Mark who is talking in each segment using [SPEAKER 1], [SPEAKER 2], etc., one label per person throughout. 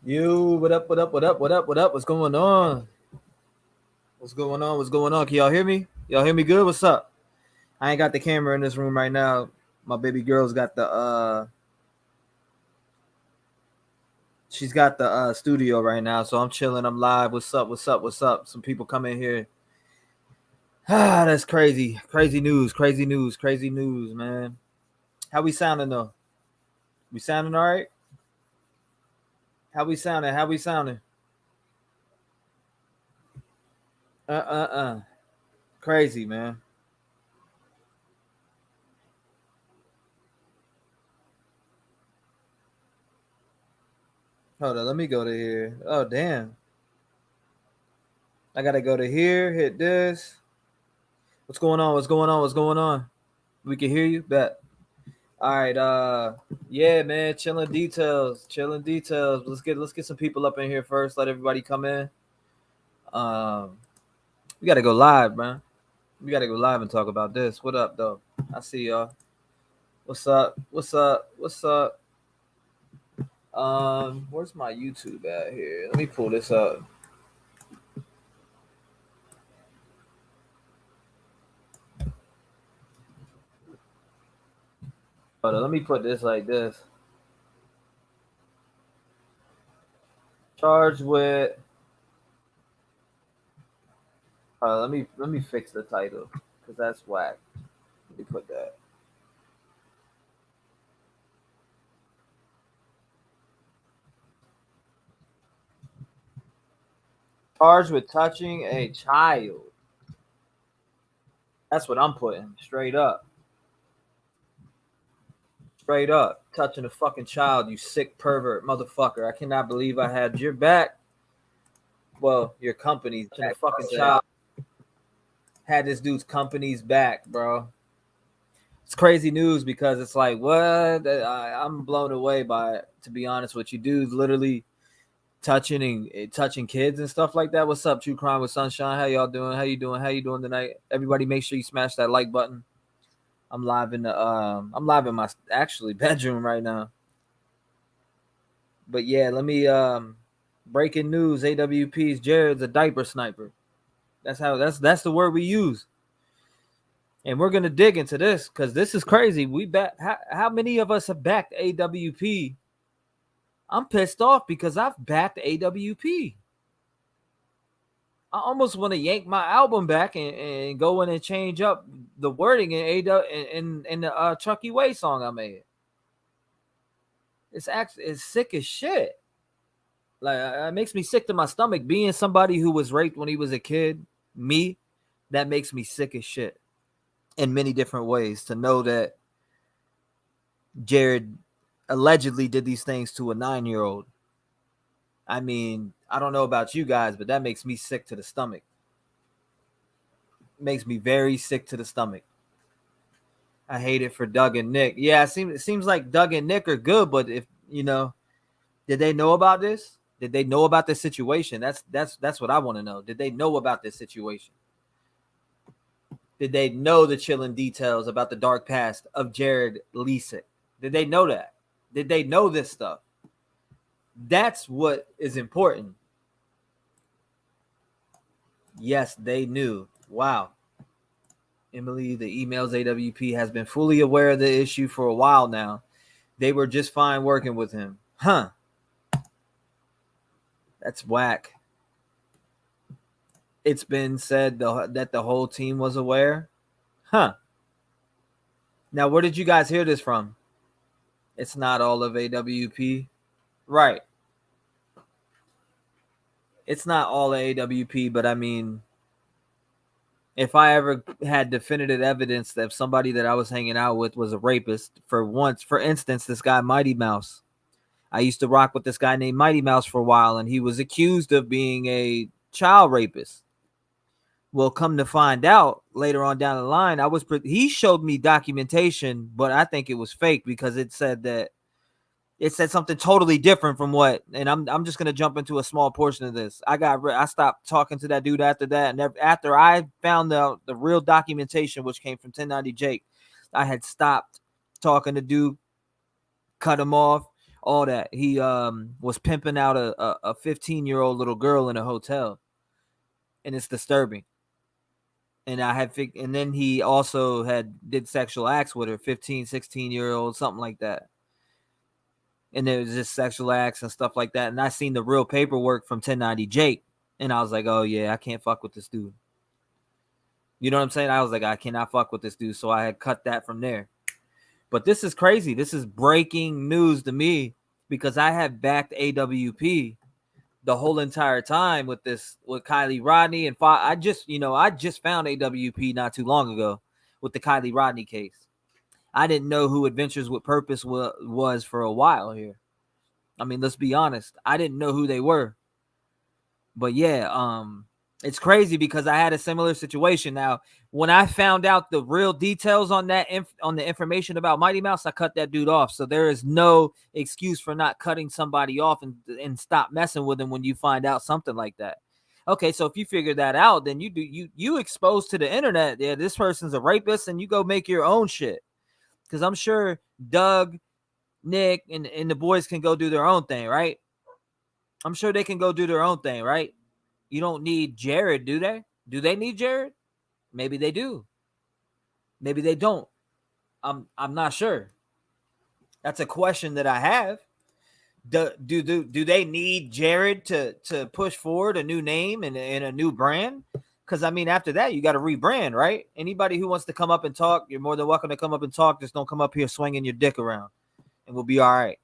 [SPEAKER 1] You, what up, what up, what up, what up, what up? What's going on? What's going on? What's going on? Can y'all hear me? Y'all hear me good? What's up? I ain't got the camera in this room right now. My baby girl's got the she's got the studio right now, so I'm chilling, I'm live. What's up? What's up? What's up? Some people come in here. Ah, that's crazy. Crazy news, crazy news, crazy news, man. How we sounding though? We sounding all right? How we sounding? How we sounding? Crazy, man. Hold on, let me go to here. Oh damn. I gotta go to here, hit this. What's going on? What's going on? What's going on? We can hear you. Bet. All right. Yeah, man. Chilling details. Chilling details. Let's get some people up in here first. Let everybody come in. Um, we gotta go live, man. We gotta go live and talk about this. What up, though? I see y'all. What's up? What's up? What's up? Where's my YouTube at here? Let me pull this up. Hold on, let me put this like this. Charged with. Let me fix the title because that's whack. Let me put that. Charged with touching a child. That's what I'm putting. Straight up. Straight up. Touching a fucking child, you sick pervert motherfucker. I cannot believe I had your back. Well, your company's touching a fucking child. Had this dude's company's back, bro. It's crazy news because it's like, what? I'm blown away by it, to be honest with you. Dudes literally touching kids and stuff like that. What's up, True Crime with Sunshine? How y'all doing? How you doing? How you doing tonight? Everybody make sure you smash that like button. I'm live in my actually bedroom right now. But yeah, let me breaking news, AWP's Jared's a diaper sniper. That's the word we use. And we're gonna dig into this because this is crazy. We back how many of us have backed AWP? I'm pissed off because I've backed AWP. I almost want to yank my album back and go in and change up the wording in the Chucky Way song I made. It's sick as shit. Like it makes me sick to my stomach. Being somebody who was raped when he was a kid, that makes me sick as shit in many different ways. To know that Jared allegedly did these things to a 9-year-old. I mean, I don't know about you guys, but that makes me sick to the stomach. Makes me very sick to the stomach. I hate it for Doug and Nick. Yeah, it seems like Doug and Nick are good, but if did they know about this? Did they know about this situation? That's what I want to know. Did they know about this situation? Did they know the chilling details about the dark past of Jared Leasick? Did they know that? Did they know this stuff? That's what is important. Yes, they knew. Wow. Emily, the emails AWP has been fully aware of the issue for a while now. They were just fine working with him. Huh. That's whack. It's been said that the whole team was aware. Huh. Now, where did you guys hear this from? It's not all of AWP. Right. It's not all of AWP, but I mean, if I ever had definitive evidence that somebody that I was hanging out with was a rapist, for instance, this guy Mighty Mouse. I used to rock with this guy named Mighty Mouse for a while, and he was accused of being a child rapist. Well, come to find out later on down the line, he showed me documentation, but I think it was fake because it said something totally different from what. And I'm just gonna jump into a small portion of this. I stopped talking to that dude after that, and after I found out the real documentation, which came from 1090 Jake, I had stopped talking to dude, cut him off. all that. He was pimping out a 15-year-old little girl in a hotel, and it's disturbing. And and then he also did sexual acts with her, 15, 16-year-old, something like that. And there was just sexual acts and stuff like that. And I seen the real paperwork from 1090 Jake, and I was like, oh yeah, I can't fuck with this dude. You know what I'm saying? I was like, I cannot fuck with this dude. So I had cut that from there. But this is crazy. This is breaking news to me because I have backed AWP the whole entire time with Kylie Rodney. And I just found AWP not too long ago with the Kylie Rodney case. I didn't know who Adventures with Purpose was for a while here. I mean, let's be honest. I didn't know who they were. But yeah, it's crazy because I had a similar situation. Now, when I found out the real details on on the information about Mighty Mouse, I cut that dude off. So there is no excuse for not cutting somebody off and stop messing with them when you find out something like that. Okay, so if you figure that out, then you exposed to the internet. Yeah, this person's a rapist, and you go make your own shit. Because I'm sure Doug, Nick, and the boys can go do their own thing, right? I'm sure they can go do their own thing, right? You don't need Jared, do they? Do they need Jared? Maybe they do. Maybe they don't. I'm not sure. That's a question that I have. Do they need Jared to push forward a new name and a new brand? Because, I mean, after that, you got to rebrand, right? Anybody who wants to come up and talk, you're more than welcome to come up and talk. Just don't come up here swinging your dick around, and we'll be all right.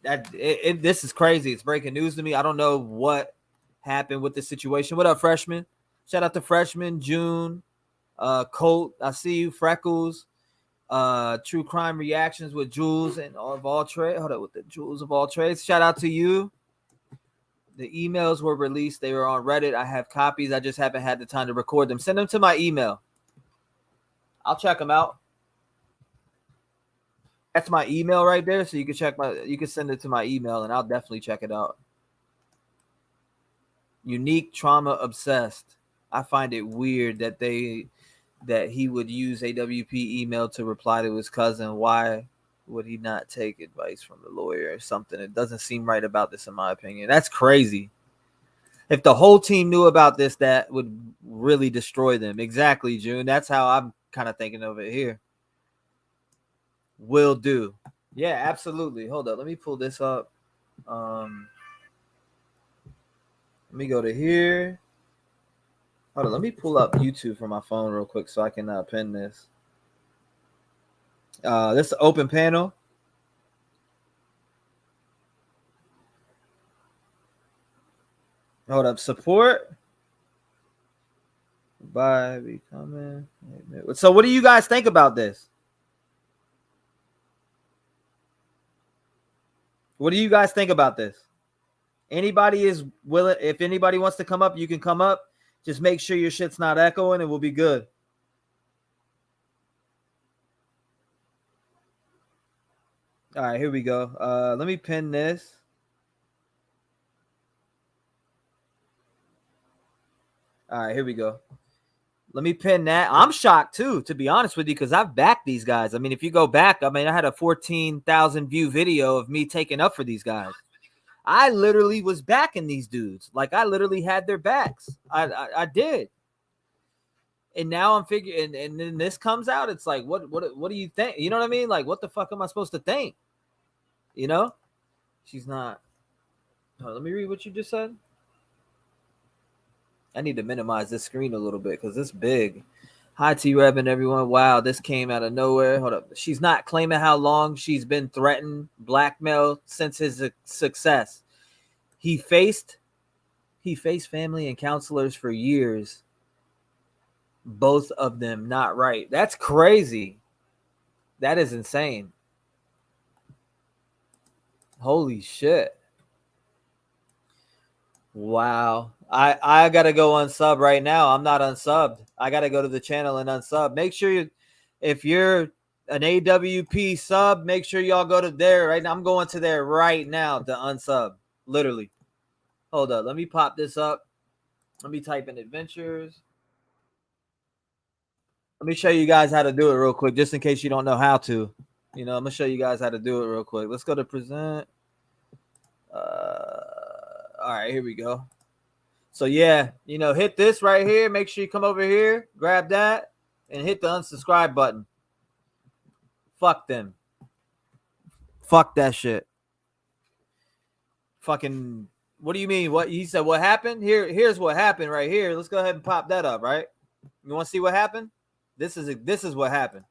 [SPEAKER 1] This is crazy. It's breaking news to me. I don't know what happened with the situation. What up, freshman? Shout out to freshman June, Colt. I see you, Freckles. True Crime Reactions with Jules and of all trades. Hold up, with the Jules of all trades. Shout out to you. The emails were released. They were on Reddit. I have copies. I just haven't had the time to record them. Send them to my email. I'll check them out. That's my email right there. So you can send it to my email and I'll definitely check it out. Unique Trauma Obsessed. I find it weird that he would use AWP email to reply to his cousin. Why would he not take advice from the lawyer or something? It doesn't seem right about this, in my opinion. That's crazy. If the whole team knew about this, that would really destroy them. Exactly, June. That's how I'm kind of thinking of it here. Will do. Yeah, absolutely. Hold up. Let me pull this up. Let me go to here. Hold on. Let me pull up YouTube from my phone real quick so I can pin this. This is open panel. Hold up. Support by becoming. So what do you guys think about this? What do you guys think about this? Anybody is willing. If anybody wants to come up, you can come up. Just make sure your shit's not echoing and we'll be good. All right, here we go. Let me pin this. All right, here we go. Let me pin that. I'm shocked too, to be honest with you, because I've backed these guys. I mean, if you go back, I mean, I had a 14,000 view video of me taking up for these guys. I literally was backing these dudes. Like, I literally had their backs. I did. And now I'm figuring, and then this comes out. It's like, what do you think? You know what I mean? Like, what the fuck am I supposed to think? You know? She's not. Oh, let me read what you just said. I need to minimize this screen a little bit because it's big. Hi, T-REV and everyone. Wow, this came out of nowhere. Hold up. She's not claiming how long she's been threatened, blackmailed since his success. He faced family and counselors for years. Both of them not right. That's crazy. That is insane. Holy shit. Wow. I gotta go unsub right now. I'm not unsubbed. I gotta go to the channel and unsub. Make sure if you're an AWP sub, make sure y'all go to there right now. I'm going to there right now to unsub. Literally. Hold up. Let me pop this up. Let me type in adventures. Let me show you guys how to do it real quick, just in case you don't know how to. I'm gonna show you guys how to do it real quick. Let's go to present. All right, here we go. So yeah, hit this right here. Make sure you come over here, grab that, and hit the unsubscribe button. Fuck them. Fuck that shit. Fucking. What do you mean? What he said? What happened? Here's what happened right here. Let's go ahead and pop that up. Right? You want to see what happened? This is what happened.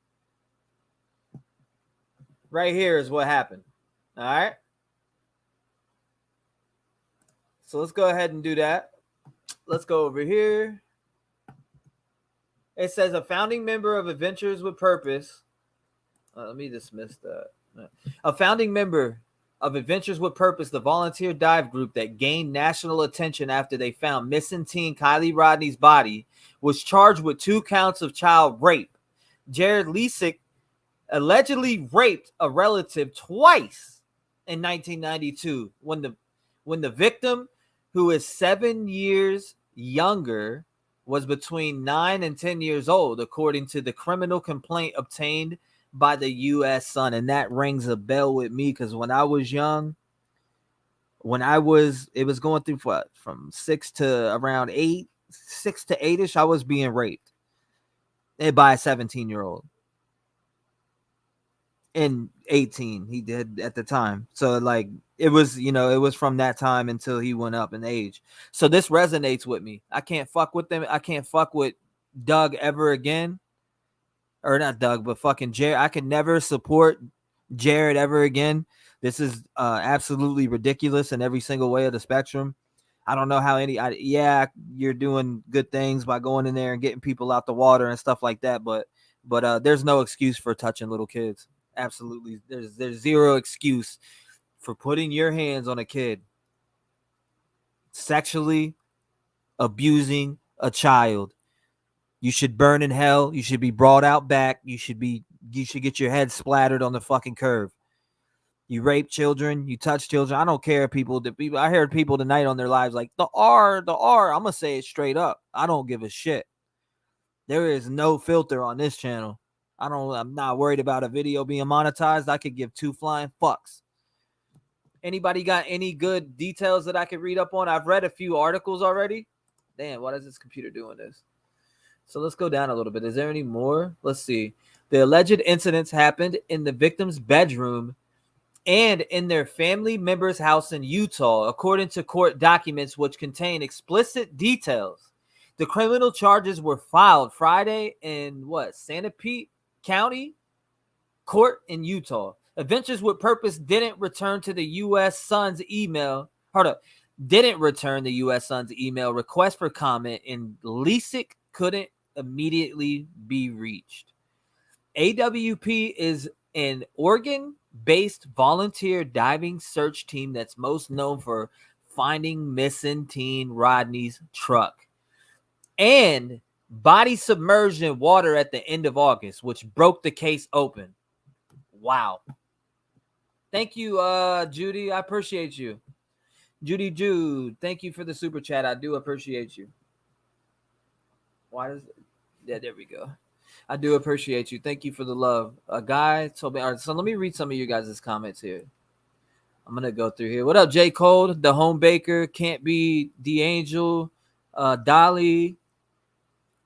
[SPEAKER 1] Right here is what happened. All right. So let's go ahead and do that. Let's go over here. It says a founding member of Adventures with Purpose. Let me dismiss that. A founding member of Adventures with Purpose, the volunteer dive group that gained national attention after they found missing teen Kylie Rodney's body, was charged with 2 counts of child rape. Jared Lesick allegedly raped a relative twice in 1992 when the victim, who is 7 years younger, was between 9 and 10 years old, according to the criminal complaint obtained by the U.S. Sun. And that rings a bell with me because when I was young, it was going through from 6 to around 8, 6 to 8-ish, I was being raped by a 17-year-old. And 18, he did at the time. So like it was from that time until he went up in age. So this resonates with me. I can't fuck with them. I can't fuck with Doug ever again. Or not Doug, but fucking Jared. I can never support Jared ever again. This is absolutely ridiculous in every single way of the spectrum. I don't know how you're doing good things by going in there and getting people out the water and stuff like that, but there's no excuse for touching little kids. Absolutely. There's zero excuse for putting your hands on a kid, sexually abusing a child. You should burn in hell. You should be brought out back. You should get your head splattered on the fucking curb. You rape children, you touch children. I don't care. I heard people tonight on their lives like the R. I'm gonna say it straight up. I don't give a shit. There is no filter on this channel. I'm not worried about a video being monetized. I could give 2 flying fucks. Anybody got any good details that I could read up on? I've read a few articles already. Damn, why is this computer doing this? So let's go down a little bit. Is there any more? Let's see. The alleged incidents happened in the victim's bedroom and in their family member's house in Utah, according to court documents which contain explicit details. The criminal charges were filed Friday in Santa Pete County Court in Utah. Adventures with Purpose didn't return the U.S. Sun's email request for comment, and Lesick couldn't immediately be reached. AWP is an Oregon-based volunteer diving search team that's most known for finding missing teen Rodney's truck and body submerged in water at the end of August, which broke the case open. Wow. Thank you, Judy. I appreciate you. Jude, thank you for the super chat. I do appreciate you. There we go. I do appreciate you. Thank you for the love. A guy told me, all right, so let me read some of you guys' comments here. I'm going to go through here. What up, J. Cole, the home baker, can't be the angel, Dolly.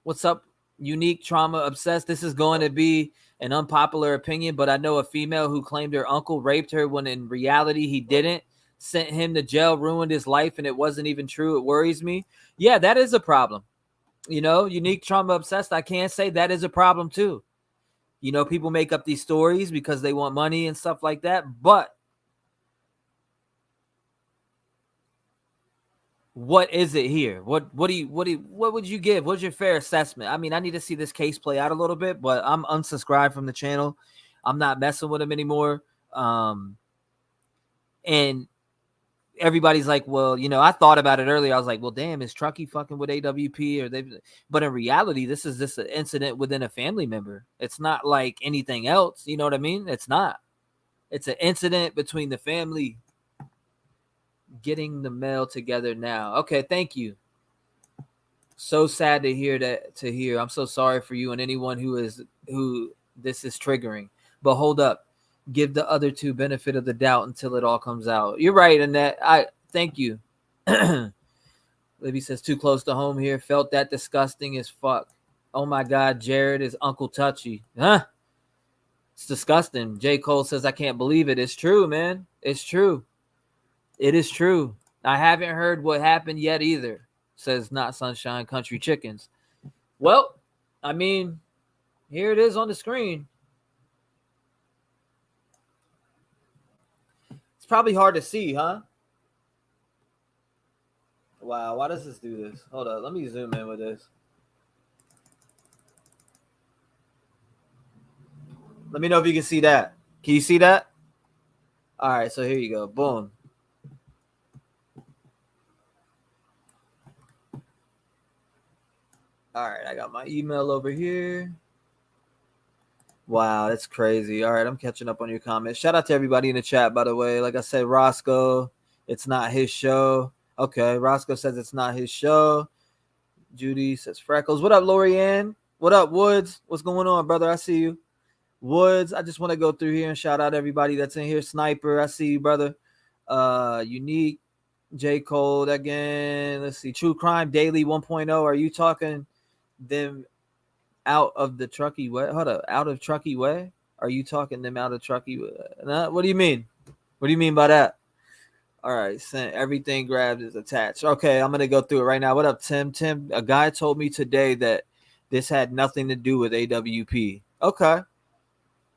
[SPEAKER 1] What's up, unique trauma obsessed? This is going to be an unpopular opinion, but I know a female who claimed her uncle raped her when in reality he didn't, sent him to jail, ruined his life, and it wasn't even true. It worries me. Yeah, that is a problem. Unique trauma obsessed, I can say that is a problem too. People make up these stories because they want money and stuff like that, but what is it here? What would you give? What's your fair assessment? I mean, I need to see this case play out a little bit, but I'm unsubscribed from the channel. I'm not messing with him anymore. And everybody's like, well, I thought about it earlier. I was like, well, damn, is Truckee fucking with AWP but in reality, this is just an incident within a family member. It's not like anything else. You know what I mean? It's not. It's an incident between the family. Getting the mail together now. Okay, thank you. So sad to hear that. I'm so sorry for you and anyone who this is triggering. But hold up. give the other two benefit of the doubt until it all comes out. You're right, Annette. I thank you. Libby says too close to home here. Felt that disgusting as fuck. Oh my God, Jared is Uncle Touchy. Huh? It's disgusting. J. Cole says I can't believe it. It's true, man. It's true. It is true. I haven't heard what happened yet either, says Not Sunshine Country Chickens. Well, I mean, here it is on the screen. It's probably hard to see, huh? Wow, why does this do this? Hold up, let me zoom in with this. Let me know if you can see that. Can you see that? All right, so here you go. Boom. All right, I got my email over here. Wow, that's crazy. All right, I'm catching up on your comments. Shout out to everybody in the chat, by the way. Like I said, Roscoe, it's not his show. Okay, Roscoe says it's not his show. Judy says Freckles. What up, Lorianne? What up, Woods? What's going on, brother? I see you. Woods, I just want to go through here and shout out everybody that's in here. Sniper, I see you, brother. Unique, J. Cole again. Let's see. True Crime Daily 1.0. Are you talking them out of the Truckee way? Hold up. Out of Truckee way? Are you talking them out of Truckee way? Nah, what do you mean? What do you mean by that? All right. Sent. Everything grabbed is attached. Okay. I'm going to go through it right now. What up, Tim? Tim, a guy told me today that this had nothing to do with AWP. Okay.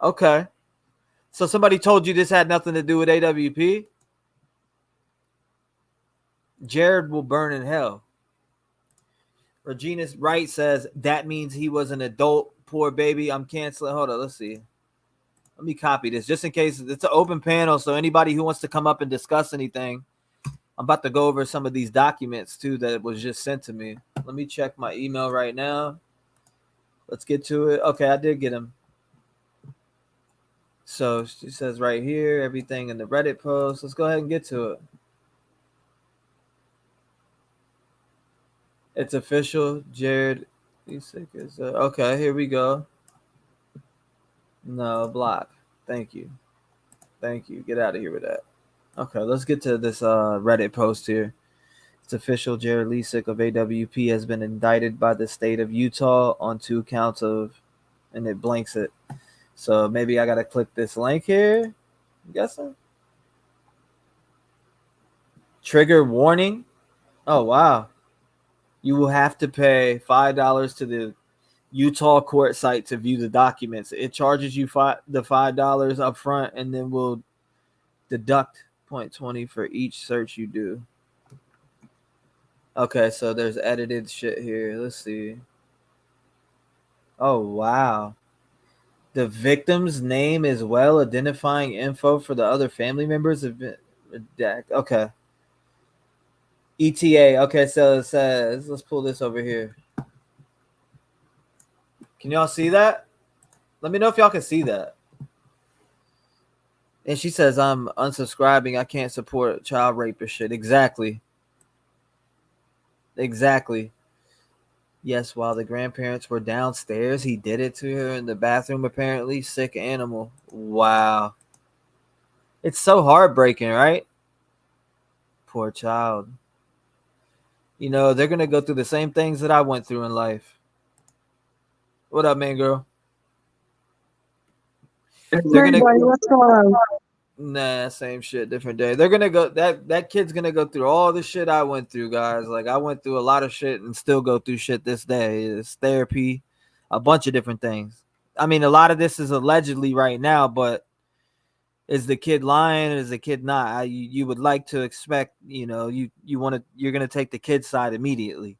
[SPEAKER 1] Okay. So somebody told you this had nothing to do with AWP? Jared will burn in hell. Regina Wright says that means he was an adult. Poor baby. I'm canceling. Hold on. Let's see. Let me copy this just in case. It's an open panel. So anybody who wants to come up and discuss anything, I'm about to go over some of these documents too that was just sent to me. Let me check my email right now. Let's get to it. Okay, I did get them. So she says right here, everything in the Reddit post. Let's go ahead and get to it. It's official. Jared. Okay, here we go. No, block. Thank you. Thank you. Get out of here with that. Okay, let's get to this Reddit post here. It's official. Jared Lesick of AWP has been indicted by the state of Utah on 2 counts of, and it blanks it. So maybe I got to click this link here. I'm guessing. Trigger warning. Oh, wow. You will have to pay $5 to the Utah court site to view the documents. It charges you the $5 up front, and then we'll deduct 0.20 for each search you do. Okay, so there's edited shit here. Let's see. Oh, wow. The victim's name as well, identifying info for the other family members have been redacted. Okay. ETA. Okay, so it says, let's pull this over here. Can y'all see that? Let me know if y'all can see that. And she says, I'm unsubscribing. I can't support child rape or shit. Exactly. Yes, while the grandparents were downstairs, he did it to her in the bathroom, apparently. Sick animal. Wow. It's so heartbreaking, right? Poor child. You know, they're going to go through the same things that I went through in life. What up, man, girl?
[SPEAKER 2] They're gonna, what's going on?
[SPEAKER 1] Nah, same shit, different day. They're gonna go. That kid's gonna go through all the shit I went through, guys. Like I went through a lot of shit and still go through shit this day. It's therapy, a bunch of different things. I mean, a lot of this is allegedly right now, but is the kid lying? Is the kid not? You would like to expect, you know, you're gonna take the kid's side immediately,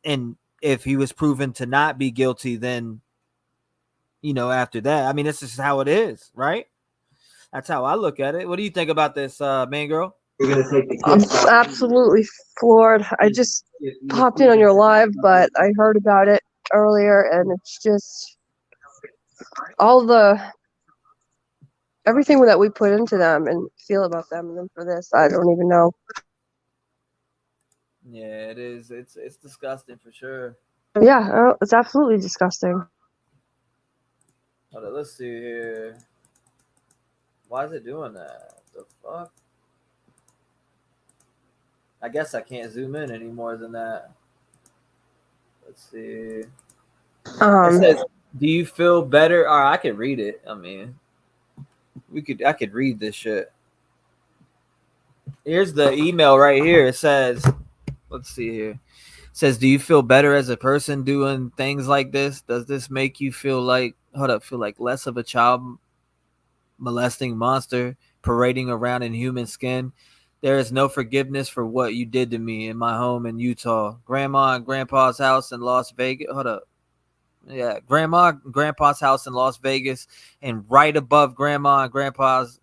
[SPEAKER 1] and if he was proven to not be guilty, then, you know, after that, I mean, this is how it is, right? That's how I look at it. What do you think about this, man, girl?
[SPEAKER 2] I'm absolutely floored. I just popped in on your live, but I heard about it earlier, and it's just everything that we put into them and feel about them, and then for this, I don't even know.
[SPEAKER 1] Yeah, it is. It's disgusting for sure.
[SPEAKER 2] Yeah, it's absolutely disgusting.
[SPEAKER 1] Hold on, let's see here. Why is it doing that? The fuck? I guess I can't zoom in any more than that. Let's see. It says, "Do you feel better?" Or I could read it. I mean, I could read this shit. Here's the email right here. It says, let's see here. It says, "Do you feel better as a person doing things like this? Does this make you feel like feel like less of a child molesting monster parading around in human skin? There is no forgiveness for what you did to me in my home in Utah. Grandma and grandpa's house in Las Vegas. Yeah, grandma and grandpa's house in Las Vegas, and right above grandma and grandpa's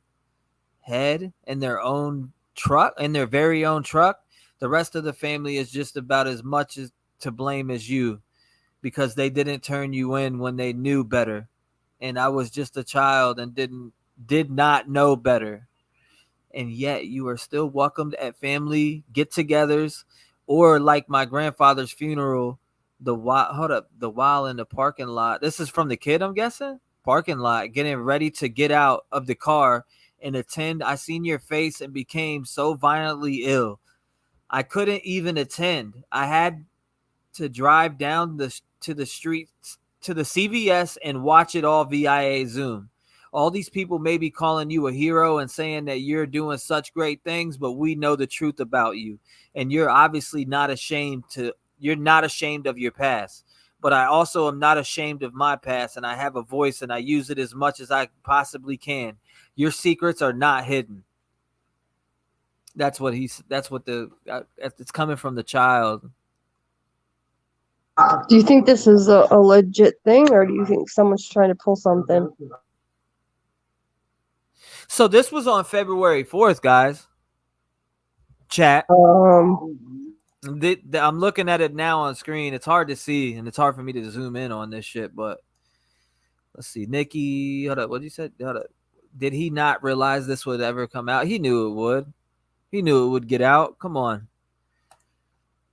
[SPEAKER 1] head in their own truck, in their very own truck. The rest of the family is just about as much as to blame as you, because they didn't turn you in when they knew better. And I was just a child and did not know better. And yet you are still welcomed at family get-togethers, or like my grandfather's funeral, the while in the parking lot. This is from the kid, I'm guessing. Parking lot, getting ready to get out of the car and attend. I seen your face and became so violently ill. I couldn't even attend. I had to drive down to the street to the CVS and watch it all via Zoom. All these people may be calling you a hero and saying that you're doing such great things, but we know the truth about you, and you're obviously not ashamed to. You're not ashamed of your past. But I also am not ashamed of my past, and I have a voice, and I use it as much as I possibly can. Your secrets are not hidden. That's what it's coming from the child.
[SPEAKER 2] Do you think this is a legit thing, or do you think someone's trying to pull something?
[SPEAKER 1] So this was on February 4th, guys. Chat. I'm looking at it now on screen. It's hard to see, and it's hard for me to zoom in on this shit, but let's see. Nikki, hold up. What you said? Hold up. Did he not realize this would ever come out? He knew it would. He knew it would get out. Come on.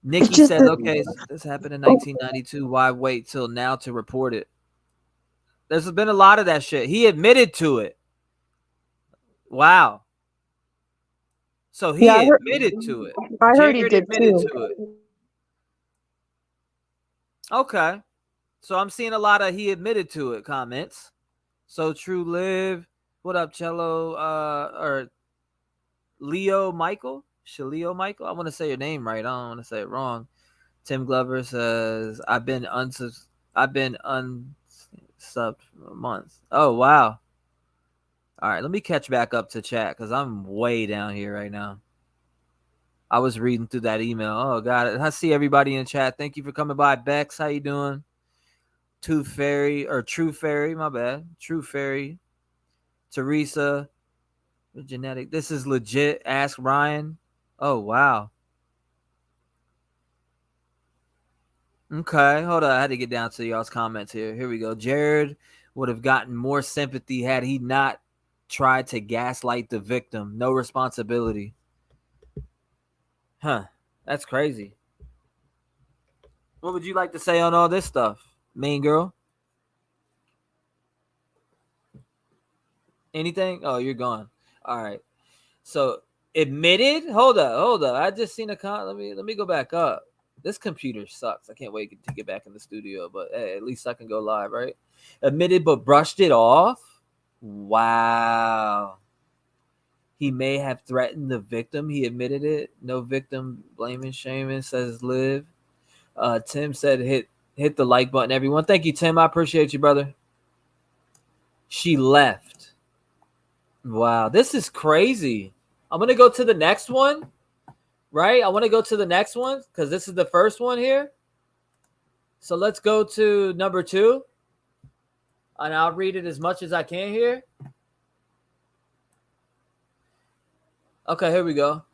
[SPEAKER 1] Nikki said, okay, this happened in 1992. Why wait till now to report it? There's been a lot of that shit. He admitted to it. Wow. So he admitted to it.
[SPEAKER 2] I heard he
[SPEAKER 1] Jared
[SPEAKER 2] did
[SPEAKER 1] admitted
[SPEAKER 2] too.
[SPEAKER 1] to it. Okay. So I'm seeing a lot of he admitted to it comments. So True Live. What up, Cello? Or Leo Michael? Shaleo Michael? I want to say your name right. I don't want to say it wrong. Tim Glover says, I've been unsubbed for months. Oh, wow. All right, let me catch back up to chat because I'm way down here right now. I was reading through that email. Oh, got it. I see everybody in chat. Thank you for coming by. Bex, how you doing? True Fairy, my bad. True Fairy. Teresa. Genetic. This is legit. Ask Ryan. Oh, wow. Okay, hold on. I had to get down to y'all's comments here. Here we go. Jared would have gotten more sympathy had he not tried to gaslight the victim. No responsibility. Huh. That's crazy. What would you like to say on all this stuff, mean girl? Anything? Oh, you're gone. All right. So admitted. Hold up. I just seen a Let me go back up. This computer sucks. I can't wait to get back in the studio, but hey, at least I can go live, right? Admitted but brushed it off. Wow. He may have threatened the victim. He admitted it. No victim blaming, shaming, says Liv. Tim said hit the like button, everyone. Thank you, Tim. I appreciate you, brother. She left. Wow, this is crazy. I'm going to go to the next one, right? I want to go to the next one because this is the first one here. So let's go to number 2. And I'll read it as much as I can here. Okay, here we go.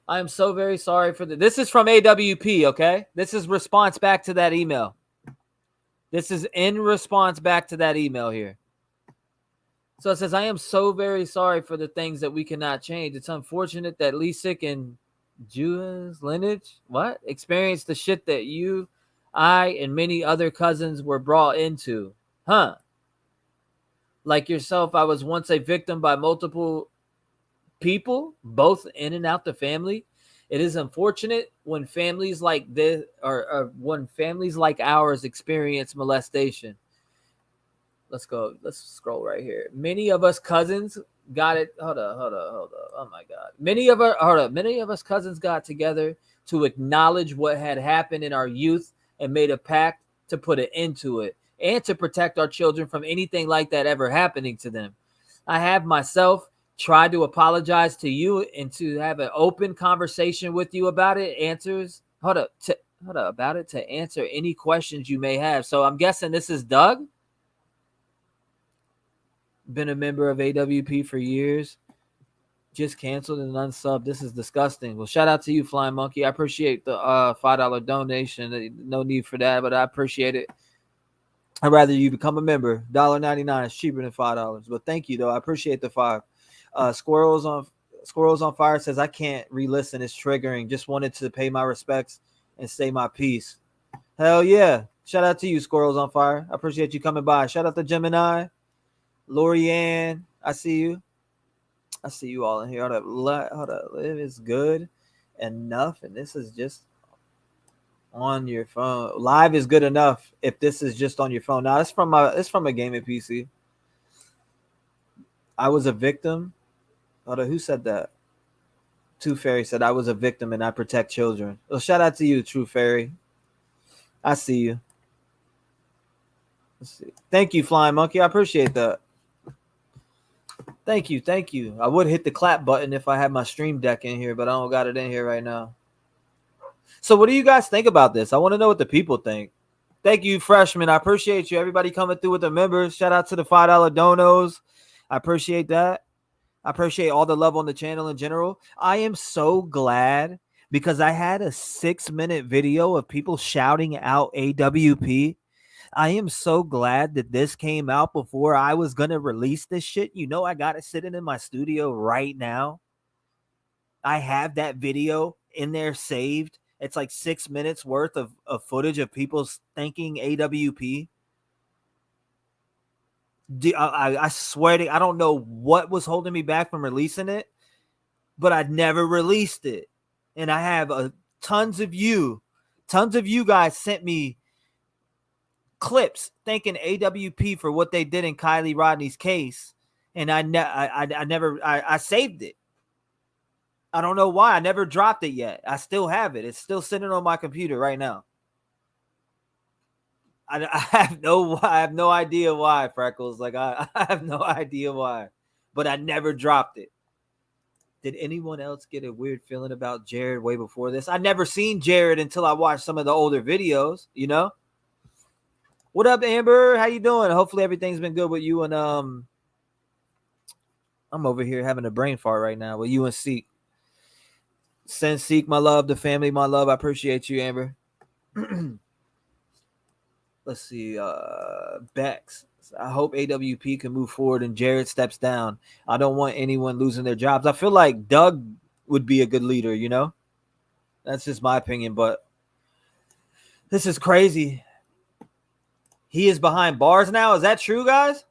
[SPEAKER 1] I am so very sorry for this is from AWP, okay? This is response back to that email. This is in response back to that email here. So it says, I am so very sorry for the things that we cannot change. It's unfortunate that Lisik and Jewish lineage, experienced the shit that you, I, and many other cousins were brought into. Huh. Like yourself, I was once a victim by multiple people, both in and out the family. It is unfortunate when families like this or when families like ours experience molestation. Let's go. Let's scroll right here. Many of us cousins got it. Hold up, hold up, hold up. Oh my God. Many of us cousins got together to acknowledge what had happened in our youth and made a pact to put an end to it and to protect our children from anything like that ever happening to them. I have myself tried to apologize to you and to have an open conversation with you about it. Hold up about it to answer any questions you may have. So I'm guessing this is Doug. Been a member of AWP for years. Just canceled and unsubbed. This is disgusting. Well, shout out to you, Flying Monkey. I appreciate the $5 donation. No need for that, but I appreciate it. I'd rather you become a member. $1.99 is cheaper than $5. But thank you, though. I appreciate the $5. Squirrels on Fire says, I can't re-listen. It's triggering. Just wanted to pay my respects and say my piece. Hell yeah. Shout out to you, Squirrels on Fire. I appreciate you coming by. Shout out to Gemini. Lorianne, I see you. I see you all in here. Hold up. Live is good enough, and this is just on your phone. Live is good enough if this is just on your phone. Now it's from a gaming PC. I was a victim. Hold on, who said that? True Fairy said I was a victim and I protect children. Well, shout out to you, True Fairy. I see you. Let's see. Thank you, Flying Monkey. I appreciate that. Thank you. I would hit the clap button if I had my stream deck in here, but I don't got it in here right now. So what do you guys think about this? I want to know what the people think. Thank you, Freshman. I appreciate you. Everybody coming through with the members. Shout out to the $5 donos. I appreciate that. I appreciate all the love on the channel in general. I am so glad because I had a 6-minute video of people shouting out AWP. I am so glad that this came out before I was going to release this shit. You know, I got it sitting in my studio right now. I have that video in there saved. It's like 6 minutes worth of footage of people thanking AWP. I swear to, I don't know what was holding me back from releasing it, but I never released it. And I have tons of you guys sent me clips thanking AWP for what they did in Kylie Rodney's case, and I saved it. I don't know why I never dropped it yet. I still have it. It's still sitting on my computer right now. I have no idea why, Freckles. Like I have no idea why, but I never dropped it. Did anyone else get a weird feeling about Jared way before this? I never seen Jared until I watched some of the older videos, you know? What up, Amber? How you doing? Hopefully everything's been good with you. And I'm over here having a brain fart right now with you and Seek. Send Seek my love, the family my love. I appreciate you, Amber. Let's see. Bex. I hope AWP can move forward and Jared steps down. I don't want anyone losing their jobs. I feel like Doug would be a good leader, you know? That's just my opinion, but this is crazy. He is behind bars now. Is that true, guys?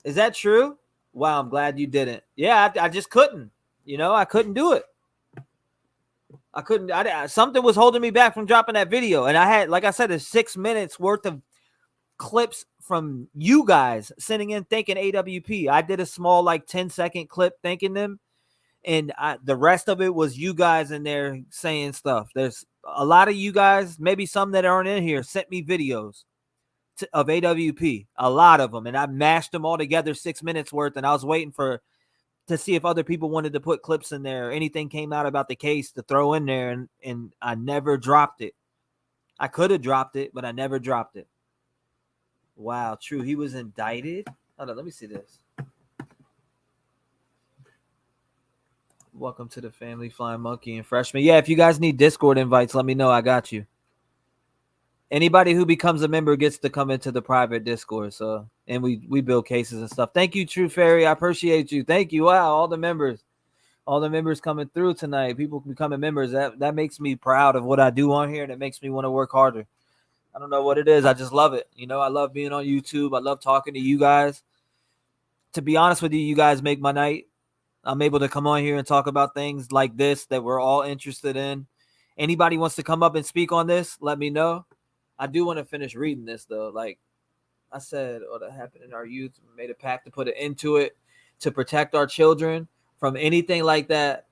[SPEAKER 1] Is that true? Wow, I'm glad you didn't. Yeah, I just couldn't. You know, I couldn't do it. I couldn't. Something was holding me back from dropping that video. And I had, like I said, there's 6 minutes worth of clips from you guys sending in thanking AWP. I did a small, like 10-second clip thanking them. And the rest of it was you guys in there saying stuff. There's a lot of you guys, maybe some that aren't in here, sent me videos of AWP, a lot of them, and I mashed them all together, 6 minutes worth, and I was waiting to see if other people wanted to put clips in there, anything came out about the case to throw in there, and I never dropped it. I could have dropped it, but I never dropped it. Wow, true. He was indicted. Hold on, let me see this. Welcome to the family, Flying Monkey and Freshman. Yeah, if you guys need Discord invites, let me know. I got you. Anybody who becomes a member gets to come into the private Discord. So, and we build cases and stuff. Thank you, True Fairy. I appreciate you. Thank you. Wow, all the members coming through tonight. People becoming members. That makes me proud of what I do on here, and it makes me want to work harder. I don't know what it is. I just love it. You know, I love being on YouTube. I love talking to you guys. to be honest with you, you guys make my night. I'm able to come on here and talk about things like this that we're all interested in. Anybody wants to come up and speak on this, let me know. I do want to finish reading this though. Like I said, what happened in our youth, we made a pact to put an end to it, to protect our children from anything like that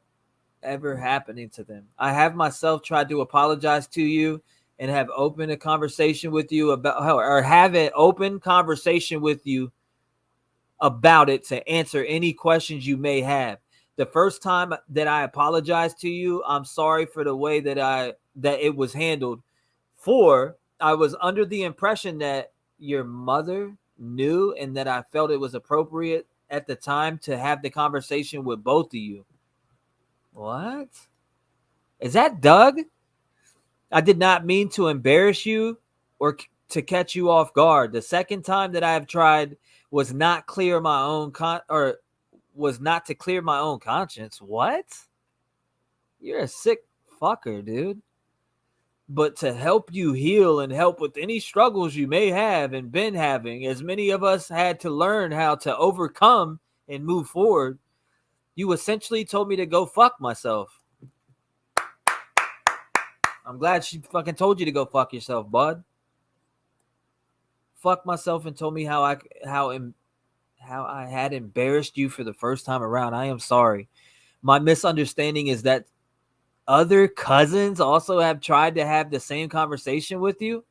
[SPEAKER 1] ever happening to them. I have myself tried to apologize to you and have opened a conversation with you about, or have an open conversation with you about it to answer any questions you may have. The first time that I apologized to you, I'm sorry for the way that it was handled. For I was under the impression that your mother knew and that I felt it was appropriate at the time to have the conversation with both of you. What? Is that Doug? I did not mean to embarrass you or to catch you off guard. The second time that I have tried was not clear my own was not to clear my own conscience. What? You're a sick fucker, dude. But to help you heal and help with any struggles you may have and been having, as many of us had to learn how to overcome and move forward, you essentially told me to go fuck myself. I'm glad she fucking told you to go fuck yourself, bud. Fuck myself and told me how I had embarrassed you for the first time around. I am sorry. My misunderstanding is that other cousins also have tried to have the same conversation with you.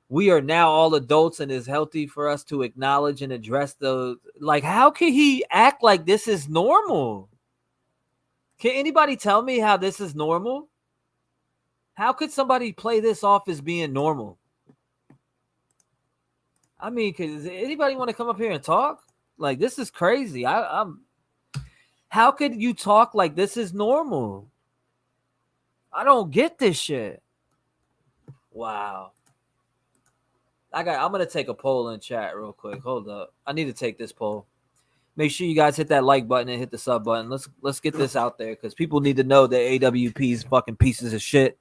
[SPEAKER 1] We are now all adults and it's healthy for us to acknowledge and address those. Like, how can he act like this is normal? Can anybody tell me how this is normal? How could somebody play this off as being normal? I mean, does anybody want to come up here and talk? Like, this is crazy. I'm. How could you talk like this is normal? I don't get this shit. Wow. I'm gonna take a poll in chat real quick. Hold up. I need to take this poll. Make sure you guys hit that like button and hit the sub button. Let's get this out there because people need to know that AWP's fucking pieces of shit,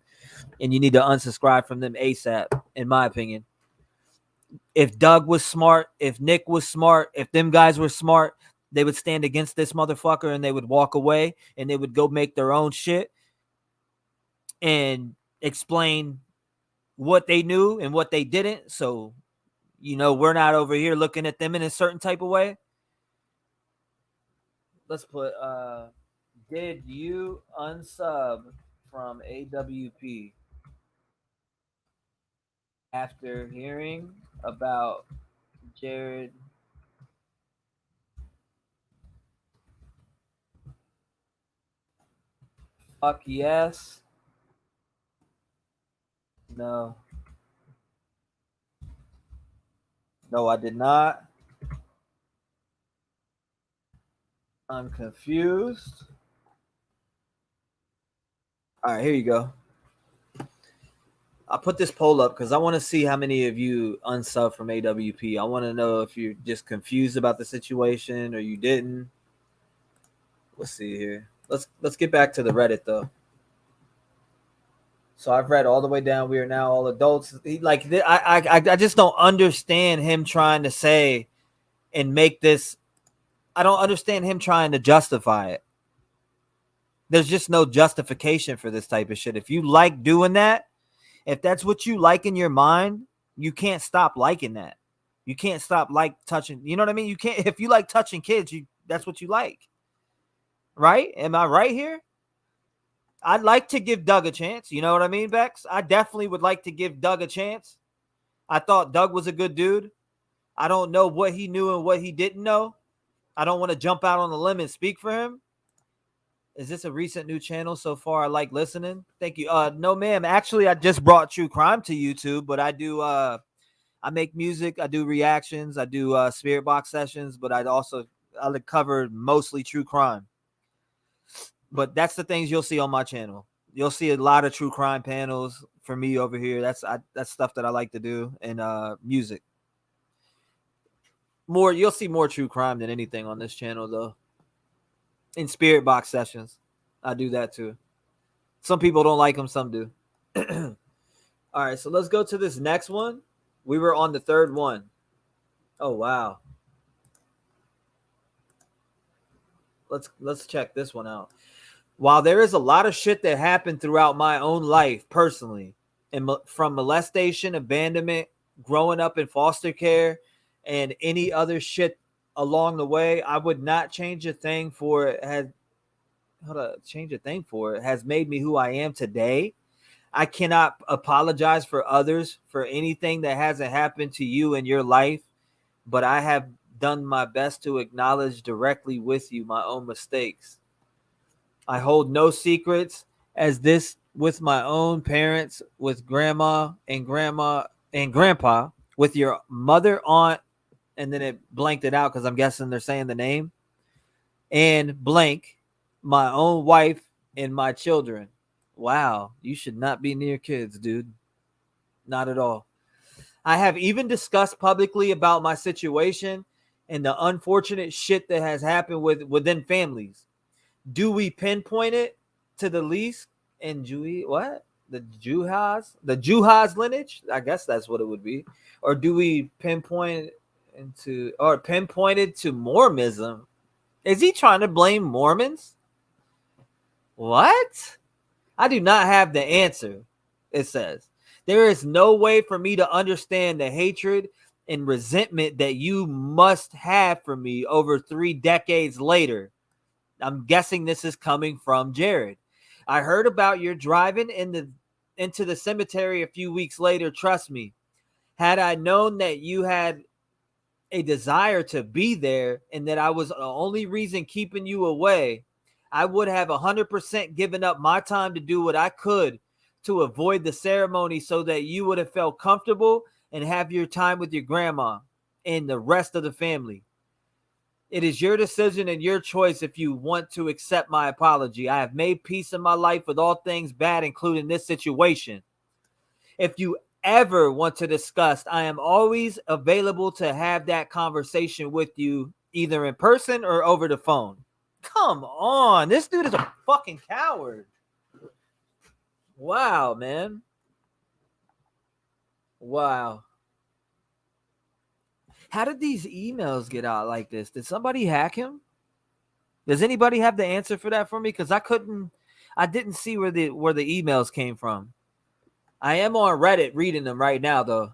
[SPEAKER 1] and you need to unsubscribe from them ASAP. In my opinion, if Doug was smart, if Nick was smart, if them guys were smart, they would stand against this motherfucker and they would walk away and they would go make their own shit and explain what they knew and what they didn't. So, we're not over here looking at them in a certain type of way. Let's put, did you unsub from AWP after hearing about Jared? Fuck yes. No. No, I did not. I'm confused. All right, here you go. I put this poll up because I want to see how many of you unsub from AWP. I want to know if you're just confused about the situation or you didn't. Let's see here. Let's get back to the Reddit though. So I've read all the way down. We are now all adults. I just don't understand him trying to say and make this. I don't understand him trying to justify it. There's just no justification for this type of shit. If you like doing that, if that's what you like in your mind, you can't stop liking that. You can't stop touching. You know what I mean? You can't. If you like touching kids, that's what you like. Right? Am I right here? I'd like to give Doug a chance. You know what I mean, Bex? I definitely would like to give Doug a chance. I thought Doug was a good dude. I don't know what he knew and what he didn't know. I don't want to jump out on the limb and speak for him. Is this a recent new channel so far? I like listening. Thank you. No, ma'am. Actually, I just brought true crime to YouTube, but I do I make music, I do reactions, I do spirit box sessions, but I cover mostly true crime. But that's the things you'll see on my channel. You'll see a lot of true crime panels for me over here. That's stuff that I like to do, and music. You'll see more true crime than anything on this channel though. In spirit box sessions, I do that too. Some people don't like them, some do. All right, so let's go to this next one. We were on the third one. Oh wow. Let's check this one out. While there is a lot of shit that happened throughout my own life personally, and from molestation, abandonment, growing up in foster care, and any other shit along the way, I would not change a thing for it. Has made me who I am today. I cannot apologize for others for anything that hasn't happened to you in your life, but I have done my best to acknowledge directly with you my own mistakes. I hold no secrets as this with my own parents, with grandma and grandpa, with your mother, aunt, and then it blanked it out because I'm guessing they're saying the name, and blank, my own wife and my children. Wow, you should not be near kids, dude. Not at all. I have even discussed publicly about my situation and the unfortunate shit that has happened within families. Do we pinpoint it to the least in the Juhas lineage? I guess that's what it would be. Or do we pinpoint pinpointed to Mormonism? Is he trying to blame Mormons? What? I do not have the answer. It says there is no way for me to understand the hatred and resentment that you must have for me over 3 decades later. I'm guessing this is coming from Jared. I heard about your driving into the cemetery a few weeks later. Trust me, had I known that you had a desire to be there and that I was the only reason keeping you away, I would have 100% given up my time to do what I could to avoid the ceremony so that you would have felt comfortable and have your time with your grandma and the rest of the family. It is your decision and your choice if you want to accept my apology. I have made peace in my life with all things bad, including this situation. If you ever want to discuss, I am always available to have that conversation with you, either in person or over the phone. Come on. This dude is a fucking coward. Wow, man. Wow. How did these emails get out like this? Did somebody hack him? Does anybody have the answer for that for me? Because I didn't see where the emails came from. I am on Reddit reading them right now, though.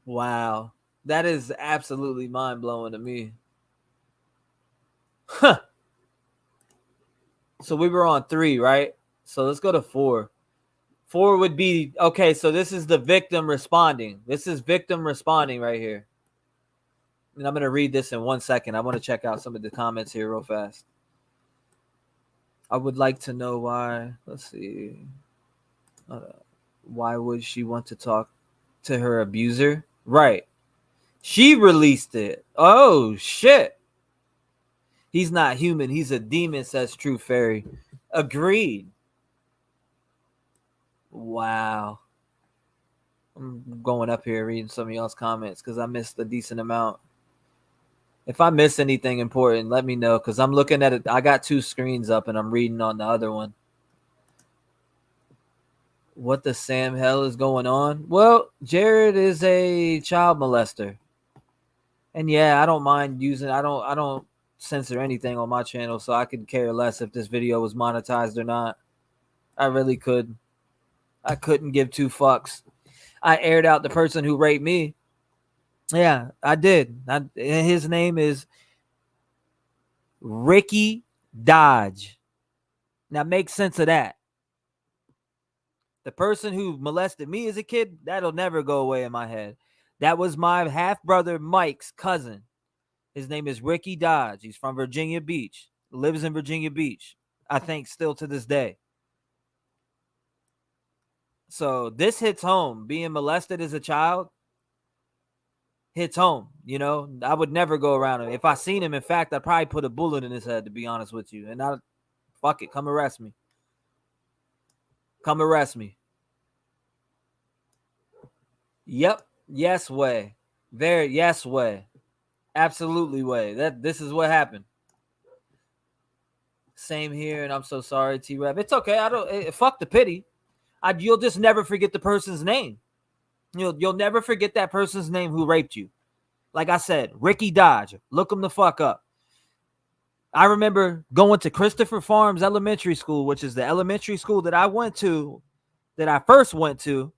[SPEAKER 1] Wow. That is absolutely mind-blowing to me. Huh. So we were on 3, right? So let's go to 4. 4 would be, okay, so this is the victim responding. This is victim responding right here. And I'm going to read this in 1 second. I want to check out some of the comments here real fast. I would like to know why. Let's see. Why would she want to talk to her abuser? Right. She released it. Oh, shit. He's not human. He's a demon, says True Fairy. Agreed. Wow. I'm going up here reading some of y'all's comments because I missed a decent amount. If I miss anything important, let me know because I'm looking at it. I got 2 screens up and I'm reading on the other one. What the Sam hell is going on? Well, Jared is a child molester. And yeah, I don't mind using, I don't censor anything on my channel, so I could care less if this video was monetized or not. I really could. I couldn't give 2 fucks. I aired out the person who raped me. Yeah, I did. His name is Ricky Dodge. Now make sense of that. The person who molested me as a kid, that'll never go away in my head. That was my half-brother Mike's cousin. His name is Ricky Dodge. He's from Virginia Beach. Lives in Virginia Beach. I think still to this day. So this hits home. Being molested as a child hits home. You know, I would never go around him. If I seen him, in fact, I'd probably put a bullet in his head, to be honest with you. And fuck it, come arrest me. Come arrest me. Yep. Yes way. Very yes way. Absolutely way. This is what happened. Same here, and I'm so sorry, T-REV. It's okay. Fuck the pity. You'll just never forget the person's name. You'll never forget that person's name who raped you. Like I said, Ricky Dodge, look him the fuck up. I remember going to Christopher Farms Elementary School, which is the elementary school that I first went to.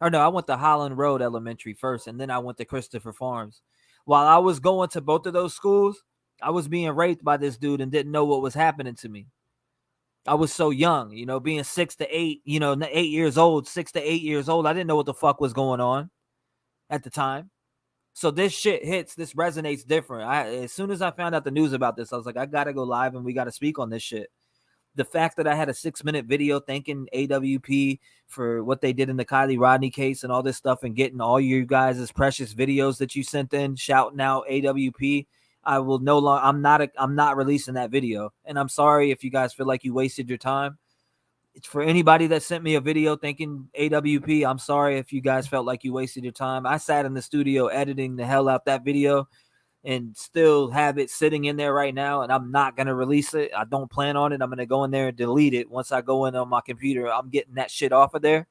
[SPEAKER 1] Or no, I went to Holland Road Elementary first, and then I went to Christopher Farms. While I was going to both of those schools, I was being raped by this dude and didn't know what was happening to me. I was so young, being 6 to 8, 8 years old, 6 to 8 years old. I didn't know what the fuck was going on at the time. So this shit hits, this resonates different. As soon as I found out the news about this, I was like, I got to go live and we got to speak on this shit. The fact that I had a 6-minute video thanking AWP for what they did in the Kylie Rodney case and all this stuff, and getting all you guys' precious videos that you sent in shouting out AWP, I will no longer, I'm not releasing that video. And I'm sorry if you guys feel like you wasted your time. It's for anybody that sent me a video thanking AWP. I'm sorry if you guys felt like you wasted your time. I sat in the studio editing the hell out that video and still have it sitting in there right now, and I'm not going to release it. I don't plan on it. I'm going to go in there and delete it. Once I go in on my computer, I'm getting that shit off of there.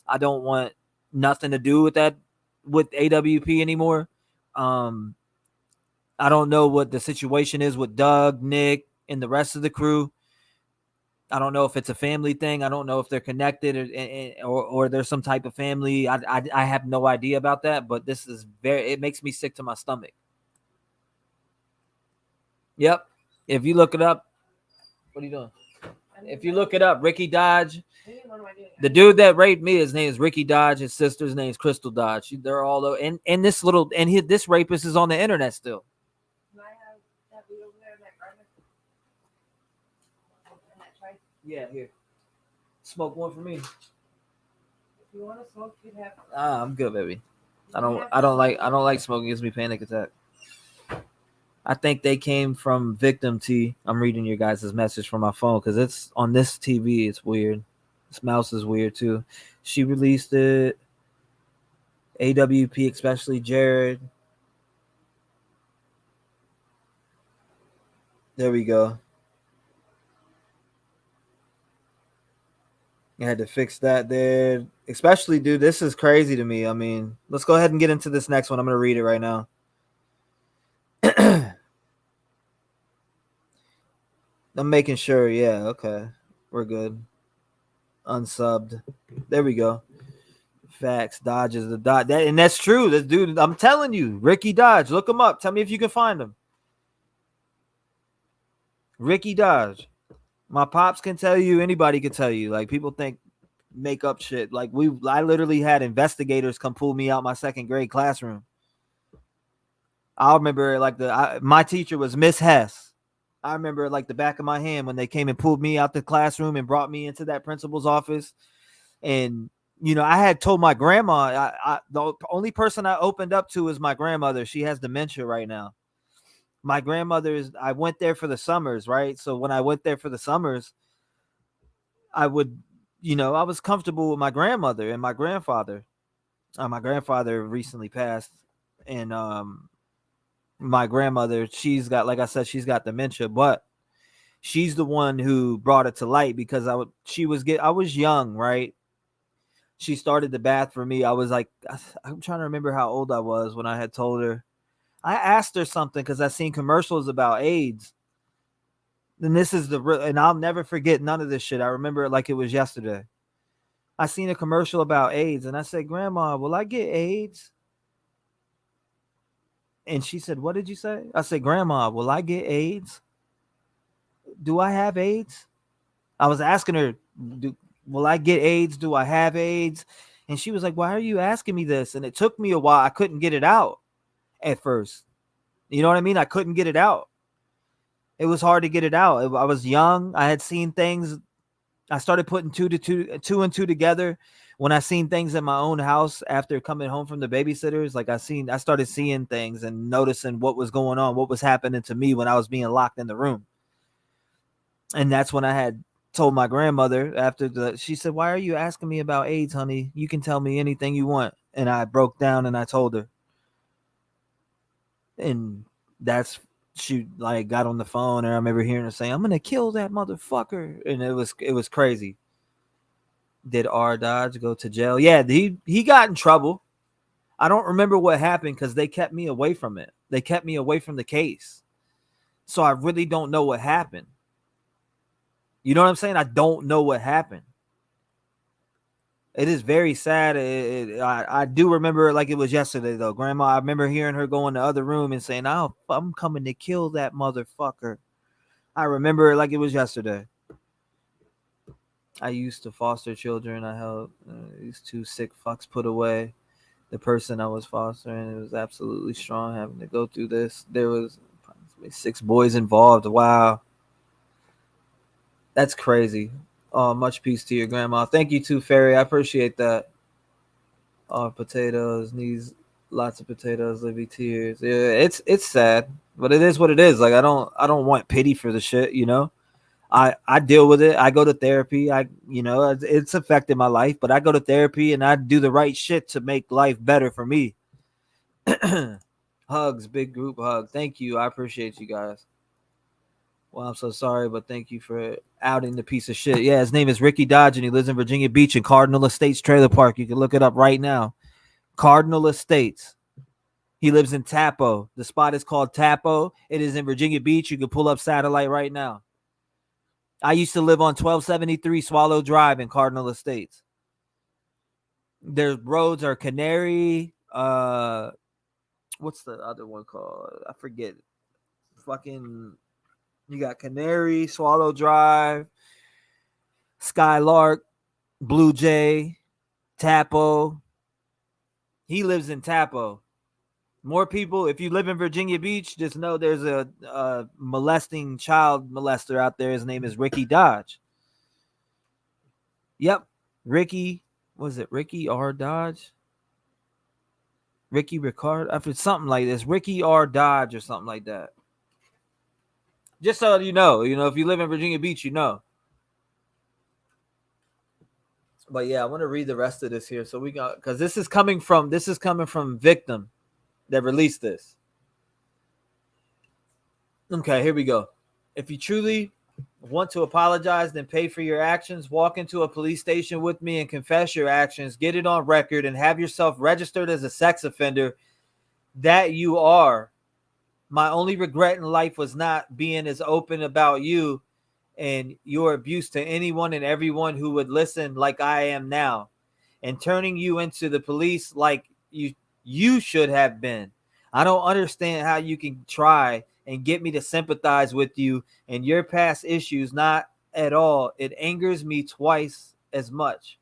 [SPEAKER 1] I don't want nothing to do with that, with AWP anymore. I don't know what the situation is with Doug, Nick, and the rest of the crew. I don't know if it's a family thing. I don't know if they're connected or there's some type of family. I have no idea about that, but this is it makes me sick to my stomach. Yep. If you look it up, what are you doing? If you look it up, Ricky Dodge, the dude that raped me, his name is Ricky Dodge. His sister's name is Crystal Dodge. They're all over, and this rapist is on the internet still. Yeah, here. Smoke one for me. If you want to smoke, you have. I'm good, baby. I don't like smoking. It gives me panic attack. I think they came from Victim T. I'm reading your guys' message from my phone because it's on this TV. It's weird. This mouse is weird too. She released it. AWP, especially Jared. There we go. I had to fix that there. Especially, dude, this is crazy to me. I mean, let's go ahead and get into this next one. I'm going to read it right now. I'm making sure. Yeah, okay. We're good. Unsubbed. There we go. Facts. Dodge is the Dodge. And that's true. This dude, I'm telling you, Ricky Dodge. Look him up. Tell me if you can find him. Ricky Dodge. My pops can tell you. Anybody can tell you. Like, people make up shit. Like, I literally had investigators come pull me out my second grade classroom. I remember, like, my teacher was Miss Hess. I remember, like, the back of my hand when they came and pulled me out the classroom and brought me into that principal's office. And, I had told my grandma, the only person I opened up to is my grandmother. She has dementia right now. My grandmother's, I went there for the summers, right? So when I went there for the summers, I would, I was comfortable with my grandmother and my grandfather. My grandfather recently passed. And my grandmother, she's got, like I said, she's got dementia, but she's the one who brought it to light because I was young, right? She started the bath for me. I was like, I'm trying to remember how old I was when I had told her. I asked her something because I seen commercials about AIDS. And this is and I'll never forget none of this shit. I remember it like it was yesterday. I seen a commercial about AIDS and I said, Grandma, will I get AIDS? And she said, what did you say? I said, Grandma, will I get AIDS? Do I have AIDS? I was asking her, will I get AIDS? Do I have AIDS? And she was like, why are you asking me this? And it took me a while. I couldn't get it out at first. You know what I mean? I couldn't get it out. It was hard to get it out. I was young. I had seen things. I started putting two and two together when I seen things in my own house after coming home from the babysitters. Like I started seeing things and noticing what was going on, what was happening to me when I was being locked in the room. And that's when I had told my grandmother she said, why are you asking me about AIDS, honey? You can tell me anything you want. And I broke down and I told her. And she like got on the phone and I remember hearing her saying, I'm going to kill that motherfucker. And it was crazy. Did R. Dodge go to jail? Yeah, he got in trouble. I don't remember what happened because they kept me away from it. They kept me away from the case. So I really don't know what happened. You know what I'm saying? I don't know what happened. It is very sad. I do remember it like it was yesterday, though. Grandma, I remember hearing her go in the other room and saying, "Oh, I'm coming to kill that motherfucker." I remember it like it was yesterday. I used to foster children. I helped these two sick fucks put away the person I was fostering. It was absolutely strong having to go through this. There was 6 boys involved. Wow. That's crazy. Oh, much peace to your grandma. Thank you too, Fairy. I appreciate that. Oh, potatoes, needs lots of potatoes, Livy tears. Yeah, it's sad, but it is what it is. Like I don't want pity for the shit, you know. I deal with it. I go to therapy. It's affected my life, but I go to therapy and I do the right shit to make life better for me. Hugs, big group hug. Thank you. I appreciate you guys. Well, I'm so sorry, but thank you for outing the piece of shit. Yeah, his name is Ricky Dodge, and he lives in Virginia Beach in Cardinal Estates Trailer Park. You can look it up right now. Cardinal Estates. He lives in Tapo. The spot is called Tapo. It is in Virginia Beach. You can pull up satellite right now. I used to live on 1273 Swallow Drive in Cardinal Estates. Their roads are Canary. What's the other one called? I forget. Fucking, you got Canary, Swallow Drive, Skylark, Blue Jay, Tapo. He lives in Tapo. More people, if you live in Virginia Beach, just know there's a molesting child molester out there. His name is Ricky Dodge. Yep. Ricky, was it Ricky R. Dodge? Ricky Ricard? After something like this. Ricky R. Dodge or something like that. Just so you know, if you live in Virginia Beach, you know. But yeah, I want to read the rest of this here. So we got, because this is coming from Victim that released this. Okay, here we go. If you truly want to apologize, then pay for your actions. Walk into a police station with me and confess your actions. Get it on record and have yourself registered as a sex offender that you are. My only regret in life was not being as open about you and your abuse to anyone and everyone who would listen like I am now, and turning you into the police like you should have been. I don't understand how you can try and get me to sympathize with you and your past issues. Not at all. It angers me twice as much.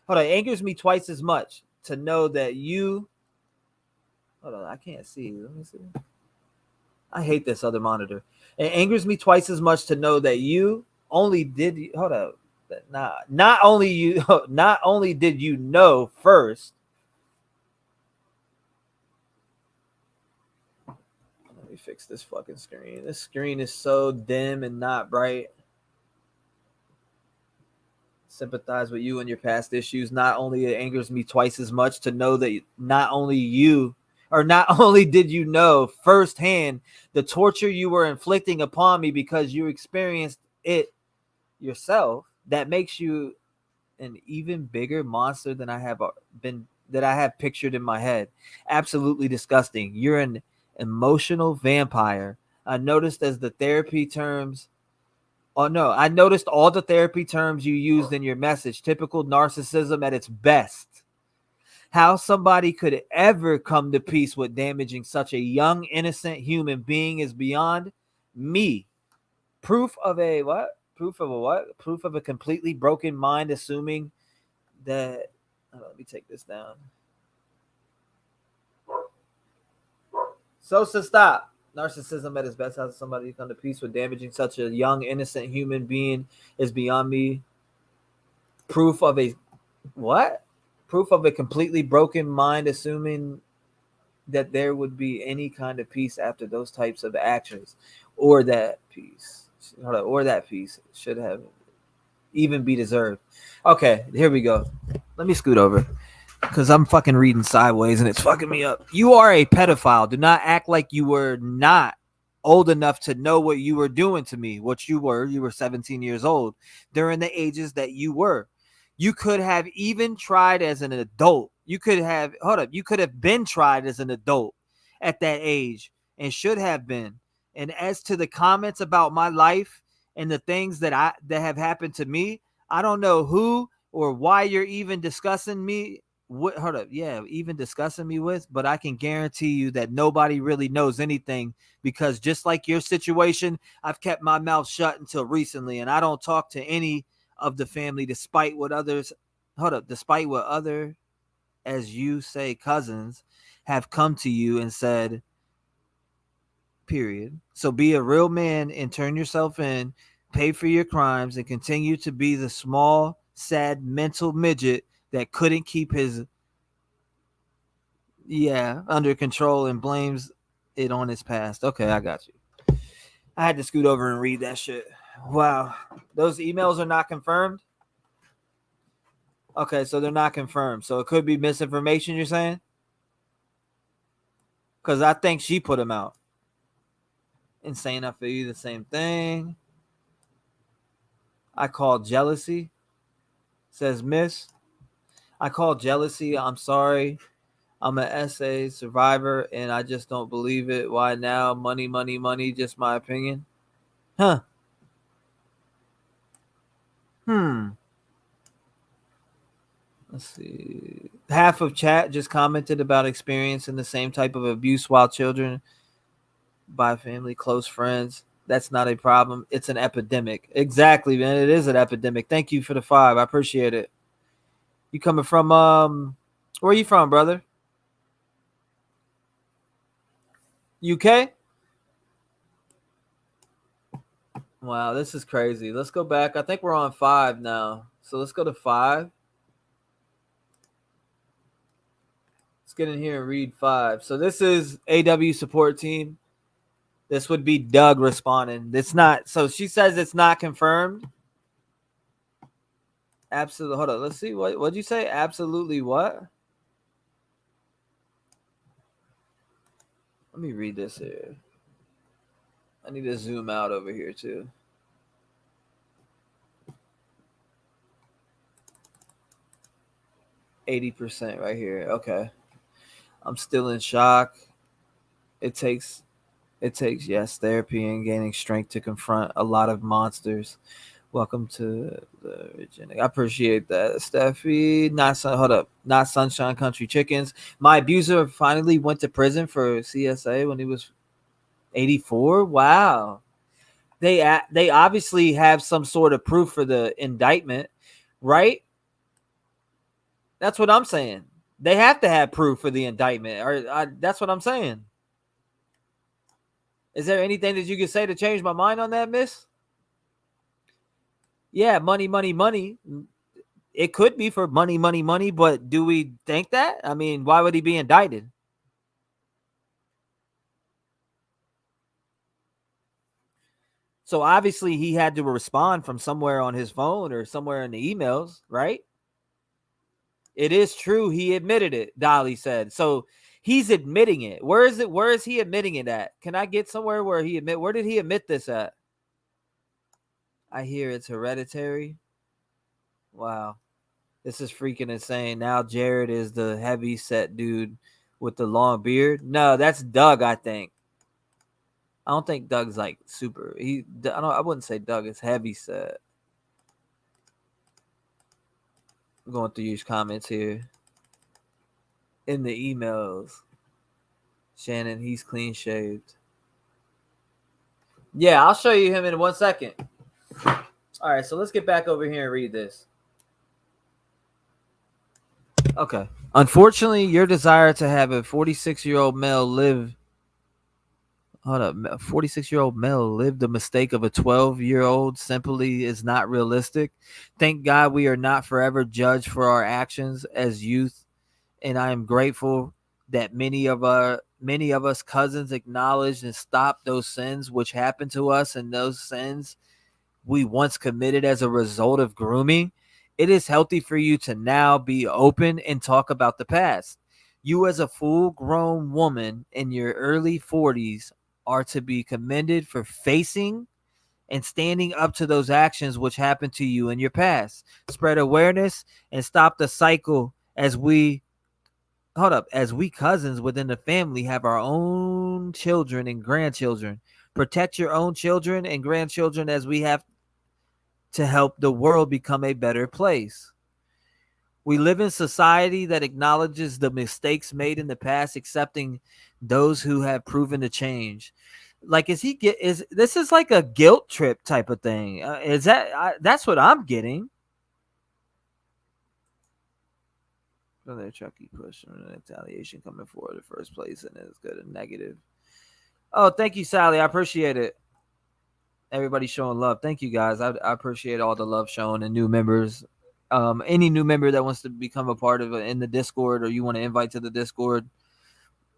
[SPEAKER 1] Hold on. It angers me twice as much to know that you. Hold on. I can't see. Let me see. I hate this other monitor. It angers me twice as much to know that you only did. Hold up. Not only did you know first. Let me fix this fucking screen. This screen is so dim and not bright. Sympathize with you and your past issues. Not only it angers me twice as much to know that not only did you know firsthand the torture you were inflicting upon me because you experienced it yourself, that makes you an even bigger monster than I have pictured in my head. Absolutely disgusting. You're an emotional vampire. I noticed all the therapy terms you used in your message. Typical narcissism at its best. How somebody could ever come to peace with damaging such a young, innocent human being is beyond me. Proof of a what? Proof of a what? Proof of a completely broken mind, assuming that. Let me take this down. Sosa, stop. Narcissism at its best. How somebody come to peace with damaging such a young, innocent human being is beyond me. Proof of a what? Proof of a completely broken mind, assuming that there would be any kind of peace after those types of actions, or that peace should have even be deserved. Okay, here we go. Let me scoot over because I'm fucking reading sideways and it's fucking me up. You are a pedophile. Do not act like you were not old enough to know what you were doing to me. What you were 17 years old during the ages that you were. You could have even tried as an adult You could have you could have been tried as an adult at that age and should have been. And as to the comments about my life and the things that have happened to me, I don't know who or why you're even discussing me. What even discussing me with, but I can guarantee you that nobody really knows anything, because just like your situation, I've kept my mouth shut until recently, and I don't talk to any of the family despite what other, as you say, cousins have come to you and said, period. So be a real man and turn yourself in, pay for your crimes, and continue to be the small, sad, mental midget that couldn't keep his under control and blames it on his past. Okay, I got you. I had to scoot over and read that shit. Wow. Those emails are not confirmed? Okay, so they're not confirmed. So it could be misinformation, you're saying? Because I think she put them out. Insane, I feel you, the same thing. I call jealousy. Says Miss. I call jealousy. I'm sorry. I'm an SA survivor and I just don't believe it. Why now? Money, money, money. Just my opinion. Huh. Let's see. Half of chat just commented about experiencing the same type of abuse while children by family, close friends. That's not a problem. It's an epidemic. Exactly, man. It is an epidemic. Thank you for the 5. I appreciate it. You coming from where are you from, brother? UK? Wow, this is crazy. Let's go back. I think we're on 5 now. So let's go to 5. Let's get in here and read 5. So this is AW support team. This would be Doug responding. It's not. So she says it's not confirmed. Absolutely. Hold on. Let's see. What'd you say? Absolutely what? Let me read this here. I need to zoom out over here too. %, right here. Okay. I'm still in shock. It takes yes, therapy and gaining strength to confront a lot of monsters. Welcome to the Virginia. I appreciate that, Steffi. Not Sunshine Country Chickens. My abuser finally went to prison for CSA when he was 84. Wow. They obviously have some sort of proof for the indictment, right? That's what I'm saying. They have to have proof for the indictment. That's what I'm saying. Is there anything that you can say to change my mind on that, miss? Yeah, money, money, money. It could be for money, money, money, but do we think that? I mean, why would he be indicted? So obviously he had to respond from somewhere on his phone or somewhere in the emails, right? It is true. He admitted it, Dolly said. So he's admitting it. Where is it? Where is he admitting it at? Can I get somewhere where where did he admit this at? I hear it's hereditary. Wow. This is freaking insane. Now Jared is the heavy set dude with the long beard. No, that's Doug, I think. I don't think Doug's like super. I wouldn't say Doug is heavy set. I'm going through your comments here. In the emails. Shannon, he's clean shaved. Yeah, I'll show you him in 1 second. All right, so let's get back over here and read this. Okay. Unfortunately, your desire to have a 46-year-old male live. Hold up. A 46-year-old male live the mistake of a 12-year-old simply is not realistic. Thank God we are not forever judged for our actions as youth, and I am grateful that many of us cousins acknowledged and stopped those sins which happened to us, and those sins we once committed as a result of grooming. It is healthy for you to now be open and talk about the past. You, as a full-grown woman in your early 40s, are to be commended for facing and standing up to those actions which happened to you in your past. Spread awareness and stop the cycle as we hold up, as we cousins within the family have our own children and grandchildren. Protect your own children and grandchildren as we have to help the world become a better place. We live in society that acknowledges the mistakes made in the past, accepting those who have proven to change. Like, is this is like a guilt trip type of thing? Is that's what I'm getting? Another Chucky push and retaliation coming forward in the first place, and it's good and negative. Oh, thank you, Sally. I appreciate it. Everybody showing love. Thank you, guys. I appreciate all the love shown and new members. Any new member that wants to become a part of it in the Discord, or you want to invite to the Discord,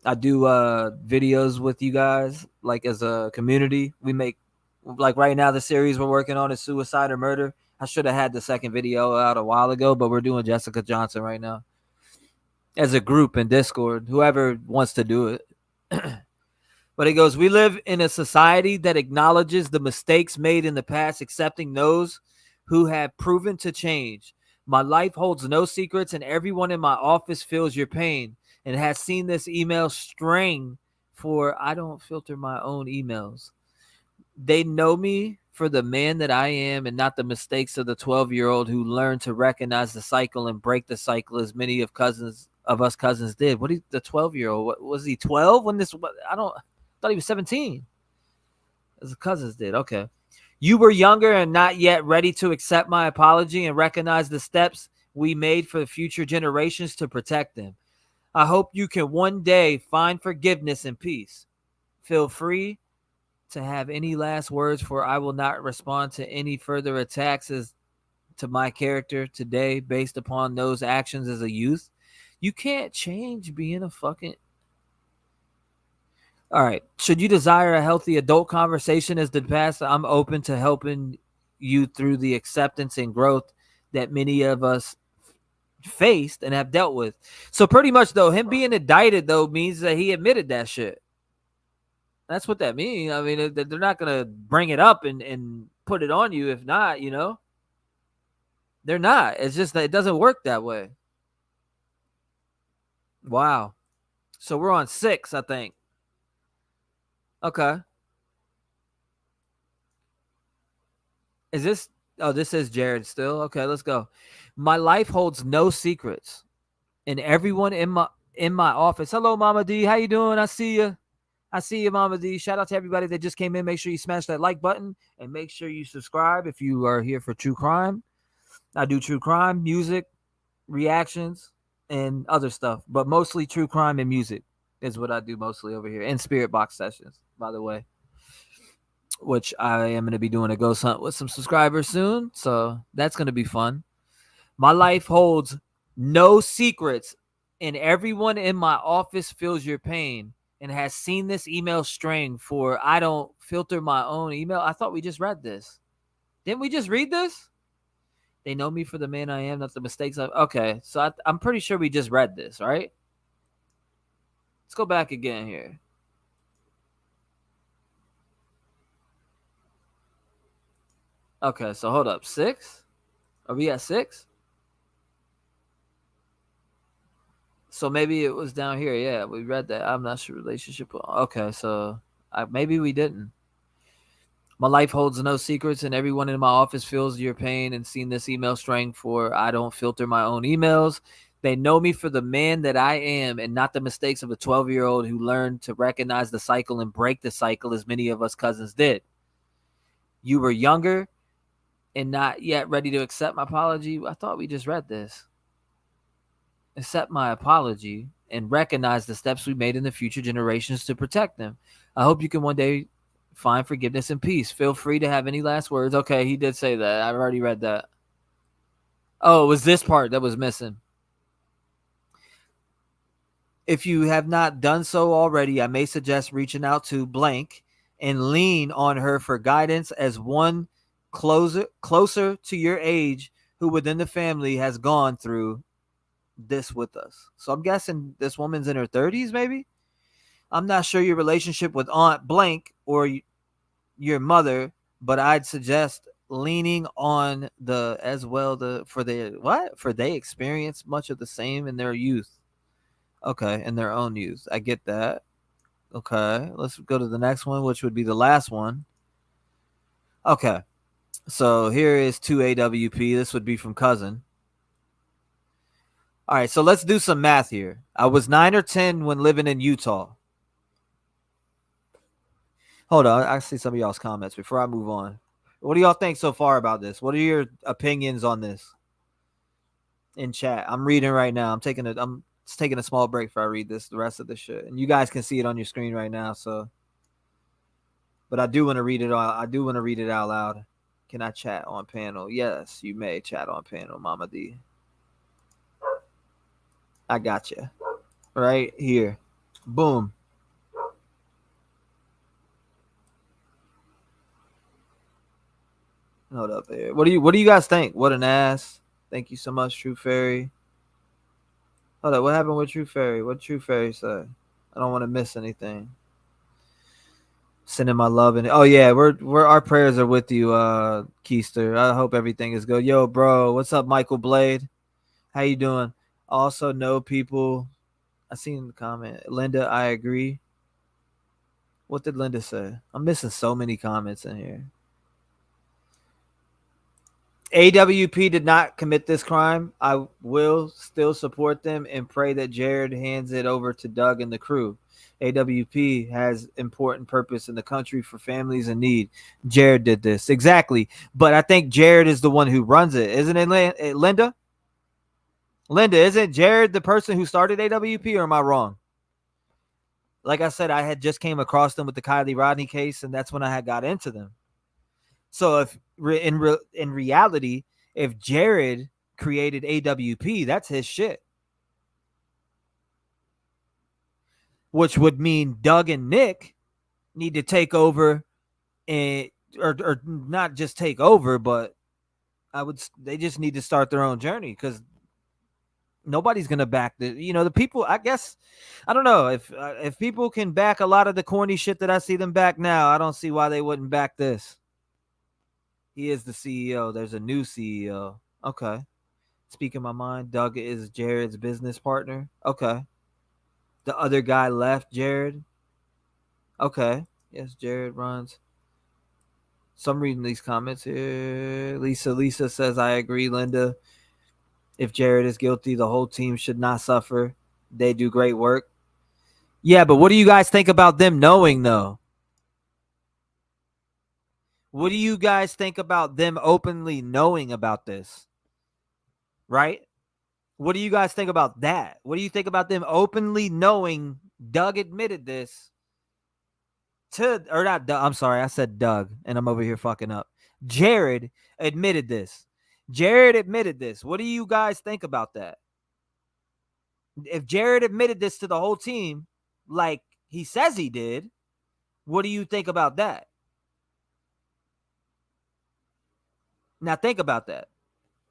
[SPEAKER 1] I do videos with you guys, like as a community. We make, like right now, the series we're working on is suicide or murder. I should have had the second video out a while ago, but we're doing Jessica Johnson right now as a group in Discord. Whoever wants to do it. But it goes, we live in a society that acknowledges the mistakes made in the past, accepting those who have proven to change. My life holds no secrets, and everyone in my office feels your pain and has seen this email string for I don't filter my own emails. They know me for the man that I am and not the mistakes of the 12-year-old who learned to recognize the cycle and break the cycle as many of us cousins did. What is the 12-year-old? What was he 12 when this? I thought he was 17. As the cousins did. Okay. You were younger and not yet ready to accept my apology and recognize the steps we made for future generations to protect them. I hope you can one day find forgiveness and peace. Feel free to have any last words, for I will not respond to any further attacks as to my character today based upon those actions as a youth. You can't change being a fucking... All right. Should you desire a healthy adult conversation as the past, I'm open to helping you through the acceptance and growth that many of us faced and have dealt with. So pretty much, though, him being indicted, though, means that he admitted that shit. That's what that means. I mean, they're not going to bring it up and put it on you if not, you know? They're not. It's just that it doesn't work that way. Wow. So we're on 6, I think. Okay. Is this... Oh, this is Jared still. Okay, let's go. My life holds no secrets, and everyone in my office. Hello, Mama D. How you doing? I see you. I see you, Mama D. Shout out to everybody that just came in. Make sure you smash that like button and make sure you subscribe if you are here for true crime. I do true crime, music, reactions, and other stuff, but mostly true crime and music is what I do mostly over here. And spirit box sessions, by the way, which I am going to be doing a ghost hunt with some subscribers soon. So that's going to be fun. My life holds no secrets, and everyone in my office feels your pain and has seen this email string for I don't filter my own email. I thought we just read this. Didn't we just read this? They know me for the man I am, not the mistakes I've... Okay, so I'm pretty sure we just read this, right? Let's go back again here. Okay, so hold up. 6? Are we at 6? So maybe it was down here. Yeah, we read that. I'm not sure relationship. Okay, so maybe we didn't. My life holds no secrets, and everyone in my office feels your pain and seen this email string for I don't filter my own emails. They know me for the man that I am and not the mistakes of a 12-year-old who learned to recognize the cycle and break the cycle as many of us cousins did. You were younger and not yet ready to accept my apology. I thought we just read this. Accept my apology and recognize the steps we made in the future generations to protect them. I hope you can one day find forgiveness and peace. Feel free to have any last words. Okay, he did say that. I've already read that. Oh, it was this part that was missing. If you have not done so already, I may suggest reaching out to blank and lean on her for guidance as one closer to your age who within the family has gone through this with us. So I'm guessing this woman's in her 30s, maybe. I'm not sure your relationship with Aunt Blank or your mother, but I'd suggest leaning on for they experience much of the same in their youth. Okay, in their own use. I get that. Okay, let's go to the next one, which would be the last one. Okay, so here is 2 AWP. This would be from cousin. All right, so let's do some math here. I was 9 or 10 when living in Utah. Hold on, I see some of y'all's comments before I move on. What do y'all think so far about this? What are your opinions on this in chat? I'm reading right now. I'm taking a small break before I read the rest of the shit. And you guys can see it on your screen right now, so but I do want to read it all. I do want to read it out loud. Can I chat on panel? Yes, you may chat on panel, Mama D. I got you. Right here. Boom. Hold up there. What do you guys think? What an ass. Thank you so much, True Fairy. Hold up, what happened with True Fairy? What True Fairy say? I don't want to miss anything. Sending my love and yeah, we're our prayers are with you, Keister. I hope everything is good. Yo, bro, what's up, Michael Blade? How you doing? Also know people. I seen the comment. Linda, I agree. What did Linda say? I'm missing so many comments in here. AWP did not commit this crime. I will still support them and pray that Jared hands it over to Doug and the crew. AWP has important purpose in the country for families in need. Jared did this. Exactly. But I think Jared is the one who runs it. Isn't it, Linda? Linda, isn't Jared the person who started AWP, or am I wrong? Like I said, I had just came across them with the Kylie Rodney case, and that's when I had got into them. So if in reality, if Jared created AWP, that's his shit. Which would mean Doug and Nick need to take over and or not just take over, but they just need to start their own journey, because nobody's gonna back the people. I guess I don't know if people can back a lot of the corny shit that I see them back now. I don't see why they wouldn't back this. He is the CEO. There's a new CEO. Okay. Speaking my mind, Doug is Jared's business partner. Okay. The other guy left Jared. Okay. Yes, Jared runs. So I'm reading these comments here. Lisa says, I agree, Linda. If Jared is guilty, the whole team should not suffer. They do great work. Yeah, but what do you guys think about them knowing, though? What do you guys think about them openly knowing about this? Right? What do you guys think about that? What do you think about them openly knowing Doug admitted this or not Doug? I'm sorry, I said Doug, and I'm over here fucking up. Jared admitted this. Jared admitted this. What do you guys think about that? If Jared admitted this to the whole team, like he says he did, what do you think about that? Now think about that,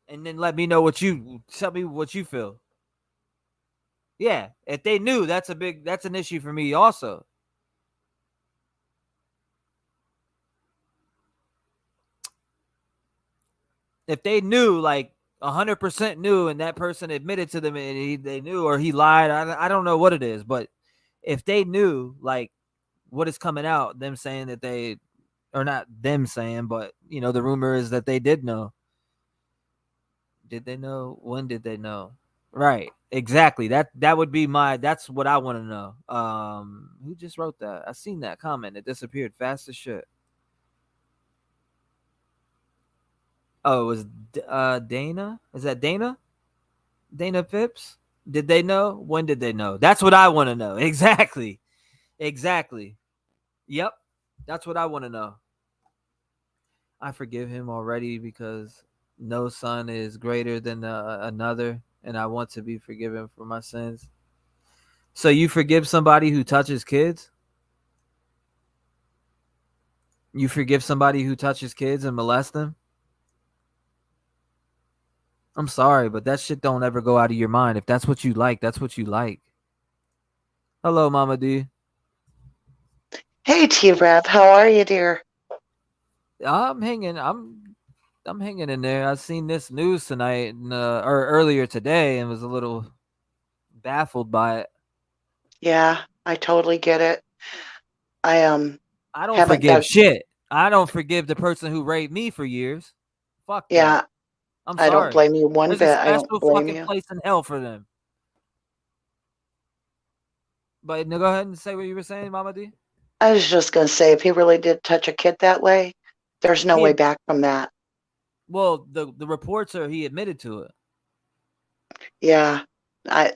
[SPEAKER 1] and then let me know tell me what you feel. Yeah, if they knew, that's an issue for me also. If they knew, like 100% knew, and that person admitted to them and they knew, or he lied, I don't know what it is, but if they knew, like what is coming out, them saying that they, or not them saying, but the rumor is that they did know. Did they know? When did they know? Right. Exactly. That would be that's what I want to know. Who just wrote that? I seen that comment. It disappeared fast as shit. Oh, it was Dana? Is that Dana? Dana Phipps? Did they know? When did they know? That's what I want to know. Exactly. Exactly. Yep. That's what I want to know. I forgive him already because no son is greater than another, and I want to be forgiven for my sins. So you forgive somebody who touches kids? You forgive somebody who touches kids and molests them? I'm sorry, but that shit don't ever go out of your mind. If that's what you like, that's what you like. Hello, Mama D.
[SPEAKER 3] Hey, T-REV, how are you, dear?
[SPEAKER 1] I'm hanging in there. I seen this news tonight or earlier today and was a little baffled by it.
[SPEAKER 3] Yeah, I totally get it. I
[SPEAKER 1] I don't
[SPEAKER 3] haven't
[SPEAKER 1] forgive
[SPEAKER 3] dug.
[SPEAKER 1] shit. I don't forgive the person who raped me for years. Fuck that.
[SPEAKER 3] Yeah,
[SPEAKER 1] I'm
[SPEAKER 3] I don't
[SPEAKER 1] sorry.
[SPEAKER 3] blame you one
[SPEAKER 1] There's a
[SPEAKER 3] bit. I don't
[SPEAKER 1] special
[SPEAKER 3] blame
[SPEAKER 1] fucking
[SPEAKER 3] you.
[SPEAKER 1] place in hell for them. But no, go ahead and say what you were saying, Mama D.
[SPEAKER 3] I was just gonna say, if he really did touch a kid that way, there's no
[SPEAKER 1] He,
[SPEAKER 3] way back from that.
[SPEAKER 1] well, the reports are he admitted to it.
[SPEAKER 3] Yeah,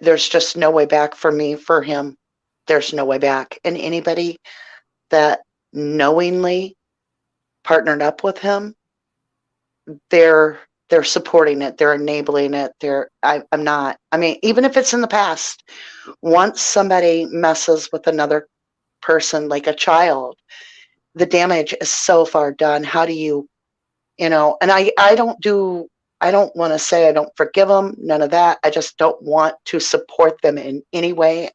[SPEAKER 3] there's just no way back for me, for him. There's no way back. And anybody that knowingly partnered up with him, they're supporting it. They're enabling it. I'm not. I mean, even if it's in the past, once somebody messes with another person, like a child, the damage is so far done. How do you, and I don't want to say I don't forgive them, none of that. I just don't want to support them in any way.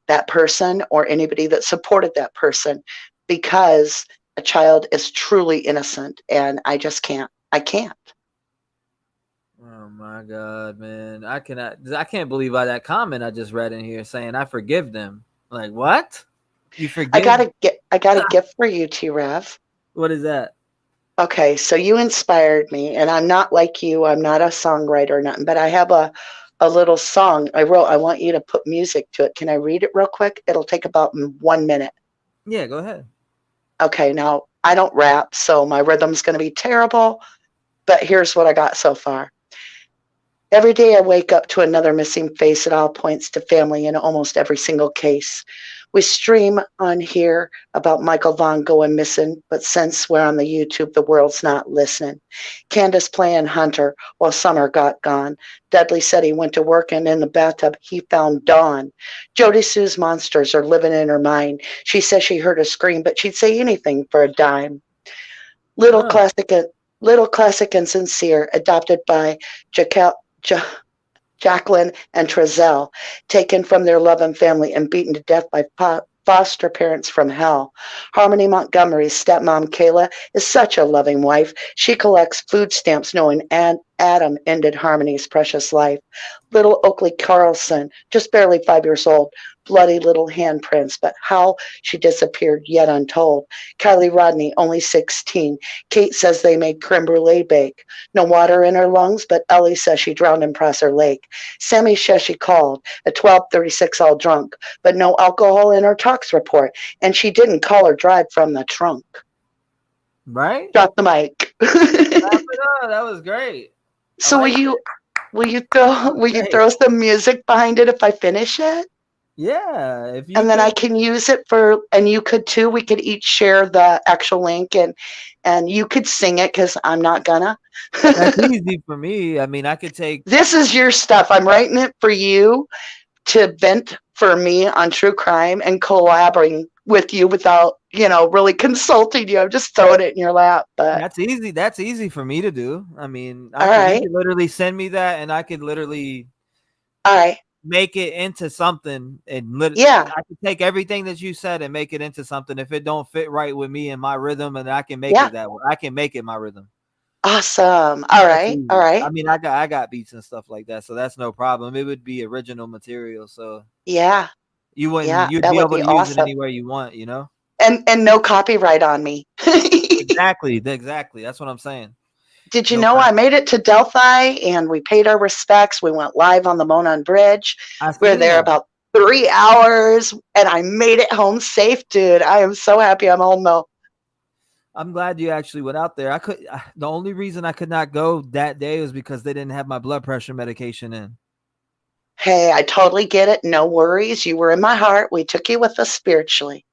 [SPEAKER 3] That person or anybody that supported that person, because a child is truly innocent, and I just can't. I can't.
[SPEAKER 1] Oh my god, man! I can't believe by that comment I just read in here saying I forgive them. Like what? You forgive?
[SPEAKER 3] I got a gift for you, T-REV.
[SPEAKER 1] What is that?
[SPEAKER 3] Okay, so you inspired me, and I'm not like you. I'm not a songwriter or nothing, but I have a little song I wrote. I want you to put music to it. Can I read it real quick? It'll take about 1 minute.
[SPEAKER 1] Yeah, go ahead.
[SPEAKER 3] Okay, now I don't rap, so my rhythm's going to be terrible, but here's what I got so far. Every day I wake up to another missing face. It all points to family in almost every single case. We stream on here about Michael Vaughn going missing, but since we're on the YouTube, the world's not listening. Candace playing Hunter while Summer got gone. Dudley said he went to work and in the bathtub he found Dawn. Jody Sue's monsters are living in her mind. She says she heard a scream, but she'd say anything for a dime. Little
[SPEAKER 1] Huh.
[SPEAKER 3] classic, little classic and sincere, adopted by Jaquel. Jacqueline and Trezell, taken from their loving family and beaten to death by foster parents from hell. Harmony Montgomery's stepmom, Kayla, is such a loving wife. She collects food stamps knowing Adam ended Harmony's precious life. Little Oakley Carlson, just barely 5 years old, bloody little handprints, but how she disappeared yet untold. Kylie Rodney, only 16. Kate says they made creme brulee bake. No water in her lungs, but Ellie says she drowned in Prosser Lake. Sammy says she called at 12:36 all drunk, but no alcohol in her tox report, and she didn't call or drive from the trunk.
[SPEAKER 1] Right?
[SPEAKER 3] Drop the mic.
[SPEAKER 1] Wrap it up. That was great. I
[SPEAKER 3] So
[SPEAKER 1] like it. That was
[SPEAKER 3] will you
[SPEAKER 1] great.
[SPEAKER 3] throw some music behind it if I finish it?
[SPEAKER 1] Yeah, if you
[SPEAKER 3] And then I
[SPEAKER 1] could.
[SPEAKER 3] can use it for, and you could too. We could each share the actual link, and you could sing it because I'm not gonna.
[SPEAKER 1] That's easy for me. I mean, I could take.
[SPEAKER 3] This is your stuff. I'm writing it for you to vent for me on true crime and collaborating with you without, really consulting you. I'm just throwing it in your lap. But
[SPEAKER 1] That's easy. That's easy for me to do. I mean,
[SPEAKER 3] all
[SPEAKER 1] you
[SPEAKER 3] right.
[SPEAKER 1] could literally send me that, and I could literally
[SPEAKER 3] All right.
[SPEAKER 1] make it into something. And
[SPEAKER 3] Yeah.
[SPEAKER 1] I could take everything that you said and make it into something. If it don't fit right with me and my rhythm, and I can make
[SPEAKER 3] Yeah.
[SPEAKER 1] it that way. I can make it my rhythm.
[SPEAKER 3] Awesome. All
[SPEAKER 1] That's
[SPEAKER 3] right. All
[SPEAKER 1] easy. I
[SPEAKER 3] right.
[SPEAKER 1] mean, I got beats and stuff like that, so that's no problem. It would be original material, so
[SPEAKER 3] Yeah. Yeah.
[SPEAKER 1] you'd
[SPEAKER 3] That
[SPEAKER 1] be
[SPEAKER 3] would
[SPEAKER 1] able
[SPEAKER 3] be
[SPEAKER 1] to use it
[SPEAKER 3] awesome.
[SPEAKER 1] anywhere you want, you know?
[SPEAKER 3] And no copyright on me.
[SPEAKER 1] Exactly. That's what I'm saying.
[SPEAKER 3] Did you
[SPEAKER 1] No
[SPEAKER 3] know
[SPEAKER 1] copy.
[SPEAKER 3] I made it to Delphi and we paid our respects? We went live on the Monon Bridge.
[SPEAKER 1] I
[SPEAKER 3] We were
[SPEAKER 1] seen
[SPEAKER 3] there
[SPEAKER 1] that.
[SPEAKER 3] about 3 hours and I made it home safe, dude. I am so happy I'm home though.
[SPEAKER 1] I'm glad you actually went out there. The only reason I could not go that day was because they didn't have my blood pressure medication in.
[SPEAKER 3] Hey, I totally get it. No worries. You were in my heart. We took you with us spiritually.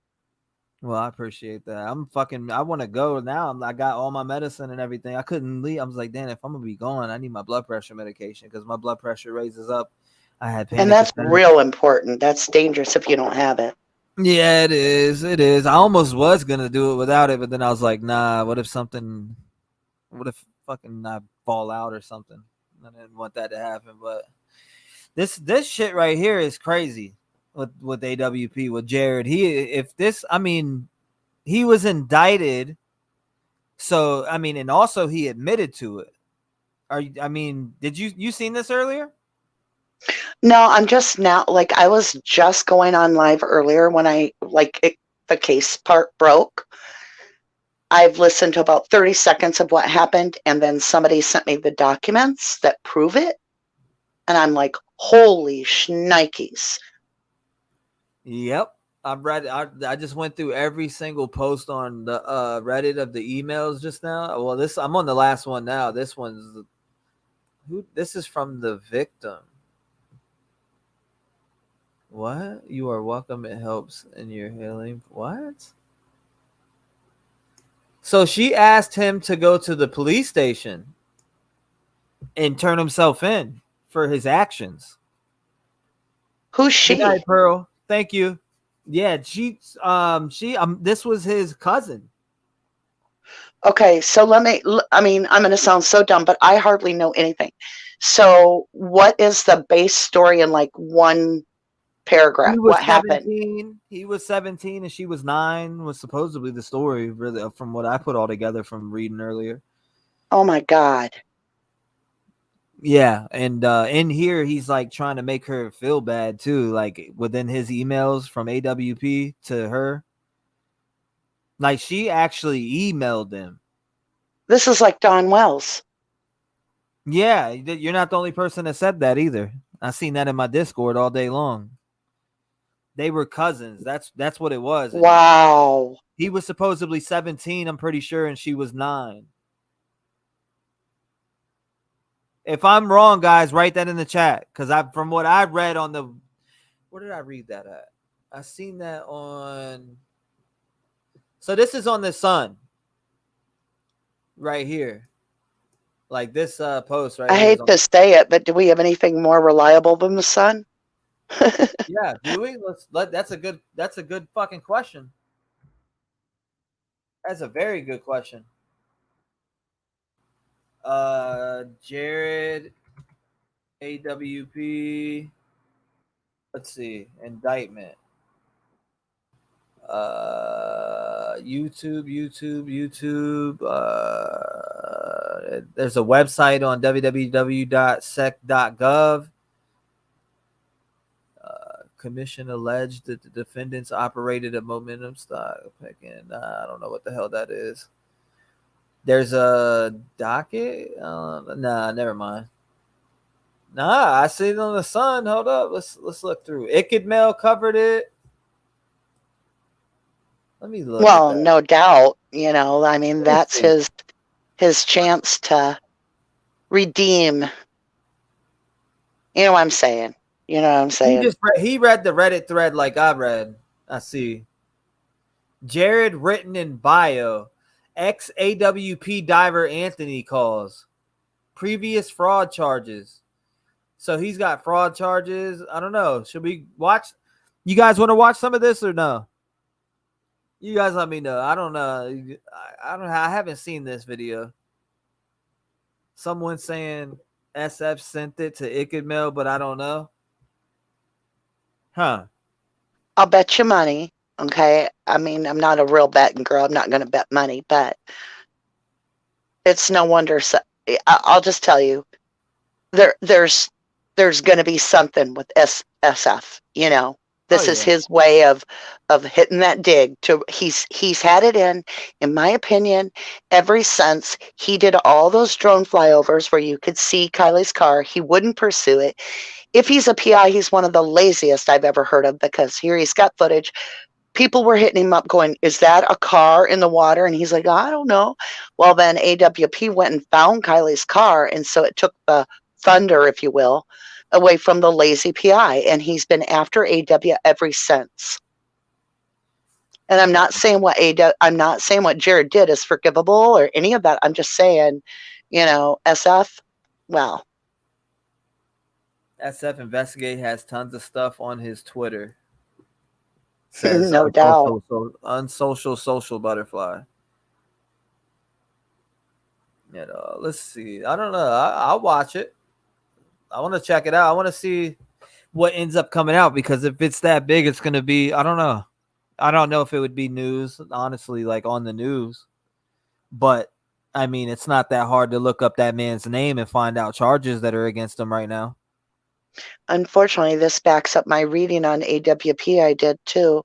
[SPEAKER 1] Well, I appreciate that. I want to go now. I got all my medicine and everything. I couldn't leave. I was like, damn, if I'm going to be going, I need my blood pressure medication because my blood pressure raises up. I had
[SPEAKER 3] And
[SPEAKER 1] panic
[SPEAKER 3] that's
[SPEAKER 1] attacks.
[SPEAKER 3] real important. That's dangerous if you don't have it.
[SPEAKER 1] Yeah, it is. It is. I almost was going to do it without it, but then I was like, nah, what if fucking I fall out or something? I didn't want that to happen, but this shit right here is crazy with AWP with Jared. He was indicted, so I mean, and also he admitted to it. Did you seen this earlier?
[SPEAKER 3] No, I'm just now, like, I was just going on live earlier when the case part broke. I've listened to about 30 seconds of what happened, and then somebody sent me the documents that prove it. And I'm like, holy shnikes.
[SPEAKER 1] Yep. I just went through every single post on the Reddit of the emails just now. Well, I'm on the last one now. This is from the victim. What? You are welcome. It helps in your healing. What? So she asked him to go to the police station and turn himself in for his actions.
[SPEAKER 3] Who's
[SPEAKER 1] Good night,
[SPEAKER 3] she?
[SPEAKER 1] Pearl. Thank you. Yeah, this was his cousin.
[SPEAKER 3] Okay, so I'm going to sound so dumb, but I hardly know anything. So what is the base story in like one paragraph? What happened?
[SPEAKER 1] He was 17 and she was 9 was supposedly the story, really, from what I put all together from reading earlier.
[SPEAKER 3] Oh my God.
[SPEAKER 1] Yeah, and in here he's like trying to make her feel bad too, like within his emails from AWP to her. Like she actually emailed him.
[SPEAKER 3] This is like Don Wells.
[SPEAKER 1] Yeah, you're not the only person that said that either. I seen that in my Discord all day long. They were cousins. That's what it was. And
[SPEAKER 3] wow.
[SPEAKER 1] he was supposedly 17, I'm pretty sure, and she was 9. If I'm wrong, guys, write that in the chat. Because from what I read on the, where did I read that at? I seen that on. So this is on the Sun, right here. Like this post right
[SPEAKER 3] I
[SPEAKER 1] here.
[SPEAKER 3] hate to say it, but do we have anything more reliable than the Sun?
[SPEAKER 1] Yeah, do we? That's a good fucking question. That's a very good question. Jared AWP. Let's see. Indictment. YouTube. There's a website on www.sec.gov. Commission alleged that the defendants operated a momentum stock picking. I don't know what the hell that is. There's a docket. Nah, never mind. Nah, I see it on the Sun. Hold up, let's look through. Icked Mail covered it. Let me look.
[SPEAKER 3] Well, no doubt. That's his chance to redeem. You know what I'm saying?
[SPEAKER 1] He read the Reddit thread like I read. I see. Jared written in bio. Ex-AWP diver Anthony calls. Previous fraud charges. So he's got fraud charges. I don't know. Should we watch? You guys want to watch some of this or no? You guys let me know. I don't know. I haven't seen this video. Someone saying SF sent it to Icked Mail, but I don't know. Huh.
[SPEAKER 3] I'll bet you money. Okay. I'm not a real betting girl. I'm not going to bet money, but it's no wonder. I'll just tell you, there's going to be something with SF. This is his way of hitting that dig. He's had it in my opinion, ever since he did all those drone flyovers where you could see Kylie's car. He wouldn't pursue it. If he's a PI, he's one of the laziest I've ever heard of, because here he's got footage. People were hitting him up going, is that a car in the water? And he's like, I don't know. Well, then AWP went and found Kylie's car. And so it took the thunder, if you will, away from the lazy PI. And he's been after AW ever since. And I'm not saying what Jared did is forgivable or any of that. I'm just saying, SF, well.
[SPEAKER 1] SF Investigate has tons of stuff on his Twitter. Says
[SPEAKER 3] no doubt.
[SPEAKER 1] Unsocial social butterfly. Let's see. I don't know. I'll watch it. I want to check it out. I want to see what ends up coming out, because if it's that big, it's going to be, I don't know. I don't know if it would be news, honestly, like on the news. But, I mean, it's not that hard to look up that man's name and find out charges that are against him right now.
[SPEAKER 3] Unfortunately, this backs up my reading on AWP. I did too.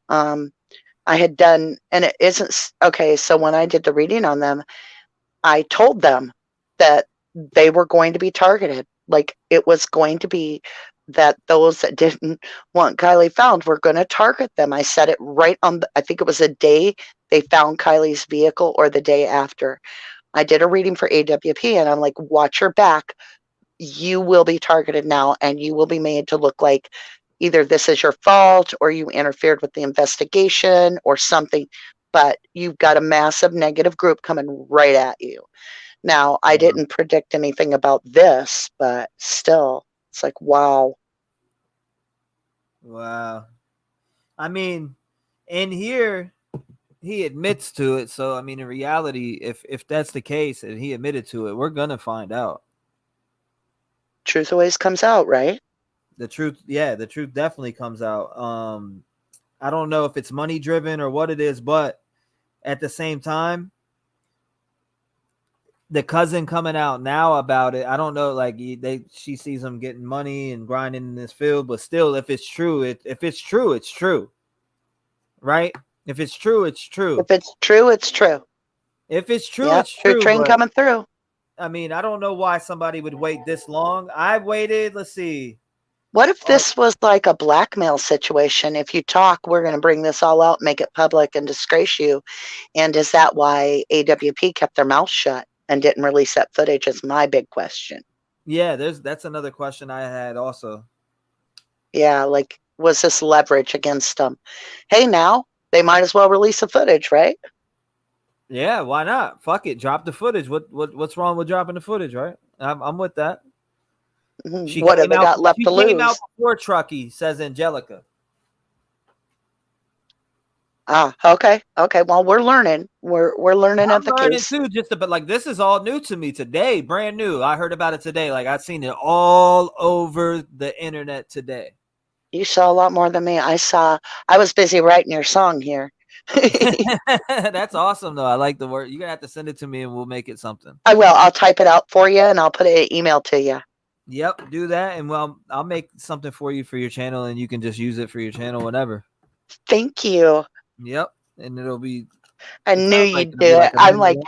[SPEAKER 3] I had done, and it isn't okay. So when I did the reading on them, I told them that they were going to be targeted. Like it was going to be that those that didn't want Kylie found were going to target them. I said it right on, I think it was the day they found Kylie's vehicle or the day after. I did a reading for AWP and I'm like, watch your back. You will be targeted now and you will be made to look like either this is your fault or you interfered with the investigation or something. But you've got a massive negative group coming right at you. Now, I didn't predict anything about this, but still, it's like, wow.
[SPEAKER 1] Wow. I mean, in here, he admits to it. So, I mean, in reality, if that's the case and he admitted to it, we're going to find out.
[SPEAKER 3] Truth always comes out, right?
[SPEAKER 1] The truth definitely comes out. I don't know if it's money driven or what it is, but at the same time, the cousin coming out now about it, I don't know, like she sees him getting money and grinding in this field, but still, if it's true, it's true. Right? If it's true, it's true.
[SPEAKER 3] If it's true, it's true.
[SPEAKER 1] If it's true,
[SPEAKER 3] yep,
[SPEAKER 1] it's true.
[SPEAKER 3] Train coming through.
[SPEAKER 1] I mean, I don't know why somebody would wait this long. I waited, let's see.
[SPEAKER 3] What if this was like a blackmail situation? If you talk, we're going to bring this all out, make it public and disgrace you. And is that why AWP kept their mouth shut and didn't release that footage is my big question.
[SPEAKER 1] Yeah, that's another question I had also.
[SPEAKER 3] Yeah, like, was this leverage against them? Hey, now they might as well release the footage, right?
[SPEAKER 1] Yeah, why not? Fuck it, drop the footage. What's wrong with dropping the footage, right? I'm with that.
[SPEAKER 3] Mm-hmm. What have they got left to lose? She came out
[SPEAKER 1] before Truckee, says Angelica.
[SPEAKER 3] Okay. Well, we're learning. We're learning of the case
[SPEAKER 1] too. But like this is all new to me today, brand new. I heard about it today. Like I've seen it all over the internet today.
[SPEAKER 3] You saw a lot more than me. I was busy writing your song here.
[SPEAKER 1] That's awesome, though. I like the word. You're gonna have to send it to me, and we'll make it something.
[SPEAKER 3] I will. I'll type it out for you, and I'll put an email to you.
[SPEAKER 1] Yep, do that, and I'll make something for you for your channel, and you can just use it for your channel whenever.
[SPEAKER 3] Thank you.
[SPEAKER 1] Yep, and it'll be.
[SPEAKER 3] I knew you'd do it. I'm like,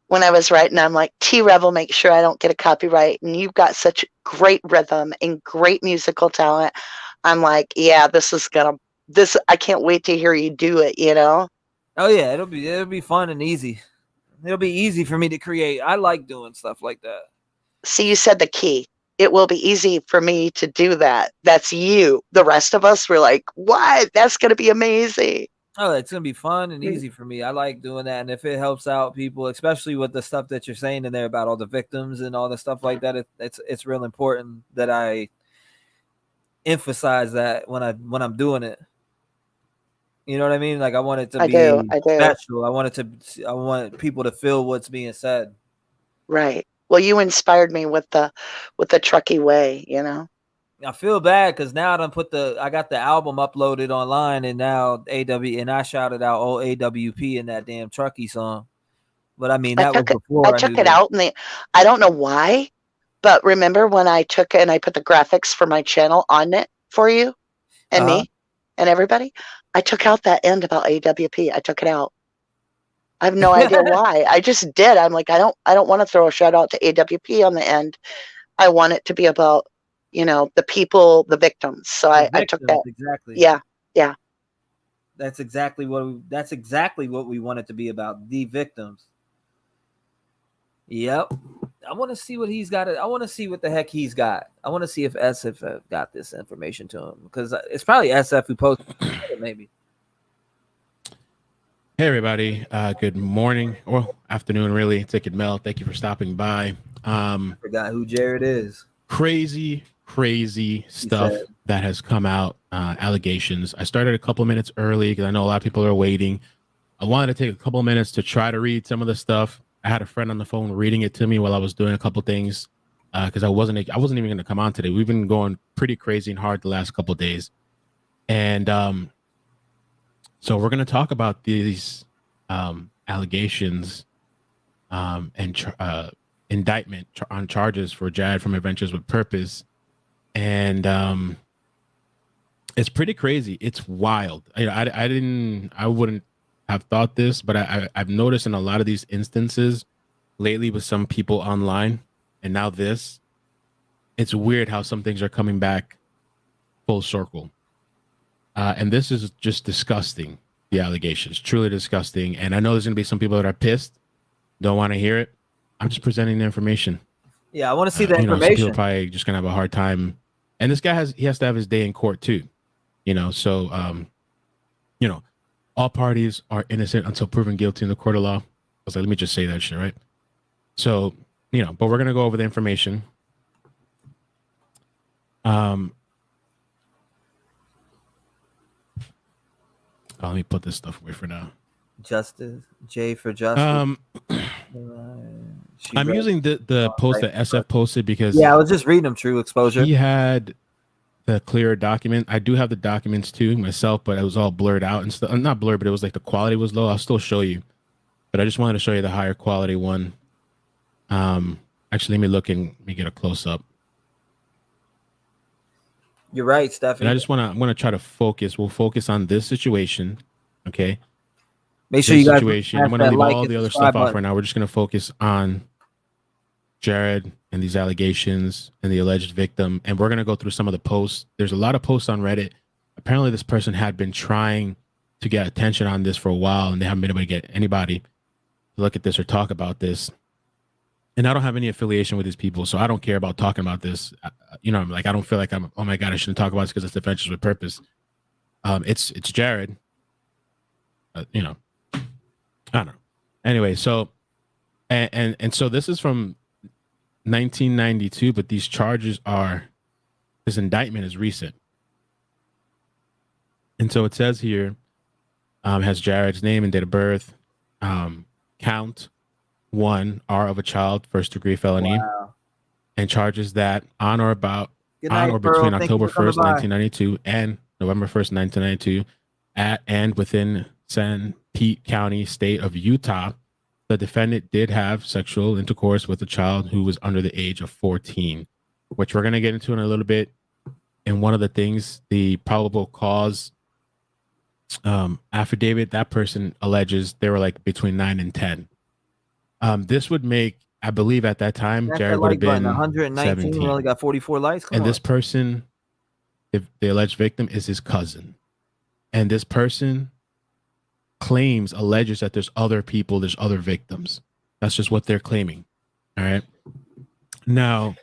[SPEAKER 3] when I was writing, I'm like, T-REV will make sure I don't get a copyright, and you've got such great rhythm and great musical talent. I'm like, yeah, I can't wait to hear you do it, you know?
[SPEAKER 1] Oh yeah, it'll be fun and easy. It'll be easy for me to create. I like doing stuff like that.
[SPEAKER 3] See, you said the key. It will be easy for me to do that. That's you. The rest of us were like, what? That's going to be amazing.
[SPEAKER 1] Oh, it's going to be fun and easy for me. I like doing that. And if it helps out people, especially with the stuff that you're saying in there about all the victims and all the stuff like that, it's real important that I emphasize that when I'm doing it. You know what I mean? Like I want it to be special. I want people to feel what's being said.
[SPEAKER 3] Right. Well, you inspired me with the Truckee way, you know.
[SPEAKER 1] I feel bad because now I got the album uploaded online, and now I shouted out old AWP in that damn Truckee song. But I mean, that was before
[SPEAKER 3] I took it out, and I don't know why, but remember when I took it and I put the graphics for my channel on it for you and me and everybody? I took out that end about AWP. I took it out. I have no idea why. I just did. I'm like, I don't want to throw a shout out to AWP on the end. I want it to be about, you know, the people, the victims. So I took that.
[SPEAKER 1] Exactly.
[SPEAKER 3] Yeah.
[SPEAKER 1] That's exactly what we want it to be about. The victims. Yep. I want to see what he's got. I want to see what the heck he's got. I want to see if SF got this information to him because it's probably SF who posted it, maybe.
[SPEAKER 4] Hey everybody, good morning or afternoon, really. Ticket Mel, thank you for stopping by.
[SPEAKER 1] I forgot who Jared is.
[SPEAKER 4] Crazy stuff that has come out, allegations. I started a couple minutes early because I know a lot of people are waiting. I wanted to take a couple minutes to try to read some of the stuff. I had a friend on the phone reading it to me while I was doing a couple things because I wasn't even going to come on today. We've been going pretty crazy and hard the last couple of days, and so we're going to talk about these allegations and indictment on charges for Jad from Adventures with Purpose. and it's pretty crazy. It's wild. I wouldn't have thought this, but I've noticed in a lot of these instances lately with some people online, and now this, it's weird how some things are coming back full circle. And this is just disgusting. The allegations, truly disgusting. And I know there's going to be some people that are pissed, don't want to hear it. I'm just presenting the information.
[SPEAKER 1] Yeah, I want to see the
[SPEAKER 4] Some people
[SPEAKER 1] information.
[SPEAKER 4] probably just going to have a hard time. And this guy has to have his day in court too. So, all parties are innocent until proven guilty in the court of law. I was like, let me just say that shit, right? So, but we're going to go over the information. Let me put this stuff away for now.
[SPEAKER 1] Justice, J for justice.
[SPEAKER 4] I'm using the post that SF posted because
[SPEAKER 1] I was just reading them. True exposure.
[SPEAKER 4] He had the clear document. I do have the documents too myself, but it was all blurred out and stuff. Not blurred, but it was like the quality was low. I'll still show you, but I just wanted to show you the higher quality one. Actually, let me get a close up.
[SPEAKER 1] You're right, Stephanie.
[SPEAKER 4] And I'm gonna try to focus. We'll focus on this situation, okay?
[SPEAKER 1] Make sure you guys.
[SPEAKER 4] I'm gonna leave all the other stuff off right now. We're just gonna focus on Jared and these allegations and the alleged victim, and we're gonna go through some of the posts. There's a lot of posts on Reddit. Apparently, this person had been trying to get attention on this for a while, and they haven't been able to get anybody to look at this or talk about this. And I don't have any affiliation with these people, so I don't care about talking about this. I'm like, I don't feel like oh my God, I shouldn't talk about this because it's offensive with purpose. It's Jared. I don't know. Anyway, so and so this is from 1992, but these charges this indictment is recent. And so it says here, has Jared's name and date of birth, count 1, R of a child, first degree felony, and charges that on or between October 1st, 1992 and November 1st, 1992, at and within San Pete County, state of Utah, the defendant did have sexual intercourse with a child who was under the age of 14, which we're going to get into in a little bit. And one of the things, the probable cause affidavit, that person alleges they were like between 9 and 10. This would make, I believe at that time, Jared would have been
[SPEAKER 1] 119.
[SPEAKER 4] 17.
[SPEAKER 1] We only got 44 likes.
[SPEAKER 4] And this person, if the alleged victim, is his cousin. And this person alleges that there's other people, there's other victims. That's just what they're claiming. All right. Now,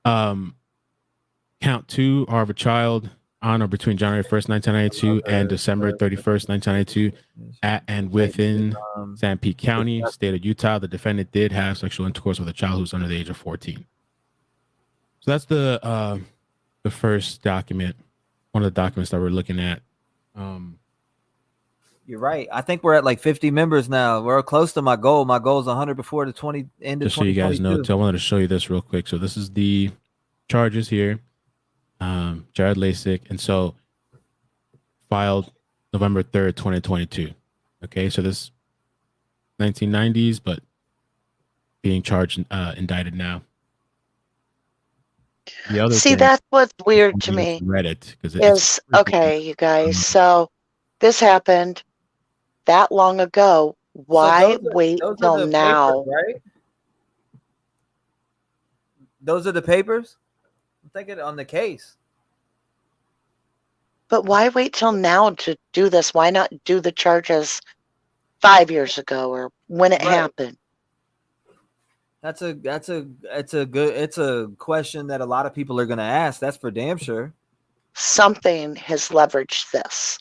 [SPEAKER 4] count 2, R of a child, on or between January 1st, 1992 and December 31st, 1992, at and within San Pete County, state of Utah, the defendant did have sexual intercourse with a child who's under the age of 14. So that's the first document, one of the documents that we're looking at.
[SPEAKER 1] You're right. I think we're at like 50 members now. We're close to my goal. My goal is 100 before the end of 2022.
[SPEAKER 4] Just so you guys know, too, I wanted to show you this real quick. So this is the charges here. Jared Lasik, and so filed November 3rd, 2022. Okay, so this 1990s, but being charged, indicted now. The other
[SPEAKER 3] that's what's weird to me.
[SPEAKER 4] Reddit,
[SPEAKER 3] okay, you guys. So this happened that long ago. Why wait till now?
[SPEAKER 1] Papers, right? Those are the papers. I'm thinking on the case.
[SPEAKER 3] But why wait till now to do this? Why not do the charges 5 years ago or when it happened?
[SPEAKER 1] It's a question that a lot of people are going to ask. That's for damn sure.
[SPEAKER 3] Something has leveraged this.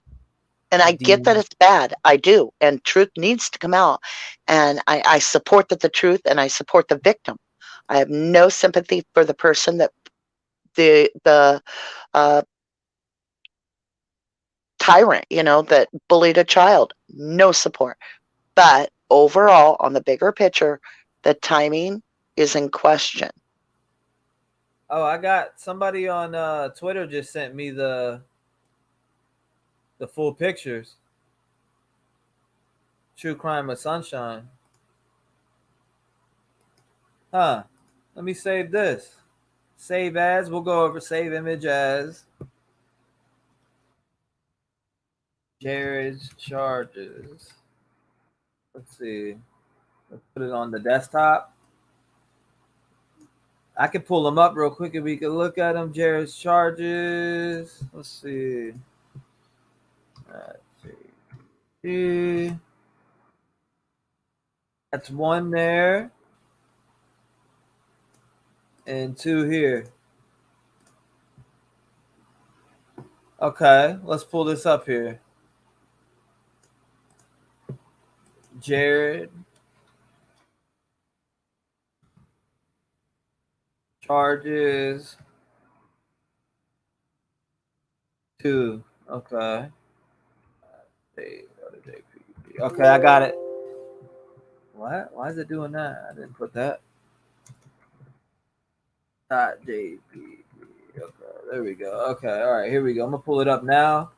[SPEAKER 3] And I get that it's bad. I do. And truth needs to come out. And I support the truth, and I support the victim. I have no sympathy for the person that the tyrant, that bullied a child. No support. But overall, on the bigger picture, the timing is in question.
[SPEAKER 1] Oh, I got somebody on Twitter just sent me the full pictures. True Crime of Sunshine. Huh. Let me save this. Save as. We'll go over save image as. Jared's charges. Let's see. Let's put it on the desktop. I can pull them up real quick and we can look at them. Jared's charges. Let's see. Let's see. That's one there. And two here. Okay, let's pull this up here. Jared. Charges. 2. Okay. Okay, I got it. What? Why is it doing that? I didn't put that. .jpg. Okay, there we go. Okay, all right, here we go. I'm gonna pull it up now.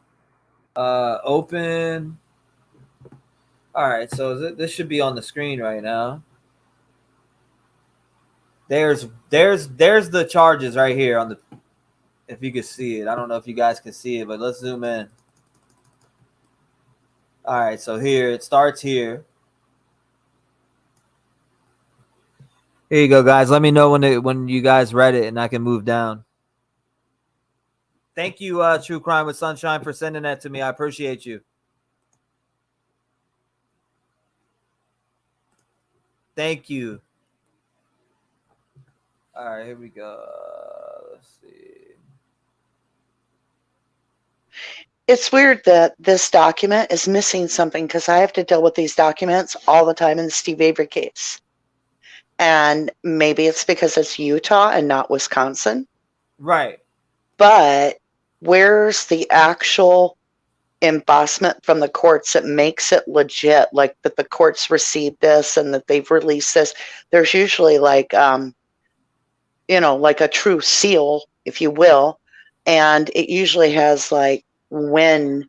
[SPEAKER 1] Open. All right, so this should be on the screen right now. There's the charges right here on the. If you can see it, I don't know if you guys can see it, but let's zoom in. All right, so here it starts here. Here you go, guys. Let me know when you guys read it and I can move down. Thank you, True Crime with Sunshine, for sending that to me. I appreciate you. Thank you. All right, here we go. Let's see.
[SPEAKER 3] It's weird that this document is missing something because I have to deal with these documents all the time in the Steve Avery case. And maybe it's because it's Utah and not Wisconsin.
[SPEAKER 1] Right.
[SPEAKER 3] But where's the actual embossment from the courts that makes it legit, like that the courts received this and that they've released this? There's usually like, like a true seal, if you will. And it usually has like when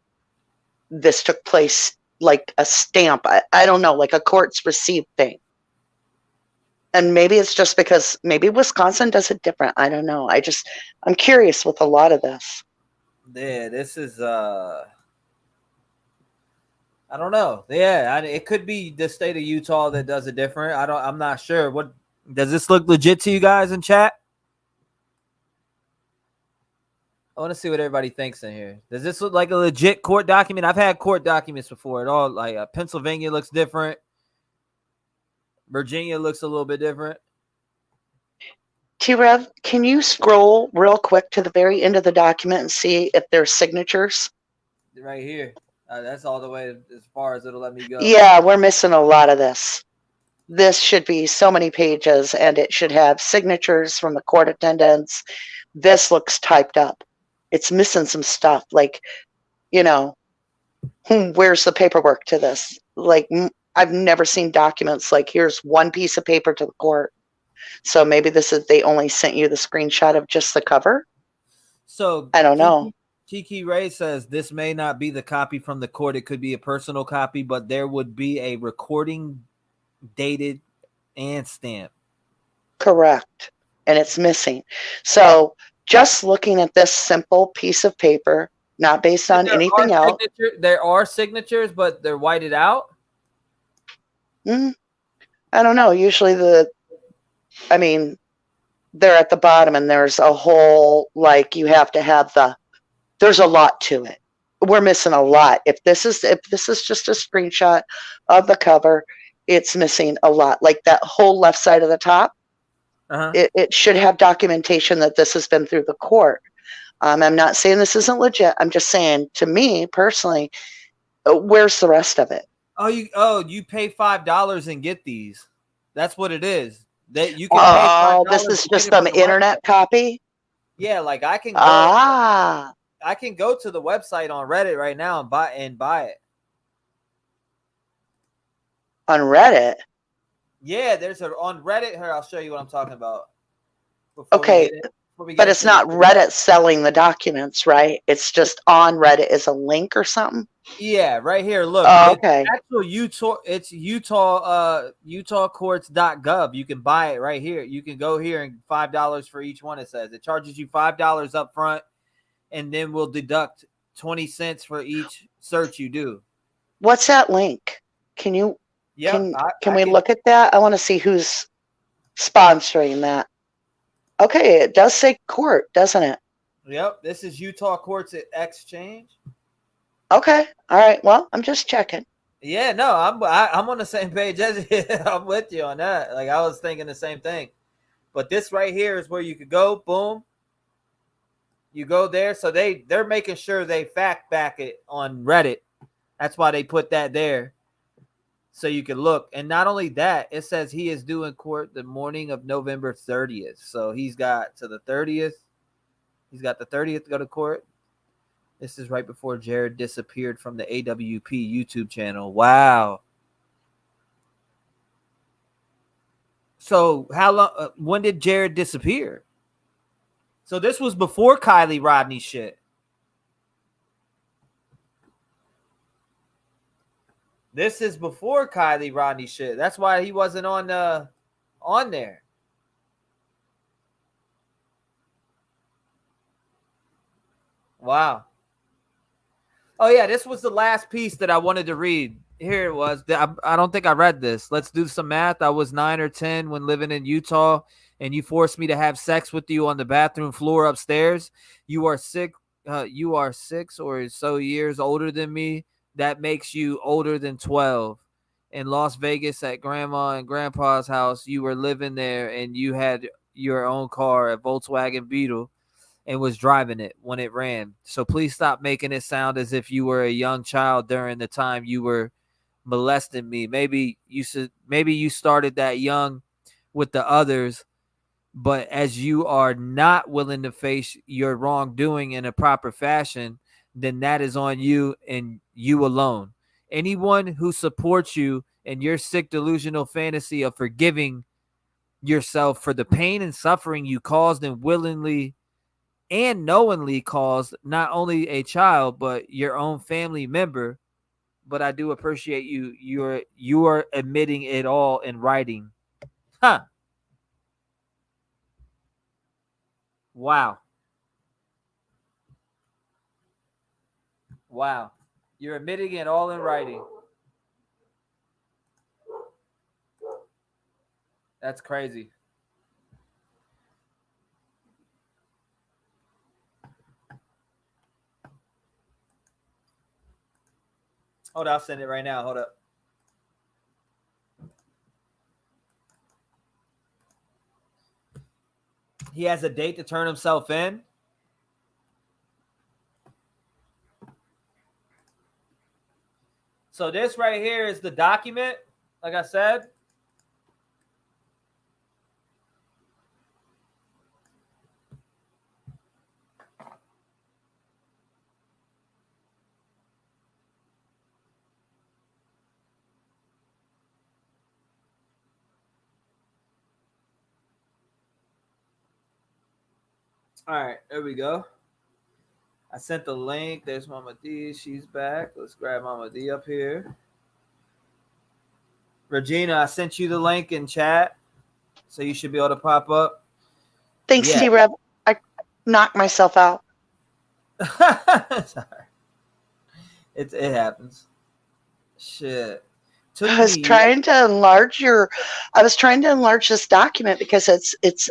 [SPEAKER 3] this took place, like a stamp. I don't know, like a courts received thing. And maybe it's just because maybe Wisconsin does it different. I don't know. I'm curious with a lot of this.
[SPEAKER 1] Yeah, this is I don't know. Yeah, it could be the state of Utah that does it different. I'm not sure. What does this look legit to you guys in chat? I want to see what everybody thinks in here. Does this look like a legit court document? I've had court documents before. It all like Pennsylvania looks different. Virginia looks a little bit different.
[SPEAKER 3] T-REV, can you scroll real quick to the very end of the document and see if there's signatures?
[SPEAKER 1] Right here. That's all the way as far as it'll let me go.
[SPEAKER 3] Yeah, we're missing a lot of this. This should be so many pages, and it should have signatures from the court attendants. This looks typed up. It's missing some stuff. Like, where's the paperwork to this? Like, I've never seen documents like here's one piece of paper to the court. So maybe they only sent you the screenshot of just the cover.
[SPEAKER 1] So
[SPEAKER 3] I don't know.
[SPEAKER 1] Tiki Ray says this may not be the copy from the court. It could be a personal copy, but there would be a recording dated and stamped.
[SPEAKER 3] Correct. And it's missing. So just looking at this simple piece of paper, not based on anything else.
[SPEAKER 1] There are signatures, but they're whited out.
[SPEAKER 3] I don't know. Usually they're at the bottom and there's a whole, like you have to have there's a lot to it. We're missing a lot. If this is just a screenshot of the cover, it's missing a lot. Like that whole left side of the top, it should have documentation that this has been through the court. I'm not saying this isn't legit. I'm just saying, to me personally, where's the rest of it?
[SPEAKER 1] You pay $5 and get these. That's what it is. That you can pay $5.
[SPEAKER 3] This is just an internet copy.
[SPEAKER 1] Yeah, like I can go. I can go to the website on Reddit right now and buy it.
[SPEAKER 3] On Reddit?
[SPEAKER 1] Yeah, there's on Reddit. Here, I'll show you what I'm talking about.
[SPEAKER 3] Okay, but it's not Reddit selling the documents, right? It's just on Reddit as a link or something?
[SPEAKER 1] Yeah, right here. Look,
[SPEAKER 3] Oh,
[SPEAKER 1] it's
[SPEAKER 3] okay.
[SPEAKER 1] actual Utah. It's utahcourts.gov. You can buy it right here. You can go here and $5 for each one. It says it charges you $5 up front, and then we'll deduct 20 cents for each search you do.
[SPEAKER 3] What's that link? Can you
[SPEAKER 1] Yep,
[SPEAKER 3] can we look at that? I want to see who's sponsoring that. Okay, it does say court, doesn't it?
[SPEAKER 1] Yep, this is Utah Courts Exchange.
[SPEAKER 3] Okay, all right. Well, I'm just checking.
[SPEAKER 1] Yeah, no, I'm on the same page as you. I'm with you on that. Like I was thinking the same thing. But this right here is where you could go. Boom. You go there. So they're making sure they fact back it on Reddit. That's why they put that there. So you can look. And not only that, it says he is due in court the morning of November 30th. So he's got to the 30th. He's got the 30th to go to court. This is right before Jared disappeared from the AWP YouTube channel. Wow. So how long? When did Jared disappear? So this was before Kylie Rodney shit. This is before Kylie Rodney shit. That's why he wasn't on there. Wow. Oh yeah, this was the last piece that I wanted to read. Here it was. I don't think I read this. Let's do some math. I was 9 or 10 when living in Utah, and you forced me to have sex with you on the bathroom floor upstairs. You are sick. You are 6 or so years older than me. That makes you older than 12. In Las Vegas at Grandma and Grandpa's house, you were living there, and you had your own car, a Volkswagen Beetle, and was driving it when it ran. So please stop making it sound as if you were a young child during the time you were molesting me. Maybe you started that young with the others, but as you are not willing to face your wrongdoing in a proper fashion, then that is on you and you alone. Anyone who supports you in your sick delusional fantasy of forgiving yourself for the pain and suffering you caused and willingly and knowingly caused not only a child but your own family member. But I do appreciate you. You are admitting it all in writing. Huh. Wow. Wow. You're admitting it all in writing. That's crazy. Hold on, I'll send it right now. Hold up. He has a date to turn himself in. So this right here is the document, like I said. All right, there we go. I sent the link. There's Mama D. She's back. Let's grab Mama D up here. Regina, I sent you the link in chat, so you should be able to pop up.
[SPEAKER 3] Thanks, T-REV. I knocked myself out.
[SPEAKER 1] Sorry. It happens. Shit.
[SPEAKER 3] I was trying to enlarge this document because it's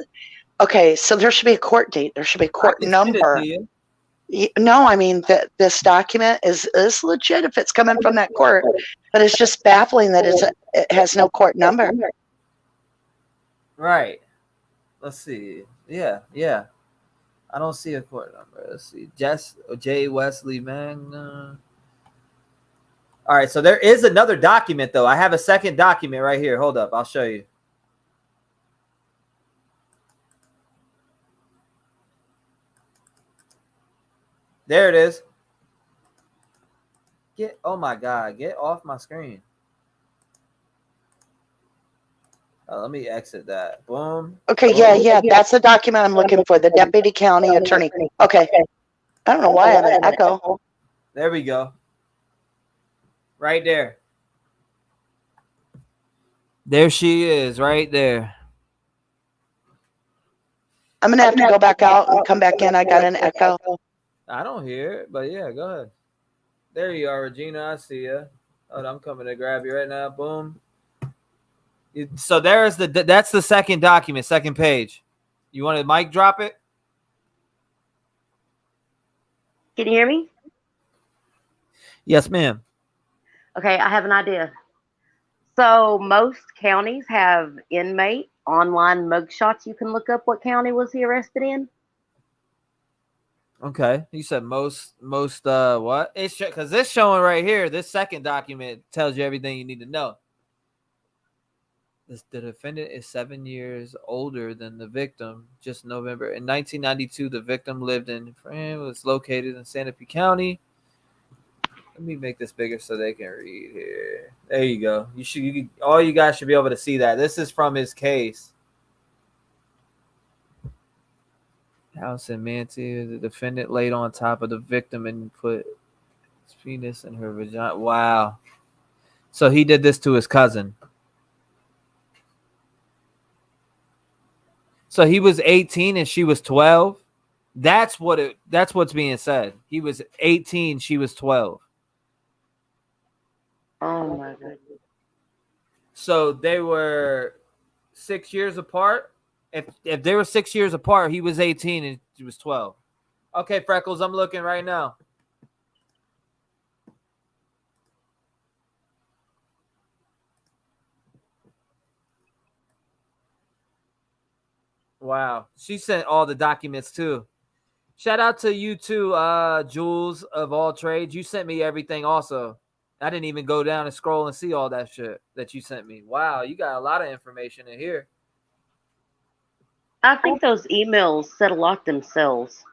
[SPEAKER 3] okay. So there should be a court date. There should be a court number. No, I mean that this document is legit if it's coming from that court, but it's just baffling that it has no court number.
[SPEAKER 1] Right. Let's see. Yeah. I don't see a court number. Let's see. J. Wesley Magna. All right, so there is another document, though. I have a second document right here. Hold up. I'll show you. There it is. Oh, my God. Get off my screen. Let me exit that. Boom.
[SPEAKER 3] Okay, yeah. That's the document I'm looking for. The deputy county attorney. Okay. I don't know why I have an echo.
[SPEAKER 1] There we go. Right there. There she is, right there.
[SPEAKER 3] I'm going to have to go back out and come back in. I got an echo.
[SPEAKER 1] I don't hear it, but yeah, go ahead. There you are, Regina. I see you. Oh, I'm coming to grab you right now. Boom. So there's that's the second document, second page. You want to mic drop it?
[SPEAKER 5] Can you hear me?
[SPEAKER 1] Yes, ma'am.
[SPEAKER 5] Okay, I have an idea. So most counties have inmate online mugshots. You can look up what county was he arrested in.
[SPEAKER 1] Okay. You said most what? It's because this showing right here, this second document tells you everything you need to know. The defendant is 7 years older than the victim. Just November. In 1992, the victim lived in was located in Santa Fe County. Let me make this bigger so they can read here. There you go. All you guys should be able to see that. This is from his case. House in Manti, the defendant laid on top of the victim and put his penis in her vagina. Wow. So he did this to his cousin. So he was 18 and she was 12. That's what's being said. He was 18, she was 12.
[SPEAKER 5] Oh my goodness.
[SPEAKER 1] So they were 6 years apart. If they were 6 years apart, he was 18 and she was 12. Okay, Freckles, I'm looking right now. Wow. She sent all the documents too. Shout out to you too, Jules of All Trades. You sent me everything also. I didn't even go down and scroll and see all that shit that you sent me. Wow, you got a lot of information in here.
[SPEAKER 5] I think those emails said a lot themselves.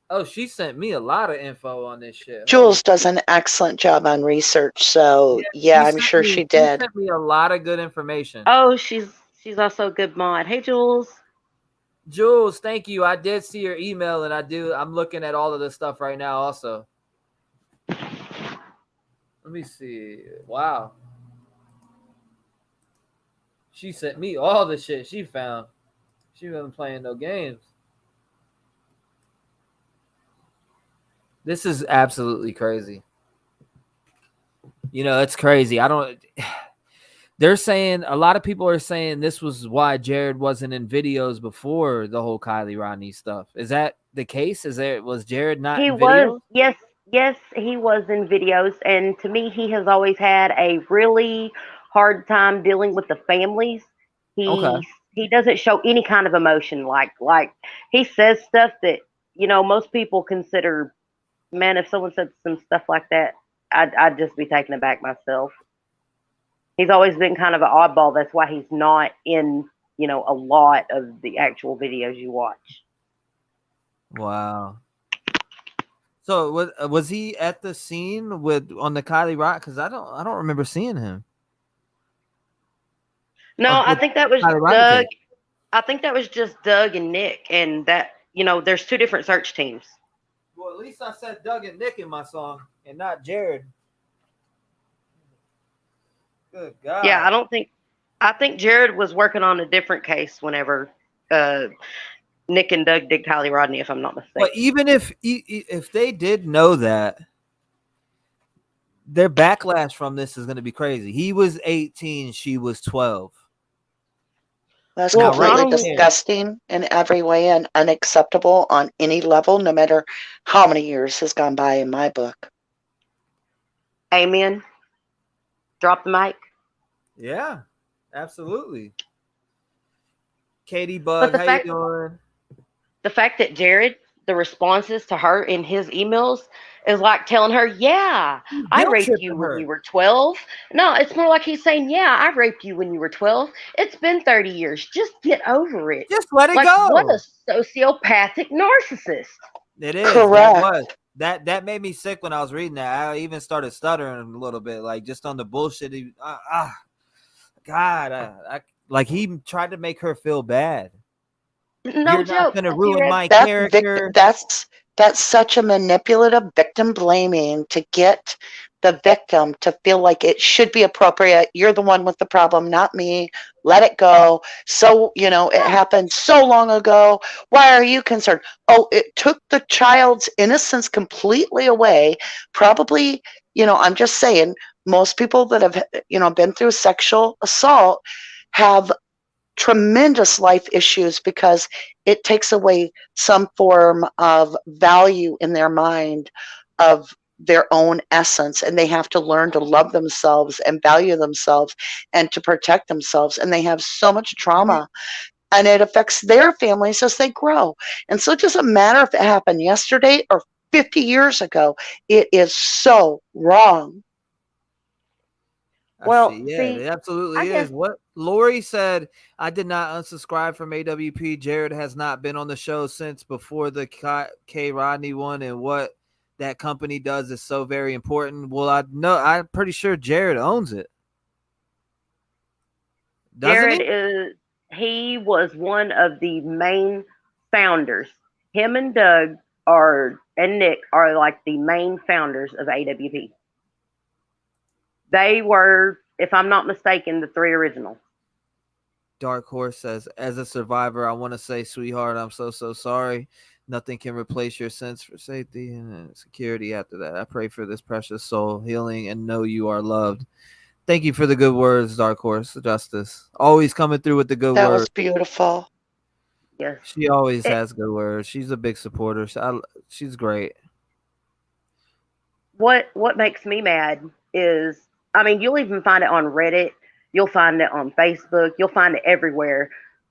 [SPEAKER 1] Oh, she sent me a lot of info on this shit.
[SPEAKER 3] Jules does an excellent job on research, so yeah, I'm sure she did.
[SPEAKER 1] She sent me a lot of good information.
[SPEAKER 5] Oh, she's also a good mod. Hey, Jules.
[SPEAKER 1] Jules, thank you. I did see your email, and I'm looking at all of this stuff right now also. Let me see. Wow. She sent me all the shit she found. She wasn't playing no games. This is absolutely crazy. You know, it's crazy. They're saying, a lot of people are saying this was why Jared wasn't in videos before the whole Kylie Rodney stuff. Is that the case? Was Jared not in videos?
[SPEAKER 5] Yes, he was in videos. And to me, he has always had a really hard time dealing with the families. He doesn't show any kind of emotion. Like he says stuff that, most people consider, man, if someone said some stuff like that, I'd just be taken aback myself. He's always been kind of an oddball. That's why he's not in, a lot of the actual videos you watch.
[SPEAKER 1] Wow. So was he at the scene on the Kylie Rock? Because I don't remember seeing him.
[SPEAKER 5] No, I think that was Doug. I think that was just Doug and Nick, and that there's two different search teams.
[SPEAKER 1] Well, at least I said Doug and Nick in my song, and not Jared. Good God.
[SPEAKER 5] Yeah, I think Jared was working on a different case whenever Nick and Doug did Kylie Rodney, if I'm not mistaken.
[SPEAKER 1] But even if they did know that, their backlash from this is going to be crazy. He was 18, she was 12.
[SPEAKER 3] That's completely disgusting in every way and unacceptable on any level, no matter how many years has gone by in my book.
[SPEAKER 5] Amen. Drop the mic.
[SPEAKER 1] Yeah, absolutely. Katie Bug, how you doing?
[SPEAKER 5] The fact that Jared, the responses to her in his emails is like telling her, yeah, I raped you when you were 12. No, it's more like he's saying, yeah, I raped you when you were 12. It's been 30 years. Just get over it.
[SPEAKER 1] Just let it go.
[SPEAKER 5] What a sociopathic narcissist.
[SPEAKER 1] It is. Correct. That made me sick when I was reading that. I even started stuttering a little bit, like just on the bullshit. Like he tried to make her feel bad.
[SPEAKER 5] No
[SPEAKER 1] You're
[SPEAKER 5] joke.
[SPEAKER 1] not gonna ruin my character.
[SPEAKER 3] That's such a manipulative victim blaming to get the victim to feel like it should be appropriate. You're the one with the problem, not me. Let it go. So, you know, it happened so long ago. Why are you concerned? Oh, it took the child's innocence completely away. Probably, you know, I'm just saying, most people that have, you know, been through sexual assault have tremendous life issues because it takes away some form of value in their mind of their own essence, and they have to learn to love themselves and value themselves and to protect themselves, and they have so much trauma, and it affects their families as they grow. And so it doesn't matter if it happened yesterday or 50 years ago, it is so wrong.
[SPEAKER 5] Well,
[SPEAKER 1] Yeah,
[SPEAKER 5] see,
[SPEAKER 1] it
[SPEAKER 5] I
[SPEAKER 1] absolutely
[SPEAKER 5] guess
[SPEAKER 1] is. What Lori said, I did not unsubscribe from AWP. Jared has not been on the show since before the K Rodney one, and what that company does is so very important. Well, I'm pretty sure Jared owns it. Doesn't
[SPEAKER 5] Jared
[SPEAKER 1] he?
[SPEAKER 5] he was one of the main founders. Him and Doug and Nick are like the main founders of AWP. They were, if I'm not mistaken, the three original.
[SPEAKER 1] Dark Horse says, as a survivor, I want to say, sweetheart, I'm so sorry. Nothing can replace your sense for safety and security after that. I pray for this precious soul healing and know you are loved. Thank you for the good words, Dark Horse Justice. Always coming through with the good
[SPEAKER 3] That
[SPEAKER 1] words.
[SPEAKER 3] was beautiful.
[SPEAKER 5] Yes.
[SPEAKER 1] She always has good words. She's a big supporter. She's great.
[SPEAKER 5] What makes me mad is, I mean, you'll even find it on Reddit, you'll find it on Facebook, you'll find it everywhere.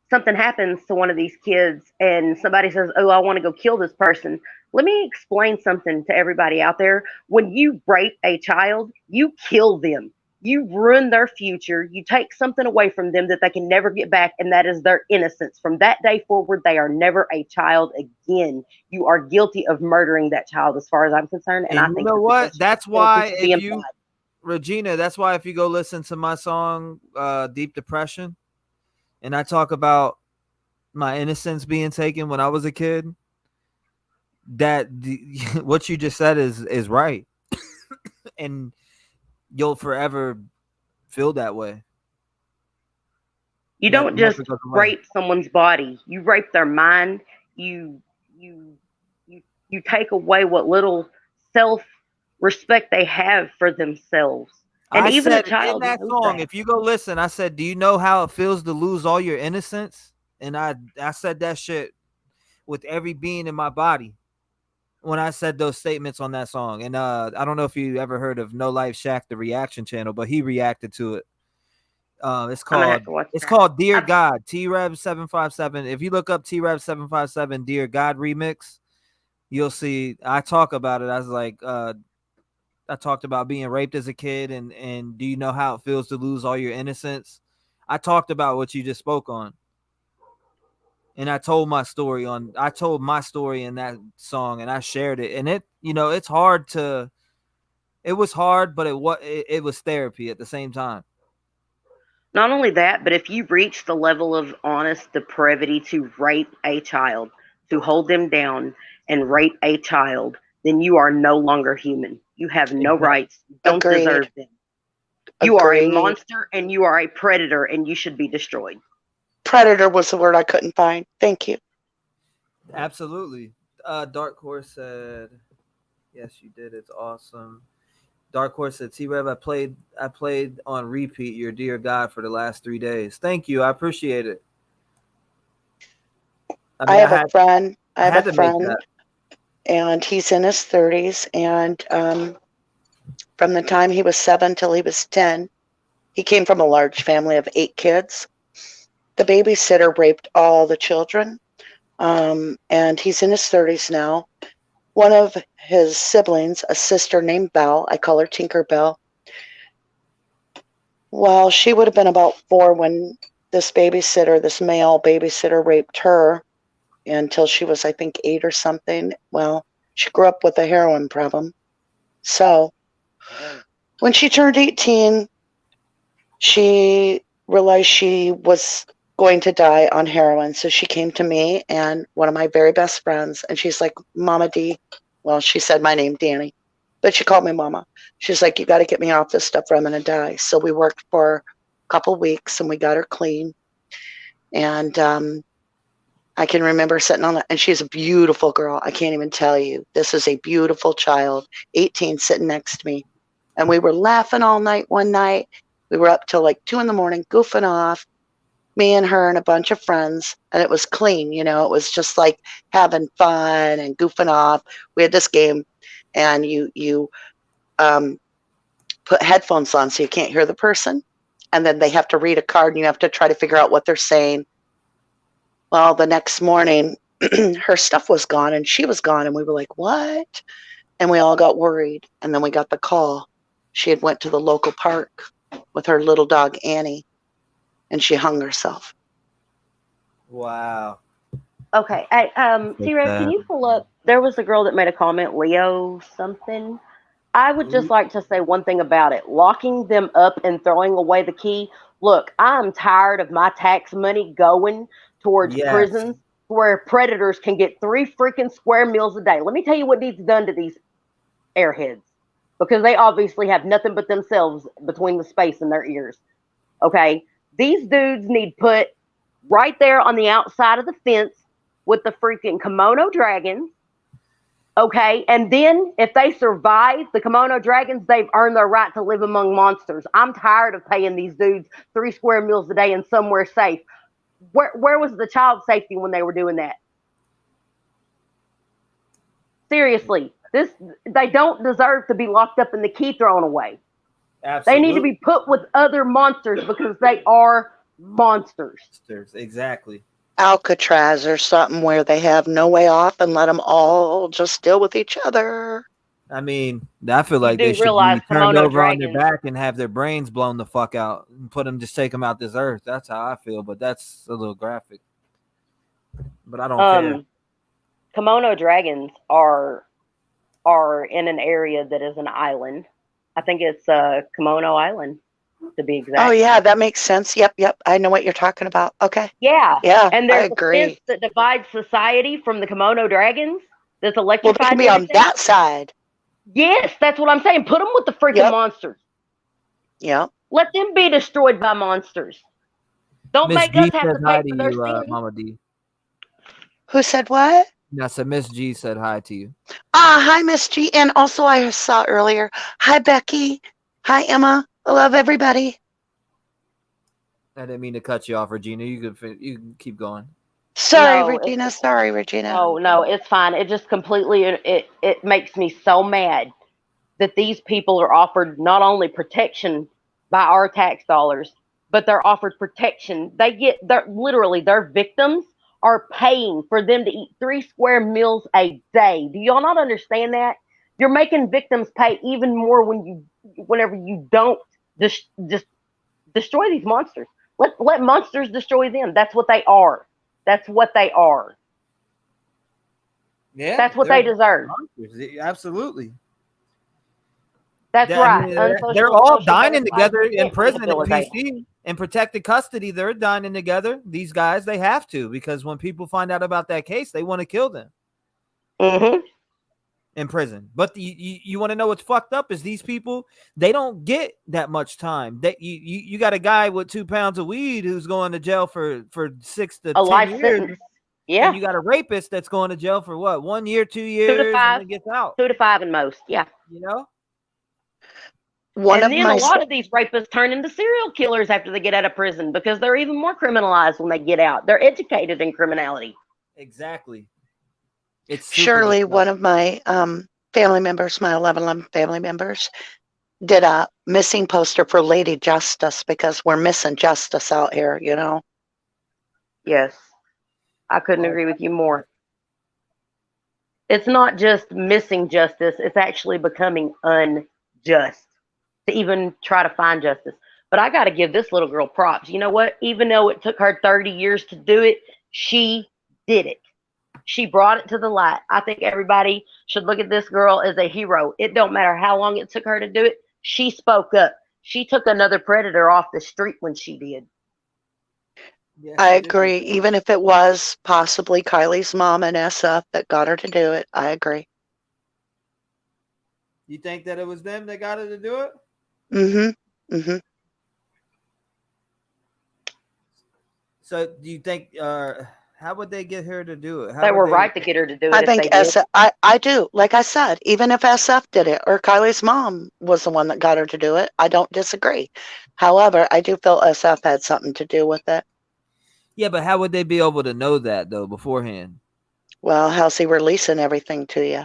[SPEAKER 5] Something happens to one of these kids and somebody says, "Oh, I want to go kill this person." Let me explain something to everybody out there. When you rape a child, you kill them. You ruin their future. You take something away from them that they can never get back, and that is their innocence. From that day forward, they are never a child again. You are guilty of murdering that child, as far as I'm concerned. And I
[SPEAKER 1] you
[SPEAKER 5] think
[SPEAKER 1] know what? That's why if you,
[SPEAKER 5] applied.
[SPEAKER 1] Regina, that's why if you go listen to my song, Deep Depression, and I talk about my innocence being taken when I was a kid, that what you just said is right. And you'll forever feel that way.
[SPEAKER 5] You don't just rape someone's body. You rape their mind. You you you take away what little self respect they have for themselves. And
[SPEAKER 1] I
[SPEAKER 5] even
[SPEAKER 1] said
[SPEAKER 5] a child
[SPEAKER 1] in that
[SPEAKER 5] knows
[SPEAKER 1] song,
[SPEAKER 5] that.
[SPEAKER 1] if you go listen, I said, do you know how it feels to lose all your innocence? And I said that shit with every being in my body when I said those statements on that song. And I don't know if you ever heard of No Life Shack, the reaction channel, but he reacted to it. It's called Dear God, T-REV 757. If you look up T-REV 757 Dear God remix, you'll see I talk about it. I was like, I talked about being raped as a kid, and do you know how it feels to lose all your innocence? I talked about what you just spoke on. And I told my story in that song, and I shared it. And it, you know, it was hard, but it was therapy at the same time.
[SPEAKER 5] Not only that, but if you reach the level of honest depravity to rape a child, to hold them down and rape a child, then you are no longer human. You have no rights. You don't deserve them. You are a monster and you are a predator and you should be destroyed.
[SPEAKER 3] Predator was the word I couldn't find. Thank you.
[SPEAKER 1] Absolutely. Dark Horse said, yes, you did. It's awesome. Dark Horse said, T-Rev, I played on repeat your Dear God for the last 3 days. Thank you. I appreciate it.
[SPEAKER 3] I have a friend, and he's in his 30s, and from the time he was 7 till he was 10, he came from a large family of 8 kids. The babysitter raped all the children, and he's in his 30s now. One of his siblings, a sister named Belle, I call her Tinker Bell. Well, she would have been about 4 when this male babysitter, raped her until she was, I think, 8 or something. Well, she grew up with a heroin problem. So when she turned 18, she realized she was going to die on heroin. So she came to me and one of my very best friends, and she's like, Mama D, well, she said my name, Danny. But she called me mama. She's like, you got to get me off this stuff or I'm going to die. So we worked for a couple weeks and we got her clean. And I can remember sitting on that. And she's a beautiful girl. I can't even tell you. This is a beautiful child, 18, sitting next to me. And we were laughing all night one night. We were up till like 2 a.m, goofing off, me and her and a bunch of friends. And it was clean, you know, it was just like having fun and goofing off. We had this game and you put headphones on so you can't hear the person. And then they have to read a card and you have to try to figure out what they're saying. Well, the next morning, her stuff was gone and she was gone. And we were like, what? And we all got worried. And then we got the call. She had went to the local park with her little dog, Annie, and she hung herself.
[SPEAKER 1] Wow.
[SPEAKER 5] Okay. T-REV, can you pull up? There was a girl that made a comment, Leo something. I would just like to say one thing about it. Locking them up and throwing away the key. Look, I'm tired of my tax money going towards prisons where predators can get 3 freaking square meals a day. Let me tell you what needs done to these airheads, because they obviously have nothing but themselves between the space in their ears. Okay? These dudes need put right there on the outside of the fence with the freaking kimono dragons. Okay, and then if they survive the kimono dragons, they've earned their right to live among monsters. I'm tired of paying these dudes 3 square meals a day and somewhere safe. Where was the child safety when they were doing that? Seriously, they don't deserve to be locked up and the key thrown away.
[SPEAKER 1] Absolutely.
[SPEAKER 5] They need to be put with other monsters because they are monsters.
[SPEAKER 1] Exactly.
[SPEAKER 3] Alcatraz or something where they have no way off and let them all just deal with each other.
[SPEAKER 1] I mean, I feel like they should be turned over on their back and have their brains blown the fuck out and just take them out this earth. That's how I feel, but that's a little graphic. But I don't care.
[SPEAKER 5] Kimono dragons are in an area that is an island. I think it's Kimono Island, to be exact.
[SPEAKER 3] Oh yeah, that makes sense. Yep. I know what you're talking about. Okay.
[SPEAKER 5] Yeah. And there's
[SPEAKER 3] I agree.
[SPEAKER 5] a fence that divides society from the Kimono dragons that's electrified.
[SPEAKER 3] Well, they can be on that side.
[SPEAKER 5] Yes, that's what I'm saying. Put them with the freaking monsters.
[SPEAKER 3] Yeah.
[SPEAKER 5] Let them be destroyed by monsters. Don't make us have to pay for their sins.
[SPEAKER 1] Mama D.
[SPEAKER 3] Who said what?
[SPEAKER 1] No, so Miss G said hi to you.
[SPEAKER 3] Hi, Miss G. And also I saw earlier. Hi, Becky. Hi, Emma. I love everybody.
[SPEAKER 1] I didn't mean to cut you off, Regina. You can keep going.
[SPEAKER 3] Sorry, Regina. Sorry, Regina.
[SPEAKER 5] No, it's fine. It just completely it makes me so mad that these people are offered not only protection by our tax dollars, but they're offered protection. Literally their victims are paying for them to eat 3 square meals a day. Do y'all not understand that? You're making victims pay even more whenever you don't just destroy these monsters. Let monsters destroy them. That's what they are. That's what they are.
[SPEAKER 1] Yeah.
[SPEAKER 5] That's what they deserve.
[SPEAKER 1] Monsters. Absolutely.
[SPEAKER 5] That's right.
[SPEAKER 1] I mean, they're all dining together in prison in PC. In protected custody, they're dining together. These guys, they have to, because when people find out about that case, they want to kill them.
[SPEAKER 5] Mm-hmm.
[SPEAKER 1] In prison. But you want to know what's fucked up is these people, they don't get that much time. You got a guy with 2 pounds of weed who's going to jail for 6 to 10
[SPEAKER 5] life
[SPEAKER 1] years.
[SPEAKER 5] Sentence. Yeah.
[SPEAKER 1] And you got a rapist that's going to jail for what? 1 year, 2 years,
[SPEAKER 5] 2 to 5,
[SPEAKER 1] and gets out.
[SPEAKER 5] 2 to 5 in most. Yeah.
[SPEAKER 1] You know?
[SPEAKER 5] A lot of these rapists turn into serial killers after they get out of prison because they're even more criminalized when they get out. They're educated in criminality.
[SPEAKER 1] Exactly. It's
[SPEAKER 3] Shirley, one of my family members, my 11 family members, did a missing poster for Lady Justice because we're missing justice out here, you know?
[SPEAKER 5] Yes. I couldn't agree with you more. It's not just missing justice, it's actually becoming unjust to even try to find justice. But I got to give this little girl props. You know what? Even though it took her 30 years to do it, she did it. She brought it to the light. I think everybody should look at this girl as a hero. It don't matter how long it took her to do it. She spoke up. She took another predator off the street when she did.
[SPEAKER 3] Yes, I agree. Even if it was possibly Kylie's mom and SF that got her to do it, I agree.
[SPEAKER 1] You think that it was them that got her to do it?
[SPEAKER 3] Mm-hmm. Mm-hmm.
[SPEAKER 1] So do you think how would they get her to do it? How
[SPEAKER 5] They
[SPEAKER 1] would
[SPEAKER 5] were
[SPEAKER 1] they
[SPEAKER 5] right to get her to do
[SPEAKER 3] I
[SPEAKER 5] it if
[SPEAKER 3] think
[SPEAKER 5] they did.
[SPEAKER 3] I do. Like I said, even if SF did it or Kylie's mom was the one that got her to do it, I don't disagree. However, I do feel SF had something to do with it.
[SPEAKER 1] Yeah, but how would they be able to know that though beforehand?
[SPEAKER 3] Well, how's he releasing everything to you?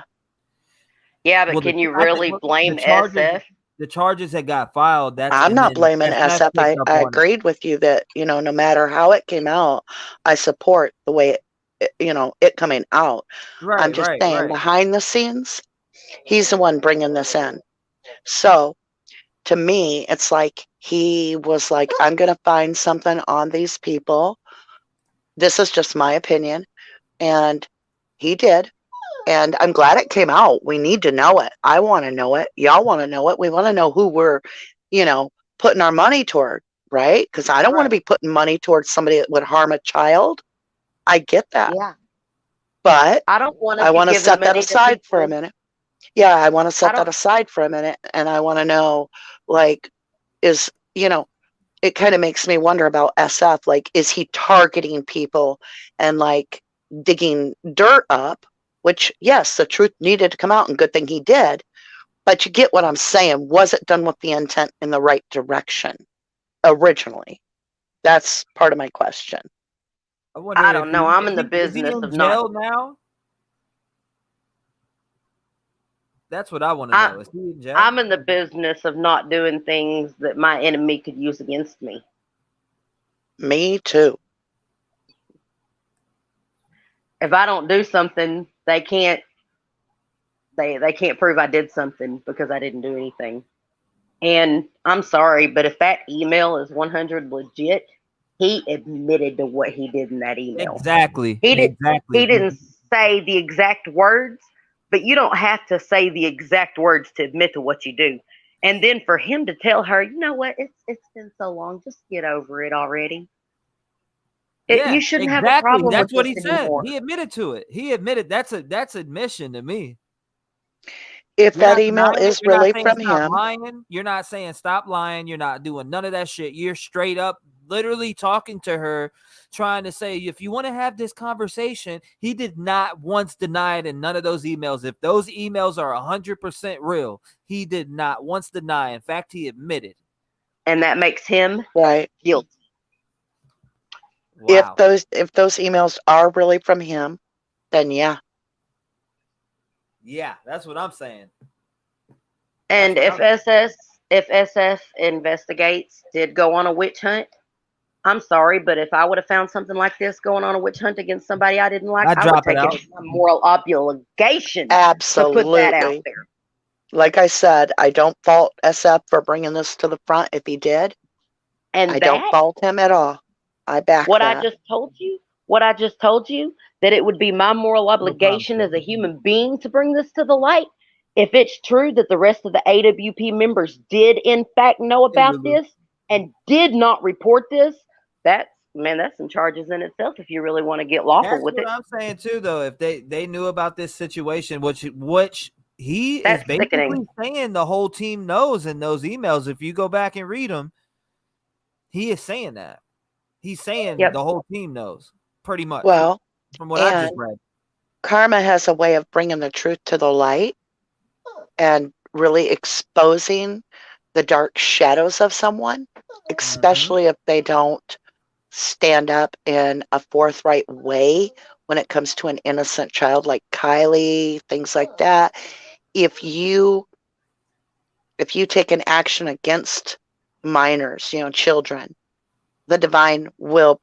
[SPEAKER 5] Yeah, but
[SPEAKER 1] Well,
[SPEAKER 5] can you really blame SF?
[SPEAKER 1] the charges that got filed.
[SPEAKER 3] I'm not blaming
[SPEAKER 1] SF
[SPEAKER 3] SF.
[SPEAKER 1] picked up
[SPEAKER 3] I
[SPEAKER 1] on it.
[SPEAKER 3] agreed with you that, no matter how it came out, I support the way it coming out. I'm
[SPEAKER 1] Right,
[SPEAKER 3] just
[SPEAKER 1] right,
[SPEAKER 3] saying
[SPEAKER 1] right.
[SPEAKER 3] behind the scenes, he's the one bringing this in. So to me, it's like he was like, I'm going to find something on these people. This is just my opinion. And he did. And I'm glad it came out. We need to know it. I want to know it. Y'all want to know it. We want to know who we're, putting our money toward, right? Because I don't want to be putting money towards somebody that would harm a child. I get that.
[SPEAKER 5] Yeah.
[SPEAKER 3] But
[SPEAKER 5] I don't want to
[SPEAKER 3] I
[SPEAKER 5] be
[SPEAKER 3] want to
[SPEAKER 5] giving
[SPEAKER 3] set that
[SPEAKER 5] money to
[SPEAKER 3] aside for a
[SPEAKER 5] people.
[SPEAKER 3] minute. Yeah, I want to set
[SPEAKER 5] I
[SPEAKER 3] that
[SPEAKER 5] don't.
[SPEAKER 3] aside for a minute. And I want to know, like, is, it kind of makes me wonder about SF. Like, is he targeting people and like digging dirt up? Which, yes, the truth needed to come out, and good thing he did. But you get what I'm saying. Was it done with the intent in the right direction originally? That's part of my question.
[SPEAKER 1] I wonder
[SPEAKER 5] I
[SPEAKER 1] if
[SPEAKER 5] don't know. I'm in the
[SPEAKER 1] is he
[SPEAKER 5] business
[SPEAKER 1] in
[SPEAKER 5] of not.
[SPEAKER 1] jail now? That's what I want to
[SPEAKER 5] I,
[SPEAKER 1] know. Is he in jail?
[SPEAKER 5] I'm in the business of not doing things that my enemy could use against me.
[SPEAKER 3] Me too.
[SPEAKER 5] If I don't do something, they can't. They can't prove I did something because I didn't do anything. And I'm sorry, but if that email is 100 legit, he admitted to what he did in that email.
[SPEAKER 1] Exactly.
[SPEAKER 5] He did.
[SPEAKER 1] Exactly.
[SPEAKER 5] He didn't say the exact words, but you don't have to say the exact words to admit to what you do. And then for him to tell her, you know what, it's been so long, just get over it already.
[SPEAKER 1] Yeah,
[SPEAKER 5] You shouldn't have a
[SPEAKER 1] exactly.
[SPEAKER 5] problem with
[SPEAKER 1] That's what
[SPEAKER 5] this
[SPEAKER 1] he said.
[SPEAKER 5] anymore.
[SPEAKER 1] He admitted to it. He admitted that's admission to me.
[SPEAKER 3] If
[SPEAKER 1] You're
[SPEAKER 3] that
[SPEAKER 1] not
[SPEAKER 3] email
[SPEAKER 1] denying it.
[SPEAKER 3] is
[SPEAKER 1] You're not
[SPEAKER 3] really
[SPEAKER 1] saying
[SPEAKER 3] from
[SPEAKER 1] stop
[SPEAKER 3] him,
[SPEAKER 1] lying. You're not saying stop lying. You're not doing none of that shit. You're straight up literally talking to her, trying to say, if you want to have this conversation, he did not once deny it in none of those emails. If those emails are 100% real, he did not once deny. In fact, he admitted.
[SPEAKER 5] And that makes him
[SPEAKER 3] right?
[SPEAKER 5] guilty.
[SPEAKER 1] Wow.
[SPEAKER 3] If those emails are really from him, then yeah.
[SPEAKER 1] Yeah, that's what I'm saying.
[SPEAKER 5] And if SF investigates did go on a witch hunt, I'm sorry, but if I would have found something like this going on a witch hunt against somebody I didn't like,
[SPEAKER 1] I'd
[SPEAKER 5] I would
[SPEAKER 1] drop it
[SPEAKER 5] take it
[SPEAKER 1] out.
[SPEAKER 5] as my moral obligation to put that out
[SPEAKER 3] Absolutely.
[SPEAKER 5] there.
[SPEAKER 3] Like I said, I don't fault SF for bringing this to the front if he did.
[SPEAKER 5] And
[SPEAKER 3] I don't fault him at all. I back
[SPEAKER 5] what
[SPEAKER 3] that.
[SPEAKER 5] I just told you, that it would be my moral obligation as a human being to bring this to the light. If it's true that the rest of the AWP members did in fact know about this and did not report this, that's some charges in itself if you really want to get lawful with it.
[SPEAKER 1] That's what I'm saying too, though. If they knew about this situation, which he
[SPEAKER 5] That's
[SPEAKER 1] is basically
[SPEAKER 5] sickening.
[SPEAKER 1] saying the whole team knows in those emails. If you go back and read them, he is saying that. He's saying
[SPEAKER 5] Yep.
[SPEAKER 1] the whole team knows, pretty much.
[SPEAKER 3] Well,
[SPEAKER 1] from what I just read.
[SPEAKER 3] Karma has a way of bringing the truth to the light and really exposing the dark shadows of someone, especially if they don't stand up in a forthright way when it comes to an innocent child like Kylie, things like that. If you take an action against minors, children, the divine will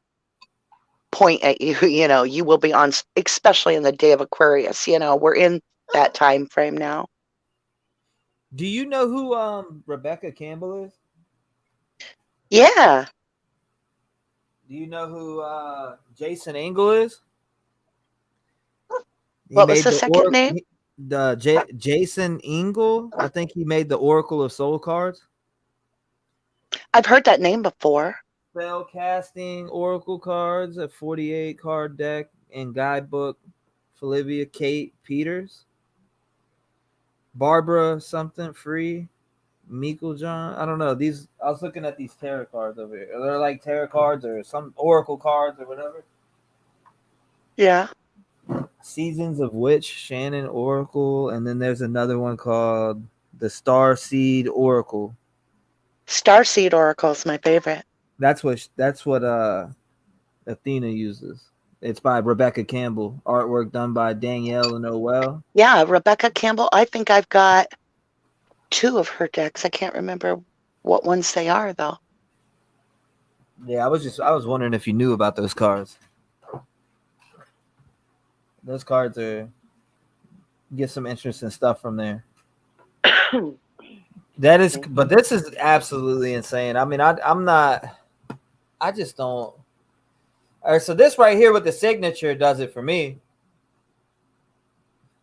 [SPEAKER 3] point at you. You will be on, especially in the day of Aquarius. We're in that time frame now.
[SPEAKER 1] Do you know who Rebecca Campbell is?
[SPEAKER 3] Yeah.
[SPEAKER 1] Do you know who Jason Engel is?
[SPEAKER 3] What was the second name?
[SPEAKER 1] Jason Engel. I think he made the Oracle of Soul cards.
[SPEAKER 3] I've heard that name before.
[SPEAKER 1] Spell casting Oracle cards, a 48 card deck, and guidebook. Olivia Kate Peters. Barbara something free. Meikle John. I don't know. These I was looking at these tarot cards over here. They're like tarot cards or some oracle cards or whatever.
[SPEAKER 3] Yeah.
[SPEAKER 1] Seasons of Witch, Shannon Oracle, and then there's another one called the Star Seed Oracle.
[SPEAKER 3] Starseed Oracle is my favorite.
[SPEAKER 1] That's what Athena uses. It's by Rebecca Campbell. Artwork done by Danielle and Noel.
[SPEAKER 3] Yeah, Rebecca Campbell. I think I've got 2 of her decks. I can't remember what ones they are though.
[SPEAKER 1] Yeah, I was wondering if you knew about those cards. Those cards are get some interesting stuff from there. That is, but this is absolutely insane. I mean, I just don't. All right, so this right here with the signature does it for me.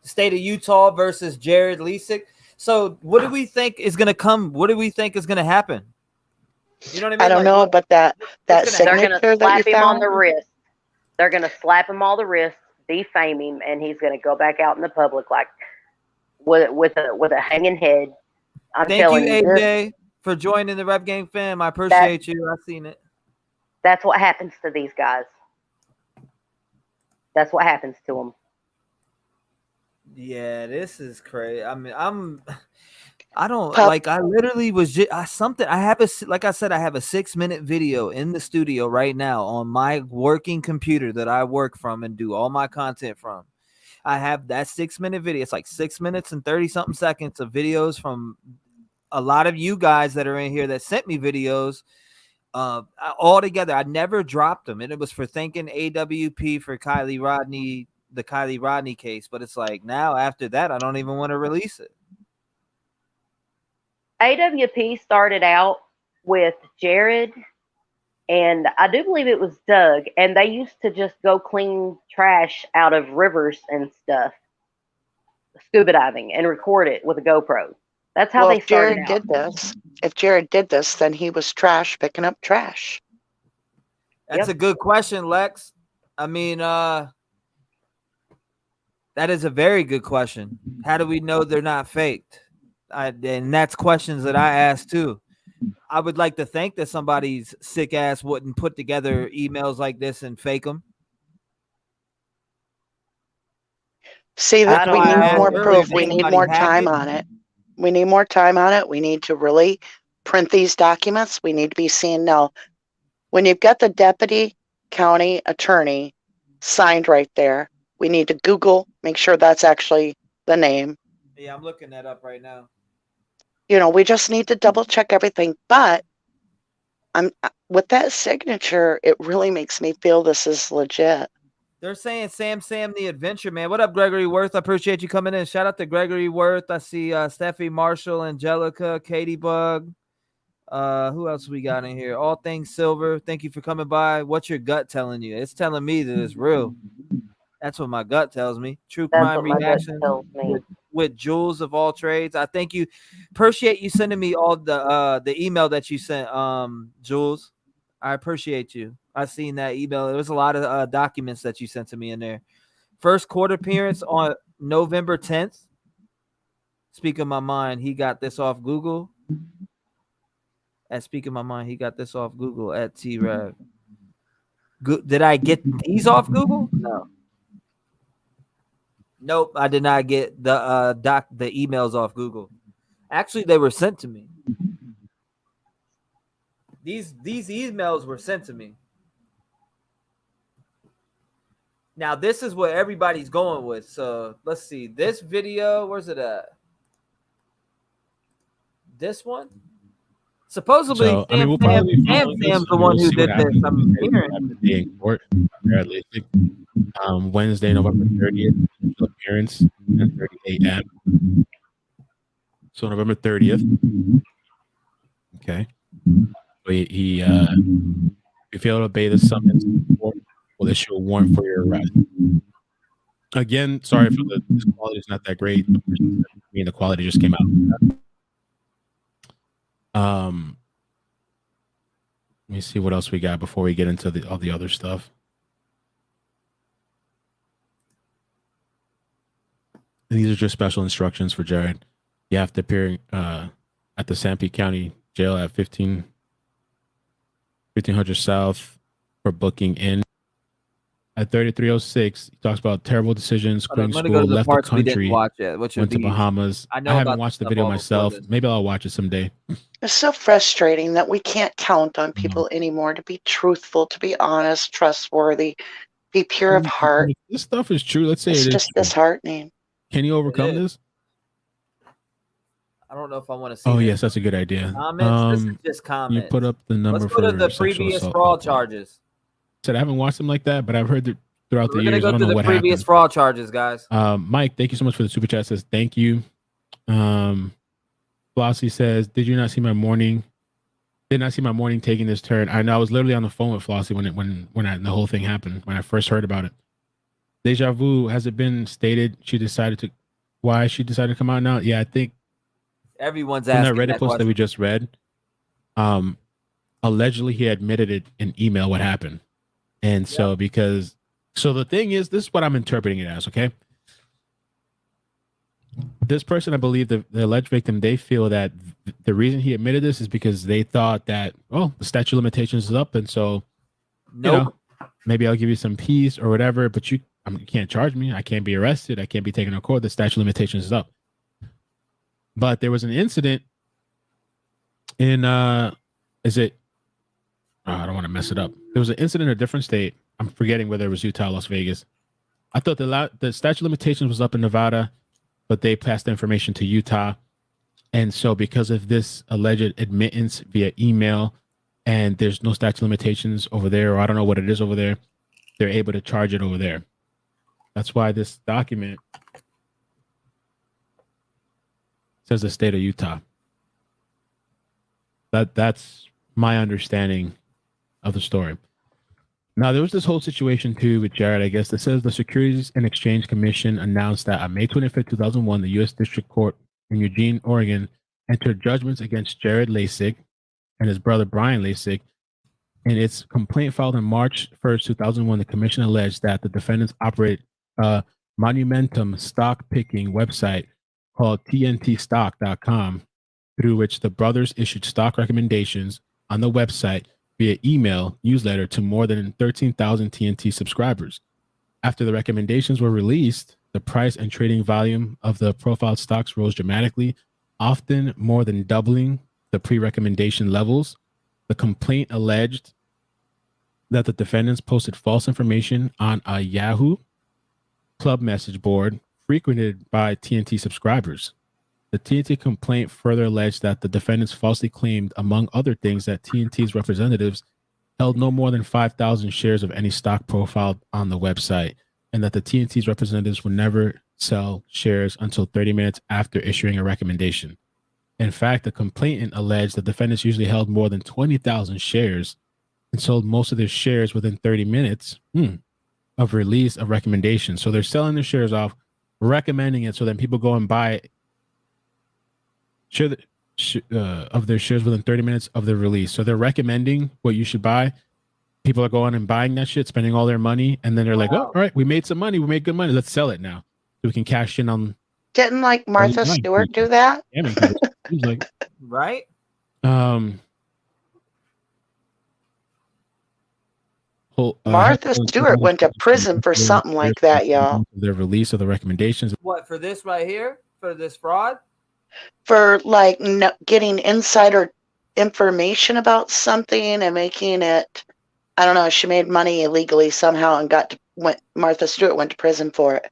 [SPEAKER 1] State of Utah versus Jared Leasick. So what do we think is going to come? What do we think is going to happen? You know what I mean?
[SPEAKER 3] I don't know, but that signature
[SPEAKER 5] they're going to slap
[SPEAKER 3] that you
[SPEAKER 5] him on
[SPEAKER 3] found.
[SPEAKER 5] the wrist. They're going to slap him on the wrist, defame him, and he's going to go back out in the public like with a hanging head.
[SPEAKER 1] Thank you, AJ, for joining the Revgang fam. I appreciate you. I've seen it.
[SPEAKER 5] That's what happens to these guys. That's what happens to them.
[SPEAKER 1] Yeah, this is crazy. I mean, I literally was just I have like I said, I have a 6-minute video in the studio right now on my working computer that I work from and do all my content from. I have that 6-minute video. It's like 6 minutes and 30 something seconds of videos from a lot of you guys that are in here that sent me videos. All together, I never dropped them, and it was for thanking AWP for Kylie Rodney, the Kylie Rodney case. But it's like now after that, I don't even want to release it.
[SPEAKER 5] AWP started out with Jared, and I do believe it was Doug, and they used to just go clean trash out of rivers and stuff, scuba diving, and record it with a GoPro. That's how they started out.
[SPEAKER 3] If Jared did this, then he was trash picking up trash.
[SPEAKER 1] That's a good question, Lex. I mean, that is a very good question. How do we know they're not faked? And that's questions that I ask too. I would like to think that somebody's sick ass wouldn't put together emails like this and fake them.
[SPEAKER 3] See, that we need more proof. We need more time on it. We need more time on it. We need to really print these documents. We need to be seeing now. When you've got the deputy county attorney signed right there, we need to Google, make sure that's actually the name.
[SPEAKER 1] Yeah, I'm looking that up right now.
[SPEAKER 3] You know, we just need to double check everything. But with that signature, it really makes me feel this is legit.
[SPEAKER 1] They're saying Sam the Adventure Man. What up, Gregory Worth? I appreciate you coming in. Shout out to Gregory Worth. I see Steffi Marshall, Angelica, Katie Bug. Who else we got in here? All Things Silver. Thank you for coming by. What's your gut telling you? It's telling me that it's real. That's what my gut tells me. True crime reaction with Jules of all trades. I thank you. Appreciate you sending me all the email that you sent, Jules. I appreciate you. I seen that email. There was a lot of documents that you sent to me in there. First court appearance on November 10th. Speak of my mind, he got this off Google. At Speak of My Mind, he got this off Google at T-REV. Did I get these off Google? No. Nope, I did not get the emails off Google. Actually, they were sent to me. These emails were sent to me. Now, this is what everybody's going with. So let's see. This video, where's it at? This one? Supposedly,
[SPEAKER 4] so, Sam's the
[SPEAKER 1] one who did this. I'm
[SPEAKER 4] hearing. Wednesday, November 30th, appearance, 10:30 a.m. So November 30th. Okay. So he failed to obey the summons, will issue a warrant for your arrest. Again, sorry for the quality is not that great. I mean, the quality just came out. Let me see what else we got before we get into all the other stuff. These are just special instructions for Jared. You have to appear at the Sanpete County Jail at 1500 South for booking in. At 3306, he talks about terrible decisions,
[SPEAKER 1] Hold on,
[SPEAKER 4] quitting
[SPEAKER 1] I'm gonna go
[SPEAKER 4] school,
[SPEAKER 1] to the
[SPEAKER 4] left the
[SPEAKER 1] parts we didn't
[SPEAKER 4] country,
[SPEAKER 1] watch yet, which would
[SPEAKER 4] went to
[SPEAKER 1] be.
[SPEAKER 4] Bahamas.
[SPEAKER 1] I know
[SPEAKER 4] I haven't
[SPEAKER 1] about
[SPEAKER 4] watched the
[SPEAKER 1] stuff
[SPEAKER 4] video
[SPEAKER 1] all before
[SPEAKER 4] myself.
[SPEAKER 1] this.
[SPEAKER 4] Maybe I'll watch it someday.
[SPEAKER 3] It's so frustrating that we can't count on people anymore to be truthful, to be honest, trustworthy, be pure of heart.
[SPEAKER 4] If this stuff is true, let's say
[SPEAKER 3] It's
[SPEAKER 4] it is
[SPEAKER 3] just
[SPEAKER 4] true.
[SPEAKER 3] disheartening.
[SPEAKER 4] Can you overcome
[SPEAKER 1] is.
[SPEAKER 4] this?
[SPEAKER 1] I don't know if I want to see.
[SPEAKER 4] Oh
[SPEAKER 1] this.
[SPEAKER 4] yes, that's a good idea.
[SPEAKER 1] Comments. This is just comments.
[SPEAKER 4] You put up the number
[SPEAKER 1] Let's go to
[SPEAKER 4] for
[SPEAKER 1] the
[SPEAKER 4] sexual
[SPEAKER 1] previous
[SPEAKER 4] assault
[SPEAKER 1] fraud
[SPEAKER 4] hotline.
[SPEAKER 1] charges.
[SPEAKER 4] Said I haven't watched them like that, but I've heard that throughout the
[SPEAKER 1] We're
[SPEAKER 4] years.
[SPEAKER 1] gonna
[SPEAKER 4] I
[SPEAKER 1] go
[SPEAKER 4] don't
[SPEAKER 1] through
[SPEAKER 4] know
[SPEAKER 1] the
[SPEAKER 4] what
[SPEAKER 1] previous
[SPEAKER 4] happened.
[SPEAKER 1] fraud charges, guys.
[SPEAKER 4] Mike, thank you so much for the super chat. Says thank you. Flossie says, did not see my morning taking this turn. I know, I was literally on the phone with Flossie when the whole thing happened, when I first heard about it. Deja vu, has it been stated why she decided to come out now? Yeah, I think
[SPEAKER 1] everyone's
[SPEAKER 4] in
[SPEAKER 1] asking
[SPEAKER 4] that Reddit
[SPEAKER 1] that
[SPEAKER 4] post
[SPEAKER 1] question.
[SPEAKER 4] that we just read, allegedly he admitted it in email what happened. And so the thing is, this is what I'm interpreting it as, okay? This person, I believe, the alleged victim, they feel that the reason he admitted this is because they thought that, the statute of limitations is up, and so, maybe I'll give you some peace or whatever, but you can't charge me. I can't be arrested. I can't be taken to court. The statute of limitations is up. But there was an incident in, I don't want to mess it up. There was an incident in a different state. I'm forgetting whether it was Utah or Las Vegas. I thought the statute of limitations was up in Nevada, but they passed the information to Utah. And so because of this alleged admittance via email, and there's no statute of limitations over there, or I don't know what it is over there, they're able to charge it over there. That's why this document says the state of Utah. That's my understanding of the story. Now, there was this whole situation, too, with Jared, I guess, that says the Securities and Exchange Commission announced that on May 25th, 2001, the U.S. District Court in Eugene, Oregon, entered judgments against Jared Lasik and his brother Brian Lasik. In its complaint filed on March 1st, 2001, the commission alleged that the defendants operate a monumentum stock-picking website called TNTstock.com, through which the brothers issued stock recommendations on the website via email newsletter to more than 13,000 TNT subscribers. After the recommendations were released, the price and trading volume of the profiled stocks rose dramatically, often more than doubling the pre-recommendation levels. The complaint alleged that the defendants posted false information on a Yahoo club message board frequented by TNT subscribers. The TNT complaint further alleged that the defendants falsely claimed, among other things, that TNT's representatives held no more than 5,000 shares of any stock profiled on the website, and that the TNT's representatives would never sell shares until 30 minutes after issuing a recommendation. In fact, the complainant alleged that defendants usually held more than 20,000 shares and sold most of their shares within 30 minutes of release of recommendation. So they're selling their shares off, recommending it, so then people go and buy of their shares within 30 minutes of their release. So they're recommending what you should buy. People are going and buying that shit, spending all their money, and then they're like, all right, we made some money. We made good money. Let's sell it now so we can cash in on.
[SPEAKER 3] Didn't Martha Stewart do that?
[SPEAKER 1] Right?
[SPEAKER 3] Martha Stewart went to prison for something like that, y'all.
[SPEAKER 4] Their release of the recommendations.
[SPEAKER 1] What, for this right here? For this fraud?
[SPEAKER 3] For getting insider information about something and making it, I don't know, she made money illegally somehow and Martha Stewart went to prison for it.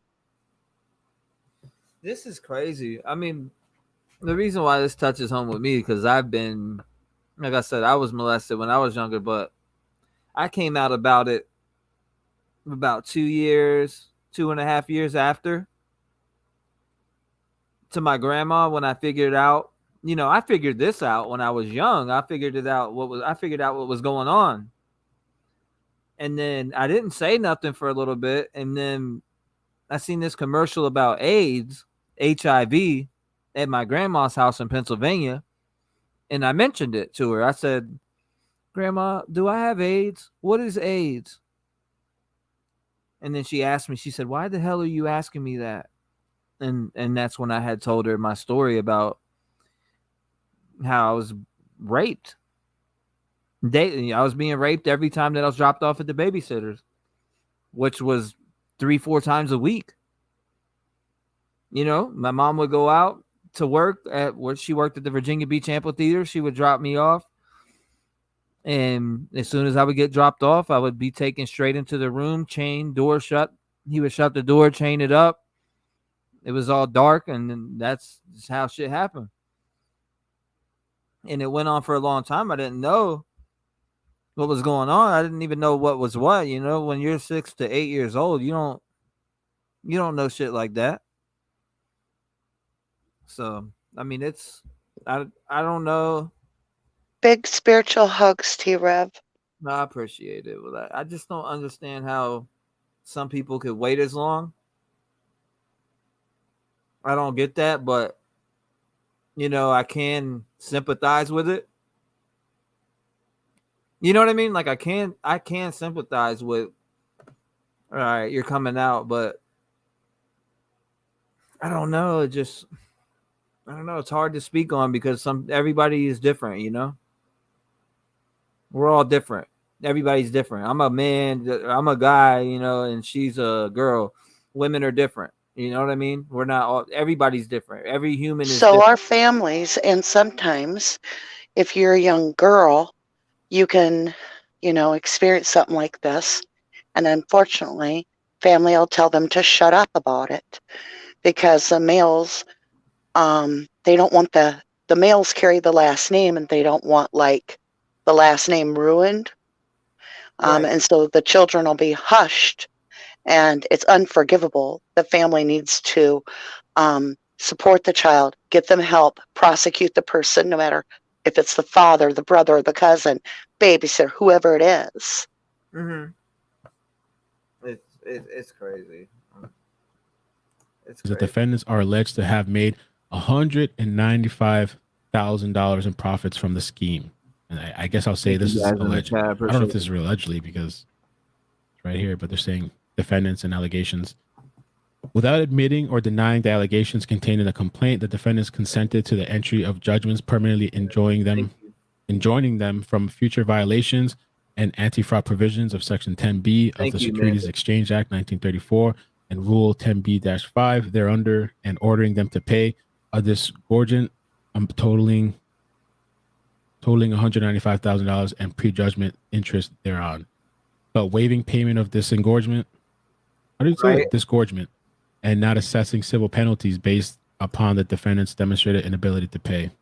[SPEAKER 1] This is crazy. I mean, the reason why this touches home with me, because I've been, like I said, I was molested when I was younger, but I came out about it about 2.5 years after, to my grandma, when I figured out, I figured this out when I was young. I figured out what was going on. And then I didn't say nothing for a little bit. And then I seen this commercial about AIDS, HIV, at my grandma's house in Pennsylvania. And I mentioned it to her. I said, Grandma, do I have AIDS? What is AIDS? And then she asked me, she said, why the hell are you asking me that? and that's when I had told her my story about how I was raped. I was being raped every time that I was dropped off at the babysitter's, which was 3-4 times a week. You know, my mom would go out to work at where she worked at the Virginia Beach Amphitheater. She would drop me off. And as soon as I would get dropped off, I would be taken straight into the room, chain, door shut. He would shut the door, chain it up. It was all dark, and that's just how shit happened. And it went on for a long time. I didn't know what was going on. I didn't even know what was what. You know, when you're 6 to 8 years old, you don't know shit like that. So, I mean, I don't know.
[SPEAKER 3] Big spiritual hugs, T-REV.
[SPEAKER 1] No, I appreciate it. But I just don't understand how some people could wait as long. I don't get that, but you know, I can sympathize with it. You know what I mean? Like I can sympathize with, all right, you're coming out, but I don't know. I don't know. It's hard to speak on because everybody is different, you know? We're all different. Everybody's different. I'm a man, I'm a guy, you know, and she's a girl. Women are different. You know what I mean? We're not all, everybody's different. Every human is
[SPEAKER 3] So
[SPEAKER 1] different.
[SPEAKER 3] are families, and sometimes if you're a young girl, you can, experience something like this. And unfortunately, family will tell them to shut up about it because the males, they don't want the males carry the last name and they don't want like the last name ruined.
[SPEAKER 1] Right.
[SPEAKER 3] And so the children will be hushed and it's unforgivable. The family needs to support the child, get them help, prosecute the person, no matter if it's the father, the brother, the cousin, babysitter, whoever it is.
[SPEAKER 1] Mm-hmm. It's crazy. It's
[SPEAKER 4] The
[SPEAKER 1] crazy.
[SPEAKER 4] defendants are alleged to have made $195,000 in profits from the scheme. And I guess I'll say this is alleged. I don't know if this is real allegedly because it's right here, but they're saying defendants and allegations. Without admitting or denying the allegations contained in the complaint, the defendants consented to the entry of judgments permanently enjoining them from future violations and anti-fraud provisions of Section 10B of the Securities Exchange Act 1934 and Rule 10B-5 thereunder, and ordering them to pay a disgorgement totaling $195,000 and prejudgment interest thereon, but waiving payment of disgorgement. How do you say it? Disgorgement, and not assessing civil penalties based upon the defendant's demonstrated inability to pay.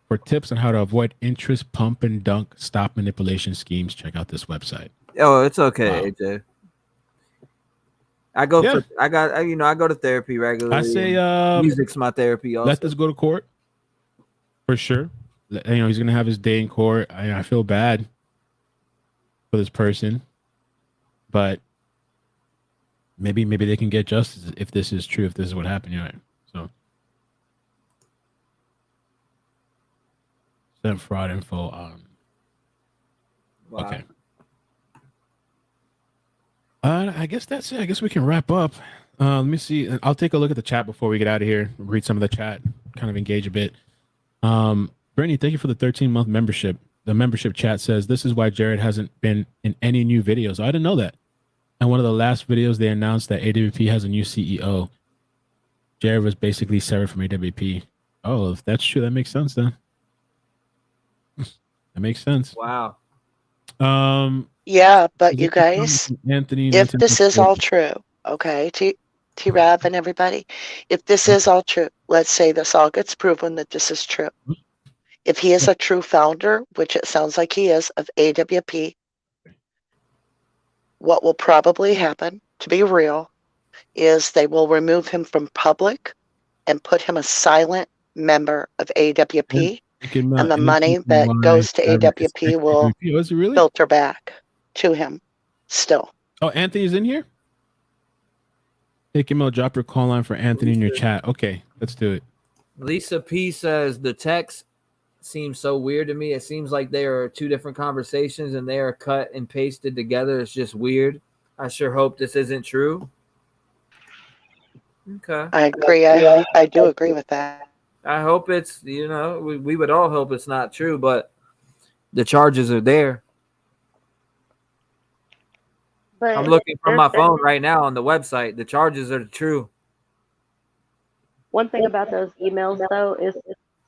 [SPEAKER 4] For tips on how to avoid interest pump and dunk stop manipulation schemes, check out this website.
[SPEAKER 1] Oh, it's okay, AJ. I go to therapy regularly.
[SPEAKER 4] I say
[SPEAKER 1] music's my therapy also.
[SPEAKER 4] Let this go to court. For sure. He's gonna have his day in court. I feel bad for this person, but maybe they can get justice if this is true, if this is what happened. So send fraud info on. Wow. Okay. I guess that's it. I guess we can wrap up. Let me see. I'll take a look at the chat before we get out of here. Read some of the chat, kind of engage a bit. Brittany, thank you for the 13-month membership. The membership chat says, this is why Jared hasn't been in any new videos. I didn't know that. And one of the last videos, they announced that AWP has a new CEO. Jared was basically severed from AWP. Oh, if that's true, that makes sense then. That makes sense.
[SPEAKER 1] Wow.
[SPEAKER 3] Yeah, but you guys, Anthony, if this is all true, okay, T-REV and everybody, if this is all true, let's say this all gets proven that this is true. If he is a true founder, which it sounds like he is, of AWP, what will probably happen, to be real, is they will remove him from public and put him a silent member of AWP, and the money that goes to AWP will filter back to him still.
[SPEAKER 4] Oh, Anthony's in here? Hey, Kimel, drop your call line for Anthony in your chat. Okay, let's do it.
[SPEAKER 1] Lisa P says the text seems so weird to me. It seems like they are two different conversations and they are cut and pasted together. It's just weird. I sure hope this isn't true. Okay.
[SPEAKER 3] I agree. I do agree with that.
[SPEAKER 1] I hope it's, we would all hope it's not true, but the charges are there.
[SPEAKER 5] But
[SPEAKER 1] I'm looking from my
[SPEAKER 5] there's
[SPEAKER 1] phone right now on the website. The charges are true.
[SPEAKER 5] one thing about those emails, though, is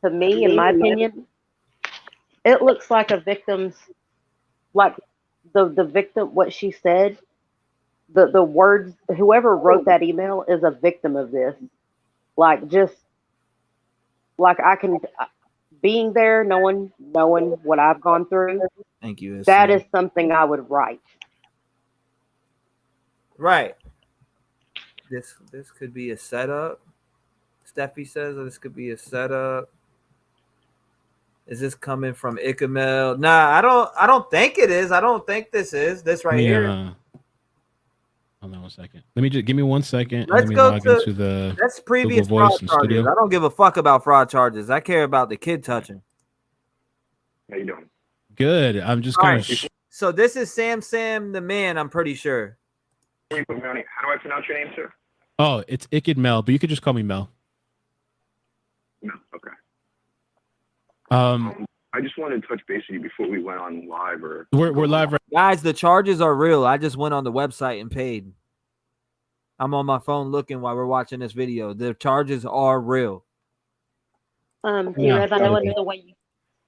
[SPEAKER 5] to me, in my opinion, it looks like a victim's, like the victim, what she said, the words, whoever wrote that email is a victim of this. Like, just like I can, being there, knowing what I've gone through,
[SPEAKER 1] Thank you.
[SPEAKER 5] that is something I would write.
[SPEAKER 1] Right. This could be a setup. Steffi says this could be a setup. Is this coming from Icamel? Nah, I don't think it is. I don't think this is this right here.
[SPEAKER 4] Hold on 1 second. Let me just give me 1 second.
[SPEAKER 1] Let's
[SPEAKER 4] let me
[SPEAKER 1] go
[SPEAKER 4] log
[SPEAKER 1] to
[SPEAKER 4] into the
[SPEAKER 1] that's previous
[SPEAKER 4] Google
[SPEAKER 1] fraud
[SPEAKER 4] Voice and
[SPEAKER 1] charges.
[SPEAKER 4] Studio.
[SPEAKER 1] I don't give a fuck about fraud charges. I care about the kid touching.
[SPEAKER 6] How you doing?
[SPEAKER 4] Good. I'm just kind of.
[SPEAKER 1] So this is Sam the man. I'm pretty sure.
[SPEAKER 6] How do I pronounce your name, sir?
[SPEAKER 4] Oh, it's Ikid Mel, but you could just call me Mel.
[SPEAKER 6] No. Okay.
[SPEAKER 4] I
[SPEAKER 6] just wanted to touch base with you before we went on live.
[SPEAKER 4] We're live right
[SPEAKER 1] Guys, the charges are real. I just went on the website and paid. I'm on my phone looking while we're watching this video. The charges are real.
[SPEAKER 5] T-REV, I know another way you.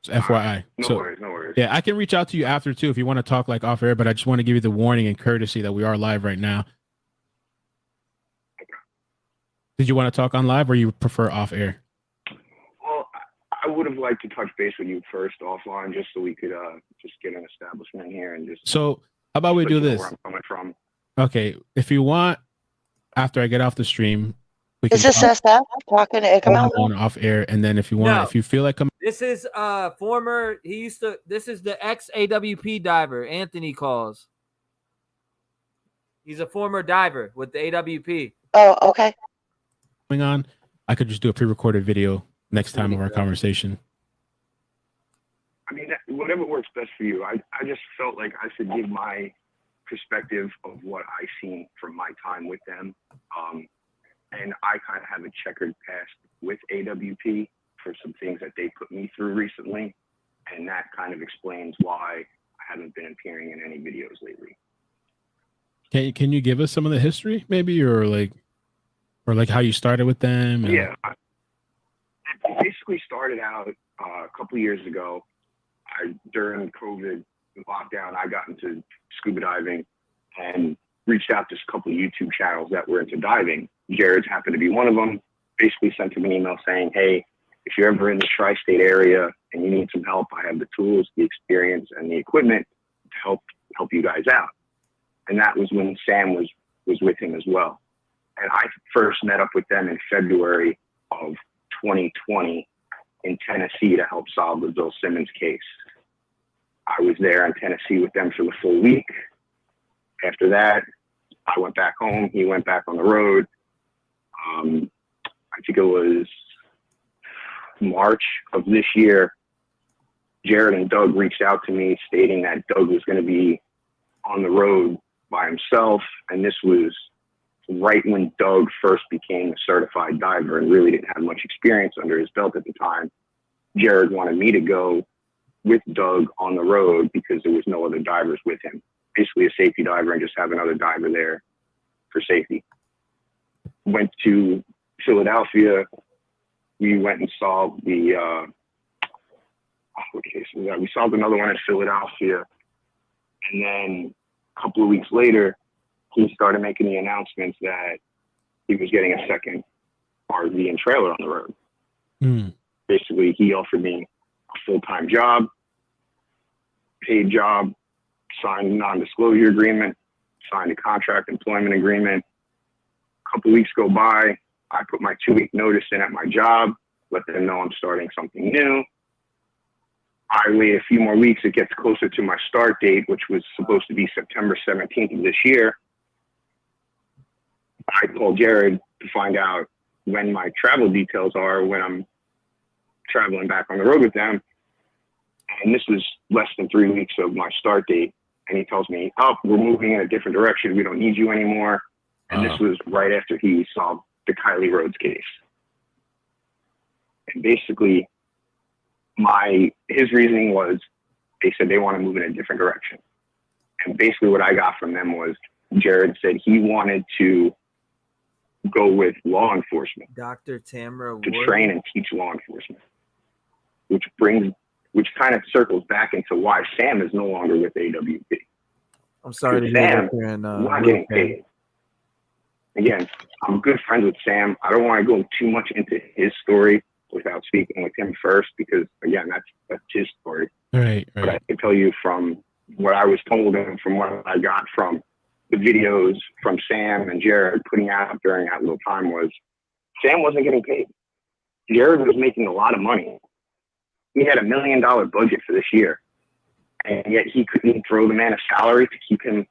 [SPEAKER 4] FYI.
[SPEAKER 6] No worries.
[SPEAKER 4] Yeah, I can reach out to you after too if you want to talk like off air, but I just want to give you the warning and courtesy that we are live right now. Did you want to talk on live or you prefer off air?
[SPEAKER 6] Well, I would have liked to touch base with you first offline just so we could just get an establishment here and just.
[SPEAKER 4] So how about we do this?
[SPEAKER 6] Where I'm coming from.
[SPEAKER 4] Okay, if you want, after I get off the stream, we can
[SPEAKER 3] Is this SF talking to Icamel?
[SPEAKER 4] on off air, and then if you want, if you feel like coming.
[SPEAKER 1] This is former. This is the ex AWP diver. Anthony calls. He's a former diver with the AWP.
[SPEAKER 3] Oh, okay.
[SPEAKER 4] On, I could just do a pre-recorded video next time of our conversation.
[SPEAKER 6] I mean, whatever works best for you. I just felt like I should give my perspective of what I seen from my time with them. And I kind of have a checkered past with AWP for some things that they put me through recently. And that kind of explains why I haven't been appearing in any videos lately.
[SPEAKER 4] Can you give us some of the history maybe, or like how you started with them?
[SPEAKER 6] Yeah. It basically started out a couple of years ago. During COVID lockdown, I got into scuba diving and reached out to a couple of YouTube channels that were into diving. Jared's happened to be one of them. Basically sent him an email saying, hey, if you're ever in the tri-state area and you need some help, I have the tools, the experience, and the equipment to help you guys out. And that was when Sam was with him as well. And I first met up with them in February of 2020 in Tennessee to help solve the Bill Simmons case. I was there in Tennessee with them for the full week. After that, I went back home. He went back on the road. I think it was March of this year. Jared and Doug reached out to me stating that Doug was going to be on the road by himself. And this was right when Doug first became a certified diver and really didn't have much experience under his belt at the time. Jared wanted me to go with Doug on the road because there was no other divers with him. Basically a safety diver and just have another diver there for safety. Went to Philadelphia. We went and solved the, what case was that? We solved another one in Philadelphia. And then a couple of weeks later, he started making the announcements that he was getting a second RV and trailer on the road. Basically, he offered me a full-time job, paid job, signed a non-disclosure agreement, signed a contract employment agreement. A couple weeks go by, I put my 2-week notice in at my job, let them know I'm starting something new. I wait a few more weeks, it gets closer to my start date, which was supposed to be September 17th of this year. I called Jared to find out when my travel details are when I'm traveling back on the road with them. And this was less than 3 weeks of my start date. And he tells me, oh, we're moving in a different direction. We don't need you anymore. And this was right after he solved the Kylie Rhodes case. And basically, his reasoning was they said they want to move in a different direction. And basically what I got from them was Jared said he wanted to go with law enforcement.
[SPEAKER 1] Dr. Tamara
[SPEAKER 6] to
[SPEAKER 1] Wood.
[SPEAKER 6] train and teach law enforcement, which kind of circles back into why Sam is no longer with AWP.
[SPEAKER 1] I'm sorry to hear
[SPEAKER 6] Sam
[SPEAKER 1] that. You're
[SPEAKER 6] not getting paid. Again, I'm good friends with Sam. I don't want to go too much into his story without speaking with him first, because again, that's his story.
[SPEAKER 4] Right.
[SPEAKER 6] But I can tell you from what I was told and from what I got from the videos from Sam and Jared putting out during that little time was Sam wasn't getting paid. Jared was making a lot of money. He had $1 million budget for this year, and yet he couldn't throw the man a salary to keep him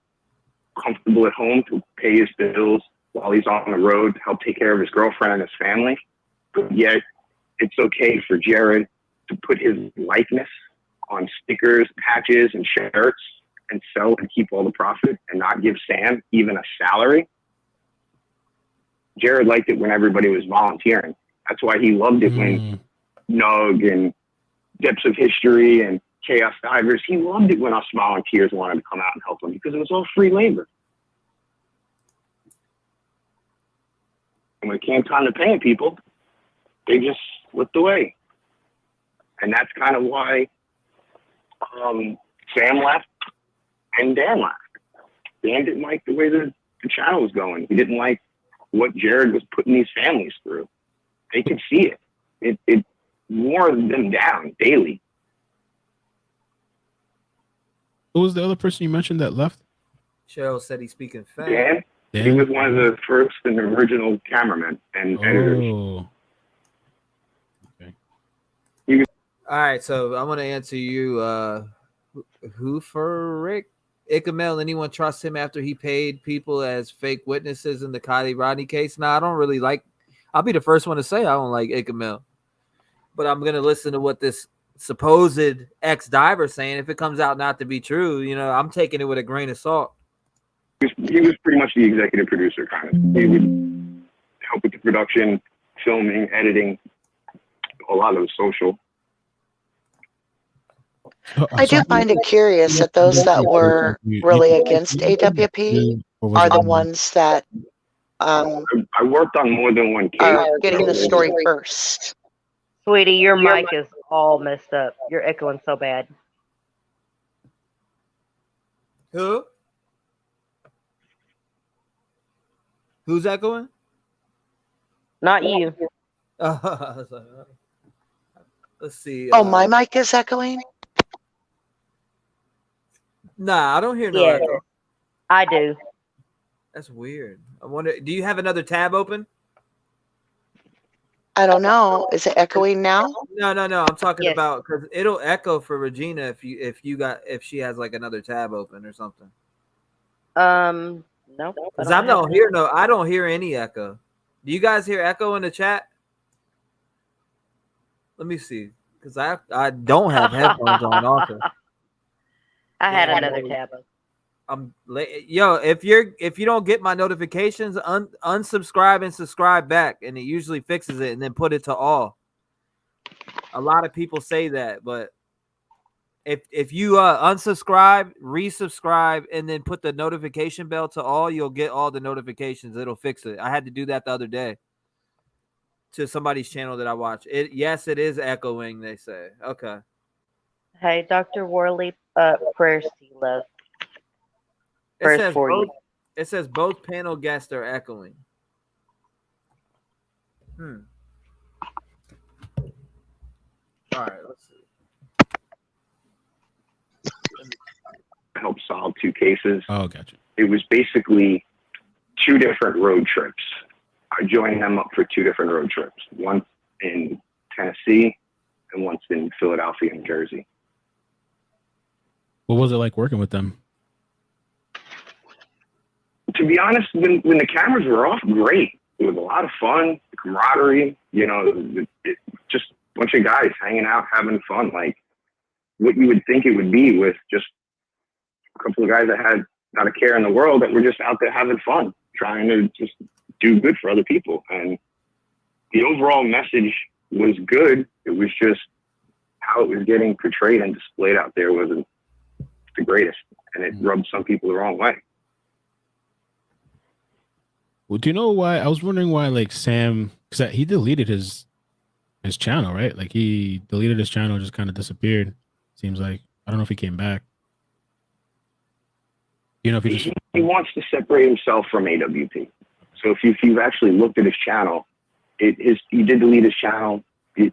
[SPEAKER 6] comfortable at home, to pay his bills while he's on the road, to help take care of his girlfriend and his family. But yet it's okay for Jared to put his likeness on stickers, patches, and shirts and sell and keep all the profit and not give Sam even a salary. Jared liked it when everybody was volunteering. That's why he loved it when Nug and Depths of History and Chaos Divers, he loved it when us volunteers wanted to come out and help him, because it was all free labor. And when it came time to paying people, they just slipped away. And that's kind of why Sam left and Dan left. Dan didn't like the way the channel was going. He didn't like what Jared was putting these families through. They could see it. It wore them down daily.
[SPEAKER 4] Who was the other person you mentioned that left?
[SPEAKER 1] Cheryl said he's speaking fast.
[SPEAKER 6] Dan? He was one of the first and original cameramen and editors.
[SPEAKER 4] Okay.
[SPEAKER 1] All right, so I want to answer you. Who for Rick? Ikamel, anyone trust him after he paid people as fake witnesses in the Kylie Rodney case? No, I don't really like. I'll be the first one to say I don't like Ikamel, but I'm gonna listen to what this supposed ex-diver saying. If it comes out not to be true, I'm taking it with a grain of salt.
[SPEAKER 6] He was pretty much the executive producer, kind of. He would help with the production, filming, editing, a lot of the social.
[SPEAKER 3] I do find it curious that those that were really against AWP are the ones that
[SPEAKER 6] I worked on more than one case.
[SPEAKER 3] are getting the story first.
[SPEAKER 5] Sweetie, your mic is all messed up. You're echoing so bad.
[SPEAKER 1] Who? Who's echoing?
[SPEAKER 5] Not you.
[SPEAKER 1] Let's see.
[SPEAKER 3] Oh, my mic is echoing?
[SPEAKER 1] Nah, I don't hear no
[SPEAKER 5] Yeah,
[SPEAKER 1] echo.
[SPEAKER 5] I do.
[SPEAKER 1] That's weird. I wonder, do you have another tab open?
[SPEAKER 3] I don't know. Is it echoing now?
[SPEAKER 1] No. I'm talking
[SPEAKER 5] Yes.
[SPEAKER 1] about, because it'll echo for Regina if she has like another tab open or something.
[SPEAKER 5] No.
[SPEAKER 1] Because I don't hear any echo. Do you guys hear echo in the chat? Let me see, because I don't have headphones on also.
[SPEAKER 5] I had another tab.
[SPEAKER 1] If you don't get my notifications, unsubscribe and subscribe back, and it usually fixes it, and then put it to all. A lot of people say that, but if you unsubscribe, resubscribe, and then put the notification bell to all, you'll get all the notifications. It'll fix it. I had to do that the other day to somebody's channel that I watch. Yes, it is echoing, they say. Okay.
[SPEAKER 5] Hey, Dr. Worley, prayers to you, love.
[SPEAKER 1] It says both panel guests are echoing. All right, let's see.
[SPEAKER 6] Help solve two cases.
[SPEAKER 4] Oh, gotcha.
[SPEAKER 6] It was basically 2 different road trips. I joined them up for 2 different road trips. Once in Tennessee and once in Philadelphia and Jersey.
[SPEAKER 4] What was it like working with them?
[SPEAKER 6] To be honest, when the cameras were off, great. It was a lot of fun, camaraderie, just a bunch of guys hanging out, having fun, like what you would think it would be with just a couple of guys that had not a care in the world, that were just out there having fun, trying to just do good for other people. And the overall message was good. It was just how it was getting portrayed and displayed out there wasn't the greatest. And it rubbed some people the wrong way.
[SPEAKER 4] Well, do you know why? I was wondering why, like, Sam, because he deleted his channel, right? Like, he deleted his channel, just kind of disappeared. Seems like. I don't know if he came back. You know, if
[SPEAKER 6] he wants to separate himself from AWP. So if you've actually looked at his channel, he did delete his channel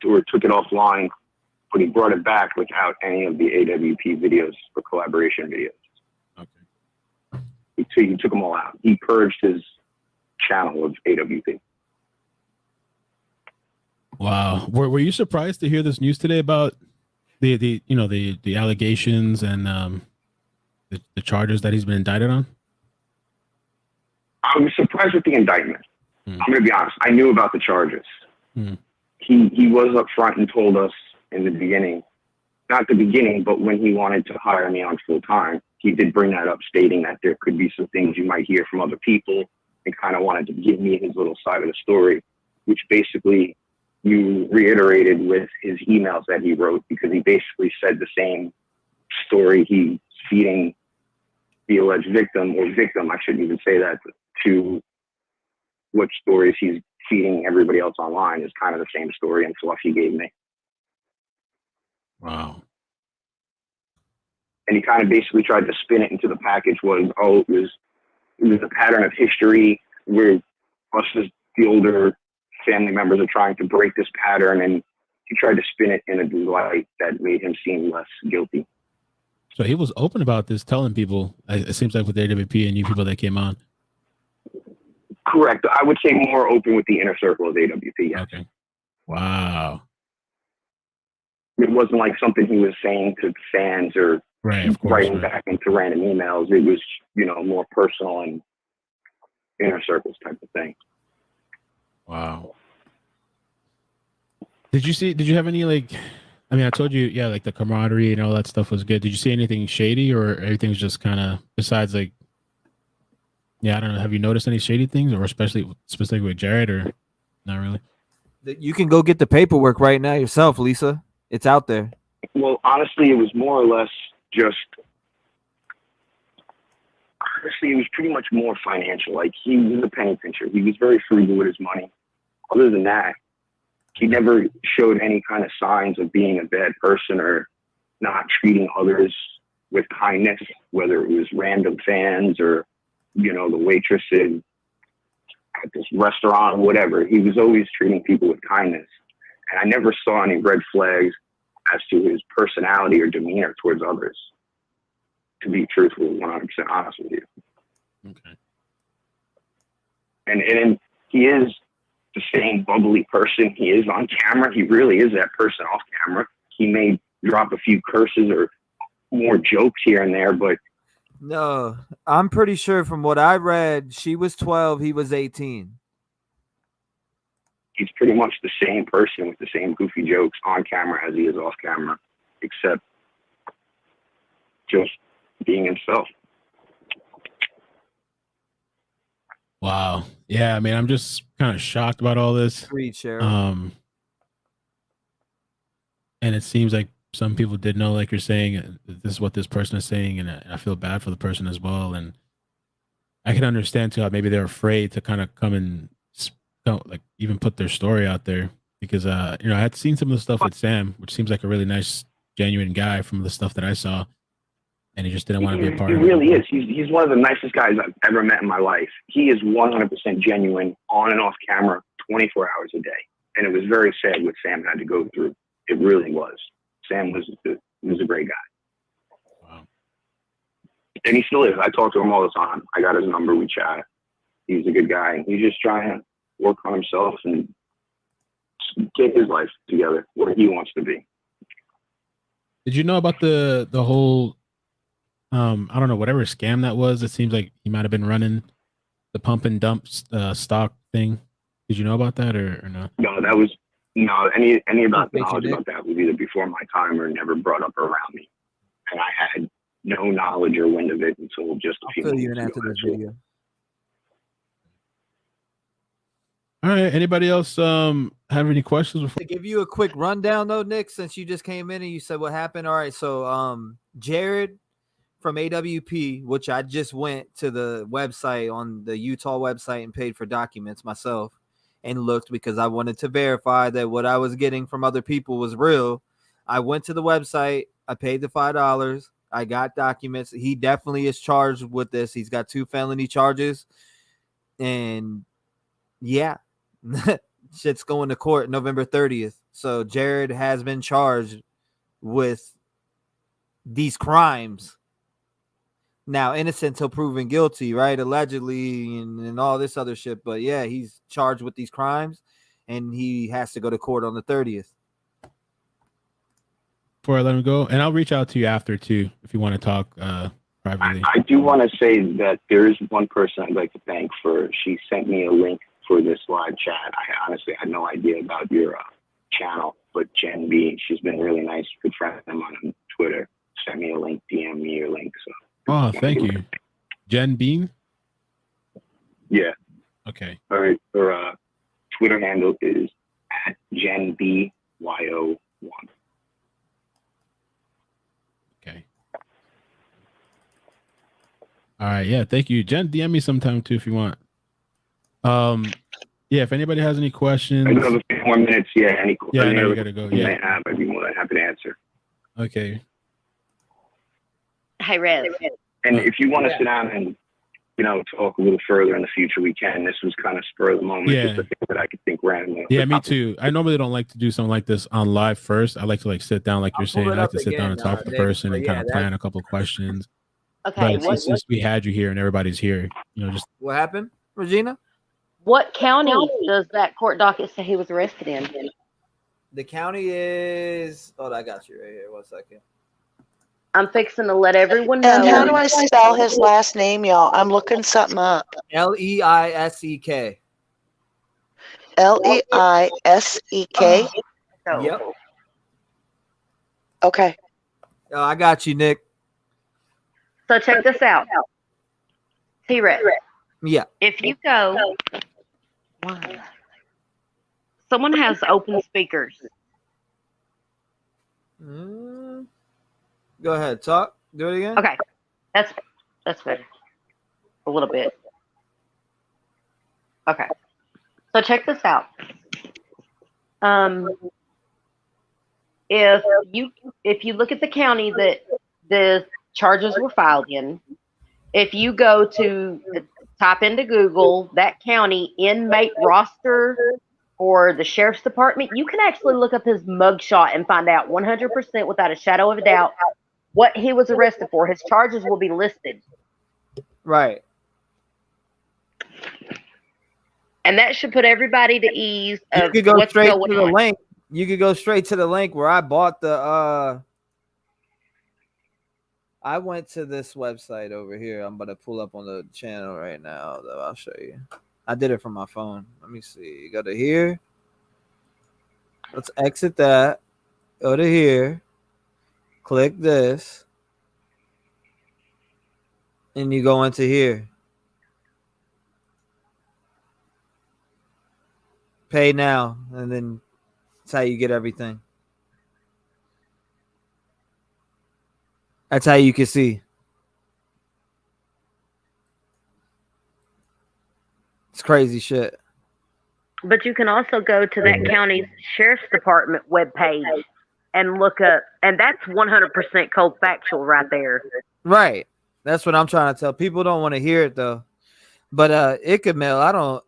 [SPEAKER 6] or took it offline, but he brought it back without any of the AWP videos or collaboration videos.
[SPEAKER 4] Okay.
[SPEAKER 6] He took them all out. He purged his channel of AWP.
[SPEAKER 4] Wow. Were you surprised to hear this news today about the allegations and the charges that he's been indicted on?
[SPEAKER 6] I was surprised with the indictment. I'm going to be honest. I knew about the charges. He was up front and told us in the beginning, not the beginning, but when he wanted to hire me on full time, he did bring that up, stating that there could be some things you might hear from other people, and kind of wanted to give me his little side of the story, which basically you reiterated with his emails that he wrote, because he basically said the same story he's feeding the alleged victim, I shouldn't even say that, to what stories he's feeding everybody else online is kind of the same story and fluff he gave me.
[SPEAKER 4] Wow.
[SPEAKER 6] And he kind of basically tried to spin it into the package was, it was a pattern of history where us as the older family members are trying to break this pattern, and he tried to spin it in a light that made him seem less guilty.
[SPEAKER 4] So he was open about this, telling people, it seems like with the AWP and you people that came on.
[SPEAKER 6] Correct. I would say more open with the inner circle of AWP. Yes.
[SPEAKER 4] Okay. Wow.
[SPEAKER 6] It wasn't like something he was saying to fans or writing back into random emails. It was, more personal and inner circles type of thing.
[SPEAKER 4] Wow. Did you have any, like, I mean, I told you, yeah, like the camaraderie and all that stuff was good. Did you see anything shady, or everything's just kind of, besides, like, yeah, I don't know. Have you noticed any shady things, or specifically with Jared, or not really?
[SPEAKER 1] You can go get the paperwork right now yourself, Lisa. It's out there.
[SPEAKER 6] Well, honestly, it was more or less just, it was pretty much more financial. Like, he was a penny pincher. He was very frugal with his money. Other than that, he never showed any kind of signs of being a bad person or not treating others with kindness, whether it was random fans or, the waitresses at this restaurant or whatever. He was always treating people with kindness. And I never saw any red flags as to his personality or demeanor towards others, to be truthful, 100% honest with you.
[SPEAKER 4] Okay.
[SPEAKER 6] And he is the same bubbly person he is on camera. He really is that person off camera. He may drop a few curses or more jokes here and there, but
[SPEAKER 1] no, I'm pretty sure from what I read, she was 12, he was 18.
[SPEAKER 6] He's pretty much the same person with the same goofy jokes on camera as he is off camera, except just being himself.
[SPEAKER 4] Wow. Yeah, I mean, I'm just kind of shocked about all this.
[SPEAKER 1] Agreed, Cheryl.
[SPEAKER 4] And it seems like some people did know, like you're saying, this is what this person is saying, and I feel bad for the person as well. And I can understand too how maybe they're afraid to kind of come and like even put their story out there, because I had seen some of the stuff with Sam, which seems like a really nice, genuine guy from the stuff that I saw, and he just didn't want to be a part of it.
[SPEAKER 6] He really is. He's one of the nicest guys I've ever met in my life. He is 100% genuine on and off camera, 24 hours a day. And it was very sad what Sam had to go through. It really was. Sam was a great guy.
[SPEAKER 4] Wow.
[SPEAKER 6] And he still is. I talk to him all the time. I got his number. We chat. He's a good guy. He's just trying to work on himself and get his life together where he wants to be.
[SPEAKER 4] Did you know about the whole, I don't know, whatever scam that was? It seems like he might have been running the pump and dump stock thing. Did you know about that or no?
[SPEAKER 6] No, any about knowledge about that was either before my time or never brought up around me. And I had no knowledge or wind of it until just a few months ago.
[SPEAKER 1] I'll fill you in after this video.
[SPEAKER 4] All right. Anybody else have any questions before?
[SPEAKER 1] To give you a quick rundown though, Nick, since you just came in and you said what happened. All right, so Jared from AWP, which I just went to the website on the Utah website and paid for documents myself and looked because I wanted to verify that what I was getting from other people was real. I went to the website, I paid the $5, I got documents. He definitely is charged with this. He's got 2 felony charges, and yeah. Shit's going to court November 30th. So Jared has been charged with these crimes. Now, innocent till proven guilty, right? Allegedly, and all this other shit. But yeah, he's charged with these crimes, and he has to go to court on the 30th.
[SPEAKER 4] Before I let him go, and I'll reach out to you after too if you want to talk privately.
[SPEAKER 6] I do want to say that there is one person I'd like to thank for. She sent me a link for this live chat. I honestly had no idea about your channel, but Jen B, she's been really nice, good friend of mine on Twitter. Sent me a link, DM me your link. So.
[SPEAKER 4] Oh, thank you, Jen Bean.
[SPEAKER 6] Yeah.
[SPEAKER 4] Okay.
[SPEAKER 6] All right. Her Twitter handle is @JenBYO1.
[SPEAKER 4] Okay. All right. Yeah. Thank you, Jen. DM me sometime too if you want. Yeah. If anybody has any questions,
[SPEAKER 6] Another few more minutes. Yeah. Any
[SPEAKER 4] yeah, I know you gotta go. Yeah.
[SPEAKER 6] I'd be more than happy to answer.
[SPEAKER 4] Okay.
[SPEAKER 5] Hey, Rev.
[SPEAKER 6] And if you want to sit down and, talk a little further in the future, we can. This was kind of spur of the moment.
[SPEAKER 4] Yeah.
[SPEAKER 6] Just a thing that I could think randomly.
[SPEAKER 4] Yeah, me too. I normally don't like to do something like this on live first. I like to sit down, like you're saying. I like to sit down and talk to the person and kind of plan a couple of questions.
[SPEAKER 5] Okay.
[SPEAKER 4] But since we had you here and everybody's here, just
[SPEAKER 1] what happened, Regina?
[SPEAKER 5] What county does that court docket say he was arrested in?
[SPEAKER 1] The county is. Oh, I got you right here. 1 second.
[SPEAKER 5] I'm fixing to let everyone know.
[SPEAKER 3] And how do I spell his last name, y'all? I'm looking something up.
[SPEAKER 1] Leisek.
[SPEAKER 3] Leisek.
[SPEAKER 1] Yep.
[SPEAKER 3] Okay.
[SPEAKER 1] Oh, I got you, Nick.
[SPEAKER 5] So check this out. T-REV.
[SPEAKER 1] Yeah.
[SPEAKER 5] If you go, someone has open speakers.
[SPEAKER 1] Go ahead, talk. Do it again.
[SPEAKER 5] Okay, that's better. A little bit. Okay, so check this out. If you look at the county that the charges were filed in, if you go to type into Google that county inmate roster or the sheriff's department, you can actually look up his mugshot and find out 100% without a shadow of a doubt what he was arrested for. His charges will be listed.
[SPEAKER 1] Right.
[SPEAKER 5] And that should put everybody to ease of
[SPEAKER 1] you could go
[SPEAKER 5] what's
[SPEAKER 1] straight
[SPEAKER 5] going
[SPEAKER 1] to the
[SPEAKER 5] on.
[SPEAKER 1] link. You could go straight to the link where I bought the I went to this website over here. I'm going to pull up on the channel right now, though. I'll show you. I did it from my phone. Let me see. You go to here. Let's exit that. Go to here. Click this. And you go into here. Pay now. And then that's how you get everything. That's how you can see. It's crazy shit.
[SPEAKER 5] But you can also go to that county's sheriff's department webpage and look up, and that's 100% cold factual right there.
[SPEAKER 1] Right. That's what I'm trying to tell. People don't want to hear it though. But Icamel, I don't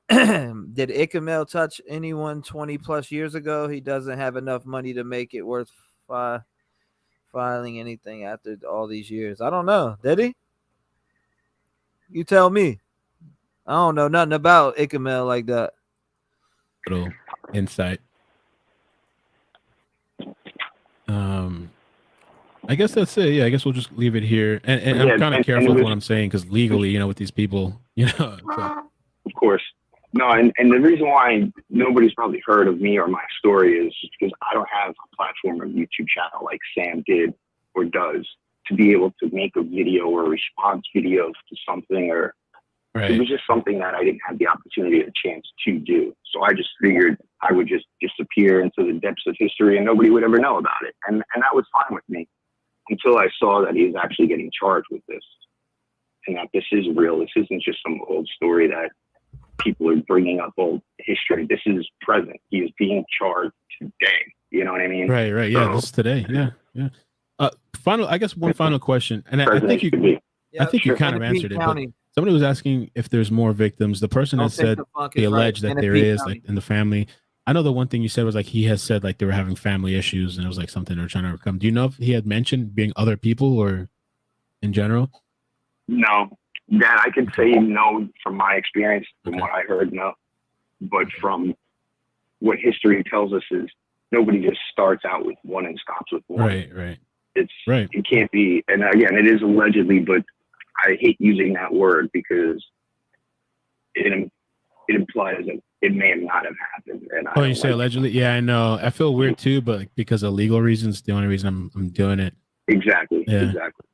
[SPEAKER 1] did Icamel touch anyone 20 plus years ago? He doesn't have enough money to make it worth filing anything after all these years. I don't know. Did he? You tell me. I don't know nothing about Icamel like that.
[SPEAKER 4] Little insight. I guess that's it. Yeah, I guess we'll just leave it here. And I'm kind of careful with what I'm saying because legally, with these people, So.
[SPEAKER 6] Of course. No, and the reason why nobody's probably heard of me or my story is because I don't have a platform or YouTube channel like Sam did or does to be able to make a video or a response video to something or It was just something that I didn't have the opportunity or the chance to do. So I just figured I would just disappear into the depths of history and nobody would ever know about it. And that was fine with me until I saw that he was actually getting charged with this and that this is real. This isn't just some old story that people are bringing up old history. This is present. He is being charged today. You know what I mean?
[SPEAKER 4] Right. Yeah. This is today. Yeah. One final question. And I think you kind of answered it, but somebody was asking if there's more victims. The person that said they allege that there is, like, in the family. I know the one thing you said was like he has said like they were having family issues and it was like something they were trying to overcome. Do you know if he had mentioned being other people or in general?
[SPEAKER 6] No, that I can say no from my experience, from what I heard, no. But from what history tells us is nobody just starts out with one and stops with one.
[SPEAKER 4] Right.
[SPEAKER 6] It can't be. And again, it is allegedly, but I hate using that word because it implies that it may not have happened. And
[SPEAKER 4] you say allegedly? Yeah, I know. I feel weird too, but because of legal reasons, the only reason I'm doing it.
[SPEAKER 6] Exactly.
[SPEAKER 4] Yeah.
[SPEAKER 6] Exactly.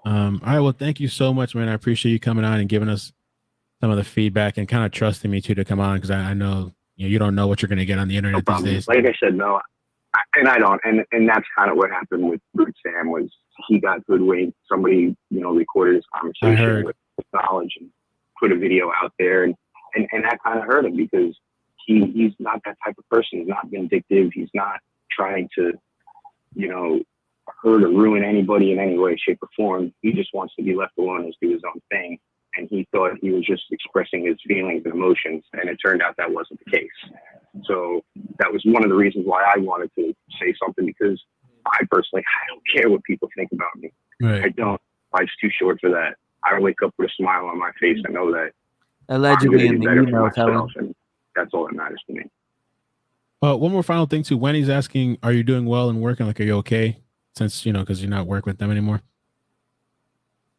[SPEAKER 4] All right. Well, thank you so much, man. I appreciate you coming on and giving us some of the feedback and kind of trusting me too to come on because I know you don't know what you're going to get on the internet these days.
[SPEAKER 6] Like I said, no, I don't. And that's kind of what happened with Sam was he got hoodwinked. Somebody, recorded his conversation with knowledge and put a video out there. And that kind of hurt him because he's not that type of person. He's not vindictive. He's not trying to, hurt or ruin anybody in any way, shape, or form. He just wants to be left alone and do his own thing. And he thought he was just expressing his feelings and emotions. And it turned out that wasn't the case. So that was one of the reasons why I wanted to say something because I personally, I don't care what people think about me.
[SPEAKER 4] Right.
[SPEAKER 6] I don't. Life's too short for that. I wake up with a smile on my face. I know that
[SPEAKER 1] allegedly in the email telling.
[SPEAKER 6] And that's all that matters to me.
[SPEAKER 4] One more final thing too. Wendy's asking, are you doing well and working? Like, are you okay? Since, because you're not working with them anymore.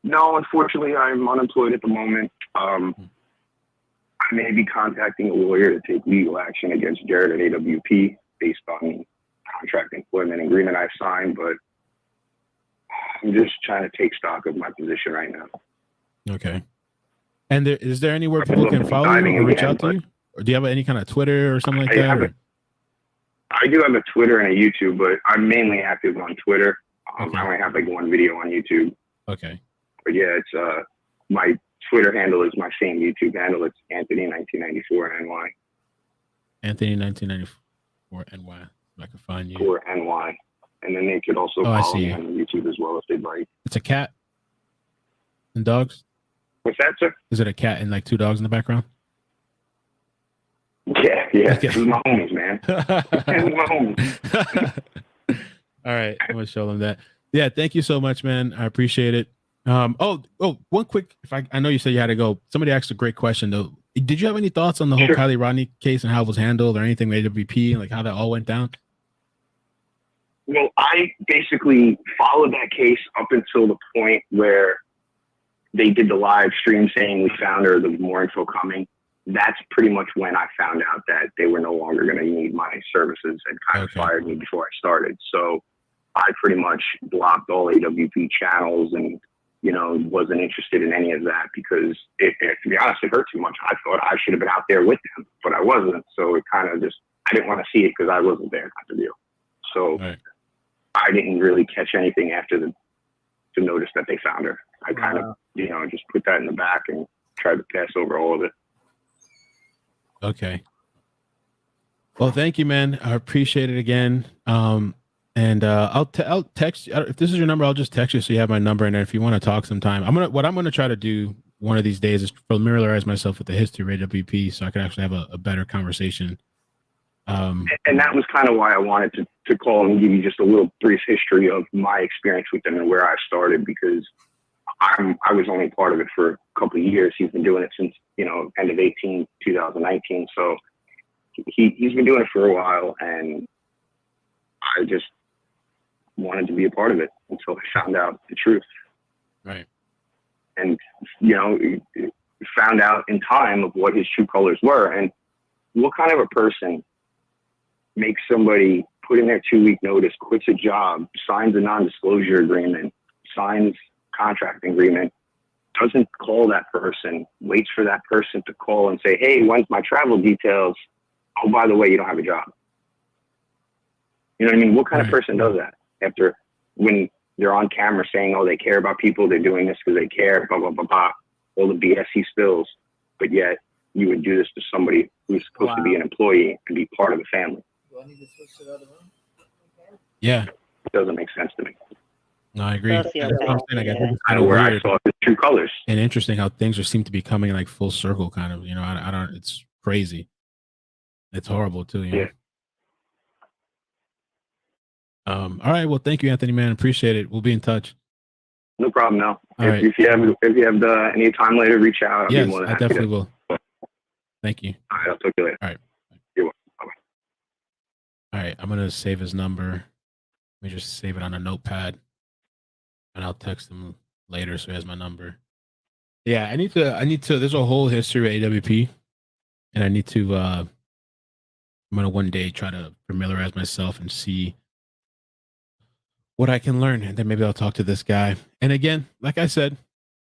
[SPEAKER 6] No, unfortunately, I'm unemployed at the moment. I may be contacting a lawyer to take legal action against Jared at AWP based on the contract employment agreement I've signed, but I'm just trying to take stock of my position right now.
[SPEAKER 4] Okay. And is there anywhere people can follow you or reach out to you? Or do you have any kind of Twitter or something like that?
[SPEAKER 6] I do have a Twitter and a YouTube, but I'm mainly active on Twitter. I only have like one video on YouTube.
[SPEAKER 4] Okay.
[SPEAKER 6] But yeah, it's my Twitter handle is my same YouTube handle. It's Anthony1994NY.
[SPEAKER 4] Anthony1994NY. I can find you.
[SPEAKER 6] Or NY. And then they could also follow me on YouTube as well if they'd like.
[SPEAKER 4] It's a cat and dogs?
[SPEAKER 6] What's that, sir?
[SPEAKER 4] Is it a cat and like two dogs in the background?
[SPEAKER 6] Yeah. Okay. This is my homies, man. This is my homies.
[SPEAKER 4] All right. I'm going to show them that. Yeah. Thank you so much, man. I appreciate it. One quick, I know you said you had to go. Somebody asked a great question though. Did you have any thoughts on the whole Kylie Rodney case and how it was handled or anything with AWP and like how that all went down?
[SPEAKER 6] Well, I basically followed that case up until the point where they did the live stream saying we found her, there was more info coming. That's pretty much when I found out that they were no longer going to need my services and kind of fired me before I started. So I pretty much blocked all AWP channels and, wasn't interested in any of that because to be honest, it hurt too much. I thought I should have been out there with them, but I wasn't. So it kind of I didn't want to see it because I wasn't there type of deal. So I didn't really catch anything after to notice that they found her. I kind of, just put that in the back and tried to pass over all of it.
[SPEAKER 4] Okay. Well, thank you, man. I appreciate it again. And I'll text you. If this is your number, I'll just text you so you have my number. And if you want to talk sometime, what I'm gonna try to do one of these days is familiarize myself with the history of AWP so I can actually have a better conversation.
[SPEAKER 6] And that was kind of why I wanted to call and give you just a little brief history of my experience with them and where I started because I was only part of it for a couple of years. He's been doing it since, end of 2019. So he's been doing it for a while and I just wanted to be a part of it until I found out the truth.
[SPEAKER 4] Right.
[SPEAKER 6] And, found out in time of what his true colors were and what kind of a person makes somebody put in their 2-week notice, quits a job, signs a non-disclosure agreement, signs contract agreement, doesn't call that person, waits for that person to call and say, hey, when's my travel details? Oh, by the way, you don't have a job. You know what I mean? What kind of person does that after, when they're on camera saying, oh, they care about people, they're doing this because they care, blah, blah, blah, blah, all the BS he spills, but yet you would do this to somebody who's supposed to be an employee and be part of the family.
[SPEAKER 1] Do I need to switch to the other room?
[SPEAKER 4] Yeah.
[SPEAKER 6] It doesn't make sense to me.
[SPEAKER 4] No, I agree.
[SPEAKER 5] That's the
[SPEAKER 4] That's
[SPEAKER 5] other
[SPEAKER 4] what I'm
[SPEAKER 5] thing.
[SPEAKER 4] saying. I guess it's
[SPEAKER 6] Kind
[SPEAKER 4] kind
[SPEAKER 6] of
[SPEAKER 4] of
[SPEAKER 6] where
[SPEAKER 4] weird
[SPEAKER 6] I saw the true colors.
[SPEAKER 4] and interesting how things just seem to be coming like full circle, kind of. You know, I don't. It's crazy. It's horrible too. You know? All right. Well, thank you, Anthony. Man, appreciate it. We'll be in touch.
[SPEAKER 6] No problem. No.
[SPEAKER 4] Right.
[SPEAKER 6] If you have any time later, reach out. I'll
[SPEAKER 4] Yes,
[SPEAKER 6] be more than
[SPEAKER 4] I
[SPEAKER 6] happy
[SPEAKER 4] definitely
[SPEAKER 6] to.
[SPEAKER 4] will. Thank you.
[SPEAKER 6] All right. I'll talk to you later.
[SPEAKER 4] All right.
[SPEAKER 6] You're welcome. Bye-bye.
[SPEAKER 4] All right. I'm gonna save his number. Let me just save it on a notepad, and I'll text him later so he has my number. Yeah, I need to. There's a whole history of AWP, and I need to. I'm gonna one day try to familiarize myself and see what I can learn, and then maybe I'll talk to this guy. And again, like I said,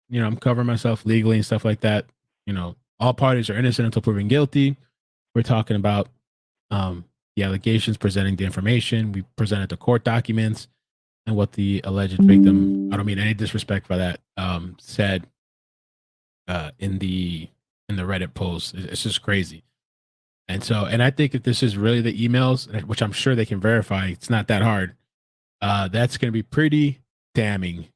[SPEAKER 4] you know, I'm covering myself legally and stuff like that. You know, all parties are innocent until proven guilty. We're talking about the allegations, presenting the information. We presented the court documents and what the alleged victim, I don't mean any disrespect by that, said in the Reddit post. It's just crazy. And so, and I think if this is really the emails, which I'm sure they can verify, it's not that hard. That's going to be pretty damning.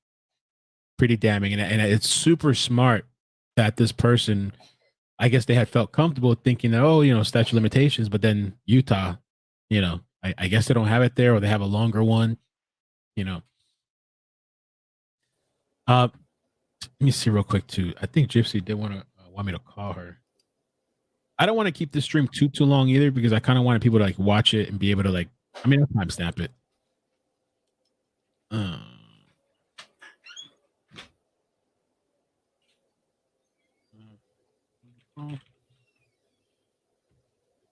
[SPEAKER 4] And it's super smart that this person, I guess they had felt comfortable thinking that, oh, you know, statute of limitations, but then Utah, you know, I guess they don't have it there, or they have a longer one, you know. Let me see real quick too. I think Gypsy did want me to call her. I don't want to keep this stream too long either, because I kind of wanted people to like watch it and be able to like, I mean, I'll timestamp it.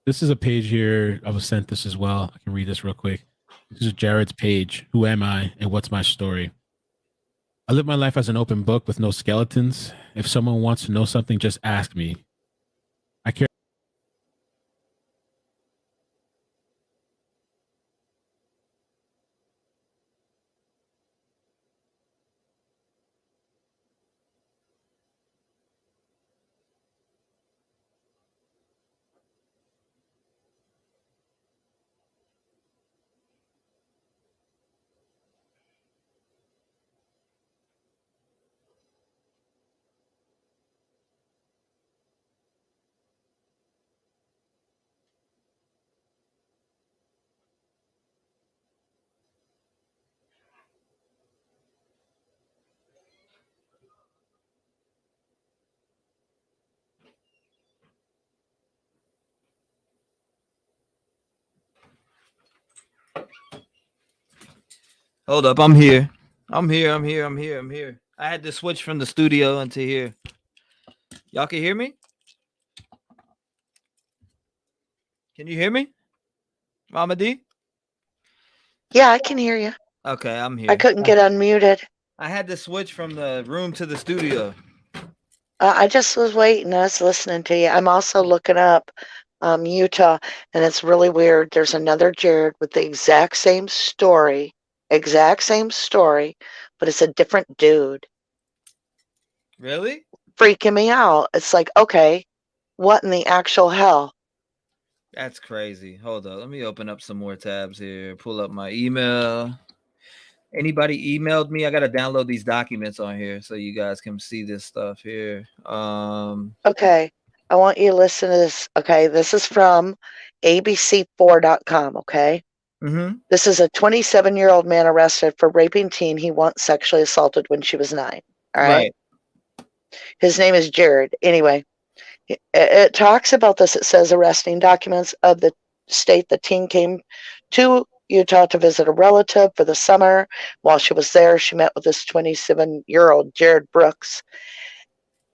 [SPEAKER 4] This is a page here. I was sent this as well. I can read this real quick. This is Jared's page. Who am I and what's my story? I live my life as an open book with no skeletons. If someone wants to know something, just ask me. I care.
[SPEAKER 1] Hold up, I'm here. I'm here. I had to switch from the studio into here. Y'all can hear me? Can you hear me? Mama D?
[SPEAKER 3] Yeah, I can hear you.
[SPEAKER 1] Okay, I'm here.
[SPEAKER 3] I couldn't get unmuted.
[SPEAKER 1] I had to switch from the room to the studio.
[SPEAKER 3] I just was waiting. I was listening to you. I'm also looking up Utah, and it's really weird. There's another Jared with the exact same story, but it's a different dude.
[SPEAKER 1] Really?
[SPEAKER 3] Freaking me out. It's like, okay, what in the actual hell?
[SPEAKER 1] That's crazy. Hold up. Let me open up some more tabs here. Pull up my email. Anybody emailed me? I got to download these documents on here so you guys can see this stuff here.
[SPEAKER 3] Okay. I want you to listen to this. Okay. This is from abc4.com. Okay.
[SPEAKER 1] Mm-hmm.
[SPEAKER 3] This is a 27-year-old man arrested for raping teen he once sexually assaulted when she was 9. All right. His name is Jared. Anyway, it talks about this. It says arresting documents of the state the teen came to Utah to visit a relative for the summer. While she was there, she met with this 27-year-old Jared Brooks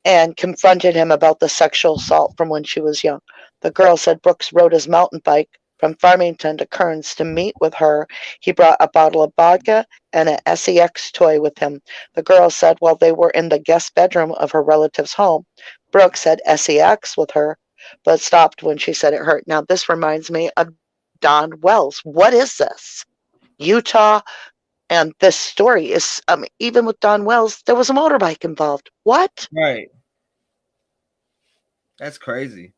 [SPEAKER 3] and confronted him about the sexual assault from when she was young. The girl said Brooks rode his mountain bike from Farmington to Kearns to meet with her. He brought a bottle of vodka and an sex toy with him. The girl said while they were in the guest bedroom of her relative's home, Brooke said sex with her, but stopped when she said it hurt. Now, this reminds me of Don Wells. What is this? Utah. And this story is, even with Don Wells, there was a motorbike involved. What?
[SPEAKER 1] Right. That's crazy.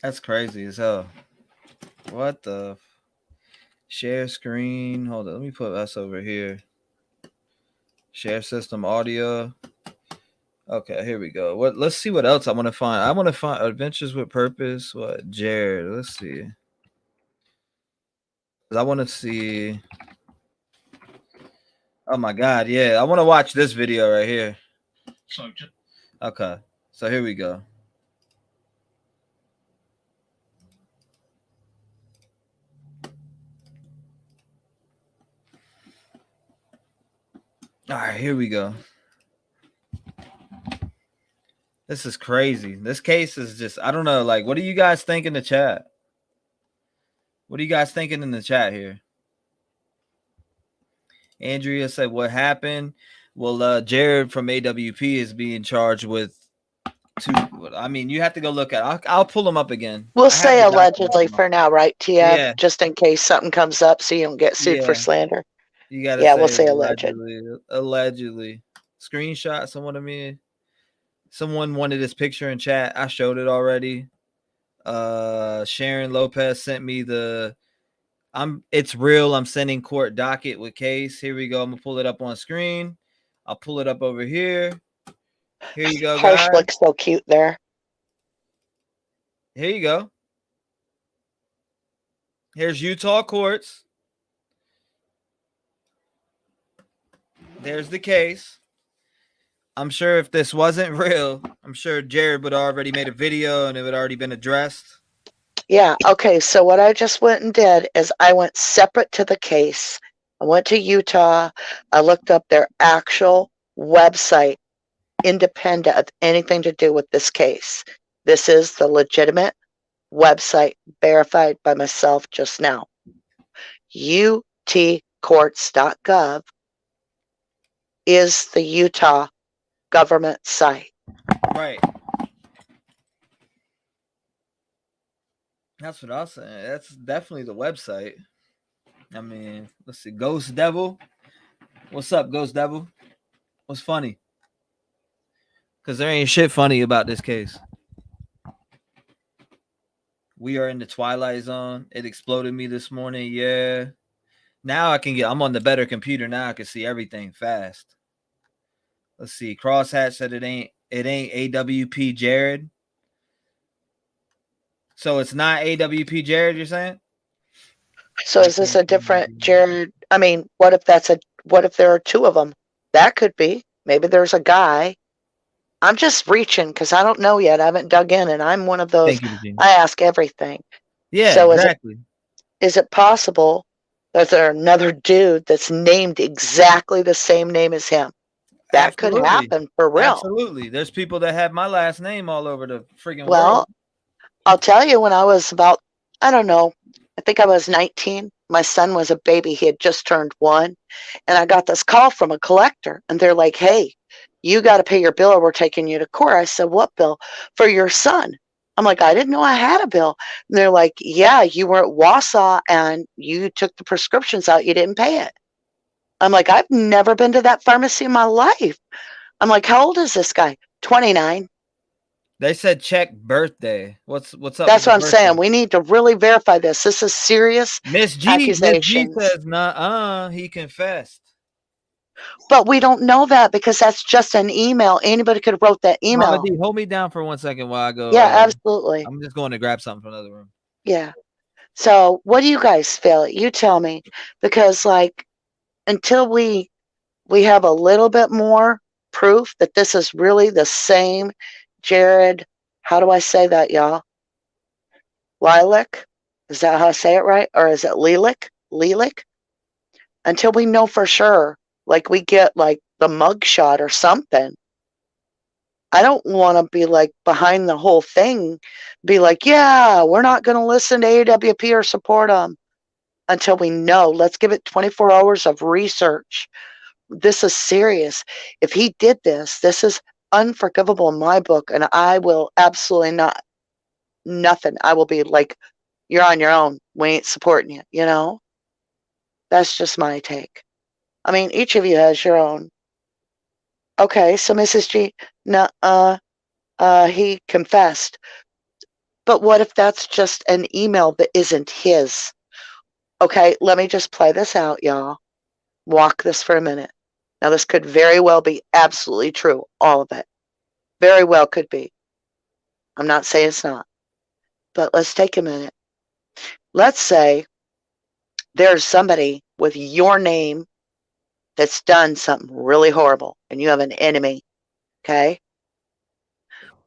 [SPEAKER 1] That's crazy as hell. What the? Share screen. Hold on. Let me put us over here. Share system audio. Okay, here we go. Let's see what else I want to find. I want to find Adventures with Purpose. What? Jared. Let's see. I want to see. Oh my God. Yeah. I want to watch this video right here. Okay. So here we go. All right, here we go. This is crazy. This case is just, I don't know. Like, what do you guys think in the chat? What are you guys thinking in the chat here? Andrea said, what happened? Well, Jared from AWP is being charged with two. I mean, you have to go look at. I'll pull them up again.
[SPEAKER 3] We'll say allegedly for now, right, TF?
[SPEAKER 1] Yeah.
[SPEAKER 3] Just in case something comes up so you don't get sued for slander.
[SPEAKER 1] You gotta
[SPEAKER 3] we'll say alleged.
[SPEAKER 1] Allegedly. Screenshot someone of me. Someone wanted this picture in chat. I showed it already. Sharon Lopez sent me it's real. I'm sending court docket with case. Here we go. I'm gonna pull it up on screen. I'll pull it up over here. Here you go, guys.
[SPEAKER 3] Harsh looks so cute there.
[SPEAKER 1] Here you go. Here's Utah courts. There's the case. I'm sure if this wasn't real, I'm sure Jared would have already made a video and it would already been addressed.
[SPEAKER 3] Yeah, okay, so what I just went and did is I went separate to the case. I went to Utah. I looked up their actual website, independent of anything to do with this case. This is the legitimate website verified by myself just now. utcourts.gov is the Utah government site.
[SPEAKER 1] Right. That's what I was saying. That's definitely the website. I mean, let's see. Ghost Devil. What's up, Ghost Devil? What's funny? Because there ain't shit funny about this case. We are in the twilight zone. It exploded me this morning. Yeah. Now I'm on the better computer now. I can see everything fast. Let's see. Crosshatch said it ain't AWP Jared. So it's not AWP Jared, you're saying?
[SPEAKER 3] So is this a different Jared? I mean, what if there are two of them? That could be. Maybe there's a guy. I'm just reaching because I don't know yet. I haven't dug in, and I'm one of those. I ask everything.
[SPEAKER 1] Yeah,
[SPEAKER 3] so
[SPEAKER 1] exactly.
[SPEAKER 3] Is it possible that there's another dude that's named exactly the same name as him? That could happen for real.
[SPEAKER 1] Absolutely. There's people that have my last name all over the freaking world.
[SPEAKER 3] Well, I'll tell you, when I was about, I don't know, I think I was 19. My son was a baby. He had just turned 1. And I got this call from a collector. And they're like, hey, you got to pay your bill or we're taking you to court. I said, what bill? For your son. I'm like, I didn't know I had a bill. And they're like, yeah, you were at Wausau and you took the prescriptions out. You didn't pay it. I'm like, I've never been to that pharmacy in my life. I'm like, how old is this guy? 29.
[SPEAKER 1] They said check birthday. What's up?
[SPEAKER 3] That's what I'm saying. We need to really verify this. This is serious accusations.
[SPEAKER 1] Miss G says, nah, he confessed.
[SPEAKER 3] But we don't know that because that's just an email. Anybody could have wrote that email.
[SPEAKER 1] Mama D, hold me down for 1 second while I go.
[SPEAKER 3] Yeah, absolutely.
[SPEAKER 1] I'm just going to grab something from another room.
[SPEAKER 3] Yeah. So what do you guys feel? You tell me. Because until we have a little bit more proof that this is really the same Jared, how do I say that, y'all? Lilac? Is that how I say it right? Or is it Lilac? Lilac? Until we know for sure, we get the mugshot or something, I don't want to be like behind the whole thing, be like, yeah, we're not going to listen to AWP or support them until we know. Let's give it 24 hours of research. This is serious. If he did this, this is unforgivable in my book, and I will absolutely nothing. I will be like, you're on your own. We ain't supporting you, you know? That's just my take. I mean, each of you has your own. Okay, so Mrs. G, no, he confessed. But what if that's just an email that isn't his? Okay, let me just play this out, y'all. Walk this for a minute. Now, this could very well be absolutely true, all of it. Very well could be. I'm not saying it's not. But let's take a minute. Let's say there's somebody with your name that's done something really horrible and you have an enemy, okay?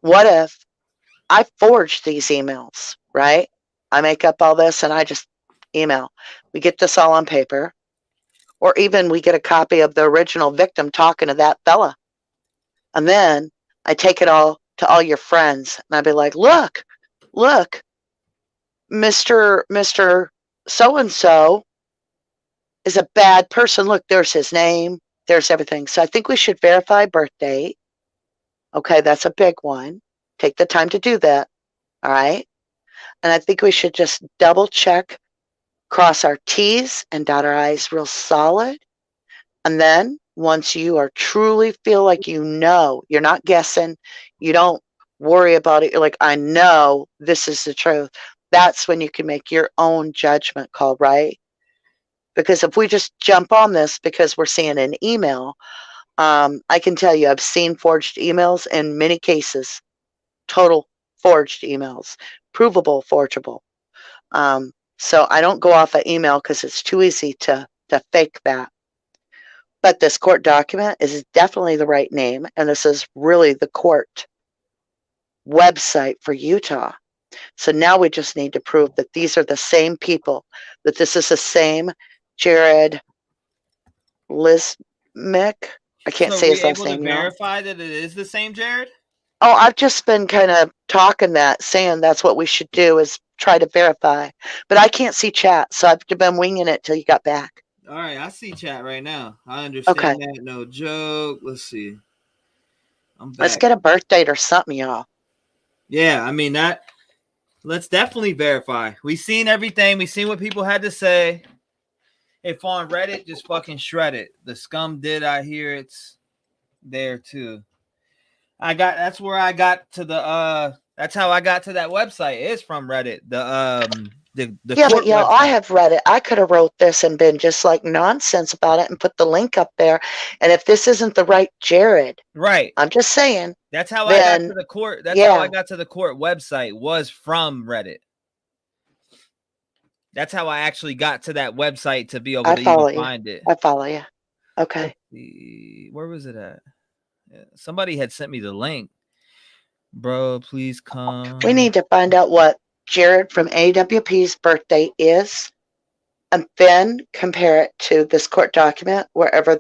[SPEAKER 3] What if I forged these emails, right? I make up all this and I just email. We get this all on paper, or even we get a copy of the original victim talking to that fella. And then I take it all to all your friends and I'd be like, look, Mr. So-and-so is a bad person. Look, there's his name. There's everything. So I think we should verify birth date. Okay, that's a big one. Take the time to do that. All right. And I think we should just double check, cross our T's and dot our I's real solid. And then once you are truly feel like you know, you're not guessing, you don't worry about it. You're like, I know this is the truth. That's when you can make your own judgment call, right? Because if we just jump on this because we're seeing an email, I can tell you I've seen forged emails in many cases, total forged emails, provable forgeable. So I don't go off an email because it's too easy to fake that. But this court document is definitely the right name, and this is really the court website for Utah. So now we just need to prove that these are the same people, that this is the same Jared Lismick. I can't say his last name.
[SPEAKER 1] Able to verify that it is the same Jared?
[SPEAKER 3] Oh, I've just been kind of talking that, saying that's what we should do is try to verify. But I can't see chat, so I've been winging it till you got back.
[SPEAKER 1] All right, I see chat right now. I understand that. No joke. Let's see. I'm back.
[SPEAKER 3] Let's get a birth date or something, y'all.
[SPEAKER 1] Yeah, I mean that. Let's definitely verify. We seen everything. We seen what people had to say. If on Reddit, just fucking shred it. The scum did. I hear it's there too. That's where I got to the that's how I got to that website. It's from Reddit.
[SPEAKER 3] Yeah, but y'all, I have read it. I could have wrote this and been just like nonsense about it and put the link up there. And if this isn't the right Jared,
[SPEAKER 1] right?
[SPEAKER 3] I'm just saying.
[SPEAKER 1] That's how I got to the court. That's how I got to the court website, was from Reddit. That's how I actually got to that website to be able to even find it.
[SPEAKER 3] I follow you. Okay.
[SPEAKER 1] Where was it at? Somebody had sent me the link. Bro, please come.
[SPEAKER 3] We need to find out what Jared from AWP's birthday is, and then compare it to this court document, wherever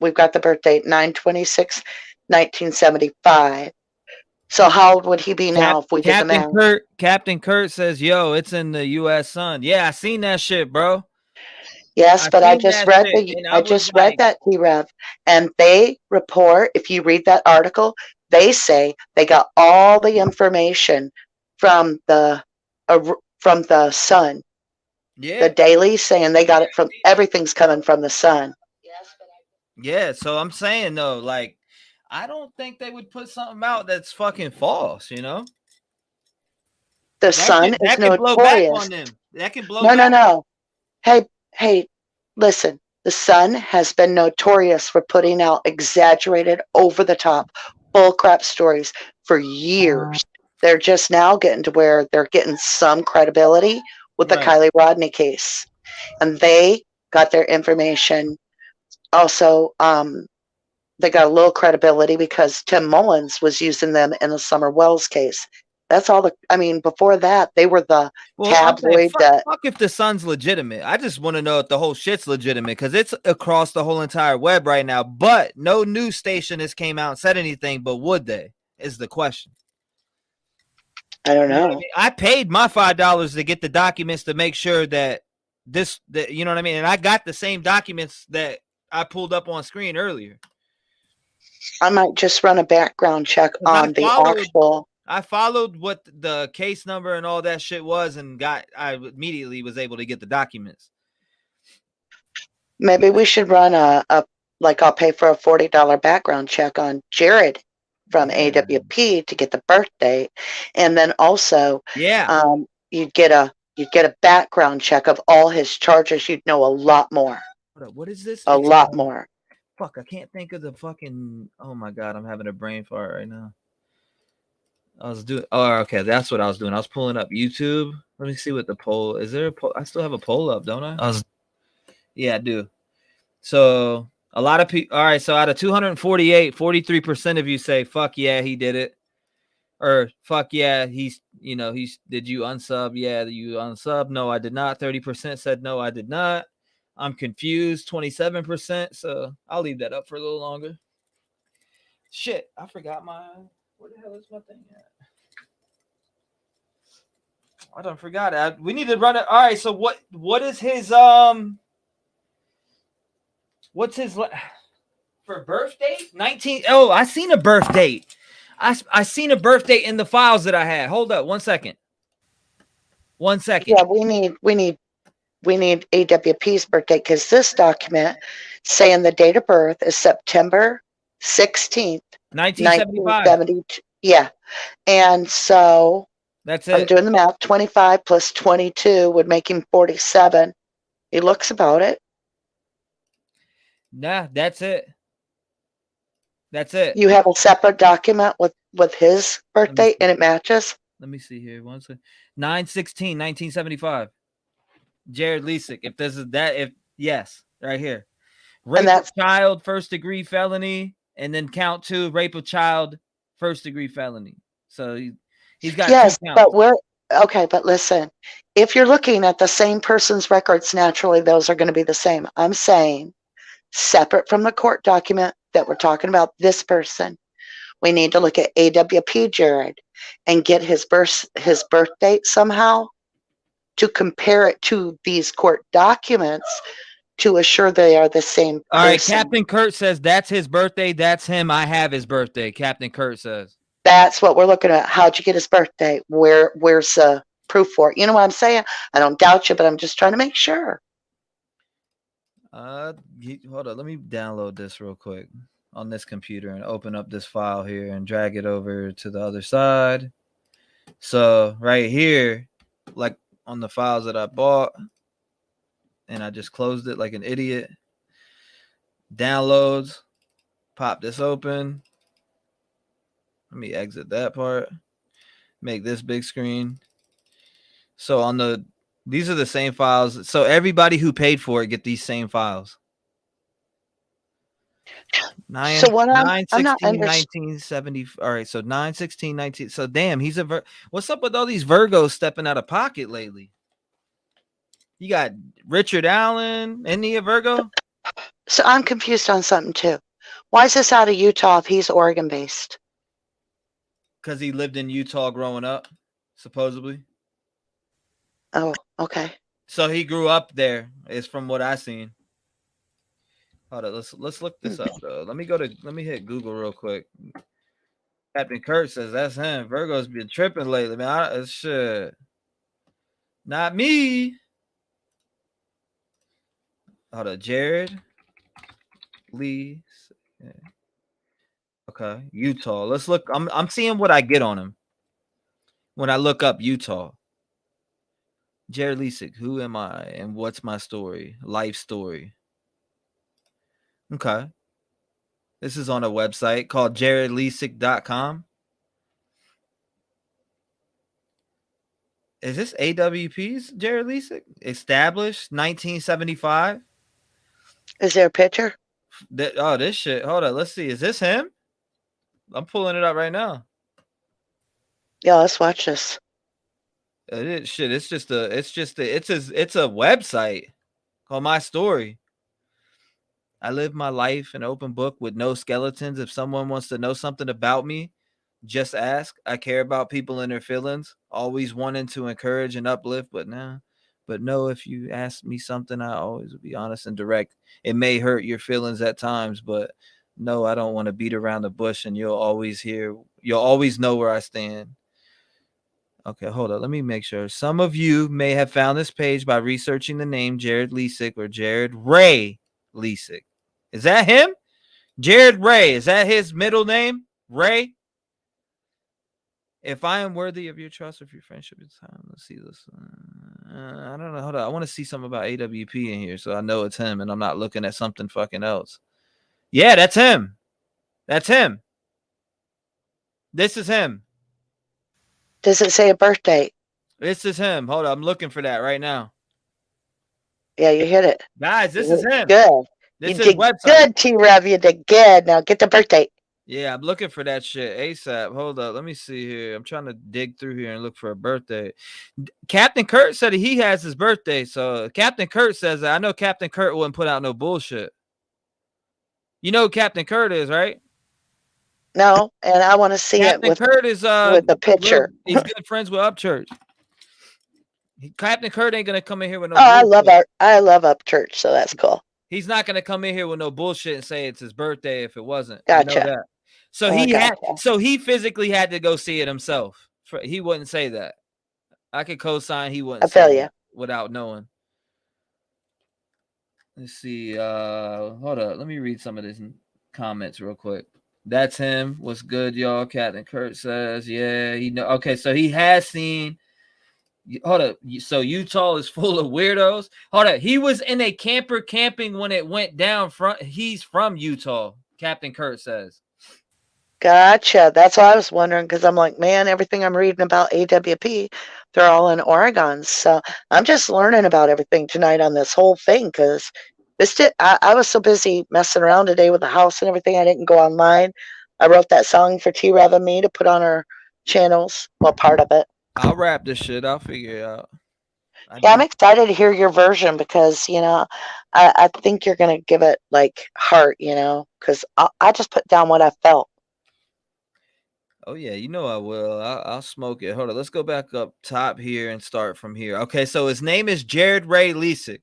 [SPEAKER 3] we've got the birth date, 9/26/1975. So how old would he be now if we did the math?
[SPEAKER 1] Captain Kurt says, yo, it's in the U.S. Sun. Yeah, I seen that shit, bro.
[SPEAKER 3] Yes, but I just read that T-REV, and they report, if you read that article, they say they got all the information from the Sun. Yeah. The Daily saying they got it from, everything's coming from the Sun.
[SPEAKER 1] Yeah, so I'm saying though, like, I don't think they would put something out that's fucking false, you know?
[SPEAKER 3] The Sun is notorious.
[SPEAKER 1] That can blow back.
[SPEAKER 3] No. Hey, listen. The Sun has been notorious for putting out exaggerated, over-the-top, bullcrap stories for years. They're just now getting to where they're getting some credibility with the Kylie Rodney case. And they got their information. Also, they got a little credibility because Tim Mullins was using them in the Summer Wells case. That's all before that, they were the tabloid.
[SPEAKER 1] Fuck if the Sun's legitimate. I just want to know if the whole shit's legitimate, because it's across the whole entire web right now. But no news station has came out and said anything, but would they? is the question.
[SPEAKER 3] I don't
[SPEAKER 1] You know what I
[SPEAKER 3] know.
[SPEAKER 1] mean? I paid my $5 to get the documents to make sure that you know what I mean? And I got the same documents that I pulled up on screen earlier.
[SPEAKER 3] I might just run a background check on the actual.
[SPEAKER 1] I followed what the case number and all that shit was, and I immediately was able to get the documents.
[SPEAKER 3] Maybe we should run like I'll pay for a $40 background check on Jared from AWP to get the birth date, and then also you'd get a background check of all his charges. You'd know a lot more.
[SPEAKER 1] What is this?
[SPEAKER 3] A lot more.
[SPEAKER 1] Fuck, I can't think of the fucking. Oh my god, I'm having a brain fart right now. I was doing. Oh, okay, that's what I was doing. I was pulling up YouTube. Let me see what the poll is. There a poll? I still have a poll up, don't I? Yeah, I do. So a lot of people. All right, so out of 248, 43% of you say fuck yeah, he did it, or fuck yeah, he's did you unsub? Yeah, you unsub. No, I did not. 30% said no, I did not. I'm confused. 27%. So I'll leave that up for a little longer. Shit, I forgot my. Where the hell is my thing at? I don't forgot it. We need to run it. All right. So what is his what's his for birth date? 19. Oh, I seen a birth date. I seen a birth date in the files that I had. Hold up 1 second. 1 second.
[SPEAKER 3] Yeah, we need AWP's birthday, because this document saying the date of birth is September 16th, 1972. Yeah. And so
[SPEAKER 1] that's it.
[SPEAKER 3] I'm doing the math. 25 plus 22 would make him 47. He looks about it.
[SPEAKER 1] Nah, that's it. That's it.
[SPEAKER 3] You have a separate document with his birthday and it matches?
[SPEAKER 1] Let me see here. 9/16/1975. Jared Leasick. If this is that, if yes, right here. Rape of child, first degree felony, and then count 2, rape of child, first degree felony. So he's got 2 counts.
[SPEAKER 3] But listen, if you're looking at the same person's records, naturally those are going to be the same. I'm saying separate from the court document that we're talking about this person, we need to look at AWP Jared and get his birth date somehow to compare it to these court documents to assure they are the same person.
[SPEAKER 1] All right, Captain Kurt says that's his birthday. That's him. I have his birthday. Captain Kurt says.
[SPEAKER 3] That's what we're looking at. How'd you get his birthday? Where's the proof for it? You know what I'm saying? I don't doubt you, but I'm just trying to make sure.
[SPEAKER 1] Hold on. Let me download this real quick on this computer and open up this file here and drag it over to the other side. So right here, like on the files that I bought, and I just closed it like an idiot. Downloads. Pop this open. Let me exit that part. Make this big screen. So these are the same files. So everybody who paid for it get these same files. 9/16/1970. All right, so 9/16/19. So damn, he's what's up with all these Virgos stepping out of pocket lately? You got Richard Allen, isn't he a Virgo?
[SPEAKER 3] So I'm confused on something too. Why is this out of Utah if he's Oregon based?
[SPEAKER 1] Because he lived in Utah growing up, supposedly.
[SPEAKER 3] Oh, okay.
[SPEAKER 1] So he grew up there, is from what I seen. Hold on, let's look this up though. Let me hit Google real quick. Captain Kurt says that's him. Virgo's been tripping lately, man. Shit. Not me. Hold on, Jared Lee. Okay, Utah. Let's look. I'm seeing what I get on him when I look up Utah. Jared Leasick, who am I and what's my story? Life story. Okay. This is on a website called jaredleasick.com. Is this AWP's Jared Leasick? Established 1975.
[SPEAKER 3] Is there a picture?
[SPEAKER 1] This shit. Hold on. Let's see. Is this him? I'm pulling it up right now.
[SPEAKER 3] Yeah, let's watch this.
[SPEAKER 1] It's a website called My Story. I live my life an open book with no skeletons. If someone wants to know something about me, Just ask. I care about people and their feelings, always wanting to encourage and uplift, but no, if you ask me something, I always will be honest and direct. It may hurt your feelings at times, but no, I don't want to beat around the bush, and you'll always know where I stand. Okay, hold on. Let me make sure. Some of you may have found this page by researching the name Jared Leasick or Jared Ray Leasick. Is that him? Jared Ray. Is that his middle name? Ray? If I am worthy of your trust, of your friendship, it's time. Let's see this. I don't know. Hold on. I want to see something about AWP in here so I know it's him and I'm not looking at something fucking else. Yeah, that's him. That's him. This is him.
[SPEAKER 3] Does it say a birth date?
[SPEAKER 1] This is him. Hold on. I'm looking for that right now.
[SPEAKER 3] Yeah, you hit it.
[SPEAKER 1] Guys, this is him.
[SPEAKER 3] Good.
[SPEAKER 1] This
[SPEAKER 3] you
[SPEAKER 1] is
[SPEAKER 3] did
[SPEAKER 1] website.
[SPEAKER 3] Good, T-REV. You did good. Now get the birth date.
[SPEAKER 1] Yeah, I'm looking for that shit ASAP. Hold up. Let me see here. I'm trying to dig through here and look for a birthday. Captain Kurt said he has his birthday. So Captain Kurt says that. I know Captain Kurt wouldn't put out no bullshit. You know who Captain Kurt is, right?
[SPEAKER 3] No, and I want to see
[SPEAKER 1] Captain
[SPEAKER 3] it
[SPEAKER 1] Kurt is
[SPEAKER 3] with the picture.
[SPEAKER 1] He's good friends with Upchurch. Captain Kurt ain't gonna come in here with no.
[SPEAKER 3] I love Upchurch, so that's cool.
[SPEAKER 1] He's not gonna come in here with no bullshit and say it's his birthday if it wasn't.
[SPEAKER 3] Gotcha.
[SPEAKER 1] I know that. So he physically had to go see it himself. He wouldn't say that. I could co-sign he wouldn't say that without knowing. Let's see. Hold up. Let me read some of these comments real quick. That's him. What's good, y'all? Captain Kurt says, yeah, he know. Okay, so he has seen. Hold up. So Utah is full of weirdos. Hold up. He was in a camper camping when it went down. He's from Utah. Captain Kurt says.
[SPEAKER 3] Gotcha. That's what I was wondering because I'm like, man, everything I'm reading about AWP, they're all in Oregon. So I'm just learning about everything tonight on this whole thing because I was so busy messing around today with the house and everything. I didn't go online. I wrote that song for T-REV and me to put on our channels. Well, part of it.
[SPEAKER 1] I'll wrap this shit. I'll figure it out.
[SPEAKER 3] I'm excited to hear your version because, I think you're going to give it like heart, because I just put down what I felt.
[SPEAKER 1] Oh, yeah, I will. I'll smoke it. Hold on. Let's go back up top here and start from here. Okay, so his name is Jared Ray Leasick.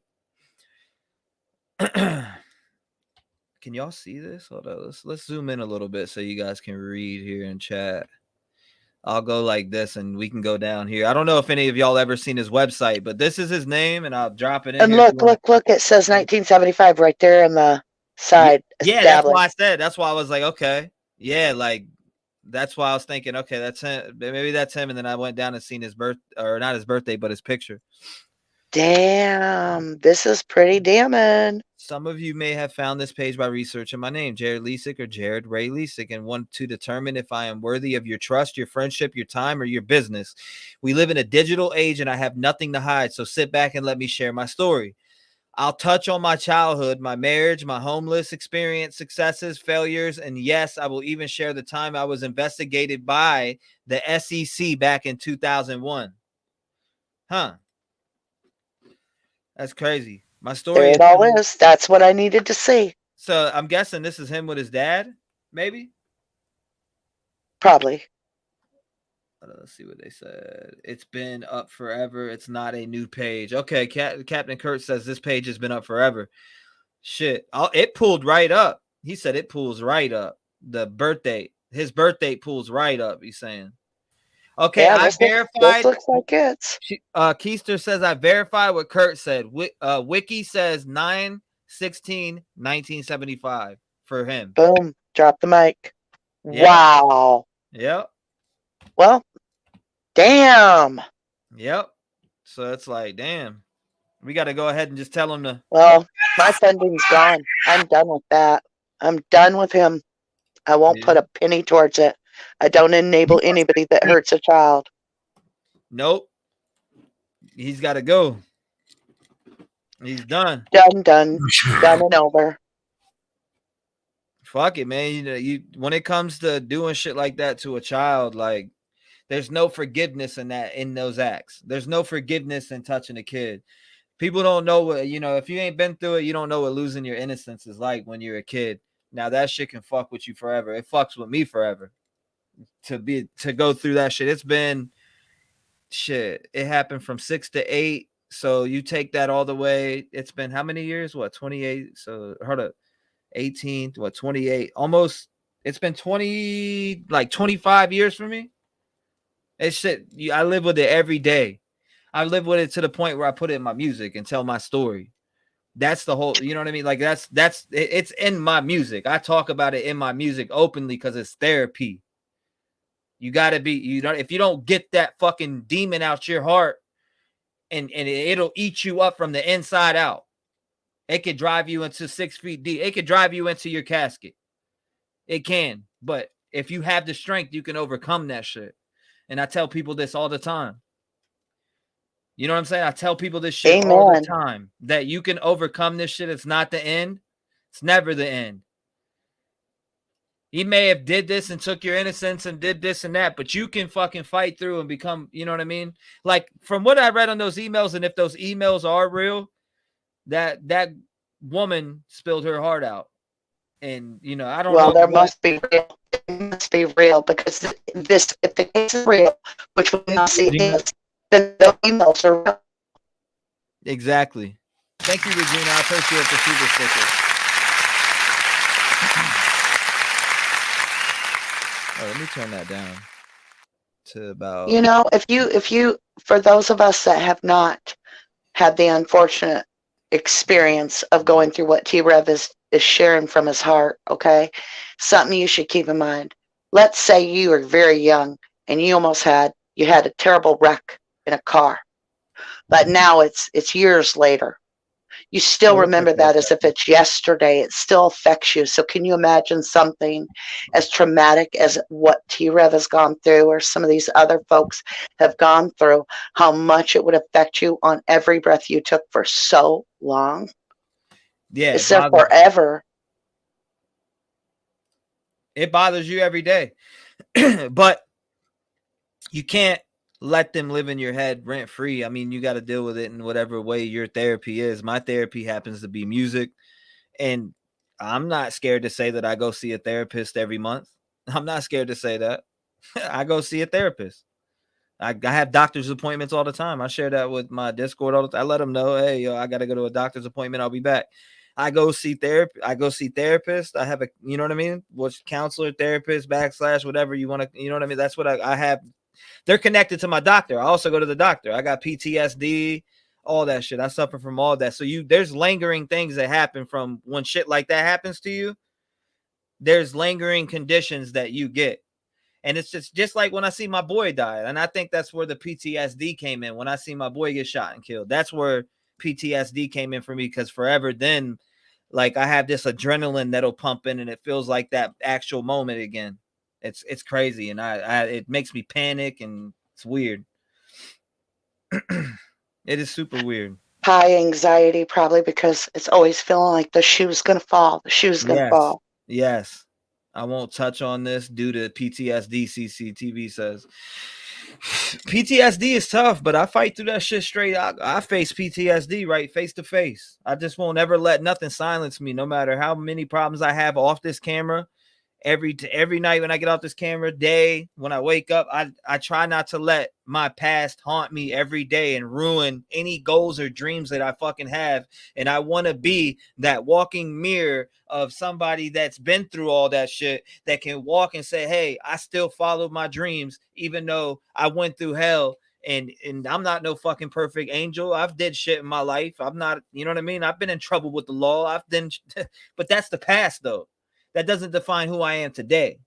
[SPEAKER 1] Can y'all see this? Hold on. Let's zoom in a little bit so you guys can read here in chat. I'll go like this and we can go down here. I don't know if any of y'all ever seen his website, but this is his name and I'll drop it in.
[SPEAKER 3] And look, it says 1975 right there on the side.
[SPEAKER 1] Yeah, that's why I said. That's why I was like, okay. Yeah, like that's why I was thinking, okay, that's him. Maybe that's him. And then I went down and seen his not his birthday, but his picture.
[SPEAKER 3] Damn, this is pretty damning.
[SPEAKER 1] Some of you may have found this page by researching my name, Jared Leasick or Jared Ray Leasick, and want to determine if I am worthy of your trust, your friendship, your time, or your business. We live in a digital age and I have nothing to hide, so sit back and let me share my story. I'll touch on my childhood, my marriage, my homeless experience, successes, failures, and yes, I will even share the time I was investigated by the SEC back in 2001. Huh. That's crazy. My story.
[SPEAKER 3] There it all is. That's what I needed to see.
[SPEAKER 1] So I'm guessing this is him with his dad, maybe?
[SPEAKER 3] Probably.
[SPEAKER 1] Let's see what they said. It's been up forever. It's not a new page. Okay, Captain Kurt says this page has been up forever. Shit. It pulled right up. He said it pulls right up. The birthday. His birthday pulls right up, he's saying. Okay,
[SPEAKER 3] yeah,
[SPEAKER 1] I verified.
[SPEAKER 3] This looks like it's.
[SPEAKER 1] Keister says I verified what Kurt said. Wiki says 9/16/1975 for him.
[SPEAKER 3] Boom. Drop the mic.
[SPEAKER 1] Yeah.
[SPEAKER 3] Wow.
[SPEAKER 1] Yep.
[SPEAKER 3] Well, damn.
[SPEAKER 1] Yep. So it's like, damn. We got to go ahead and just tell him to.
[SPEAKER 3] Well, my funding's gone. I'm done with that. I'm done with him. I won't put a penny towards it. I don't enable anybody that hurts a child.
[SPEAKER 1] Nope. He's got to go. He's done.
[SPEAKER 3] Done and over.
[SPEAKER 1] Fuck it, man. You when it comes to doing shit like that to a child, like there's no forgiveness in those acts. There's no forgiveness in touching a kid. People don't know what, if you ain't been through it, you don't know what losing your innocence is like when you're a kid. Now that shit can fuck with you forever. It fucks with me forever. to go through that shit. It's been shit. It happened from 6 to 8. So you take that all the way. It's been how many years? What, 28? So hold up. 18, what, 28? Almost. It's been 20, like 25 years for me. It's shit. I live with it every day. I live with it to the point where I put it in my music and tell my story. That's the whole, you know what I mean? Like it's in my music. I talk about it in my music openly because it's therapy. You got to be, if you don't get that fucking demon out your heart, and it'll eat you up from the inside out. It could drive you into 6 feet deep. It could drive you into your casket. It can. But if you have the strength, you can overcome that shit. And I tell people this all the time. You know what I'm saying? I tell people this shit all the time, that you can overcome this shit. It's not the end. It's never the end. He may have did this and took your innocence and did this and that, but you can fucking fight through and become, you know what I mean? Like from what I read on those emails, and if those emails are real, that woman spilled her heart out. And, you know, I don't know.
[SPEAKER 3] Well, there must be real. It must be real, because if the case is real, which we now see is, then the emails are real.
[SPEAKER 1] Exactly. Thank you, Regina. I appreciate the super sticker. Oh, let me turn that down to about.
[SPEAKER 3] You know, if you, for those of us that have not had the unfortunate experience of going through what T-REV is sharing from his heart, okay, something you should keep in mind. Let's say you are very young and you had a terrible wreck in a car, but now it's years later. You still remember that as if it's yesterday. It still affects you. So can you imagine something as traumatic as what T-REV has gone through, or some of these other folks have gone through, how much it would affect you on every breath you took for so long?
[SPEAKER 1] Yeah.
[SPEAKER 3] It's there forever.
[SPEAKER 1] It bothers you every day. But you can't let them live in your head rent free. I mean, you got to deal with it in whatever way your therapy is. My therapy happens to be music, and I'm not scared to say that I go see a therapist every month. I'm not scared to say that. I go see a therapist. I have doctor's appointments all the time. I share that with my Discord all the time. I let them know, hey, yo, I got to go to a doctor's appointment. I'll be back. I go see therapy. I go see therapists. I have a, you know what I mean? What's counselor, therapist, / whatever you want to, you know what I mean? That's what I have. They're connected to my doctor. I also go to the doctor. I got PTSD, all that shit. I suffer from all that. So there's lingering things that happen from when shit like that happens to you. There's lingering conditions that you get. And it's just like when I see my boy die. And I think that's where the PTSD came in. When I see my boy get shot and killed, that's where PTSD came in for me. Because forever then, like, I have this adrenaline that'll pump in, and it feels like that actual moment again. It's crazy, and it makes me panic, and it's weird. It is super weird.
[SPEAKER 3] High anxiety, probably, because it's always feeling like the shoe's gonna fall. The shoe's gonna fall.
[SPEAKER 1] Yes. I won't touch on this due to PTSD, CCTV says. PTSD is tough, but I fight through that shit straight. I face PTSD right face to face. I just won't ever let nothing silence me, no matter how many problems I have off this camera. Every night when I get off this camera, day when I wake up, I try not to let my past haunt me every day and ruin any goals or dreams that I fucking have. And I want to be that walking mirror of somebody that's been through all that shit, that can walk and say, hey, I still followed my dreams, even though I went through hell. And I'm not no fucking perfect angel. I've did shit in my life. I'm not, you know what I mean? I've been in trouble with the law. But that's the past though. That doesn't define who I am today.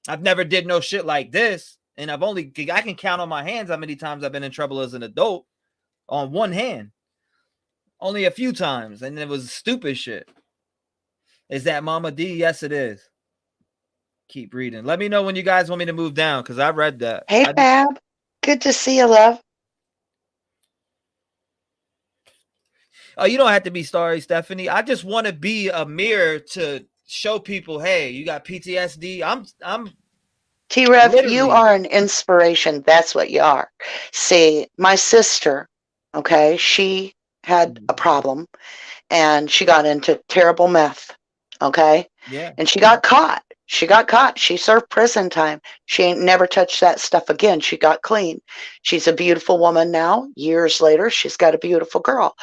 [SPEAKER 1] I've never did no shit like this. And I can count on my hands how many times I've been in trouble as an adult on one hand. Only a few times. And it was stupid shit. Is that Mama D? Yes, it is. Keep reading. Let me know when you guys want me to move down, because I read that.
[SPEAKER 3] Hey, Fab. Good to see you, love.
[SPEAKER 1] Oh, you don't have to be sorry, Stephanie. I just want to be a mirror to show people, hey, you got PTSD. I'm
[SPEAKER 3] T-REV, you are an inspiration. That's what you are. See, my sister, okay, she had a problem, and she got into terrible meth, okay?
[SPEAKER 1] Yeah.
[SPEAKER 3] And she got caught. She got caught. She served prison time. She ain't never touched that stuff again. She got clean. She's a beautiful woman now. Years later, she's got a beautiful girl.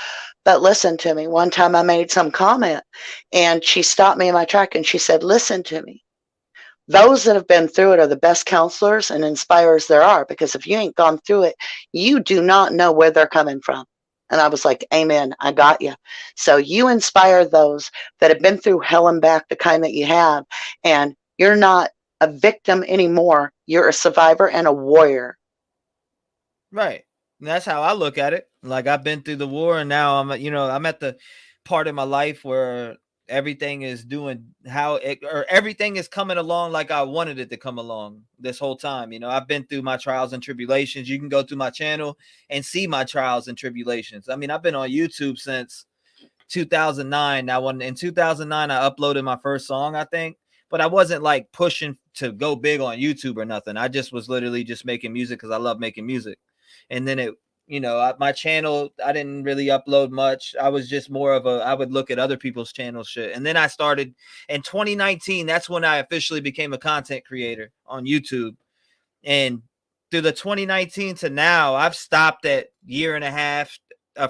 [SPEAKER 3] But listen to me. One time I made some comment and she stopped me in my track and she said, listen to me. Those that have been through it are the best counselors and inspirers there are, because if you ain't gone through it, you do not know where they're coming from. And I was like, amen, I got you. So you inspire those that have been through hell and back, the kind that you have, and you're not a victim anymore. You're a survivor and a warrior.
[SPEAKER 1] Right. And that's how I look at it. Like, I've been through the war, and now I'm at the part of my life where everything is everything is coming along like I wanted it to come along this whole time. I've been through my trials and tribulations. You can go through my channel and see my trials and tribulations. I mean, I've been on YouTube since 2009. Now, in 2009, I uploaded my first song, I think, but I wasn't like pushing to go big on YouTube or nothing. I just was literally just making music because I love making music. And then my channel, I didn't really upload much. I was just more of I would look at other people's channel shit. And then I started in 2019. That's when I officially became a content creator on YouTube. And through the 2019 to now, I've stopped at year and a half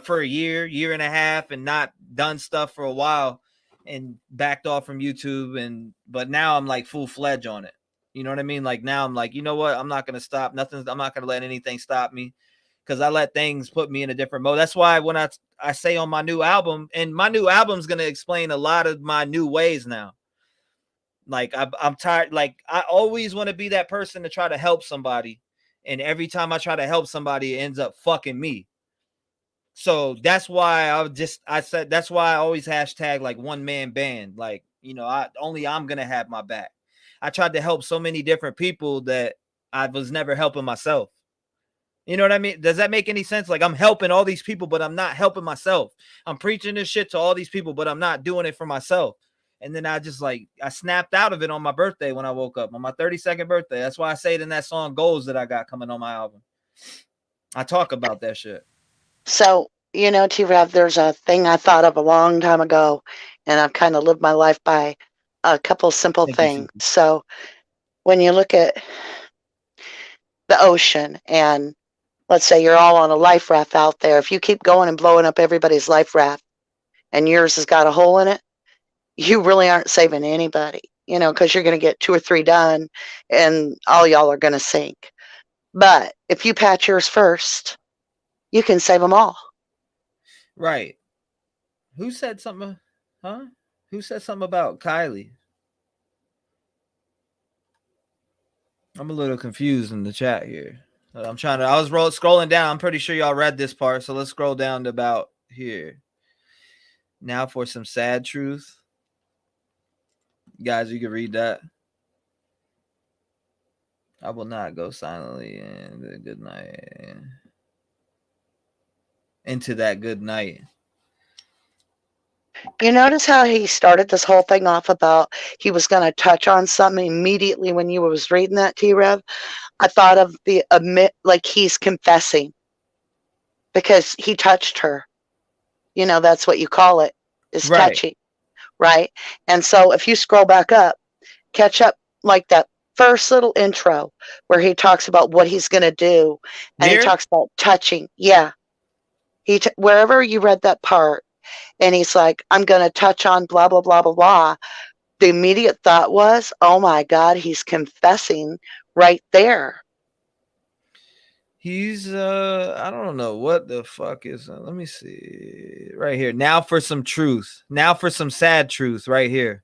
[SPEAKER 1] for a year and a half, and not done stuff for a while and backed off from YouTube. But now I'm like full fledged on it. You know what I mean? Like, now I'm like, you know what? I'm not going to stop. I'm not going to let anything stop me, because I let things put me in a different mode. That's why when I say on my new album, and my new album's going to explain a lot of my new ways now. Like, I'm tired. Like, I always want to be that person to try to help somebody. And every time I try to help somebody, it ends up fucking me. So that's why that's why I always hashtag like one man band. Like, I'm going to have my back. I tried to help so many different people that I was never helping myself. You know what I mean? Does that make any sense? Like, I'm helping all these people, but I'm not helping myself. I'm preaching this shit to all these people, but I'm not doing it for myself. And then I snapped out of it on my birthday when I woke up, on my 32nd birthday. That's why I say it in that song Goals that I got coming on my album. I talk about that shit.
[SPEAKER 3] So, T-REV, there's a thing I thought of a long time ago, and I've kind of lived my life by a couple simple things. So when you look at the ocean, and let's say you're all on a life raft out there, if you keep going and blowing up everybody's life raft and yours has got a hole in it, you really aren't saving anybody, because you're going to get 2 or 3 done and all y'all are going to sink. But if you patch yours first, you can save them all.
[SPEAKER 1] Right. Who said something? Huh? Who said something about Kylie? I'm a little confused in the chat here. I was scrolling down. I'm pretty sure y'all read this part. So let's scroll down to about here. Now for some sad truth. Guys, you can read that. I will not go silently into good night. Into that good night.
[SPEAKER 3] You notice how he started this whole thing off about he was going to touch on something immediately when you was reading that, T-REV? I thought of like he's confessing because he touched her. That's what you call it, is
[SPEAKER 1] right.
[SPEAKER 3] Touching, right? And so if you scroll back up, catch up like that first little intro where he talks about what he's going to do, and he talks about touching. Yeah. Wherever you read that part, and he's like, I'm going to touch on blah, blah, blah, blah, blah. The immediate thought was, oh my God, he's confessing right there.
[SPEAKER 1] He's, I don't know what the fuck is, let me see right here. Now for some truth. Now for some sad truth right here.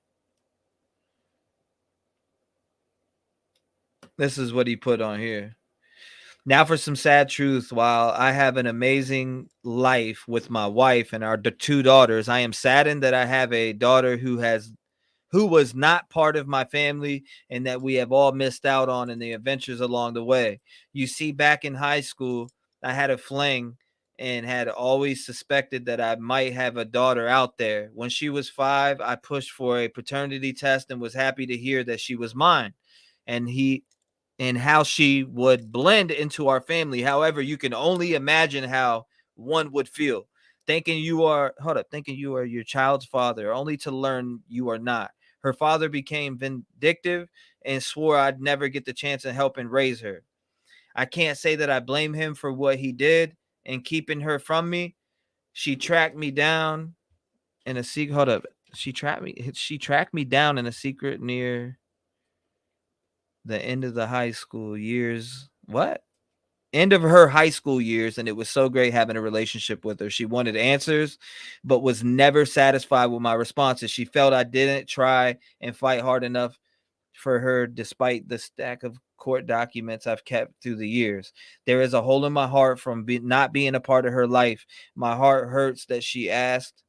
[SPEAKER 1] This is what he put on here. Now for some sad truth. While I have an amazing life with my wife and our 2 daughters, I am saddened that I have a daughter who was not part of my family and that we have all missed out on in the adventures along the way. You see, back in high school, I had a fling and had always suspected that I might have a daughter out there. When she was 5, I pushed for a paternity test and was happy to hear that she was mine. And how she would blend into our family. However, you can only imagine how one would feel thinking you are your child's father, only to learn you are not. Her father became vindictive and swore I'd never get the chance of helping raise her. I can't say that I blame him for what he did and keeping her from me. She tracked me down in a secret. Hold up. She tracked me down in a secret near the end of the high school years. What? End of her high school years, and it was so great having a relationship with her. She wanted answers, but was never satisfied with my responses. She felt I didn't try and fight hard enough for her, despite the stack of court documents I've kept through the years. There is a hole in my heart from not being a part of her life. My heart hurts that she asked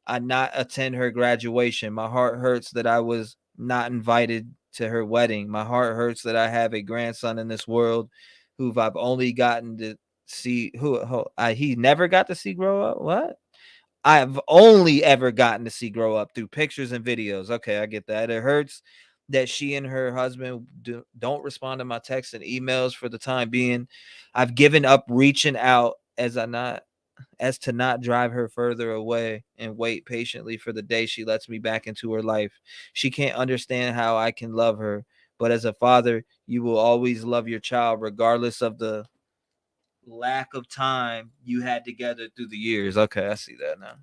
[SPEAKER 1] I not attend her graduation. My heart hurts that I was not invited to her wedding. My heart hurts that I have a grandson in this world who I've only gotten to see he never got to see grow up. What? I've only ever gotten to see grow up through pictures and videos. Okay, I get that. It hurts that she and her husband don't respond to my texts and emails for the time being. I've given up reaching out as to not drive her further away and wait patiently for the day she lets me back into her life. She can't understand how I can love her, but as a father, you will always love your child regardless of the lack of time you had together through the years. Okay, I see that now.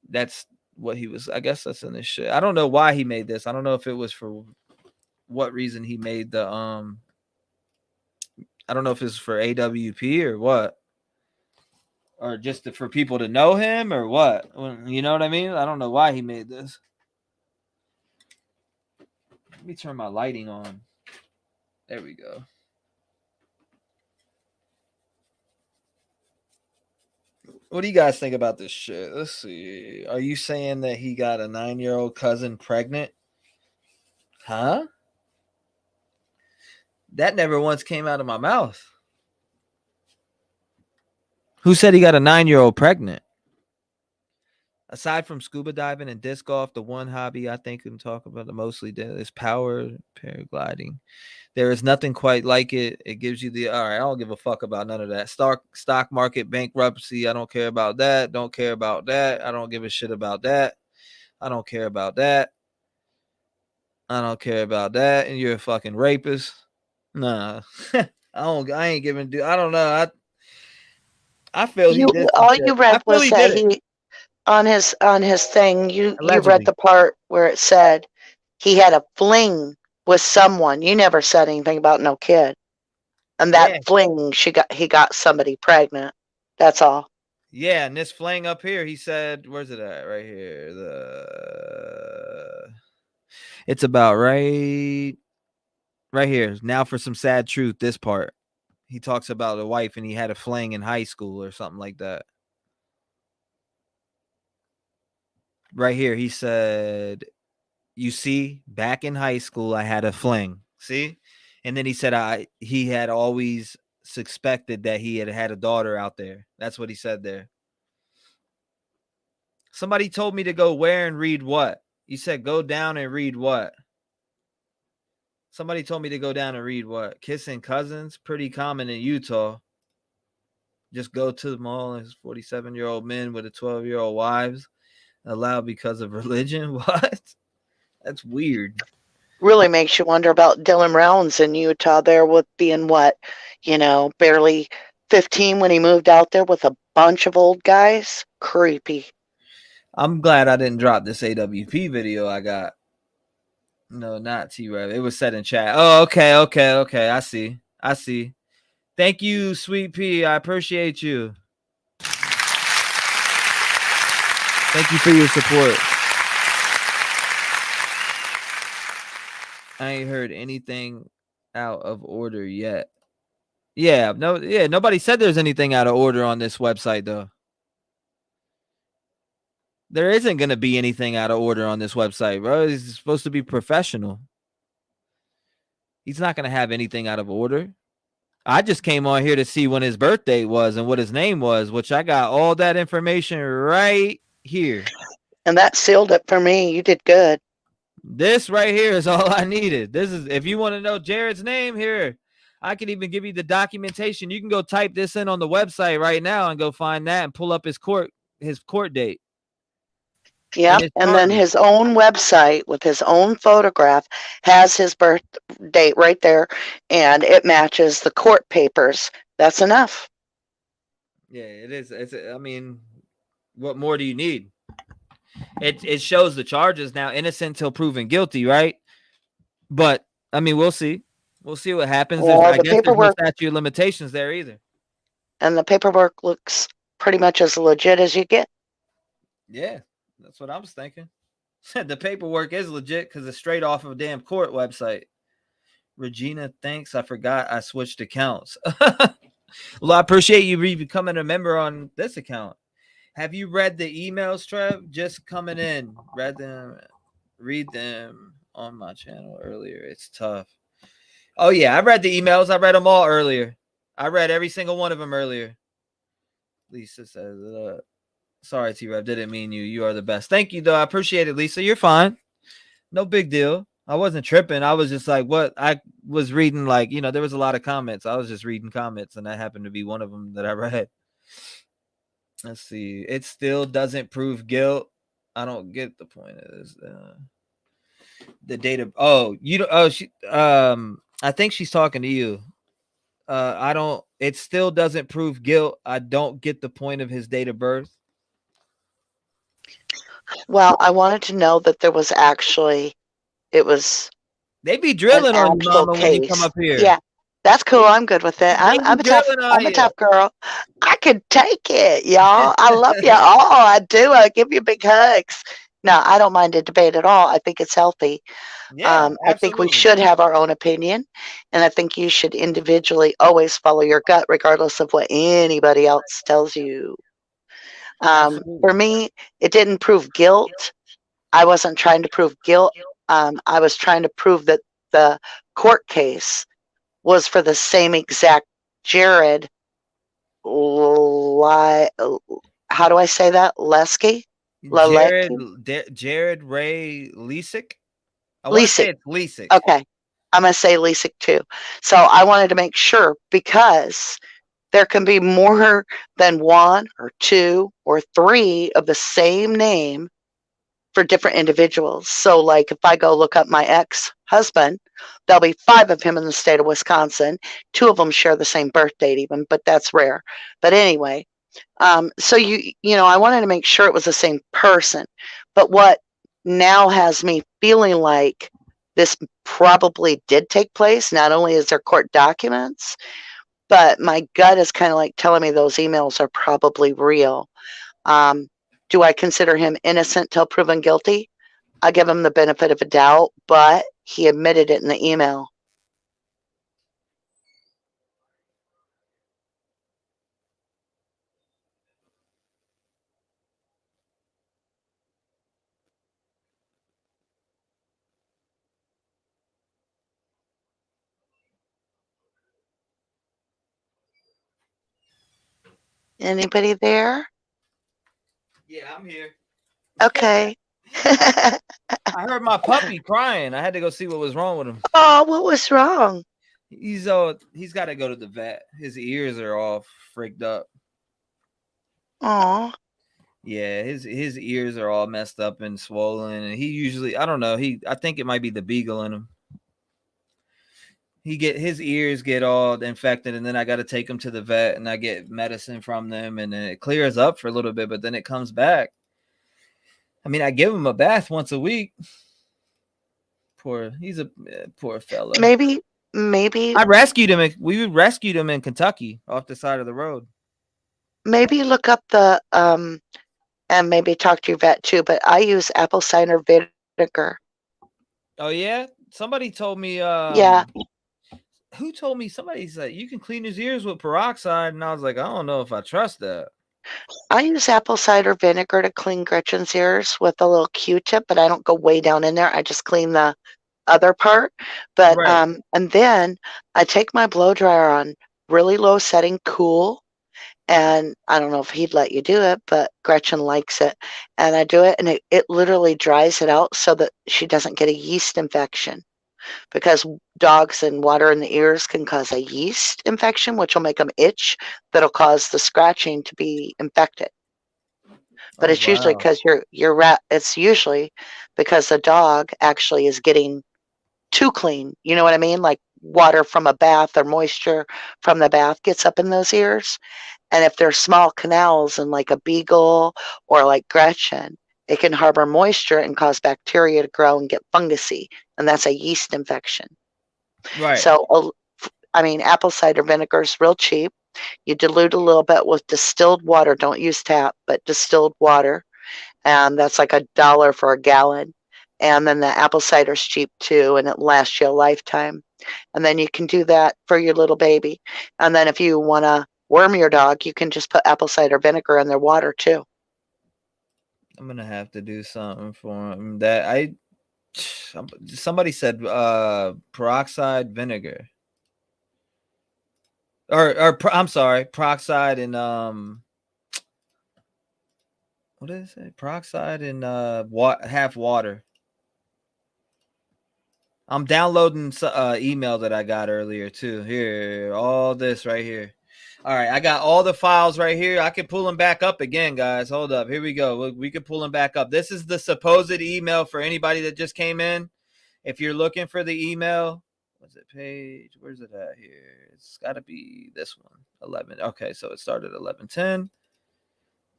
[SPEAKER 1] That's what he was. I guess that's in this shit. I don't know why he made this. I don't know if it was for what reason he made the I don't know if it's for AWP or what. Or just for people to know him or what? You know what I mean? I don't know why he made this. Let me turn my lighting on. There we go. What do you guys think about this shit? Let's see. Are you saying that he got a 9-year-old cousin pregnant? Huh? That never once came out of my mouth. Who said he got a 9-year-old pregnant? Aside from scuba diving and disc golf, the one hobby I think we can talk about the mostly is power paragliding. There is nothing quite like it. It gives you the, all right, I don't give a fuck about none of that. Stock market bankruptcy, I don't care about that. Don't care about that. I don't give a shit about that. I don't care about that. I don't care about that. And you're a fucking rapist. Nah. I ain't giving, I don't know. I feel he did.
[SPEAKER 3] All you read was that
[SPEAKER 1] he
[SPEAKER 3] on his thing, you
[SPEAKER 1] Allegedly.
[SPEAKER 3] read the part where it said he had a fling with someone. You never said anything about no kid. And that fling, he got somebody pregnant. That's all.
[SPEAKER 1] Yeah, and this fling up here, he said, where's it at? Right here. It's about right here. Now for some sad truth, this part. He talks about a wife and he had a fling in high school or something like that. Right here, he said, you see, back in high school, I had a fling. See? And then he said he had always suspected that he had a daughter out there. That's what he said there. Somebody told me to go where and read what? You said go down and read what? Somebody told me to go down and read what? Kissing cousins? Pretty common in Utah. Just go to the mall as 47-year-old men with a 12-year-old wives allowed because of religion? What? That's weird.
[SPEAKER 3] Really makes you wonder about Dylan Rounds in Utah there with being what, barely 15 when he moved out there with a bunch of old guys. Creepy. I'm
[SPEAKER 1] glad I didn't drop this AWP video I got. No, not T-REV. It was said in chat. Oh, okay. I see. Thank you, Sweet Pea. I appreciate you. Thank you for your support. I ain't heard anything out of order yet. Nobody said there's anything out of order on this website, though. There isn't going to be anything out of order on this website, bro. He's supposed to be professional. He's not going to have anything out of order. I just came on here to see when his birthday was and what his name was, which I got all that information right here.
[SPEAKER 3] And that sealed it for me. You did good.
[SPEAKER 1] This right here is all I needed. This is, if you want to know Jared's name here, I can even give you the documentation. You can go type this in on the website right now and go find that and pull up his court date.
[SPEAKER 3] Yep. And then his own website with his own photograph has his birth date right there, and it matches the court papers. That's enough.
[SPEAKER 1] Yeah, it is. I mean, what more do you need? It shows the charges now, innocent till proven guilty, right? But I mean, we'll see. We'll see what happens.
[SPEAKER 3] Well,
[SPEAKER 1] I guess there's no statute of limitations there either.
[SPEAKER 3] And the paperwork looks pretty much as legit as you get.
[SPEAKER 1] Yeah, that's what I was thinking. The paperwork is legit because it's straight off of a damn court website. Regina, thanks. I forgot I switched accounts. Well, I appreciate you becoming a member on this account. Have you read the emails, Trev? Just coming in. Read them on my channel earlier. It's tough. Oh, yeah. I read the emails. I read them all earlier. I read every single one of them earlier. Lisa says, sorry, T-REV. Didn't mean you. You are the best. Thank you, though. I appreciate it, Lisa. You're fine. No big deal. I wasn't tripping. I was just like, what? I was reading, like, there was a lot of comments. I was just reading comments, and that happened to be one of them that I read. Let's see. It still doesn't prove guilt. I don't get the point of this. The data. Oh, you don't. Oh, she. I think she's talking to you. I don't. It still doesn't prove guilt. I don't get the point of his date of birth.
[SPEAKER 3] Well, I wanted to know that there was actually. It was.
[SPEAKER 1] They be drilling on you, Mama, when you come up here.
[SPEAKER 3] Yeah, that's cool. I'm good with it. I'm a tough girl. I could take it, y'all. I love you all. I do. I give you big hugs. No, I don't mind a debate at all. I think it's healthy.
[SPEAKER 1] Yeah,
[SPEAKER 3] I think we should have our own opinion, and I think you should individually always follow your gut, regardless of what anybody else tells you. For me, it didn't prove guilt. I wasn't trying to prove guilt. I was trying to prove that the court case was for the same exact Jared. How do I say that? Lesky?
[SPEAKER 1] Jared Ray Lesick?
[SPEAKER 3] Lesick. Okay. I'm going to say Lesick too. So I wanted to make sure, because there can be more than one or two or three of the same name for different individuals. So like if I go look up my ex-husband, there'll be 5 of him in the state of Wisconsin. 2 of them share the same birth date even, but that's rare. But anyway, so I wanted to make sure it was the same person. But what now has me feeling like this probably did take place, not only is there court documents, but my gut is kind of like telling me those emails are probably real. Do I consider him innocent till proven guilty? I give him the benefit of a doubt, but he admitted it in the email. Anybody there?
[SPEAKER 1] Yeah, I'm here.
[SPEAKER 3] Okay.
[SPEAKER 1] I heard my puppy crying. I had to go see what was wrong with him.
[SPEAKER 3] Oh, what was wrong?
[SPEAKER 1] He's got to go to the vet. His ears are all freaked up.
[SPEAKER 3] Oh.
[SPEAKER 1] Yeah, his ears are all messed up and swollen, and he usually, I don't know, I think it might be the beagle in him. His ears get all infected, and then I got to take him to the vet, and I get medicine from them, and then it clears up for a little bit, but then it comes back. I mean, I give him a bath once a week. He's a poor fella.
[SPEAKER 3] Maybe
[SPEAKER 1] I rescued him. We rescued him in Kentucky off the side of the road.
[SPEAKER 3] Maybe look up and maybe talk to your vet too. But I use apple cider vinegar.
[SPEAKER 1] Oh yeah, somebody told me.
[SPEAKER 3] Yeah.
[SPEAKER 1] Who told me? Somebody said you can clean his ears with peroxide, and I was like, I don't know if I trust that.
[SPEAKER 3] I use apple cider vinegar to clean Gretchen's ears with a little Q-tip, but I don't go way down in there. I just clean the other part. But
[SPEAKER 1] right.
[SPEAKER 3] And then I take my blow dryer on really low setting, cool. And I don't know if he'd let you do it, but Gretchen likes it. And I do it, and it literally dries it out so that she doesn't get a yeast infection. Because dogs and water in the ears can cause a yeast infection, which will make them itch. That'll cause the scratching to be infected. But it's usually because it's usually because the dog actually is getting too clean. You know what I mean? Like water from a bath or moisture from the bath gets up in those ears. And if there's small canals in like a beagle or like Gretchen, it can harbor moisture and cause bacteria to grow and get fungusy. And that's a yeast infection.
[SPEAKER 1] Right.
[SPEAKER 3] So, I mean, apple cider vinegar is real cheap. You dilute a little bit with distilled water. Don't use tap, but distilled water. And that's like $1 for a gallon. And then the apple cider's cheap too, and it lasts you a lifetime. And then you can do that for your little baby. And then if you want to worm your dog, you can just put apple cider vinegar in their water too.
[SPEAKER 1] I'm gonna have to do something for him. Somebody said peroxide vinegar. I'm sorry, peroxide and what did it say? Peroxide and half water. I'm downloading email that I got earlier too. Here, all this right here. All right, I got all the files right here. I can pull them back up again, guys. Hold up. Here we go. We can pull them back up. This is the supposed email for anybody that just came in. If you're looking for the email, what's it page? Where's it at here? It's got to be this one, 11. Okay, so it started 11:10.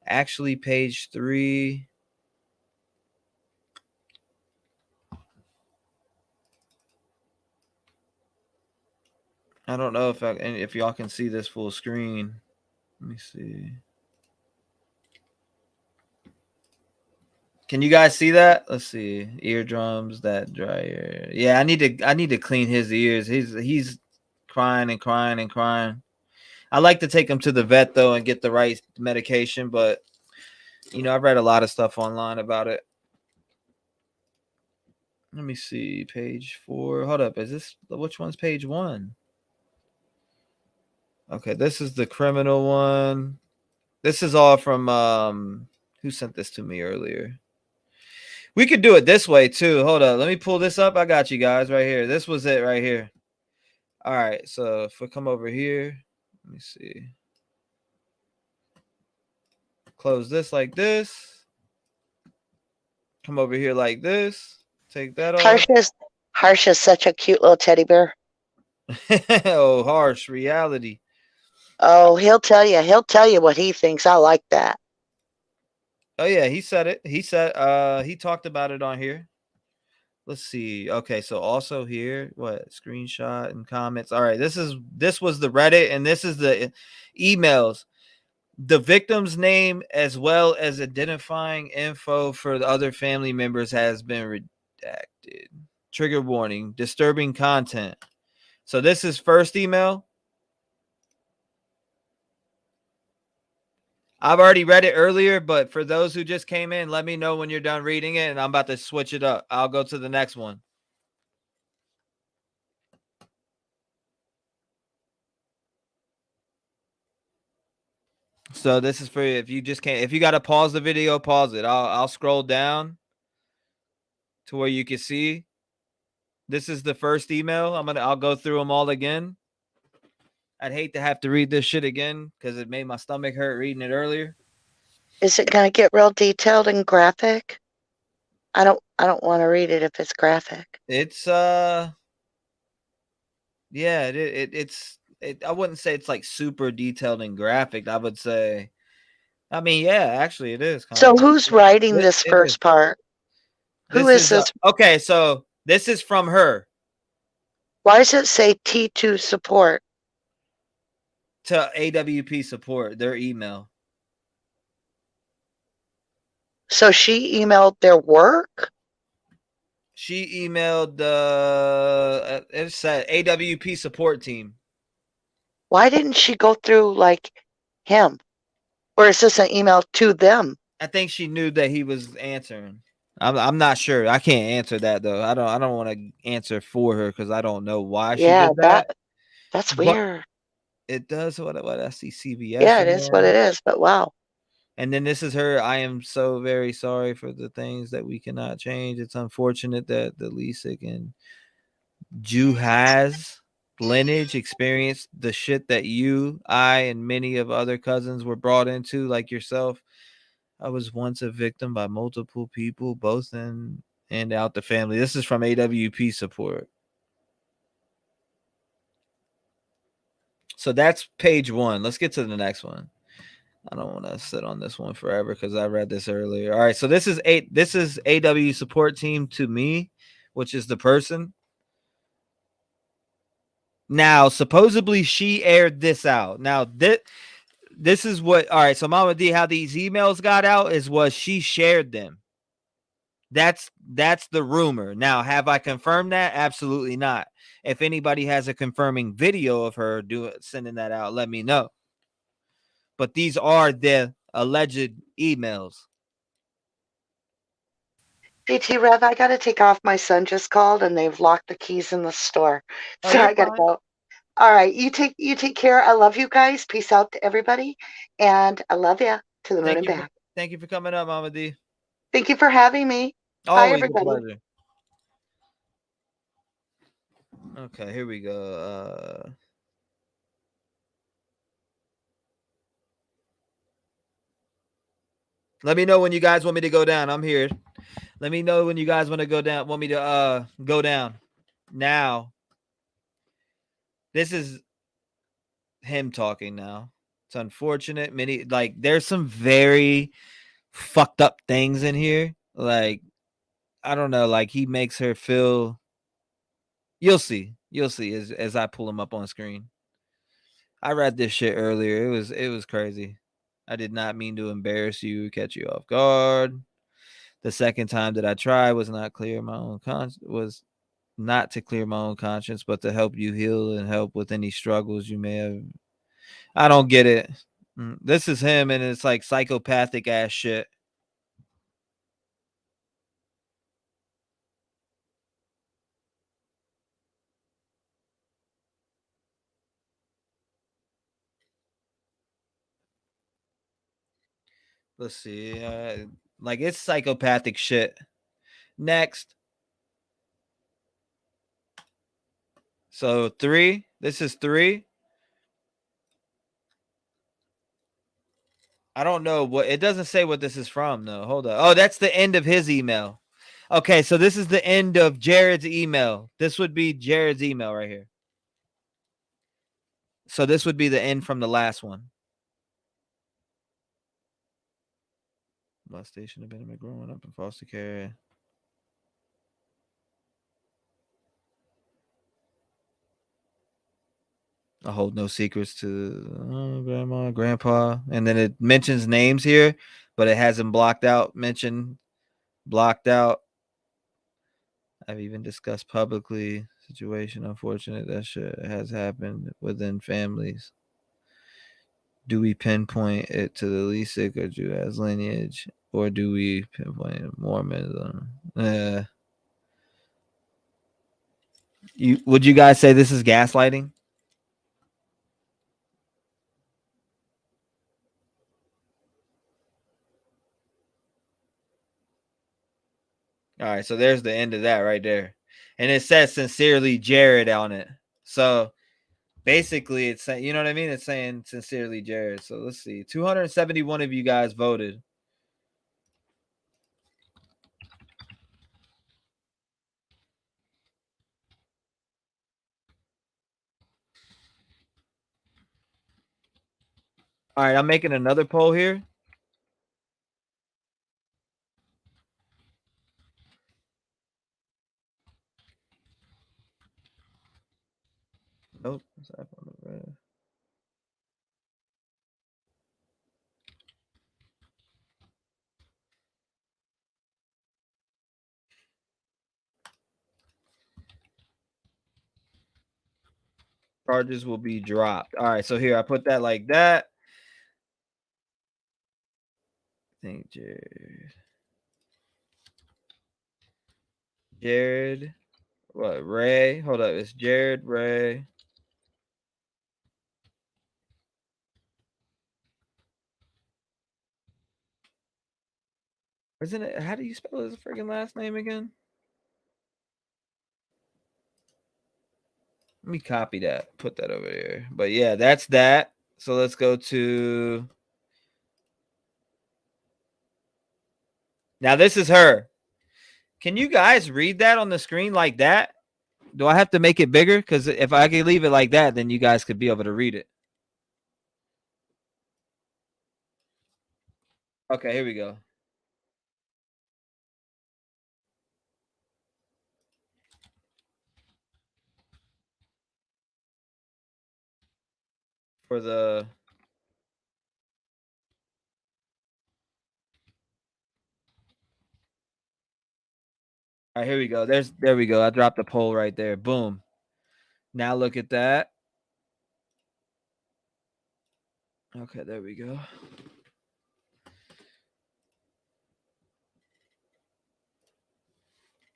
[SPEAKER 1] Actually, page 3. I don't know if y'all can see this full screen. Let me see. Can you guys see that? Let's see. Eardrums, that dryer. Yeah, I need to clean his ears. He's crying and crying and crying. I like to take him to the vet though and get the right medication, but I've read a lot of stuff online about it. Let me see. Page 4. Hold up. Which one's page 1? Okay, this is the criminal one. This is all from who sent this to me earlier. We could do it this way too. Hold up. Let me pull this up. I got you guys right here. This was it right here. All right. So if we come over here, let me see. Close this like this. Come over here like this. Take that off.
[SPEAKER 3] Harsh is such a cute little teddy bear.
[SPEAKER 1] Oh, harsh reality.
[SPEAKER 3] Oh, he'll tell you what he thinks. I like that.
[SPEAKER 1] Oh yeah, he said it. He talked about it on here. Let's see. Okay, so also here, what screenshot and comments. All right, this was the Reddit, and this is the emails. The victim's name as well as identifying info for the other family members has been redacted. Trigger warning, disturbing content. So this is first email. I've already read it earlier, but for those who just came in, let me know when you're done reading it, and I'm about to switch it up. I'll go to the next one. So this is for if you just can't. If you got to pause the video, pause it. I'll scroll down to where you can see. This is the first email. I'll go through them all again. I'd hate to have to read this shit again because it made my stomach hurt reading it earlier.
[SPEAKER 3] Is it gonna get real detailed and graphic? I don't want to read it if it's graphic.
[SPEAKER 1] It's yeah, it's I wouldn't say it's like super detailed and graphic. I would say, I mean, yeah, actually it is.
[SPEAKER 3] So who's writing this first part? Who is this?
[SPEAKER 1] Okay, so this is from her.
[SPEAKER 3] Why does it say T2 support?
[SPEAKER 1] To AWP support, their email.
[SPEAKER 3] So she emailed their work?
[SPEAKER 1] She emailed it said AWP support team.
[SPEAKER 3] Why didn't she go through like him? Or is this an email to them?
[SPEAKER 1] I think she knew that he was answering. I'm not sure. I can't answer that though. I don't want to answer for her because I don't know why she did that.
[SPEAKER 3] That's weird.
[SPEAKER 1] It does what I see CBS.
[SPEAKER 3] Yeah, it is what it is, but wow.
[SPEAKER 1] And then this is her. I am so very sorry for the things that we cannot change. It's unfortunate that the Lisik and Juhaz lineage experienced the shit that you, I, and many of other cousins were brought into, like yourself. I was once a victim by multiple people, both in and out the family. This is from AWP support. So that's page 1. Let's get to the next one. I don't want to sit on this one forever because I read this earlier. All right, so this is AW support team to me, which is the person. Now, supposedly she aired this out. Now, this is what, all right, so Mama D, how these emails got out was she shared them. That's the rumor. Now, have I confirmed that? Absolutely not. If anybody has a confirming video of her sending that out, let me know. But these are the alleged emails.
[SPEAKER 3] Hey, T-REV, I got to take off. My son just called and they've locked the keys in the store. So I got to go. All right. You take care. I love you guys. Peace out to everybody. And I love you to the moon and back.
[SPEAKER 1] Thank you for coming up, Mama D.
[SPEAKER 3] Thank you for having me.
[SPEAKER 1] Always
[SPEAKER 3] Bye, everybody.
[SPEAKER 1] a pleasure. Okay, here we go. Let me know when you guys want me to go down. I'm here. Let me know when you guys want to go down. Want me to go down. Now, this is him talking now. It's unfortunate. There's some very fucked up things in here. Like, I don't know. Like, he makes her feel. You'll see as I pull him up on screen. I read this shit earlier. It was crazy. I did not mean to embarrass you, catch you off guard. The second time that I tried was not clear my own was not to clear my own conscience, but to help you heal and help with any struggles you may have. I don't get it. This is him, and it's like psychopathic ass shit. Let's see. Like, it's psychopathic shit. Next. So 3. This is 3. I don't know what it doesn't say what this is from though. Hold on. Oh, that's the end of his email. Okay, so this is the end of Jared's email. This would be Jared's email right here. So this would be the end from the last one. Molestation, abandonment, growing up in foster care. I hold no secrets to grandma, grandpa, and then it mentions names here, but it hasn't blocked out. Blocked out. I've even discussed publicly situation. Unfortunate that shit has happened within families. Do we pinpoint it to the least sick or Jew-as lineage, or do we pinpoint Mormonism? Would you guys say this is gaslighting? All right, so there's the end of that right there. And it says sincerely Jared on it. So basically it's saying, you know what I mean? It's saying sincerely Jared. So let's see. 271 of you guys voted. All right, I'm making another poll here. Nope. Charges will be dropped. All right, so here I put that like that. I think Jared. What? Ray? Hold up. It's Jared, Ray. Isn't it? How do you spell his freaking last name again? Let me copy that. Put that over here. But yeah, that's that. So let's go to Now this is her. Can you guys read that on the screen like that? Do I have to make it bigger? Because if I could leave it like that, then you guys could be able to read it. Okay, here we go. For the all right, here we go. There we go. I dropped the poll right there. Boom. Now look at that. Okay, there we go.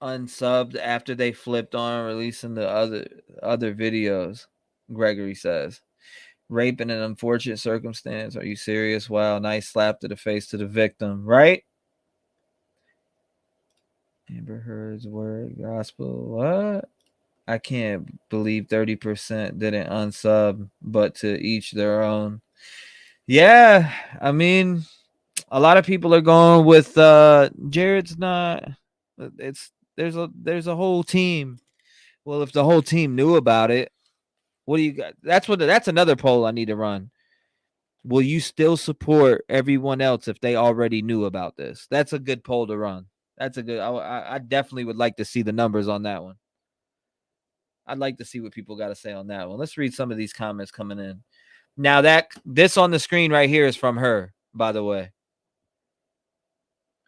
[SPEAKER 1] Unsubbed after they flipped on releasing the other videos. Gregory says, rape in an unfortunate circumstance. Are you serious? Wow, nice slap to the face to the victim, right? Amber Heard's word gospel. What? I can't believe 30% didn't unsub, but to each their own. Yeah, I mean, a lot of people are going with Jared's not. It's there's a whole team. Well, if the whole team knew about it, what do you got? That's another poll I need to run. Will you still support everyone else if they already knew about this? That's a good poll to run. That's a good. I definitely would like to see the numbers on that one. I'd like to see what people got to say on that one. Let's read some of these comments coming in. Now this on the screen right here is from her, by the way.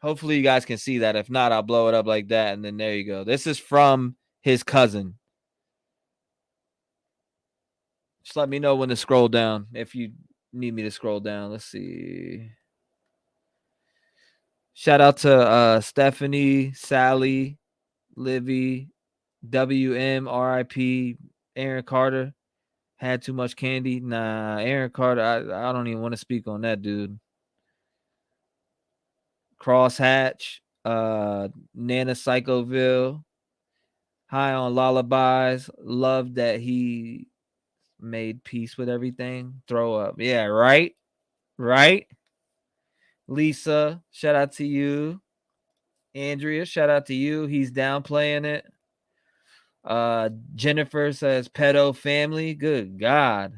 [SPEAKER 1] Hopefully you guys can see that. If not, I'll blow it up like that, and then there you go. This is from his cousin. Just let me know when to scroll down if you need me to scroll down. Let's see. Shout out to Stephanie, Sally, Livy, WM, RIP, Aaron Carter. Had too much candy. Nah, Aaron Carter, I don't even want to speak on that dude. Crosshatch, Nana Psychoville, High on Lullabies. Love that he made peace with everything. Throw up. Yeah, right? Right? Lisa, shout out to you. Andrea, shout out to you. He's downplaying it. Jennifer says pedo family. Good God.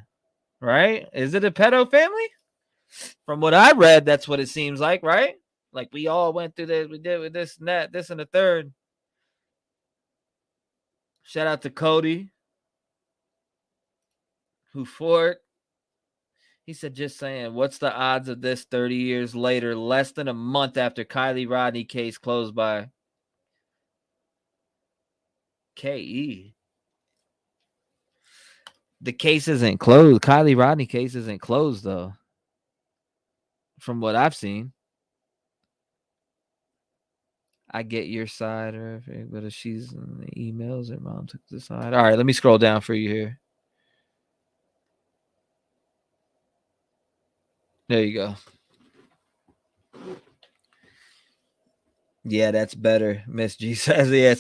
[SPEAKER 1] Right? Is it a pedo family? From what I read, that's what it seems like, right? Like we all went through this, we did with this and that, this and the third. Shout out to Cody, who Ford. He said, just saying, what's the odds of this 30 years later, less than a month after Kylie Rodney case closed by KE? The case isn't closed. Kylie Rodney case isn't closed, though, from what I've seen. I get your side, or but if she's in the emails, her mom took the side. All right, let me scroll down for you here. There you go. Yeah, that's better. Miss G says, yeah,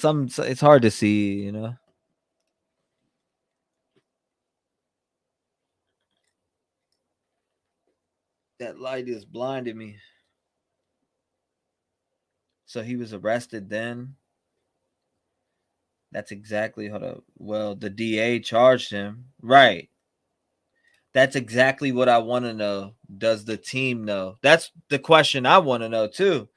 [SPEAKER 1] it's hard to see, you know. That light is blinding me. So he was arrested then. That's exactly hold up. Well, the DA charged him. Right. That's exactly what I want to know. Does the team know? That's the question I want to know too.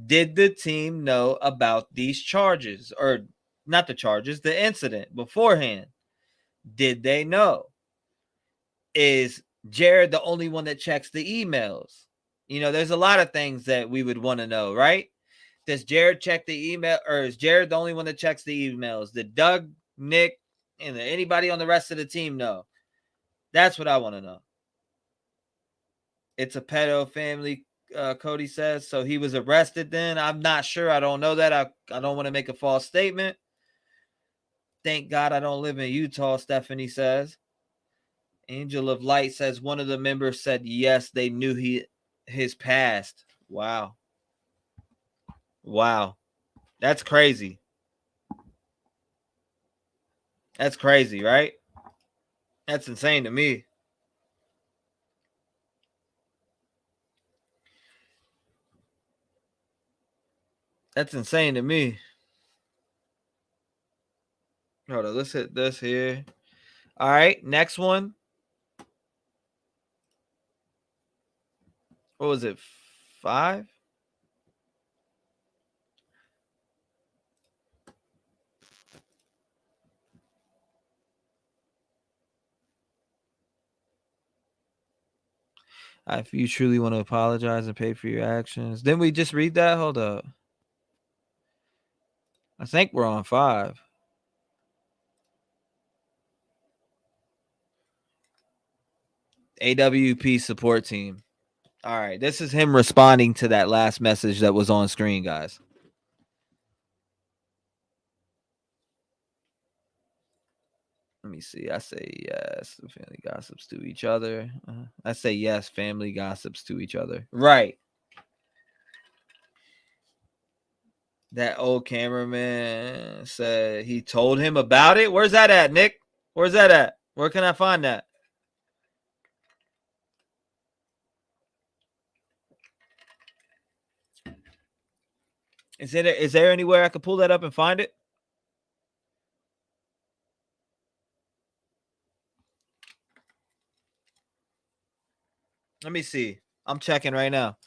[SPEAKER 1] Did the team know about these charges, or not the charges, the incident beforehand? Did they know? Is Jared the only one that checks the emails? You know, there's a lot of things that we would want to know, right? Does Jared check the email, or is Jared the only one that checks the emails? Did Doug, Nick, and anybody on the rest of the team know? That's what I want to know. It's a pedo family, Cody says. So he was arrested then? I'm not sure. I don't know that. I don't want to make a false statement. Thank God I don't live in Utah, Stephanie says. Angel of Light says one of the members said yes, they knew his past. Wow. Wow. That's crazy. That's crazy, right? That's insane to me. That's insane to me. Hold on, let's hit this here. All right, next one. What was it? 5? If you truly want to apologize and pay for your actions. Didn't we just read that? Hold up. I think we're on 5. AWP support team. All right. This is him responding to that last message that was on screen, guys. Let me see. I say yes. Family gossips to each other. I say yes. Family gossips to each other. Right. That old cameraman said he told him about it. Where's that at, Nick? Where's that at? Where can I find that? Is there anywhere I could pull that up and find it? Let me see. I'm checking right now.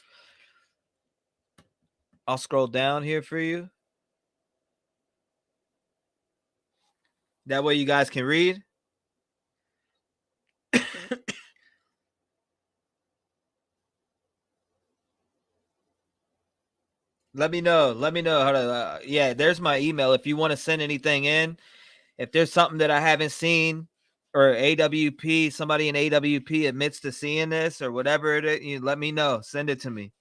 [SPEAKER 1] I'll scroll down here for you. That way you guys can read. Let me know. How to. Yeah, there's my email. If you want to send anything in, if there's something that I haven't seen, or AWP, somebody in AWP admits to seeing this or whatever it is, you let me know. Send it to me.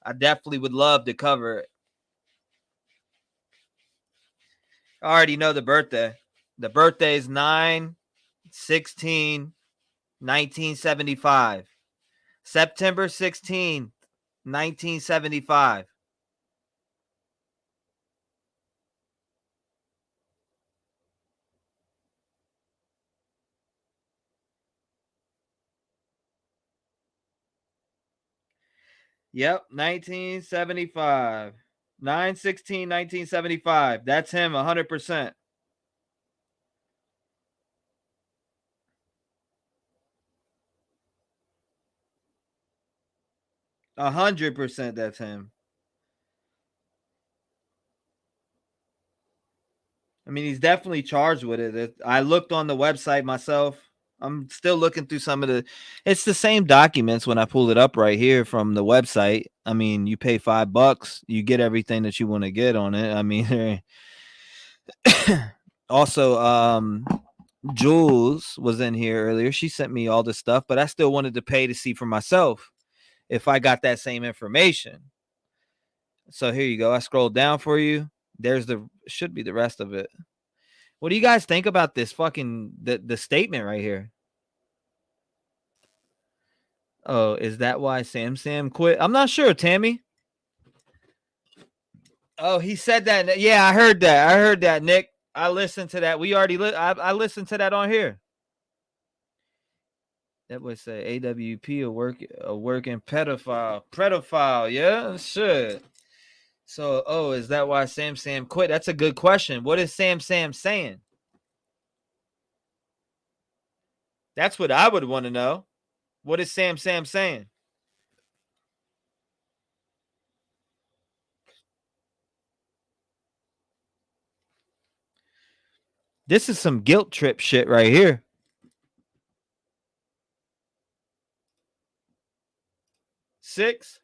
[SPEAKER 1] I definitely would love to cover it. I already know the birthday. The birthday is 9/16/1975. September 16th, 1975. Yep, 1975. 9/16/1975. That's him 100%. 100% that's him. I mean, he's definitely charged with it. I looked on the website myself. I'm still looking through some of it's the same documents when I pull it up right here from the website. I mean, you pay $5, you get everything that you want to get on it. I mean, also, Jules was in here earlier. She sent me all this stuff, but I still wanted to pay to see for myself if I got that same information. So here you go. I scrolled down for you. There's should be the rest of it. What do you guys think about this fucking the statement right here? Oh, is that why Sam quit? I'm not sure, Tammy. Oh, he said that. Yeah, I heard that, Nick. I listened to that. We already I listened to that on here. That would say AWP a working pedophile. Yeah, shit. So, is that why Sam quit? That's a good question. What is Sam saying? That's what I would want to know. What is Sam saying? This is some guilt trip shit right here. Six.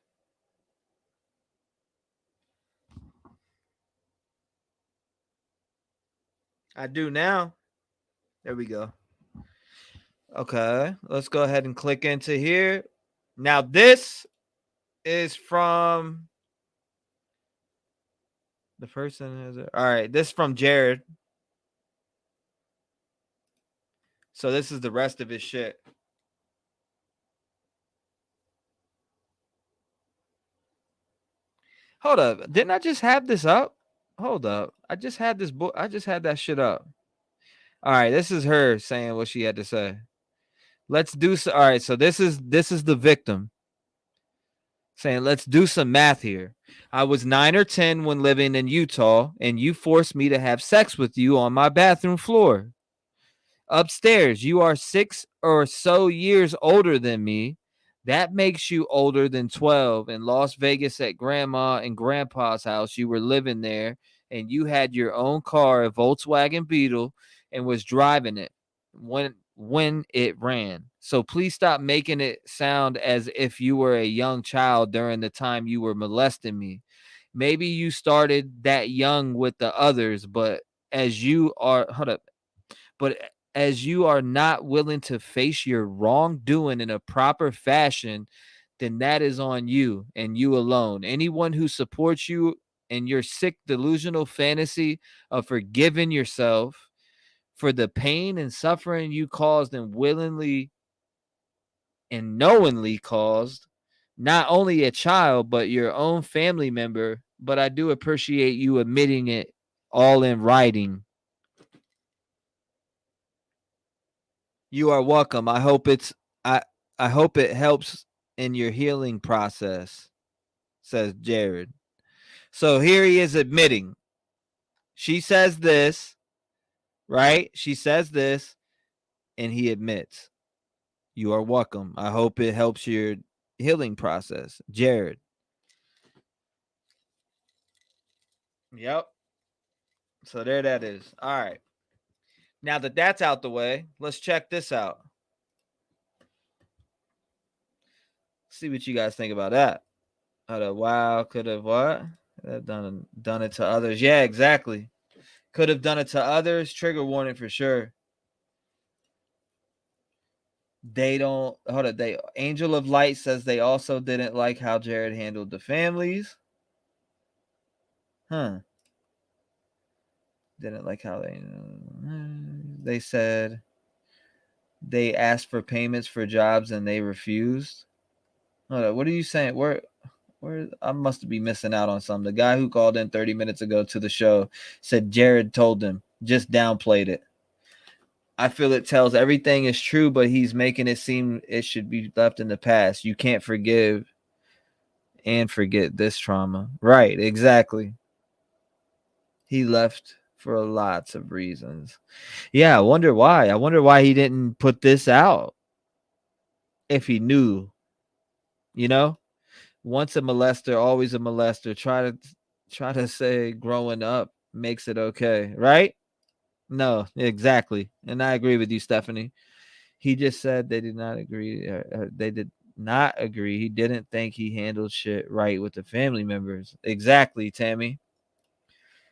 [SPEAKER 1] I do now. There we go. Okay, let's go ahead and click into here. Now this is from the person. All right, this is from Jared. So this is the rest of his shit. Hold up. Didn't I just have this up? Hold up. I just had this book. I just had that shit up. All right, this is her saying what she had to say. Let's do so. All right, so this is the victim. saying, let's do some math here. I was 9 or 10 when living in Utah, and you forced me to have sex with you on my bathroom floor. Upstairs, you are 6 or so years older than me. That makes you older than 12. In Las Vegas at Grandma and Grandpa's house, you were living there, and you had your own car, a Volkswagen Beetle, and was driving it when it ran. So please stop making it sound as if you were a young child during the time you were molesting me. Maybe you started that young with the others, but as you are but as you are not willing to face your wrongdoing in a proper fashion, then that is on you and you alone. Anyone who supports you in your sick delusional fantasy of forgiving yourself for the pain and suffering you caused and willingly and knowingly caused, not only a child, but your own family member. But I do appreciate you admitting it all in writing. You are welcome. I hope it helps in your healing process, says Jared. So here he is admitting. She says this, right? She says this, and he admits. You are welcome. I hope it helps your healing process. Jared. Yep. So there that is. All right. Now that that's out the way, let's check this out. See what you guys think about that. Wow, could have what? Done it to others. Yeah, exactly. Could have done it to others. Trigger warning for sure. They don't hold it. They Angel of Light says they also didn't like how Jared handled the families. Huh. Didn't like how they said they asked for payments for jobs and they refused. Hold on, what are you saying? Where I must be missing out on something. The guy who called in 30 minutes ago to the show said Jared told them, just downplayed it. I feel it tells everything is true, but he's making it seem it should be left in the past. You can't forgive and forget this trauma. Right, exactly. He left for lots of reasons. Yeah, I wonder why. I wonder why he didn't put this out if he knew, you know? Once a molester, always a molester. Try to say growing up makes it okay, right? No, exactly. And I agree with you, Stephanie. He just said they did not agree. They did not agree. He didn't think he handled shit right with the family members. Exactly, Tammy.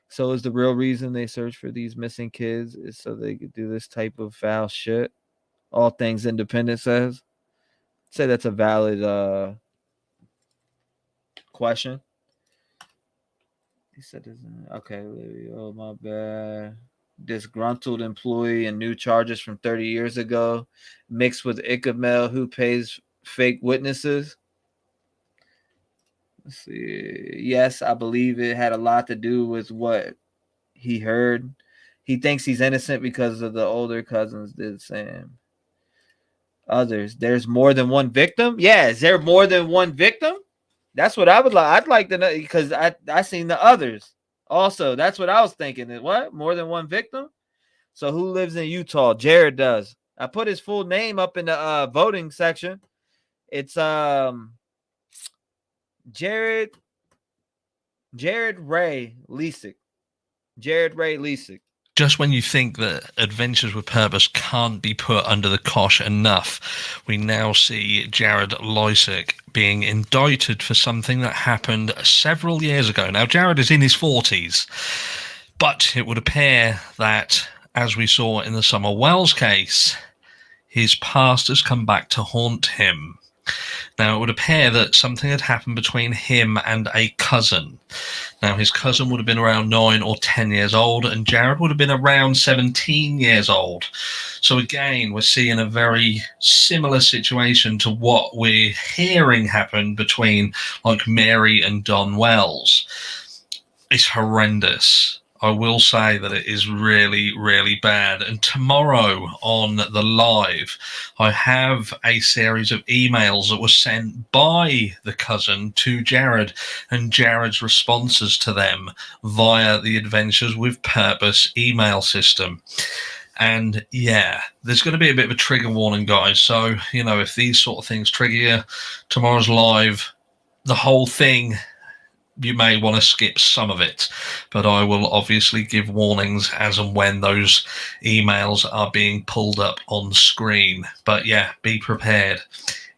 [SPEAKER 1] So is the real reason they search for these missing kids is so they could do this type of foul shit? All things independent says. Say that's a valid question. He said, okay, oh, my bad. Disgruntled employee and new charges from 30 years ago mixed with Ichamel who pays fake witnesses. Let's see. Yes, I believe it had a lot to do with what he heard. He thinks he's innocent because of the older cousins did the same. Others. There's more than one victim? Yeah, is there more than one victim? That's what I would like. I'd like to know because I seen the others. Also, that's what I was thinking. What? More than one victim? So who lives in Utah? Jared does. I put his full name up in the voting section. It's Jared Ray Lesick. Jared Ray Lesick.
[SPEAKER 7] Just when you think that Adventures with Purpose can't be put under the cosh enough, we now see Jared Lysick being indicted for something that happened several years ago. Now, Jared is in his 40s, but it would appear that, as we saw in the Summer Wells case, his past has come back to haunt him. Now, it would appear that something had happened between him and a cousin. Now, his cousin would have been around 9 or 10 years old, and Jared would have been around 17 years old. So again, we're seeing a very similar situation to what we're hearing happened between, like, Mary and Don Wells. It's horrendous. I will say that it is really, really bad. And tomorrow on the live, I have a series of emails that were sent by the cousin to Jared and Jared's responses to them via the Adventures with Purpose email system. And yeah, there's going to be a bit of a trigger warning, guys. So, you know, if these sort of things trigger you, tomorrow's live, the whole thing, you may want to skip some of it, but I will obviously give warnings as and when those emails are being pulled up on screen. But yeah, be prepared.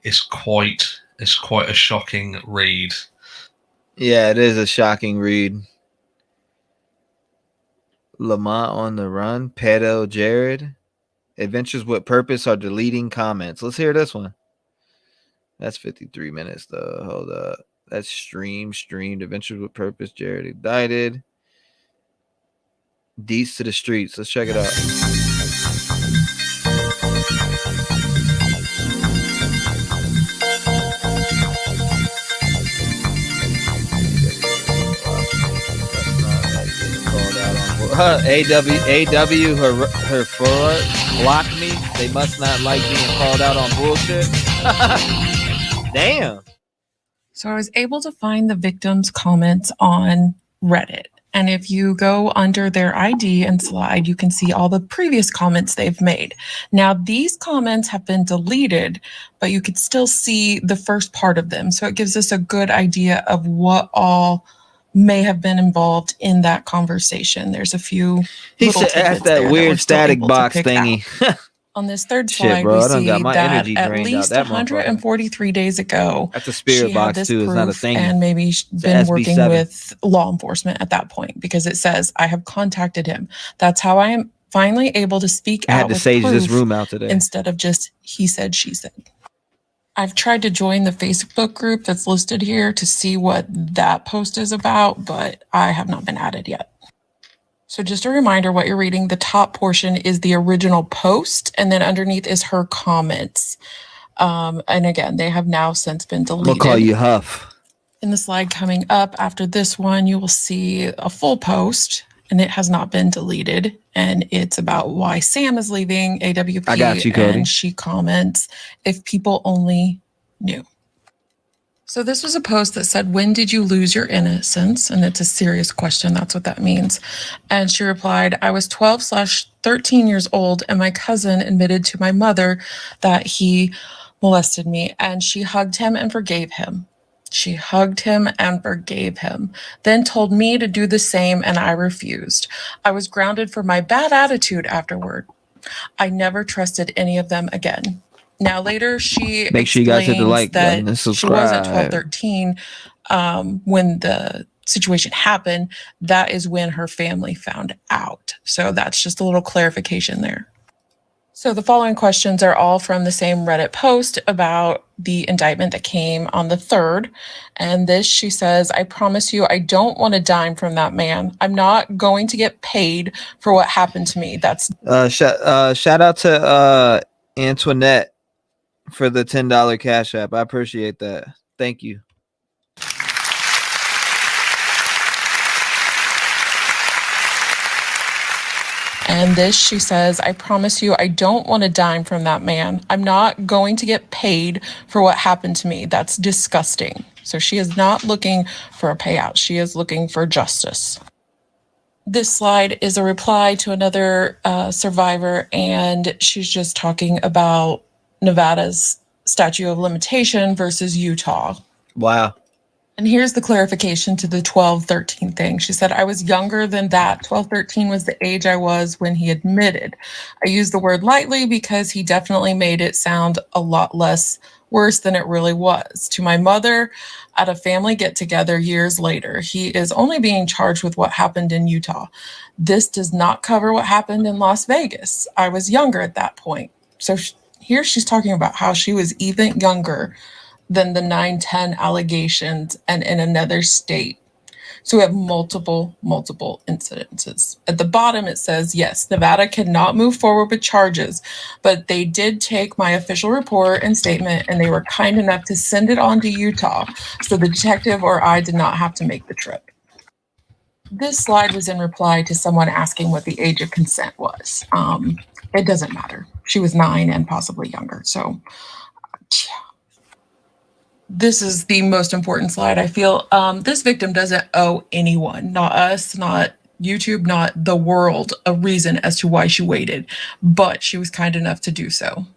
[SPEAKER 7] It's quite a shocking read.
[SPEAKER 1] Yeah, it is a shocking read. Lamont on the run, Pedo Jared. Adventures with Purpose are deleting comments. Let's hear this one. That's 53 minutes though. Hold up. That's streamed. Adventures with Purpose, Jared indicted. Deets to the streets. Let's check it out. AW, her fraud blocked me. They must not like being called out on bullshit. Damn.
[SPEAKER 8] So I was able to find the victims' comments on Reddit. And if you go under their ID and slide, you can see all the previous comments they've made. Now, these comments have been deleted, but you could still see the first part of them. So it gives us a good idea of what all may have been involved in that conversation. There's a few.
[SPEAKER 1] He said, "Ask that weird static box thingy."
[SPEAKER 8] On this third slide, we see that at least 143 days ago,
[SPEAKER 1] that's a spirit box too. It's not a thing.
[SPEAKER 8] And maybe been working with law enforcement at that point, because it says, "I have contacted him." That's how I am finally able to speak out.
[SPEAKER 1] I had to sage this room out today
[SPEAKER 8] instead of just he said, she said. I've tried to join the Facebook group that's listed here to see what that post is about, but I have not been added yet. So just a reminder, what you're reading, the top portion is the original post, and then underneath is her comments. And again, they have now since been deleted.
[SPEAKER 1] We'll call you Huff.
[SPEAKER 8] In the slide coming up after this one, you will see a full post, and it has not been deleted. And it's about why Sam is leaving AWP.
[SPEAKER 1] I got you, Cody.
[SPEAKER 8] And she comments, "If people only knew." So this was a post that said, "When did you lose your innocence?" And it's a serious question. That's what that means. And she replied, "I was 12/13 years old, and my cousin admitted to my mother that he molested me, and she hugged him and forgave him. She hugged him and forgave him, then told me to do the same, and I refused. I was grounded for my bad attitude afterward. I never trusted any of them again." Now later she
[SPEAKER 1] make sure you guys hit the like button and
[SPEAKER 8] subscribe. She was at 12/13 when the situation happened. That is when her family found out. So that's just a little clarification there. So the following questions are all from the same Reddit post about the indictment that came on the 3rd. And this, she says, "I promise you, I don't want a dime from that man. I'm not going to get paid for what happened to me." That's
[SPEAKER 1] shout out to Antoinette for the $10 Cash App. I appreciate that. Thank you.
[SPEAKER 8] And this, she says, "I promise you, I don't want a dime from that man. I'm not going to get paid for what happened to me. That's disgusting." So she is not looking for a payout. She is looking for justice. This slide is a reply to another survivor, and she's just talking about Nevada's statute of limitation versus Utah.
[SPEAKER 1] Wow.
[SPEAKER 8] And here's the clarification to the 12/13 thing. She said, "I was younger than that. 12/13 was the age I was when he admitted. I use the word lightly because he definitely made it sound a lot less worse than it really was. To my mother at a family get-together years later, he is only being charged with what happened in Utah. This does not cover what happened in Las Vegas. I was younger at that point." So here she's talking about how she was even younger than the 9/10 allegations and in another state. So we have multiple incidences. At the bottom, it says, "Yes, Nevada cannot move forward with charges, but they did take my official report and statement, and they were kind enough to send it on to Utah. So the detective or I did not have to make the trip." This slide was in reply to someone asking what the age of consent was. It doesn't matter. She was 9 and possibly younger. So this is the most important slide. I feel this victim doesn't owe anyone, not us, not YouTube, not the world, a reason as to why she waited, but she was kind enough to do so.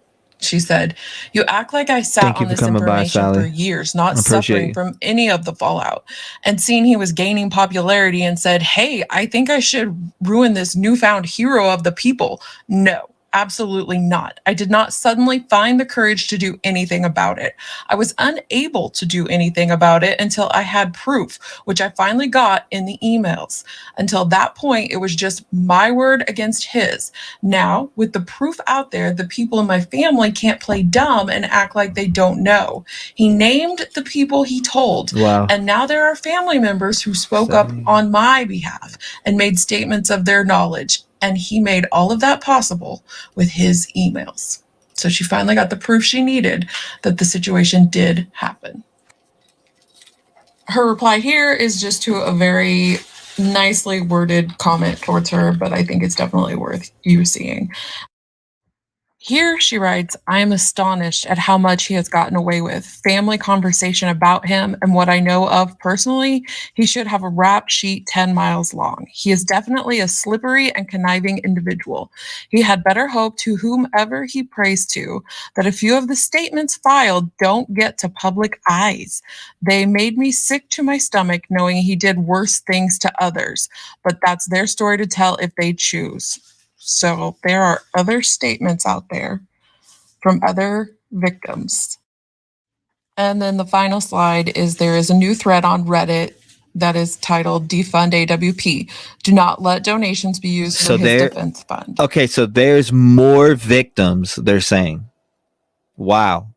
[SPEAKER 8] She said, "You act like I sat on this information for years, not suffering from any of the fallout, and seeing he was gaining popularity and said, 'Hey, I think I should ruin this newfound hero of the people.' No, absolutely not. I did not suddenly find the courage to do anything about it. I was unable to do anything about it until I had proof, which I finally got in the emails. Until that point, it was just my word against his. Now, with the proof out there, the people in my family can't play dumb and act like they don't know. He named the people he told.
[SPEAKER 1] Wow.
[SPEAKER 8] And now there are family members who spoke up on my behalf and made statements of their knowledge. And he made all of that possible with his emails." So she finally got the proof she needed that the situation did happen. Her reply here is just to a very nicely worded comment towards her, but I think it's definitely worth you seeing. Here she writes, "I am astonished at how much he has gotten away with. Family conversation about him and what I know of personally, he should have a rap sheet 10 miles long. He is definitely a slippery and conniving individual. He had better hope to whomever he prays to that a few of the statements filed don't get to public eyes. They made me sick to my stomach knowing he did worse things to others, but that's their story to tell if they choose." So there are other statements out there from other victims. And then the final slide is there is a new thread on Reddit that is titled "Defund AWP. Do not let donations be used for his defense fund."
[SPEAKER 1] Okay, so there's more victims, they're saying. Wow.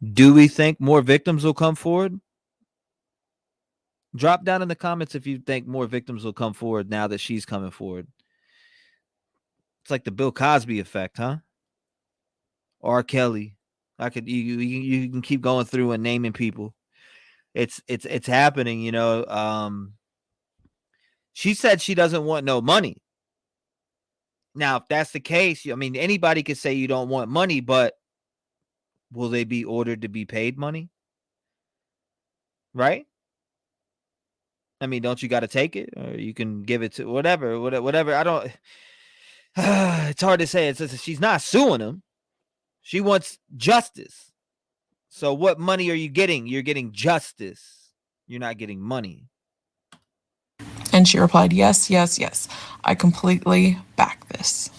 [SPEAKER 1] Do we think more victims will come forward? Drop down in the comments if you think more victims will come forward now that she's coming forward. It's like the Bill Cosby effect, huh? R. Kelly. You can keep going through and naming people. It's happening, you know. She said she doesn't want no money. Now, if that's the case, I mean, anybody could say you don't want money, but will they be ordered to be paid money? Right? I mean, don't you got to take it, or you can give it to whatever. I don't. It's hard to say. She's not suing him. She wants justice. So what money are you getting? You're getting justice. You're not getting money.
[SPEAKER 8] And she replied, "Yes, yes, yes. I completely back this."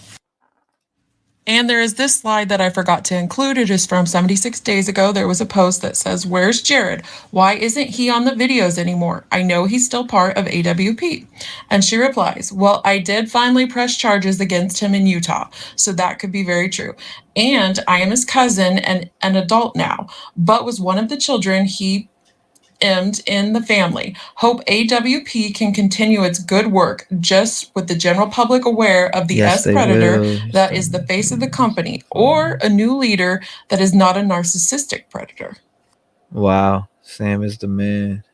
[SPEAKER 8] And there is this slide that I forgot to include. It is from 76 days ago. There was a post that says, "Where's Jared? Why isn't he on the videos anymore? I know he's still part of AWP." And she replies, "Well, I did finally press charges against him in Utah, so that could be very true. And I am his cousin and an adult now, but was one of the children he in the family. Hope AWP can continue its good work just with the general public aware of the predator that is the face of the company, or a new leader that is not a narcissistic predator."
[SPEAKER 1] Wow. Sam is the man.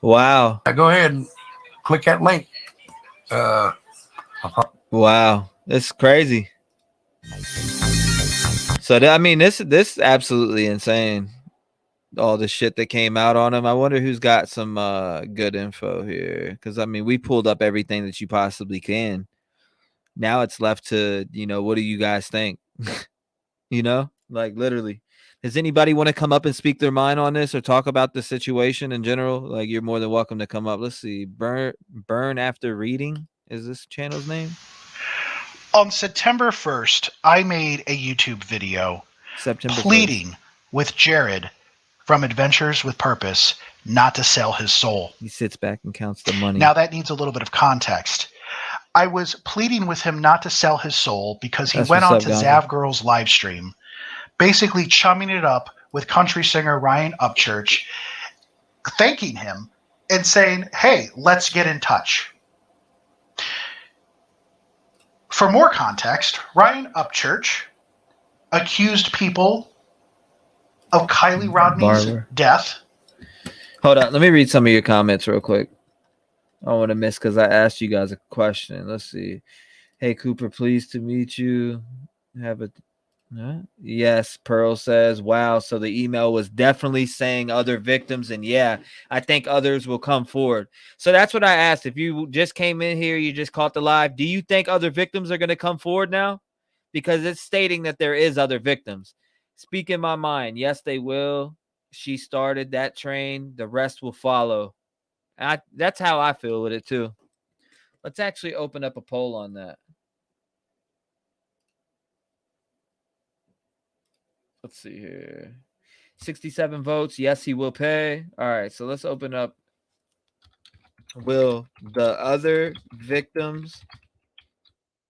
[SPEAKER 1] Wow.
[SPEAKER 9] Go ahead and click that link.
[SPEAKER 1] Wow. It's crazy. So I mean, this is absolutely insane. All the shit that came out on him. I wonder who's got some good info here, because I mean, we pulled up everything that you possibly can. Now it's left to, you know, what do you guys think? You know, like literally, does anybody want to come up and speak their mind on this or talk about the situation in general? Like, you're more than welcome to come up. Let's see. Burn After Reading is this channel's name.
[SPEAKER 10] On September 1st, I made a YouTube video pleading with Jared from Adventures with Purpose not to sell his soul.
[SPEAKER 1] He sits back and counts the money.
[SPEAKER 10] Now that needs a little bit of context. I was pleading with him not to sell his soul because he went on to Zav Girl's live stream, basically chumming it up with country singer Ryan Upchurch, thanking him and saying, "Hey, let's get in touch." For more context, Ryan Upchurch accused people of Kylie Rodney's death.
[SPEAKER 1] Hold on, let me read some of your comments real quick. I want to miss because I asked you guys a question. Let's see. Hey, Cooper, pleased to meet you. Have a yes, Pearl says, wow. So the email was definitely saying other victims. And yeah, I think others will come forward. So that's what I asked. If you just came in here, you just caught the live. Do you think other victims are going to come forward now? Because it's stating that there is other victims. Speak in my mind. Yes, they will. She started that train. The rest will follow. That's how I feel with it too. Let's actually open up a poll on that. Let's see here. 67 votes. Yes, he will pay. All right, so let's open up. Will the other victims,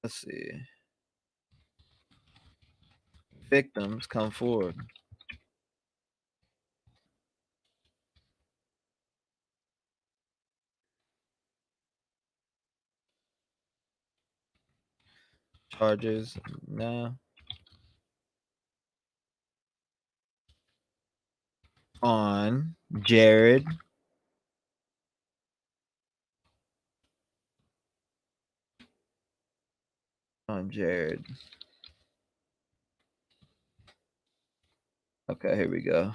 [SPEAKER 1] let's see, victims come forward? Charges, no. On Jared. On Jared. Okay, here we go.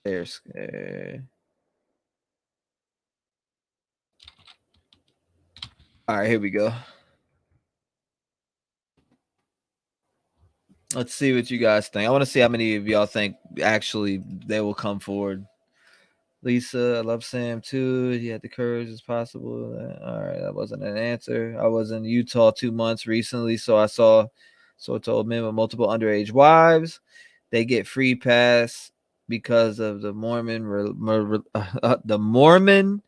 [SPEAKER 1] They're scared. All right, here we go. Let's see what you guys think. I want to see how many of y'all think actually they will come forward. Lisa, I love Sam too. He had the courage as possible. All right, that wasn't an answer. I was in Utah 2 months recently, so I told men with multiple underage wives, they get free pass because of the Mormon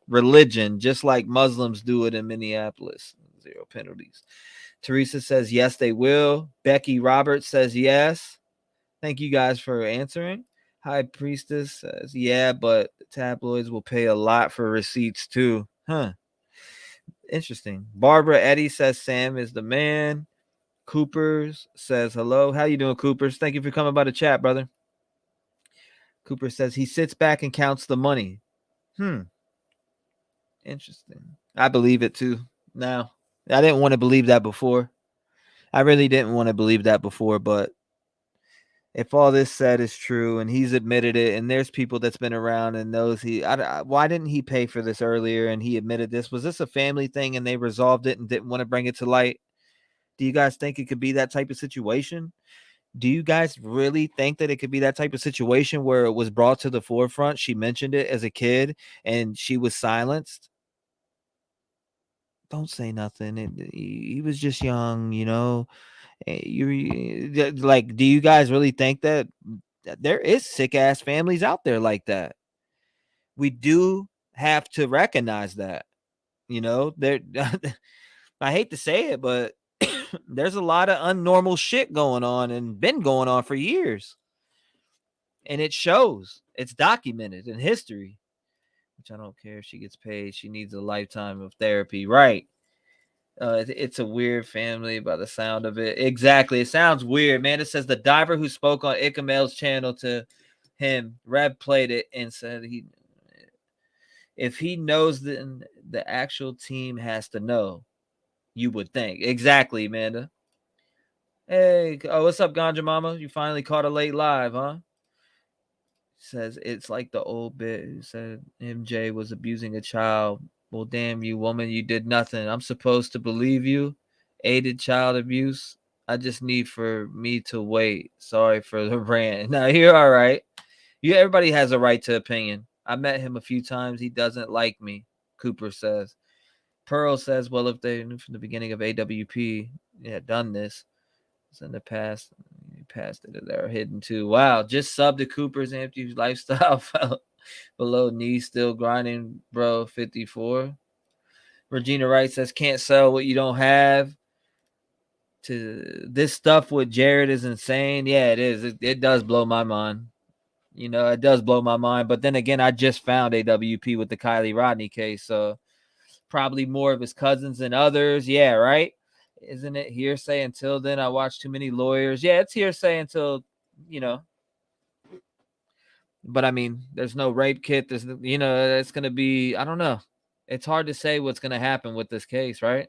[SPEAKER 1] religion, just like Muslims do it in Minneapolis. 0 penalties. Teresa says yes, they will. Becky Roberts says yes. Thank you guys for answering. High Priestess says, yeah, but the tabloids will pay a lot for receipts too. Huh. Interesting. Barbara Eddy says Sam is the man. Coopers says hello. How you doing, Coopers? Thank you for coming by the chat, brother. Cooper says he sits back and counts the money. Interesting. I believe it too. Now, I didn't want to believe that before. I really didn't want to believe that before, but if all this said is true and he's admitted it, and there's people that's been around and knows why didn't he pay for this earlier and he admitted this? Was this a family thing and they resolved it and didn't want to bring it to light? Do you guys think it could be that type of situation? Do you guys really think that it could be that type of situation where it was brought to the forefront? She mentioned it as a kid and she was silenced. Don't say nothing. He was just young, you know. You like, do you guys really think that there is sick ass families out there like that? We do have to recognize that, you know, there. I hate to say it, but there's a lot of unnormal shit going on and been going on for years. And it shows. It's documented in history. Which I don't care if she gets paid. She needs a lifetime of therapy. Right. It's a weird family by the sound of it. Exactly. It sounds weird, man. It says the diver who spoke on Ikamel's channel to him, Rev played it and said if he knows, then the actual team has to know. You would think. Exactly, Amanda. Hey, what's up, Ganja Mama? You finally caught a late live, huh? Says it's like the old bit who said MJ was abusing a child. Well, damn you, woman, you did nothing. I'm supposed to believe you. Aided child abuse. I just need for me to wait. Sorry for the rant. No, you're all right. Everybody has a right to opinion. I met him a few times. He doesn't like me, Cooper says. Pearl says, well, if they knew from the beginning of AWP had done this, it's in the past. Past it, they're hidden too. Wow, just sub to Cooper's empty lifestyle fell below knee, still grinding, bro. 54. Regina Wright says can't sell what you don't have. To this stuff with Jared is insane. Yeah, it is. It does blow my mind. You know, it does blow my mind. But then again, I just found AWP with the Kylie Rodney case, so probably more of his cousins than others. Yeah, right. Isn't it hearsay until then? I watch too many lawyers. Yeah, it's hearsay until, but I mean, there's no rape kit. There's, it's going to be, I don't know. It's hard to say what's going to happen with this case, right?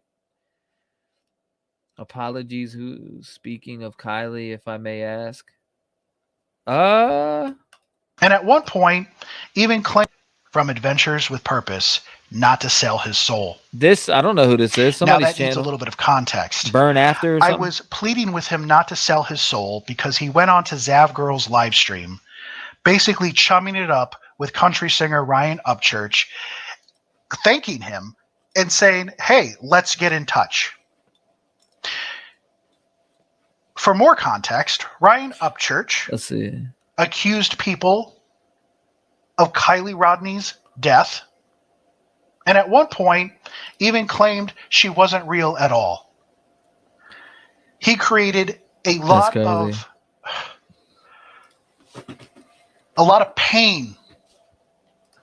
[SPEAKER 1] Apologies. Speaking of Kylie, if I may ask.
[SPEAKER 10] And at one point, even claimed from Adventures with Purpose not to sell his soul.
[SPEAKER 1] I don't know who this is. Somebody's
[SPEAKER 10] now that
[SPEAKER 1] channel.
[SPEAKER 10] needs a little bit of context.
[SPEAKER 1] Burn After or something?
[SPEAKER 10] I was pleading with him not to sell his soul because he went on to Zav Girl's live stream, basically chumming it up with country singer Ryan Upchurch, thanking him and saying, hey, let's get in touch. For more context, Ryan Upchurch accused people of Kylie Rodney's death, and at one point even claimed she wasn't real at all. He created a lot of pain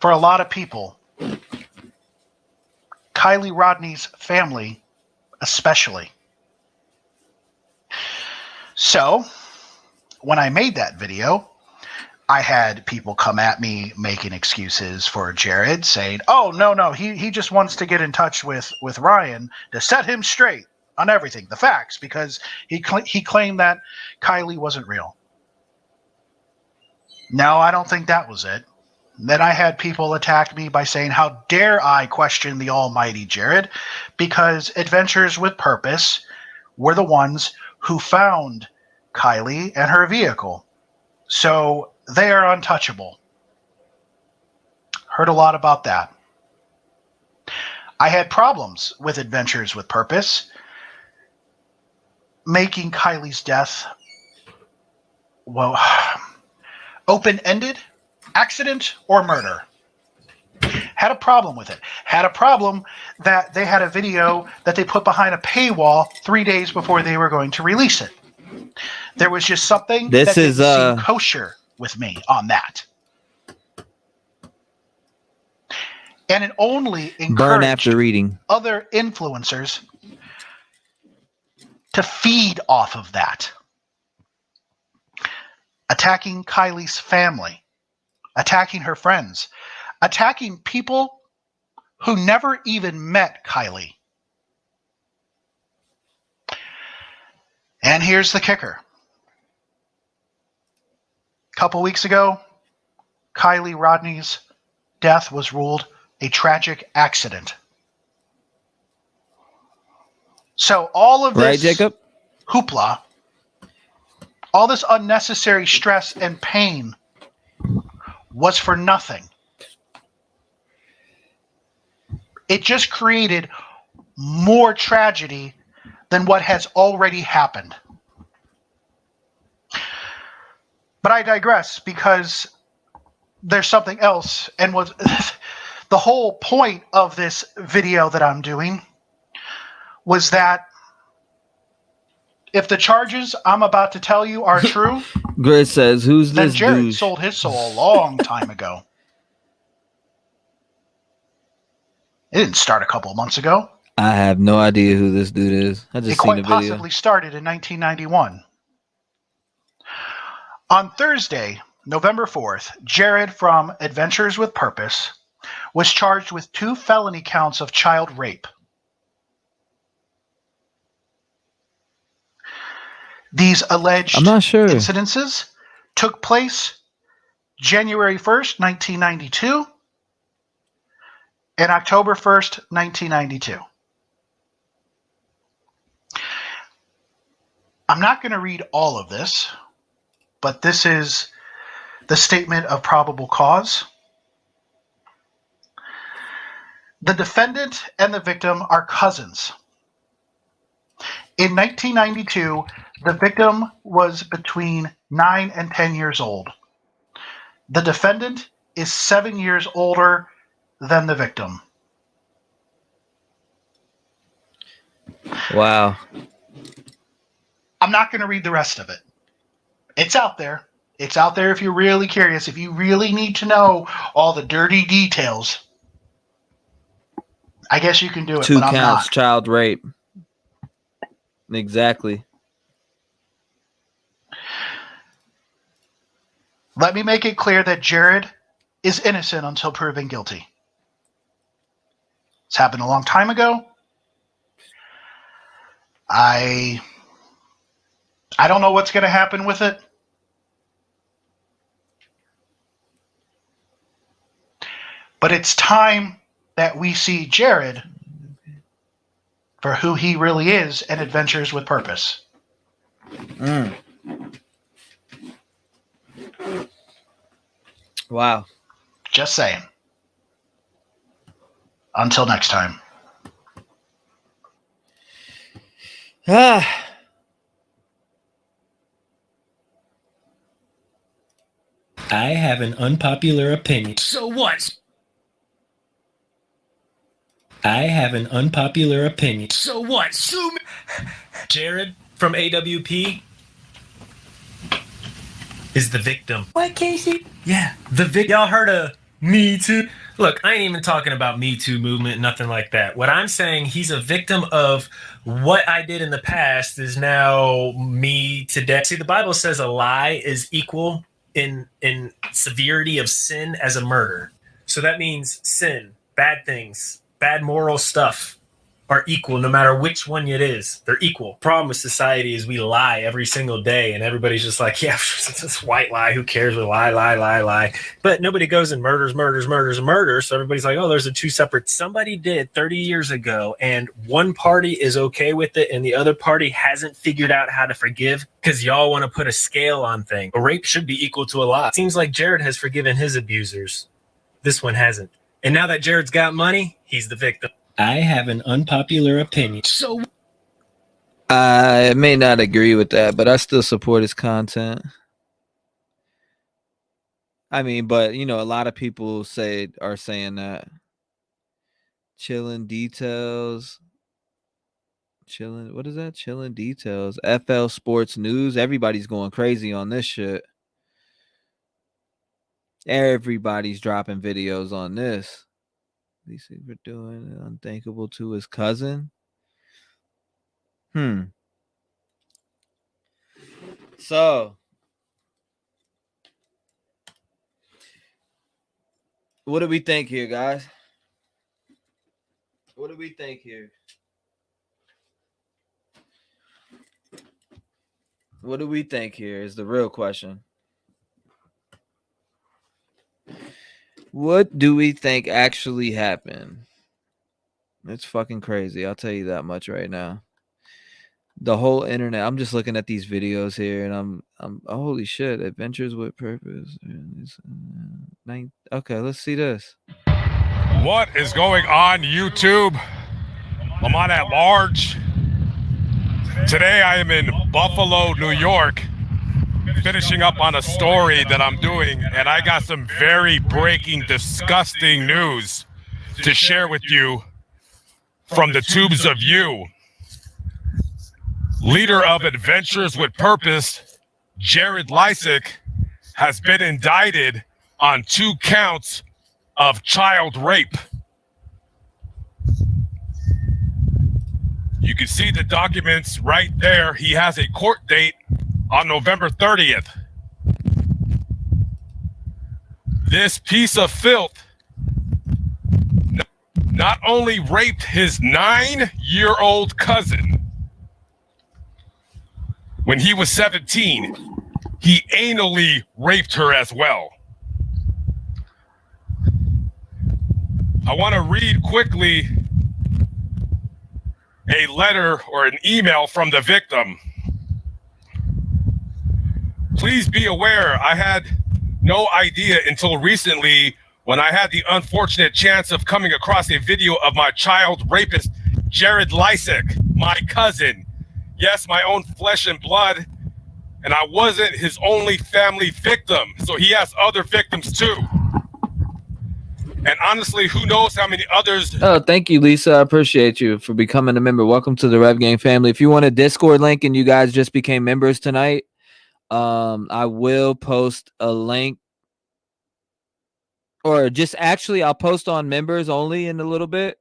[SPEAKER 10] for a lot of people, Kylie Rodney's family especially. So when I made that video, I had people come at me making excuses for Jared, saying, oh, no, he just wants to get in touch with Ryan to set him straight on everything, the facts, because he claimed that Kylie wasn't real. No, I don't think that was it. Then I had people attack me by saying, how dare I question the almighty Jared, because Adventures with Purpose were the ones who found Kylie and her vehicle. So they are untouchable. Heard a lot about that. I had problems with Adventures with Purpose, making Kylie's death, well, open-ended, accident, or murder. Had a problem with it. Had a problem that they had a video that they put behind a paywall 3 days before they were going to release it. There was just something that didn't seem kosher with me on that. And it only encouraged other influencers to feed off of that. Attacking Kylie's family, attacking her friends, attacking people who never even met Kylie. And here's the kicker. A couple weeks ago, Kylie Rodney's death was ruled a tragic accident. So all of this hoopla, all this unnecessary stress and pain was for nothing. It just created more tragedy than what has already happened. But I digress, because there's something else, and was the whole point of this video that I'm doing was that if the charges I'm about to tell you are true,
[SPEAKER 1] Grid says, who's
[SPEAKER 10] then
[SPEAKER 1] this
[SPEAKER 10] Jared
[SPEAKER 1] douche?
[SPEAKER 10] sold his soul a long time ago. It didn't start a couple of months ago.
[SPEAKER 1] I have no idea who this dude is. I just
[SPEAKER 10] It
[SPEAKER 1] seen
[SPEAKER 10] quite
[SPEAKER 1] the video.
[SPEAKER 10] possibly started in 1991. On Thursday, November 4th, Jared from Adventures with Purpose was charged with 2 felony counts of child rape. These alleged incidences took place January 1st, 1992 and October 1st, 1992. I'm not going to read all of this, but this is the statement of probable cause. The defendant and the victim are cousins. In 1992, the victim was between 9 and 10 years old. The defendant is 7 years older than the victim.
[SPEAKER 1] Wow.
[SPEAKER 10] I'm not going to read the rest of it. It's out there. It's out there if you're really curious, if you really need to know all the dirty details. I guess you can do it,
[SPEAKER 1] 2
[SPEAKER 10] but I'm
[SPEAKER 1] counts,
[SPEAKER 10] not.
[SPEAKER 1] child rape. Exactly.
[SPEAKER 10] Let me make it clear that Jared is innocent until proven guilty. It's happened a long time ago. I don't know what's going to happen with it. But it's time that we see Jared for who he really is and Adventures with Purpose.
[SPEAKER 1] Wow.
[SPEAKER 10] Just saying. Until next time.
[SPEAKER 1] I
[SPEAKER 11] have an unpopular opinion. So what? I have an unpopular opinion. So what? Sue me. Jared from AWP is the victim. What, Casey? Yeah, the victim. Y'all heard of Me Too? Look, I ain't even talking about Me Too movement, nothing like that. What I'm saying, he's a victim of what I did in the past is now me today. See, the Bible says a lie is equal in severity of sin as a murder. So that means sin, bad things, bad moral stuff are equal no matter which one it is. They're equal. Problem with society is we lie every single day and everybody's just like, yeah, it's this white lie. Who cares? We lie. But nobody goes and murders. So everybody's like, oh, there's a two separate. Somebody did 30 years ago and one party is okay with it and the other party hasn't figured out how to forgive because y'all want to put a scale on things. A rape should be equal to a lie. Seems like Jared has forgiven his abusers. This one hasn't. And now that Jared's got money, he's the victim. I have an unpopular opinion. So
[SPEAKER 1] I may not agree with that, but I still support his content. I mean, but you know, a lot of people are saying that. Chilling details. What is that? Chilling details. FL Sports News. Everybody's going crazy on this shit. Everybody's dropping videos on this. These things were doing unthinkable to his cousin. So, what do we think here, guys? What do we think here? What do we think here is the real question. What do we think actually happened? It's fucking crazy. I'll tell you that much right now. The whole internet. I'm just looking at these videos here, and I'm holy shit. Adventures with Purpose. Okay, let's see this.
[SPEAKER 12] What is going on, YouTube? Lamont at large. Today I am in Buffalo, New York, finishing up on a story that I'm doing, and I got some very breaking, disgusting news to share with you from the tubes of you. Leader of Adventures with Purpose, Jared Lysick, has been indicted on 2 counts of child rape. You can see the documents right there. He has a court date on November 30th. This piece of filth not only raped his 9-year-old cousin when he was 17, he anally raped her as well. I want to read quickly a letter or an email from the victim. Please be aware, I had no idea until recently when I had the unfortunate chance of coming across a video of my child rapist, Jared Lysick, my cousin. Yes, my own flesh and blood, and I wasn't his only family victim, so he has other victims too. And honestly, who knows how many others.
[SPEAKER 1] Oh, thank you, Lisa. I appreciate you for becoming a member. Welcome to the Revgang family. If you want a Discord link and you guys just became members tonight, I will post a link, or just actually I'll post on members only in a little bit.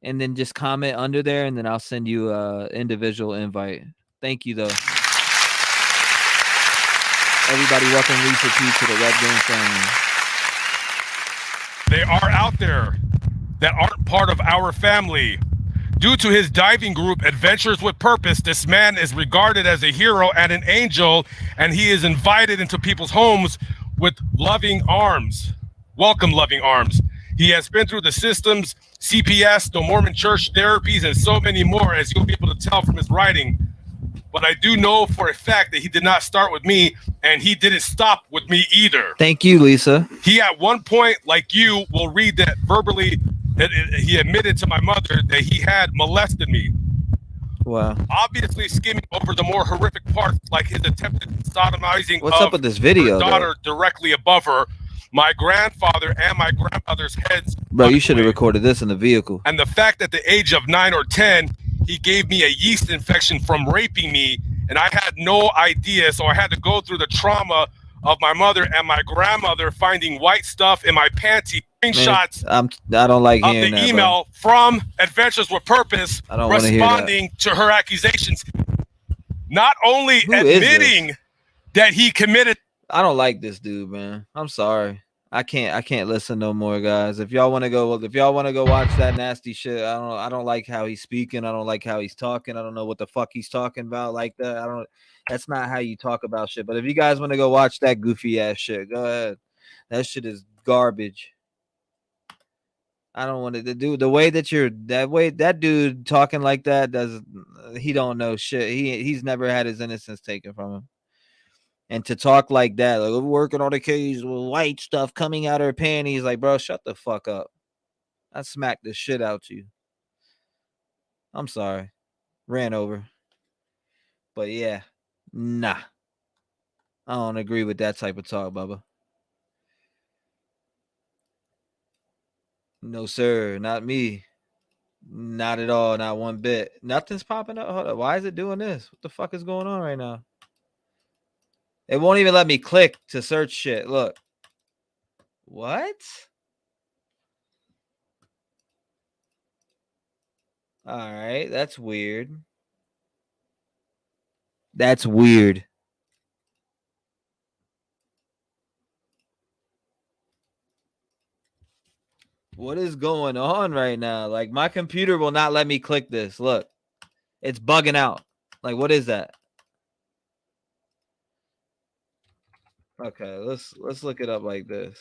[SPEAKER 1] and then just comment under there, and then I'll send you a individual invite. Thank you, though. Everybody, welcome Lisa P to the Revgang family.
[SPEAKER 12] They are out there that aren't part of our family. Due to his diving group, Adventures with Purpose, this man is regarded as a hero and an angel, and he is invited into people's homes with loving arms. Welcome, loving arms. He has been through the systems, CPS, the Mormon Church therapies, and so many more, as you'll be able to tell from his writing. But I do know for a fact that he did not start with me, and he didn't stop with me either.
[SPEAKER 1] Thank you, Lisa.
[SPEAKER 12] He, at one point, like you, will read that verbally, that he admitted to my mother that he had molested me.
[SPEAKER 1] Wow.
[SPEAKER 12] Obviously skimming over the more horrific parts, like his attempted sodomizing
[SPEAKER 1] What's up with this video,
[SPEAKER 12] her daughter directly above her, my grandfather and my grandmother's heads.
[SPEAKER 1] Bro, you should have recorded this in the vehicle.
[SPEAKER 12] And the fact that at the age of 9 or 10, he gave me a yeast infection from raping me, and I had no idea, so I had to go through the trauma of my mother and my grandmother finding white stuff in my panty. Screenshots.
[SPEAKER 1] I don't like
[SPEAKER 12] of
[SPEAKER 1] hearing
[SPEAKER 12] the
[SPEAKER 1] that,
[SPEAKER 12] email from Adventures with Purpose,
[SPEAKER 1] I don't want to hear that.
[SPEAKER 12] responding to her accusations. Not only admitting that he committed.
[SPEAKER 1] I don't like this dude, man. I'm sorry. I can't listen no more, guys. If y'all want to go watch that nasty shit, I don't like how he's speaking. I don't like how he's talking. I don't know what the fuck he's talking about like that. That's not how you talk about shit. But if you guys want to go watch that goofy ass shit, go ahead. That shit is garbage. I don't want to do the way that dude talking like that he don't know shit. He's never had his innocence taken from him. And to talk like that, like we're working on a case with white stuff coming out her panties, like, bro, shut the fuck up. I smacked the shit out you. I'm sorry. Ran over. But yeah, nah. I don't agree with that type of talk, Bubba. No, sir, not me. Not at all, not one bit. Nothing's popping up. Hold up. Why is it doing this? What the fuck is going on right now? It won't even let me click to search shit. Look. What? All right. That's weird. That's weird. What is going on right now? Like, my computer will not let me click this. Look. It's bugging out. Like, what is that? Okay, let's look it up like this.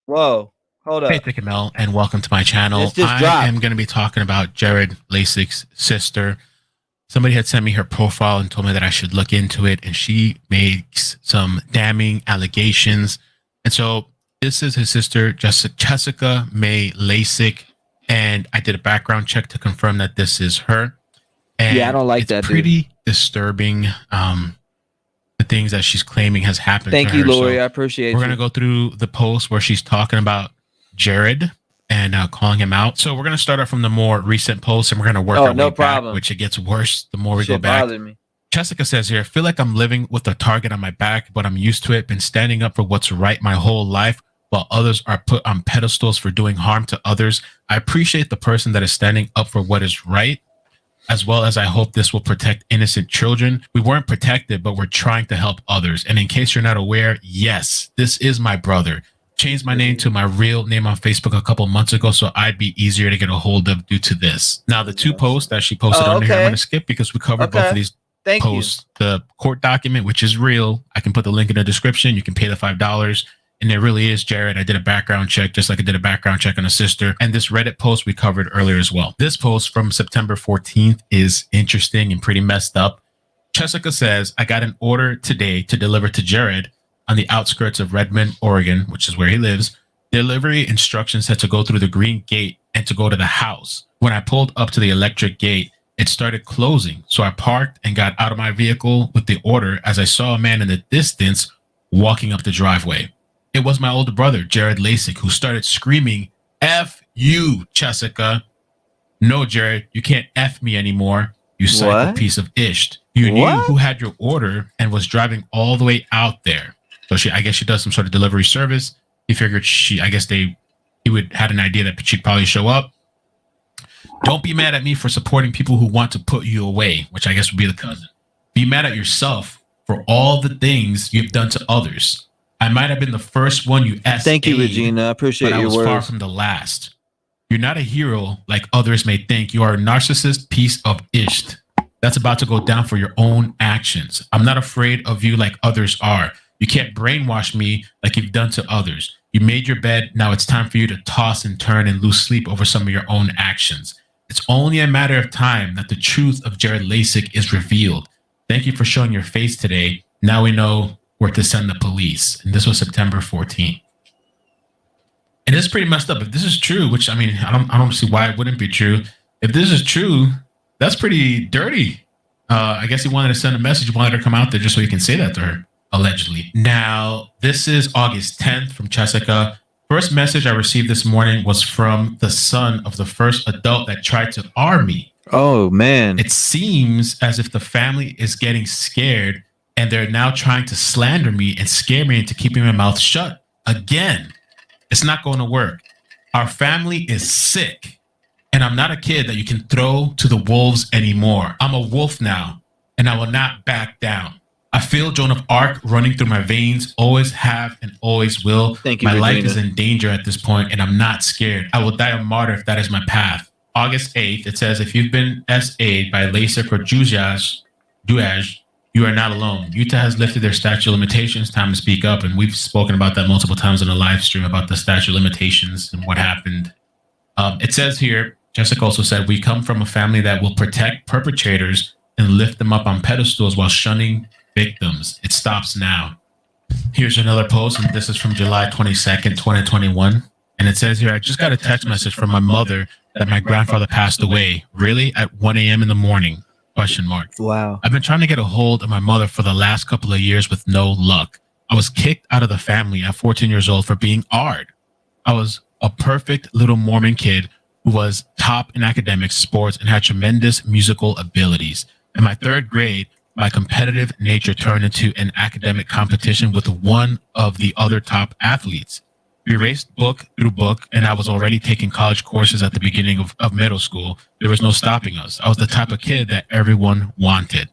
[SPEAKER 1] Whoa, hold up.
[SPEAKER 4] Hey, Thick and Mel, and welcome to my channel.
[SPEAKER 1] I
[SPEAKER 4] am going to be talking about Jared Lasic's sister. Somebody had sent me her profile and told me that I should look into it, and she makes some damning allegations. And so this is his sister, Jessica May Lasic, and I did a background check to confirm that this is her. And
[SPEAKER 1] yeah, I don't like that.
[SPEAKER 4] It's pretty disturbing. The things that she's claiming has happened.
[SPEAKER 1] Thank
[SPEAKER 4] to
[SPEAKER 1] you,
[SPEAKER 4] her.
[SPEAKER 1] Lori.
[SPEAKER 4] So
[SPEAKER 1] I appreciate
[SPEAKER 4] we're going to go through the post where she's talking about Jared and calling him out. So we're going to start off from the more recent post, and we're going to work our way back, which it gets worse the more we go back. Jessica says here, I feel like I'm living with a target on my back, but I'm used to it. Been standing up for what's right my whole life, while others are put on pedestals for doing harm to others. I appreciate the person that is standing up for what is right, as well as I hope this will protect innocent children. We weren't protected, but we're trying to help others. And in case you're not aware, yes, this is my brother. Changed my name to my real name on Facebook a couple months ago, so I'd be easier to get a hold of due to this. Now, the two posts that she posted under here, I'm going to skip because we covered both of these posts. The court document, which is real. I can put the link in the description. You can pay the $5. And it really is Jared. I did a background check, just like I did a background check on a sister. And this Reddit post we covered earlier as well. This post from September 14th is interesting and pretty messed up. Jessica says, I got an order today to deliver to Jared on the outskirts of Redmond, Oregon, which is where he lives. Delivery instructions had to go through the green gate and to go to the house. When I pulled up to the electric gate, it started closing. So I parked and got out of my vehicle with the order as I saw a man in the distance walking up the driveway. It was my older brother, Jared Lasic, who started screaming, F you, Jessica. No, Jared, you can't F me anymore, you psycho piece of ish. You knew who had your order and was driving all the way out there. So I guess she does some sort of delivery service. He figured he had an idea that she'd probably show up. Don't be mad at me for supporting people who want to put you away, which I guess would be the cousin. Be mad at yourself for all the things you've done to others. I might have been the first one you SA'd.
[SPEAKER 1] Thank you, Regina. I appreciate your words.
[SPEAKER 4] But I was far from the last. You're not a hero like others may think. You are a narcissist piece of isht that's about to go down for your own actions. I'm not afraid of you like others are. You can't brainwash me like you've done to others. You made your bed. Now it's time for you to toss and turn and lose sleep over some of your own actions. It's only a matter of time that the truth of Jared Lasik is revealed. Thank you for showing your face today. Now we know where to send the police. And this was September 14th. And it's pretty messed up. If this is true, which I mean, I don't see why it wouldn't be true. If this is true, that's pretty dirty. I guess he wanted to send a message, wanted her to come out there just so he can say that to her, allegedly. Now, this is August 10th from Jessica. First message I received this morning was from the son of the first adult that tried to arm me.
[SPEAKER 1] Oh, man.
[SPEAKER 4] It seems as if the family is getting scared and they're now trying to slander me and scare me into keeping my mouth shut. Again, it's not going to work. Our family is sick, and I'm not a kid that you can throw to the wolves anymore. I'm a wolf now, and I will not back down. I feel Joan of Arc running through my veins, always have and always will.
[SPEAKER 1] Thank you,
[SPEAKER 4] my
[SPEAKER 1] Regina.
[SPEAKER 4] life is in danger at this point, and I'm not scared. I will die a martyr if that is my path. August 8th, it says, if you've been SA'd by LASIK or Douage, you are not alone. Utah has lifted their statute of limitations. Time to speak up. And we've spoken about that multiple times in a live stream about the statute of limitations and what happened. It says here, Jessica also said, we come from a family that will protect perpetrators and lift them up on pedestals while shunning victims. It stops now. Here's another post, and this is from July 22nd, 2021. And it says here, I just got a text message from my mother that my grandfather passed away. Really? At 1 a.m. in the morning? ?
[SPEAKER 1] Wow.
[SPEAKER 4] I've been trying to get a hold of my mother for the last couple of years with no luck. I was kicked out of the family at 14 years old for being ARD. I was a perfect little Mormon kid who was top in academics, sports, and had tremendous musical abilities. In my third grade, my competitive nature turned into an academic competition with one of the other top athletes. We raced book through book, and I was already taking college courses at the beginning of middle school. There was no stopping us. I was the type of kid that everyone wanted.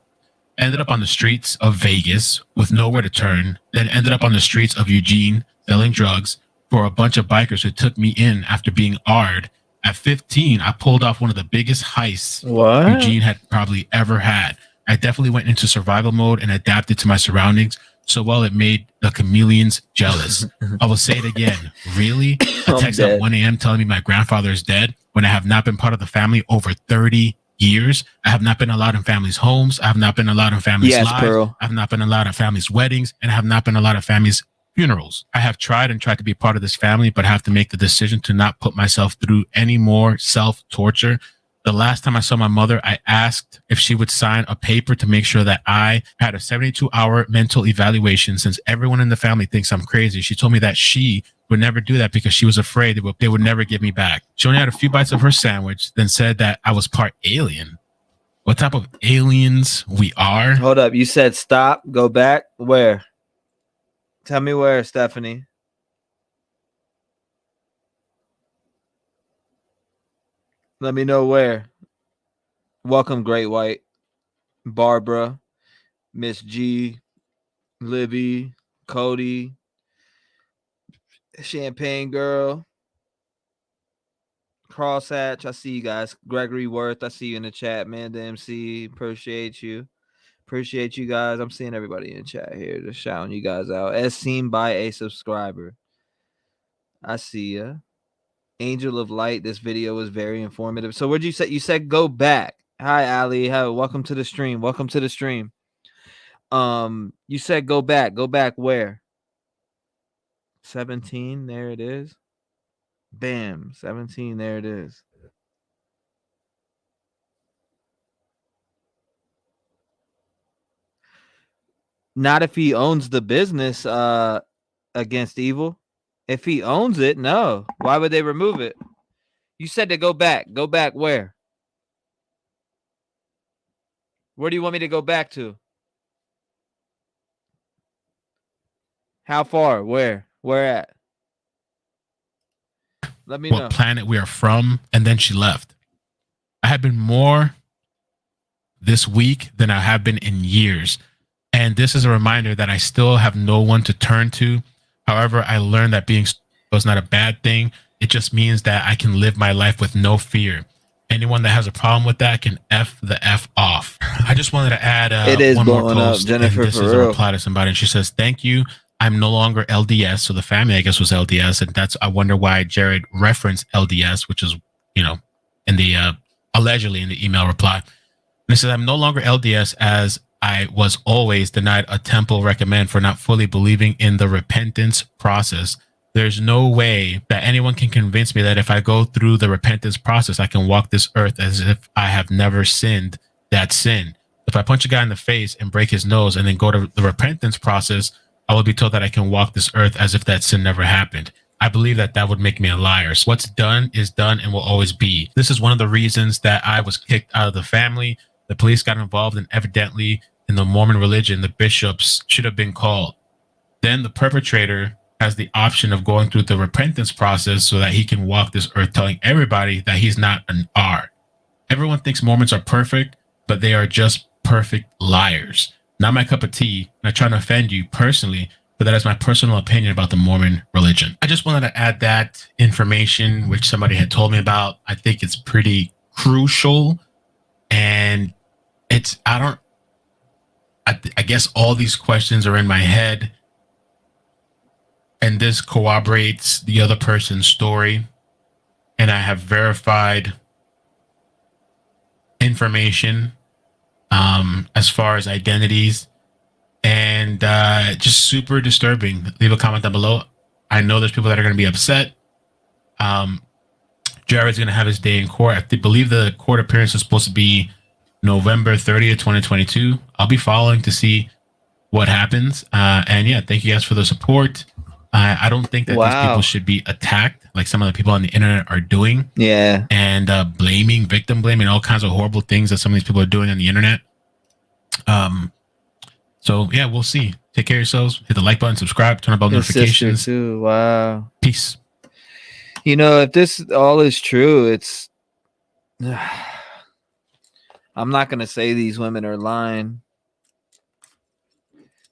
[SPEAKER 4] Ended up on the streets of Vegas with nowhere to turn, then ended up on the streets of Eugene selling drugs for a bunch of bikers who took me in after being ARD. At 15, I pulled off one of the biggest heists Eugene had probably ever had. I definitely went into survival mode and adapted to my surroundings so well it made the chameleons jealous. I will say it again. Really? A text at 1 a.m. telling me my grandfather is dead when I have not been part of the family over 30 years. I have not been allowed in families' homes. I have not been allowed in families' lives.
[SPEAKER 1] Pearl.
[SPEAKER 4] I have not been allowed at families' weddings, and I have not been allowed at families' funerals. I have tried to be part of this family, but have to make the decision to not put myself through any more self-torture. The last time I saw my mother, I asked if she would sign a paper to make sure that I had a 72-hour mental evaluation since everyone in the family thinks I'm crazy. She told me that she would never do that because she was afraid they would never give me back. She only had a few bites of her sandwich, then said that I was part alien. What type of aliens we are?
[SPEAKER 1] Hold up. You said stop, go back. Where? Tell me where, Stephanie. Let me know where. Welcome, Great White, Barbara, Miss G, Libby, Cody, Champagne Girl, Crosshatch. I see you guys. Gregory Worth. I see you in the chat, man. The MC. Appreciate you. Appreciate you guys. I'm seeing everybody in the chat here. Just shouting you guys out. As seen by a subscriber. I see ya. Angel of Light, this video was very informative. So what'd you say? You said go back. Hi, Ali. Hi, welcome to the stream. Welcome to the stream. You said go back. Go back where? 17. There it is. Bam. 17. There it is. Not if he owns the business against evil. If he owns it, no. Why would they remove it? You said to go back. Go back where? Where do you want me to go back to? How far? Where? Where at? Let me know.
[SPEAKER 4] What planet we are from, and then she left. I have been more this week than I have been in years. And this is a reminder that I still have no one to turn to. However, I learned that being was not a bad thing. It just means that I can live my life with no fear. Anyone that has a problem with that can F the F off. I just wanted to add
[SPEAKER 1] it is
[SPEAKER 4] one more
[SPEAKER 1] blowing
[SPEAKER 4] post.
[SPEAKER 1] Up, Jennifer,
[SPEAKER 4] and this
[SPEAKER 1] for
[SPEAKER 4] is
[SPEAKER 1] real.
[SPEAKER 4] a reply to somebody. And she says, "Thank you. I'm no longer LDS." So the family, I guess, was LDS. And that's, I wonder why Jared referenced LDS, which is, in the allegedly in the email reply. And it says, "I'm no longer LDS as I was always denied a temple recommend for not fully believing in the repentance process. There's no way that anyone can convince me that if I go through the repentance process, I can walk this earth as if I have never sinned that sin. If I punch a guy in the face and break his nose and then go to the repentance process, I will be told that I can walk this earth as if that sin never happened. I believe that that would make me a liar. So what's done is done and will always be. This is one of the reasons that I was kicked out of the family. The police got involved, and evidently in the Mormon religion, the bishops should have been called. Then the perpetrator has the option of going through the repentance process so that he can walk this earth telling everybody that he's not an R. Everyone thinks Mormons are perfect, but they are just perfect liars. Not my cup of tea. I'm not trying to offend you personally, but that is my personal opinion about the Mormon religion. I just wanted to add that information, which somebody had told me about. I think it's pretty crucial. And it's, I guess all these questions are in my head. And this corroborates the other person's story. And I have verified information as far as identities. And just super disturbing. Leave a comment down below. I know there's people that are going to be upset. Jared's going to have his day in court. I believe the court appearance is supposed to be November 30th, 2022. I'll be following to see what happens. And yeah, thank you guys for the support. I don't think that these people should be attacked like some of the people on the internet are doing.
[SPEAKER 1] Yeah.
[SPEAKER 4] And victim blaming, all kinds of horrible things that some of these people are doing on the internet. So yeah, we'll see. Take care of yourselves. Hit the like button, subscribe, turn on bell notifications.
[SPEAKER 1] Too. Wow.
[SPEAKER 4] Peace.
[SPEAKER 1] If this all is true, it's I'm not going to say these women are lying,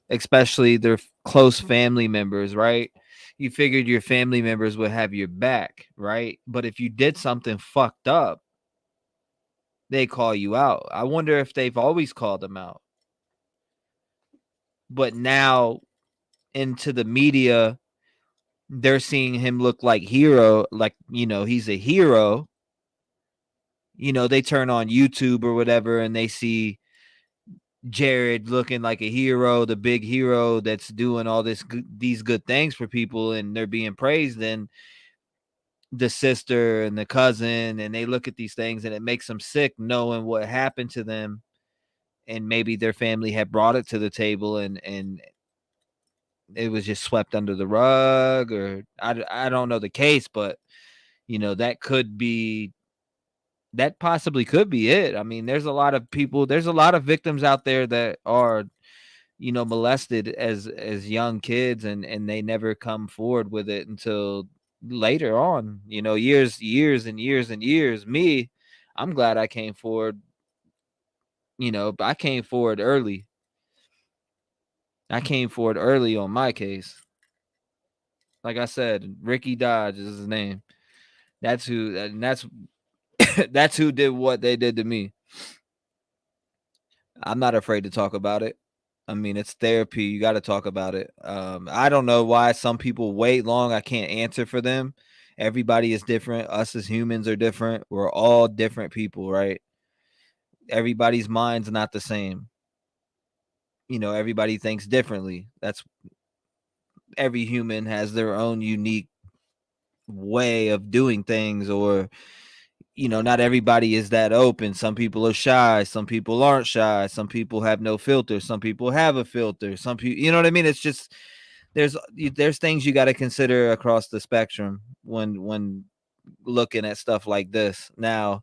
[SPEAKER 1] especially their close family members, right? You figured your family members would have your back, right? But if you did something fucked up, they call you out. I wonder if they've always called them out. But now into the media, they're seeing him look like hero, like, he's a hero. They turn on YouTube or whatever and they see Jared looking like a hero, the big hero that's doing all these good things for people, and they're being praised. Then the sister and the cousin, and they look at these things and it makes them sick knowing what happened to them, and maybe their family had brought it to the table and it was just swept under the rug, or I don't know the case, but that possibly could be it. I mean, there's a lot of victims out there that are, molested as young kids, and they never come forward with it until later on, years and years and years. Me, I'm glad I came forward. I came forward early. I came forward early on my case. Like I said, Ricky Dodge is his name. That's who, and that's who did what they did to me. I'm not afraid to talk about it. I mean, it's therapy. You got to talk about it. I don't know why some people wait long. I can't answer for them. Everybody is different. Us as humans are different. We're all different people, right? Everybody's mind's not the same. Everybody thinks differently. Every human has their own unique way of doing things, or not everybody is that open. Some people are shy, some people aren't shy, some people have no filter, some people have a filter, some people, you know what I mean? It's just there's things you got to consider across the spectrum when looking at stuff like this. Now,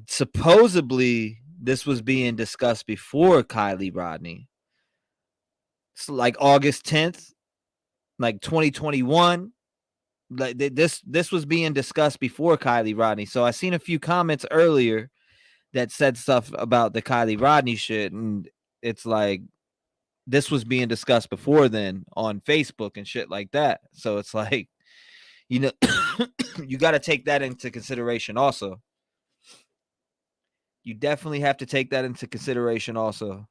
[SPEAKER 1] supposedly this was being discussed before Kylie Rodney. So like August 10th, like 2021. Like this was being discussed before Kylie Rodney. So I seen a few comments earlier that said stuff about the Kylie Rodney shit, and it's like this was being discussed before then on Facebook and shit like that. So it's like, you know, you got to take that into consideration also. You definitely have to take that into consideration also.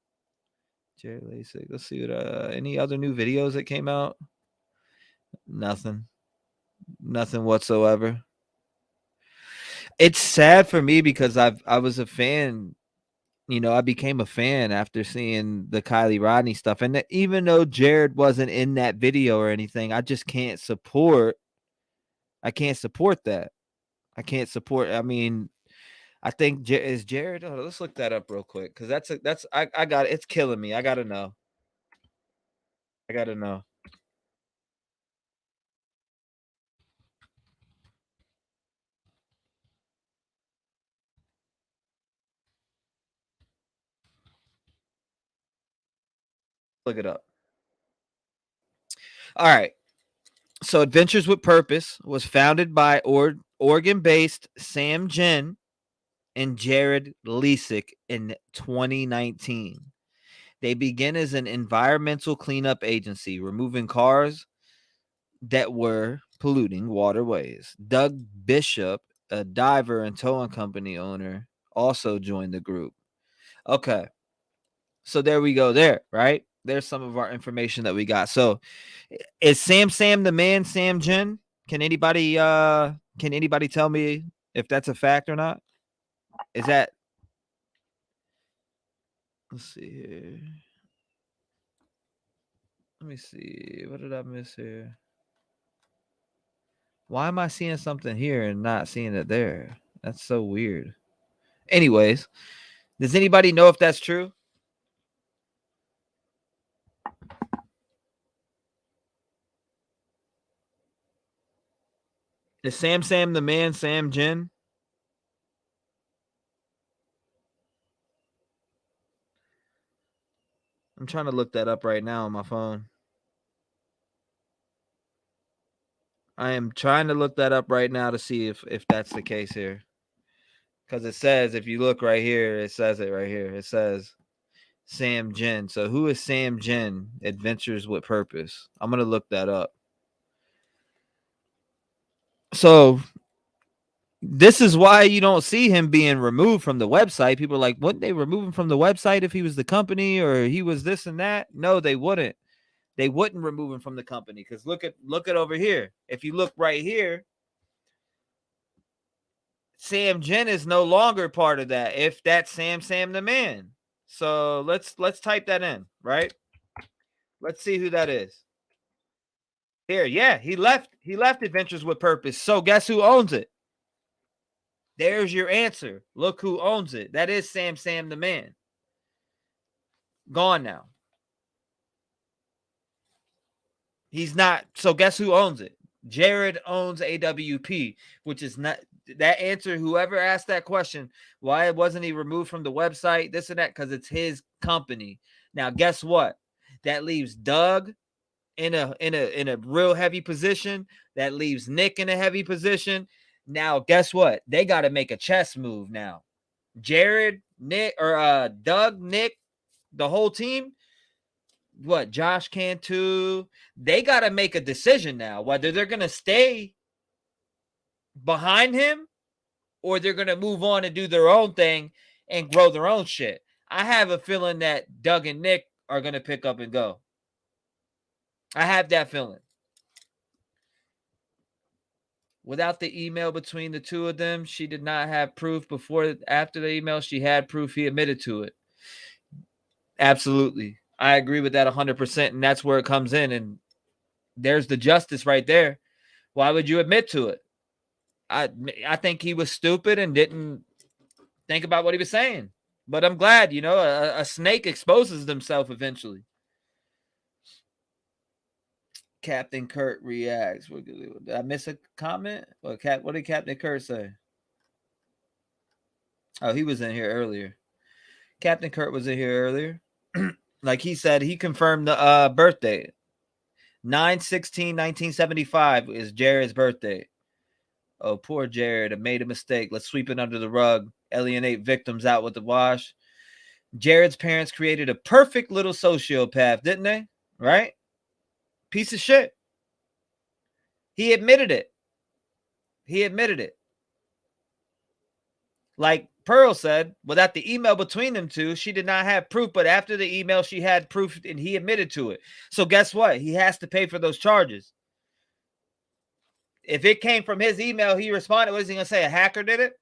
[SPEAKER 1] Jerry Lasik. Let's see what any other new videos that came out. Nothing whatsoever. It's sad for me because I was a fan. You know, I became a fan after seeing the Kylie Rodney stuff. And even though Jared wasn't in that video or anything, I just can't support. I can't support that. I can't support. I mean, I think is Jared. Oh, let's look that up real quick because I got it. It's killing me. I gotta know. Look it up. All right. So Adventures with Purpose was founded by Oregon-based Sam Jen and Jared Lasik in 2019. They began as an environmental cleanup agency, removing cars that were polluting waterways. Doug Bishop, a diver and towing company owner, also joined the group. Okay. So there we go there, right? There's some of our information that we got. So is Sam the man, Sam Jen? Can anybody tell me if that's a fact or not? Is that, let's see here. Let me see. What did I miss here? Why am I seeing something here and not seeing it there? That's so weird. Anyways, does anybody know if that's true? Is Sam the man, Sam Jen? I'm trying to look that up right now on my phone. I am trying to look that up right now to see if that's the case here. Because it says, if you look right here, it says it right here. It says Sam Jen. So who is Sam Jen? Adventures with Purpose. I'm going to look that up. So this is why you don't see him being removed from the website. People are like, wouldn't they remove him from the website if he was the company or he was this and that? No, they wouldn't. They wouldn't remove him from the company because look at over here. If you look right here, Sam Jen is no longer part of that. If that's Sam the man. So let's type that in, right? Let's see who that is. Here, yeah, he left Adventures with Purpose. So guess who owns it? There's your answer. Look who owns it. That is Sam the man. Gone now. He's not. So guess who owns it? Jared owns AWP, which is not that answer. Whoever asked that question, why wasn't he removed from the website? This and that, because it's his company. Now, guess what? That leaves Doug in a real heavy position. That leaves Nick in a heavy position. Now, guess what? They got to make a chess move now. Jared, Nick, or Doug, Nick, the whole team. What, Josh Cantu? They got to make a decision now whether they're going to stay behind him or they're going to move on and do their own thing and grow their own shit. I have a feeling that Doug and Nick are going to pick up and go. I have that feeling. Without the email between the two of them, she did not have proof after the email. She had proof. He admitted to it. Absolutely. I agree with that 100%. And that's where it comes in. And there's the justice right there. Why would you admit to it? I think he was stupid and didn't think about what he was saying. But I'm glad, a snake exposes himself eventually. Captain Kurt reacts. Did I miss a comment? What did Captain Kurt say? Oh, he was in here earlier. Captain Kurt was in here earlier. Like he said, he confirmed the birthday. 9/16/1975 is Jared's birthday. Oh, poor Jared. I made a mistake. Let's sweep it under the rug. Alienate victims out with the wash. Jared's parents created a perfect little sociopath, didn't they? Right? Piece of shit. He admitted it. He admitted it. Like Pearl said, without the email between them two, she did not have proof. But after the email, she had proof and he admitted to it. So guess what? He has to pay for those charges. If it came from his email, he responded. What is he going to say? A hacker did it?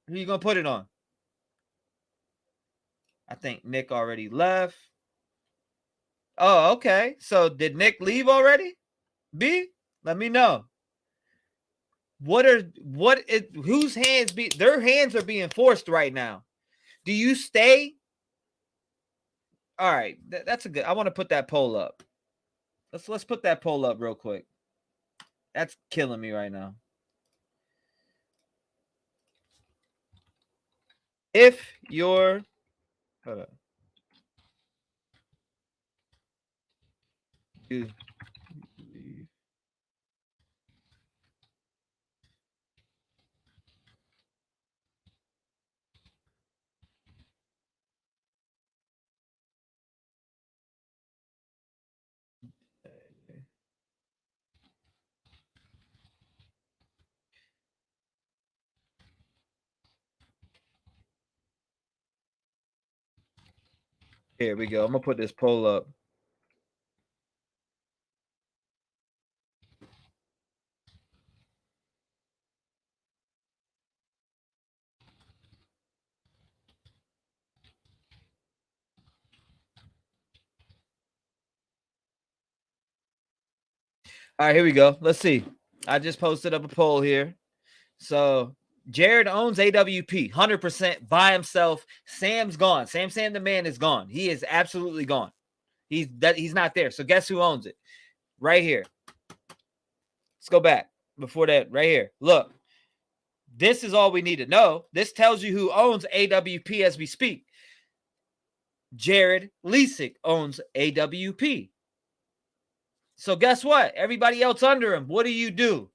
[SPEAKER 1] Who are you going to put it on? I think Nick already left. Oh, okay. So did Nick leave already? B? Let me know. Whose hands their hands are being forced right now. Do you stay? All right. That's a good. I want to put that poll up. Let's put that poll up real quick. That's killing me right now. If you're hold up. Here we go. I'm gonna put this poll up. All right, here we go. Let's see. I just posted up a poll here. So Jared owns AWP 100% by himself. Sam's gone. Sam the man is gone. He is absolutely gone. He's not there. So guess who owns it? Right here. Let's go back before that. Right here. Look, this is all we need to know. This tells you who owns AWP as we speak. Jared Leasick owns AWP. So guess what? Everybody else under him, what do?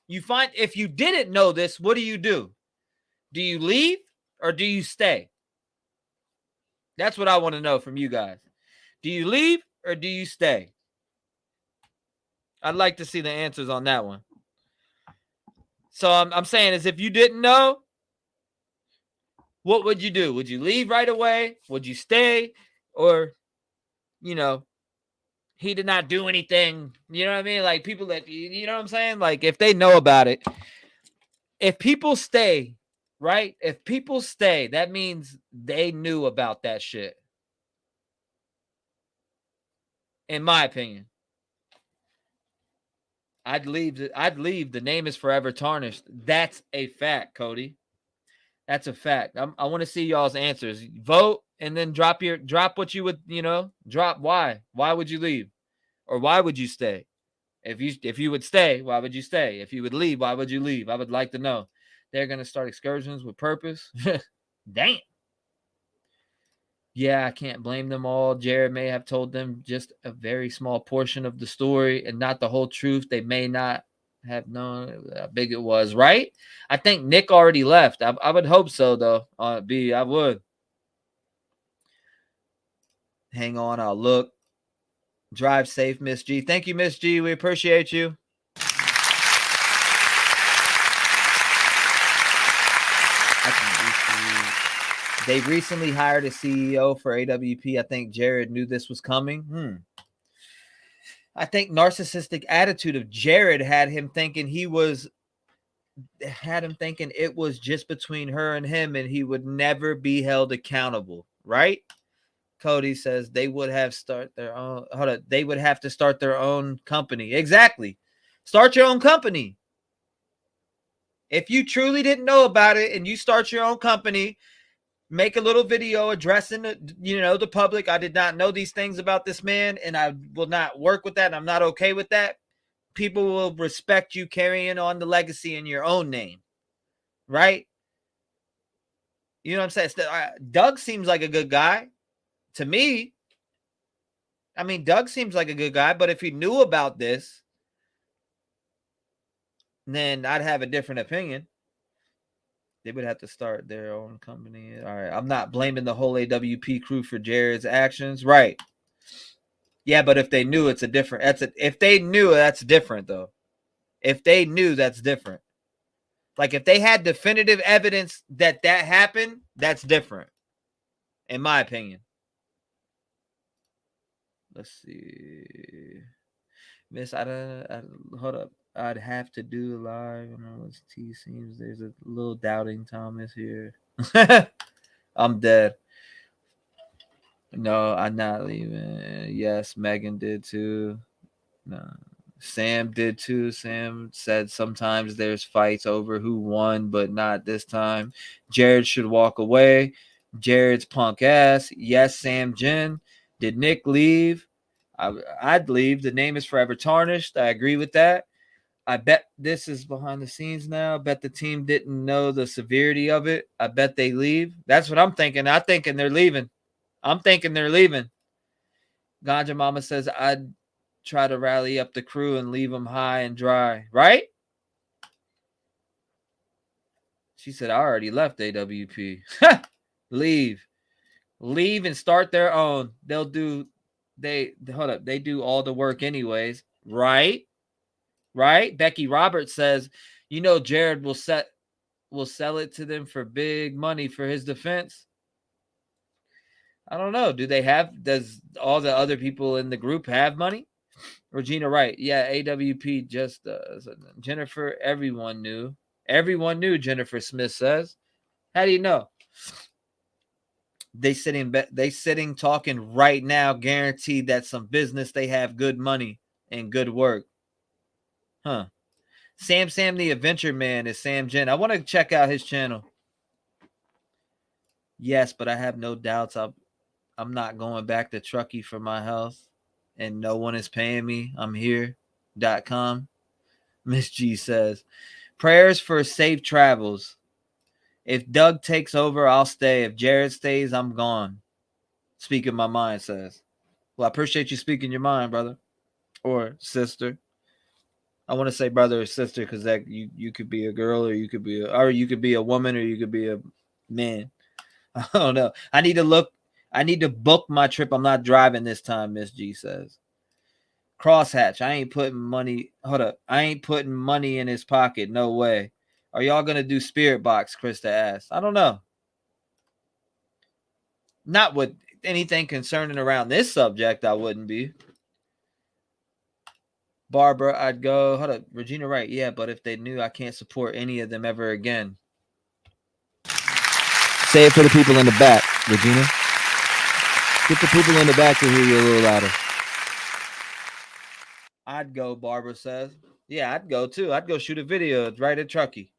[SPEAKER 1] You find if you didn't know this, what do? Do you leave or do you stay? That's what I want to know from you guys. Do you leave or do you stay? I'd like to see the answers on that one. So I'm saying is if you didn't know, what would you do? Would you leave right away? Would you stay? Or, he did not do anything. You know what I mean? Like people that, you know what I'm saying? Like if they know about it, if people stay, right? If people stay, that means they knew about that shit. In my opinion. I'd leave. The name is forever tarnished. That's a fact, Cody. That's a fact. I want to see y'all's answers. Vote and then drop what you would, drop why. Why would you leave? Or why would you stay? If you would stay, why would you stay? If you would leave, why would you leave? I would like to know. They're going to start excursions with purpose. Damn. Yeah, I can't blame them all. Jared may have told them just a very small portion of the story and not the whole truth. They may not have known how big it was, right? I think Nick already left. I would hope so, though. B, I would. Hang on, I'll look. Drive safe, Miss G. Thank you, Miss G. We appreciate you. They recently hired a CEO for AWP. I think Jared knew this was coming. I think narcissistic attitude of Jared had him thinking it was just between her and him and he would never be held accountable, right? Cody says they would have to start their own company. Exactly. Start your own company. If you truly didn't know about it and you start your own company, make a little video addressing the public. I did not know these things about this man and I will not work with that. And I'm not okay with that. People will respect you carrying on the legacy in your own name. Right? You know what I'm saying? Doug seems like a good guy to me. I mean, Doug seems like a good guy, but if he knew about this, then I'd have a different opinion. They would have to start their own company. All right. I'm not blaming the whole AWP crew for Jared's actions. Right. Yeah, but if they knew, it's a different. If they knew, that's different, though. If they knew, that's different. Like if they had definitive evidence that happened, that's different, in my opinion. Let's see. Miss, hold up. I'd have to do live. I know it's T seems there's a little doubting Thomas here. I'm dead. No, I'm not leaving. Yes, Megan did too. No. Sam did too. Sam said sometimes there's fights over who won, but not this time. Jared should walk away. Jared's punk ass. Yes, Sam Jen. Did Nick leave? I'd leave. The name is forever tarnished. I agree with that. I bet this is behind the scenes now. I bet the team didn't know the severity of it. I bet they leave. That's what I'm thinking. I'm thinking they're leaving. Ganja Mama says I'd try to rally up the crew and leave them high and dry. Right? She said, I already left AWP. Leave and start their own. They do all the work anyways. Right? Becky Roberts says, Jared will sell it to them for big money for his defense. I don't know. Does all the other people in the group have money? Regina Wright. Yeah, AWP just does. Jennifer, everyone knew. Jennifer Smith says. How do you know? They sitting talking right now, guaranteed that some business they have good money and good work. Huh. Sam the Adventure Man is Sam Jen. I want to check out his channel. Yes, but I have no doubts I'm not going back to Truckee for my health, and no one is paying me. I'm here.com. Miss G says, prayers for safe travels. If Doug takes over, I'll stay. If Jared stays, I'm gone. Speaking my mind says. Well, I appreciate you speaking your mind, brother or sister. I want to say brother or sister because that you could be a girl or you could be a woman or you could be a man. I don't know. I need to book my trip. I'm not driving this time, Miss G says. Crosshatch. I ain't putting money. Hold up. I ain't putting money in his pocket. No way. Are y'all gonna do Spirit Box? Krista asked. I don't know. Not with anything concerning around this subject. I wouldn't be. Barbara, I'd go. Hold up. Regina Wright. Yeah, but if they knew, I can't support any of them ever again. Say it for the people in the back, Regina. Get the people in the back to hear you a little louder. I'd go, Barbara says. Yeah, I'd go too. I'd go shoot a video right at Truckee.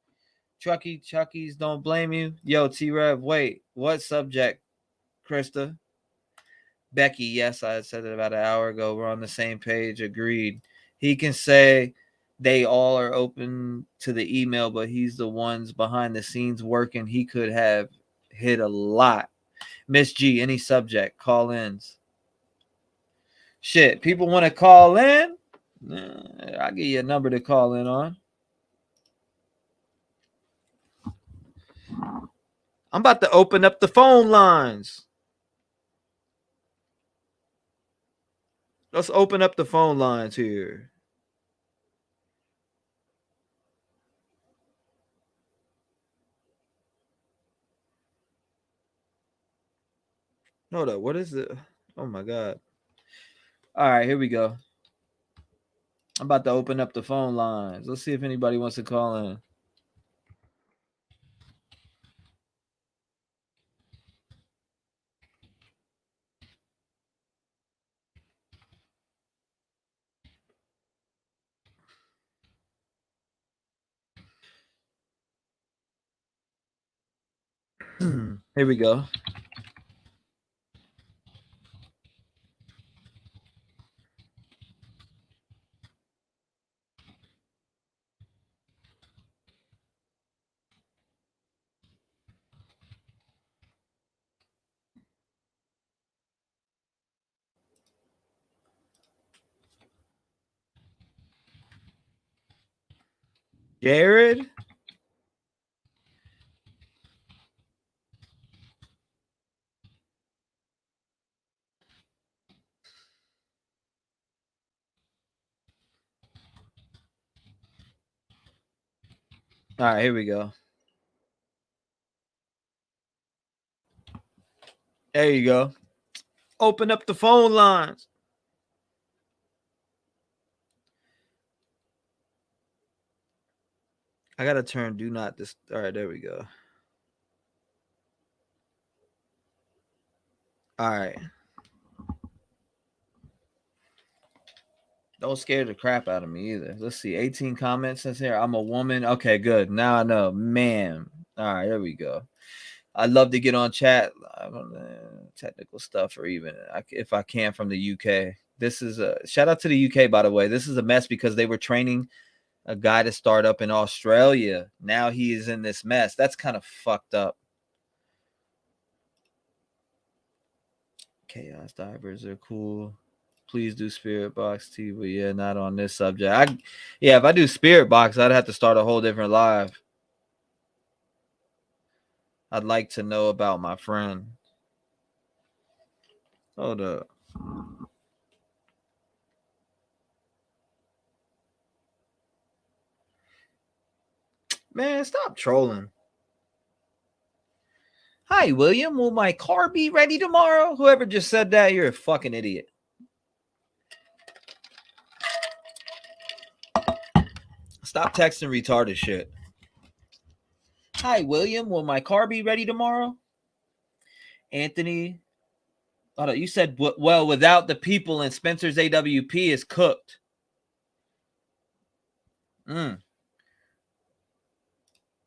[SPEAKER 1] Chuckies don't blame you. Yo, T-REV, wait. What subject, Krista? Becky, yes, I said it about an hour ago. We're on the same page. Agreed. He can say they all are open to the email, but he's the ones behind the scenes working. He could have hit a lot. Miss G, any subject, call-ins. Shit, people want to call in? I'll give you a number to call in on. I'm about to open up the phone lines. Let's open up the phone lines here. Hold up. What is it? Oh, my God. All right, here we go. I'm about to open up the phone lines. Let's see if anybody wants to call in. Here we go. Jared. All right, here we go. There you go. Open up the phone lines. I gotta turn do not this. All right, there we go. All right. Don't scare the crap out of me either. Let's see. 18 comments says here. I'm a woman. Okay, good. Now I know. Man. All right, there we go. I'd love to get on chat. I don't know, technical stuff or even if I can from the UK. This is a shout out to the UK, by the way. This is a mess because they were training a guy to start up in Australia. Now he is in this mess. That's kind of fucked up. Chaos divers are cool. Please do Spirit Box TV. Yeah, not on this subject. If I do Spirit Box, I'd have to start a whole different live. I'd like to know about my friend. Hold up. Man, stop trolling. Hi, William. Will my car be ready tomorrow? Whoever just said that, you're a fucking idiot. Stop texting retarded shit. Hi, William. Will my car be ready tomorrow? Anthony. Hold on. You said, well, without the people in Spencer's AWP is cooked.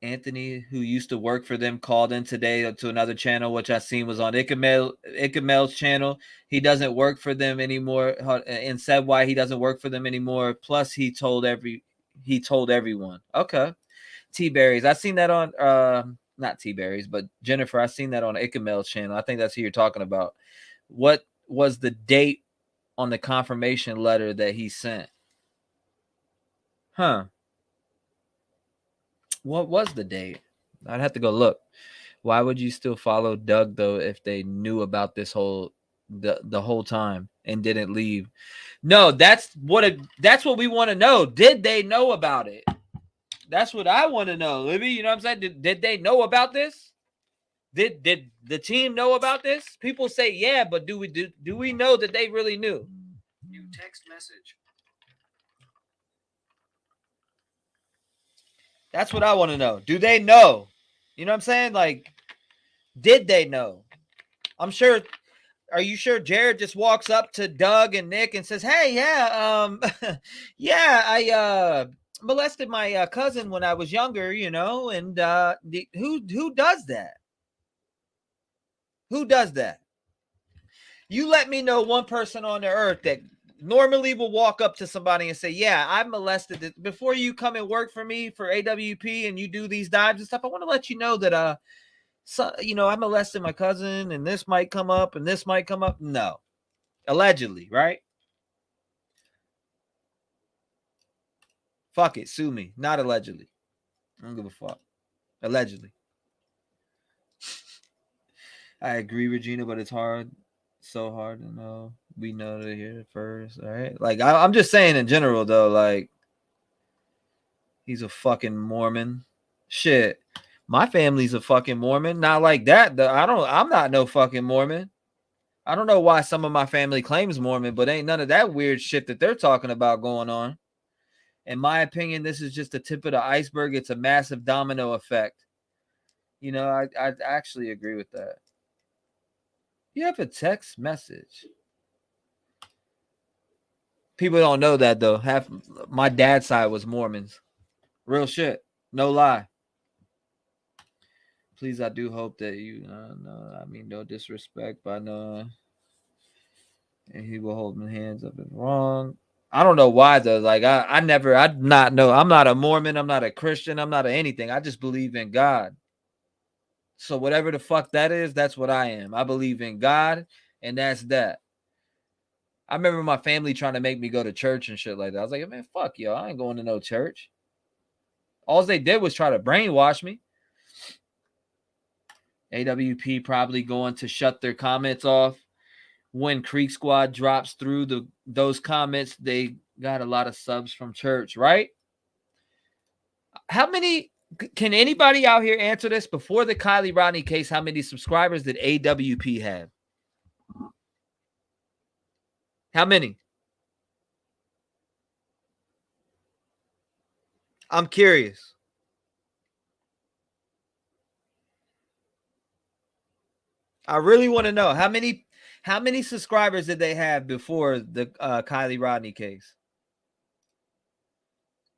[SPEAKER 1] Anthony, who used to work for them, called in today to another channel, which I seen was on Ikamel's channel. He doesn't work for them anymore, and said why he doesn't work for them anymore. Plus, he told everyone. Okay, T-Berries. I seen that on not T-Berries, but Jennifer. I seen that on Ikamel's channel. I think that's who you're talking about. What was the date on the confirmation letter that he sent? Huh. What was the date? I'd have to go look. Why would you still follow Doug though if they knew about this the whole time and didn't leave? No, that's what we want to know. Did they know about it? That's what I want to know, Libby. You know what I'm saying? Did they know about this? Did the team know about this? People say yeah, but do we know that they really knew? New text message. That's what I want to know. Do they know? You know what I'm saying? Like, did they know? I'm sure. Are you sure Jared just walks up to Doug and Nick and says, "Hey, yeah, yeah, I molested my cousin when I was younger, you know," and who does that? Who does that? You let me know one person on the earth that normally will walk up to somebody and say, "Yeah, I molested it." Before you come and work for me for AWP and you do these dives and stuff, I want to let you know that so, you know, I molested my cousin and this might come up and this might come up. No. Allegedly, right? Fuck it, sue me. Not allegedly. I don't give a fuck. Allegedly. I agree, Regina, but it's hard. So hard to know. We know to hear it first. All right. Like, I'm just saying in general, though, like, he's a fucking Mormon. Shit. My family's a fucking Mormon. Not like that, though. I'm not no fucking Mormon. I don't know why some of my family claims Mormon, but ain't none of that weird shit that they're talking about going on. In my opinion, this is just the tip of the iceberg. It's a massive domino effect. You know, I actually agree with that. You have a text message. People don't know that, though. Half my dad's side was Mormons. Real shit. No lie. Please, I do hope that you no, I mean, no disrespect, but I know and he will hold my hands up if wrong. I don't know why though. Like I'm not a Mormon, I'm not a Christian, I'm not anything. I just believe in God. So whatever the fuck that is, that's what I am. I believe in God, and that's that. I remember my family trying to make me go to church and shit like that. I was like, man, fuck yo, I ain't going to no church. All they did was try to brainwash me. AWP probably going to shut their comments off. When Creek Squad drops through those comments, they got a lot of subs from church, right? How many, can anybody out here answer this? Before the Kylie Rodney case, how many subscribers did AWP have? How many? I'm curious. I really want to know how many subscribers did they have before the Kylie Rodney case?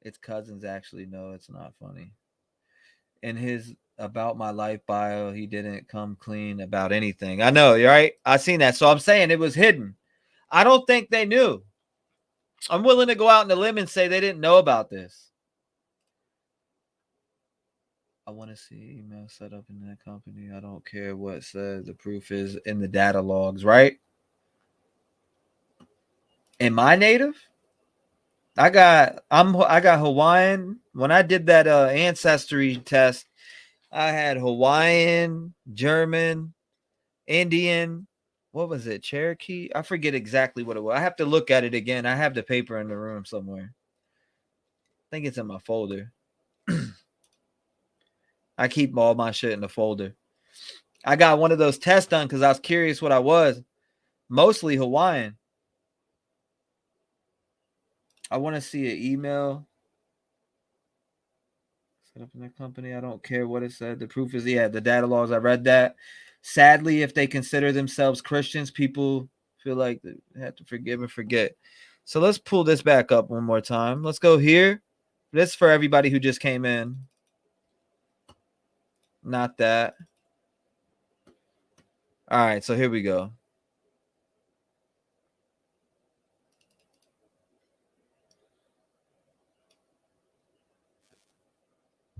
[SPEAKER 1] It's cousins, actually. No, it's not funny. In his About My Life bio, he didn't come clean about anything. I know, right? I seen that. So I'm saying it was hidden. I don't think they knew. I'm willing to go out on the limb and say they didn't know about this. I want to see email set up in that company. I don't care what it says. The proof is in the data logs, right? Am I native? I got Hawaiian. When I did that ancestry test, I had Hawaiian, German, Indian. What was it? Cherokee? I forget exactly what it was. I have to look at it again. I have the paper in the room somewhere. I think it's in my folder. I keep all my shit in the folder. I got one of those tests done because I was curious what I was. Mostly Hawaiian. I want to see an email. Set up in their company. I don't care what it said. The proof is, yeah, the data logs. I read that. Sadly, if they consider themselves Christians, people feel like they have to forgive and forget. So let's pull this back up one more time. Let's go here. This is for everybody who just came in. Not that. All right, so here we go.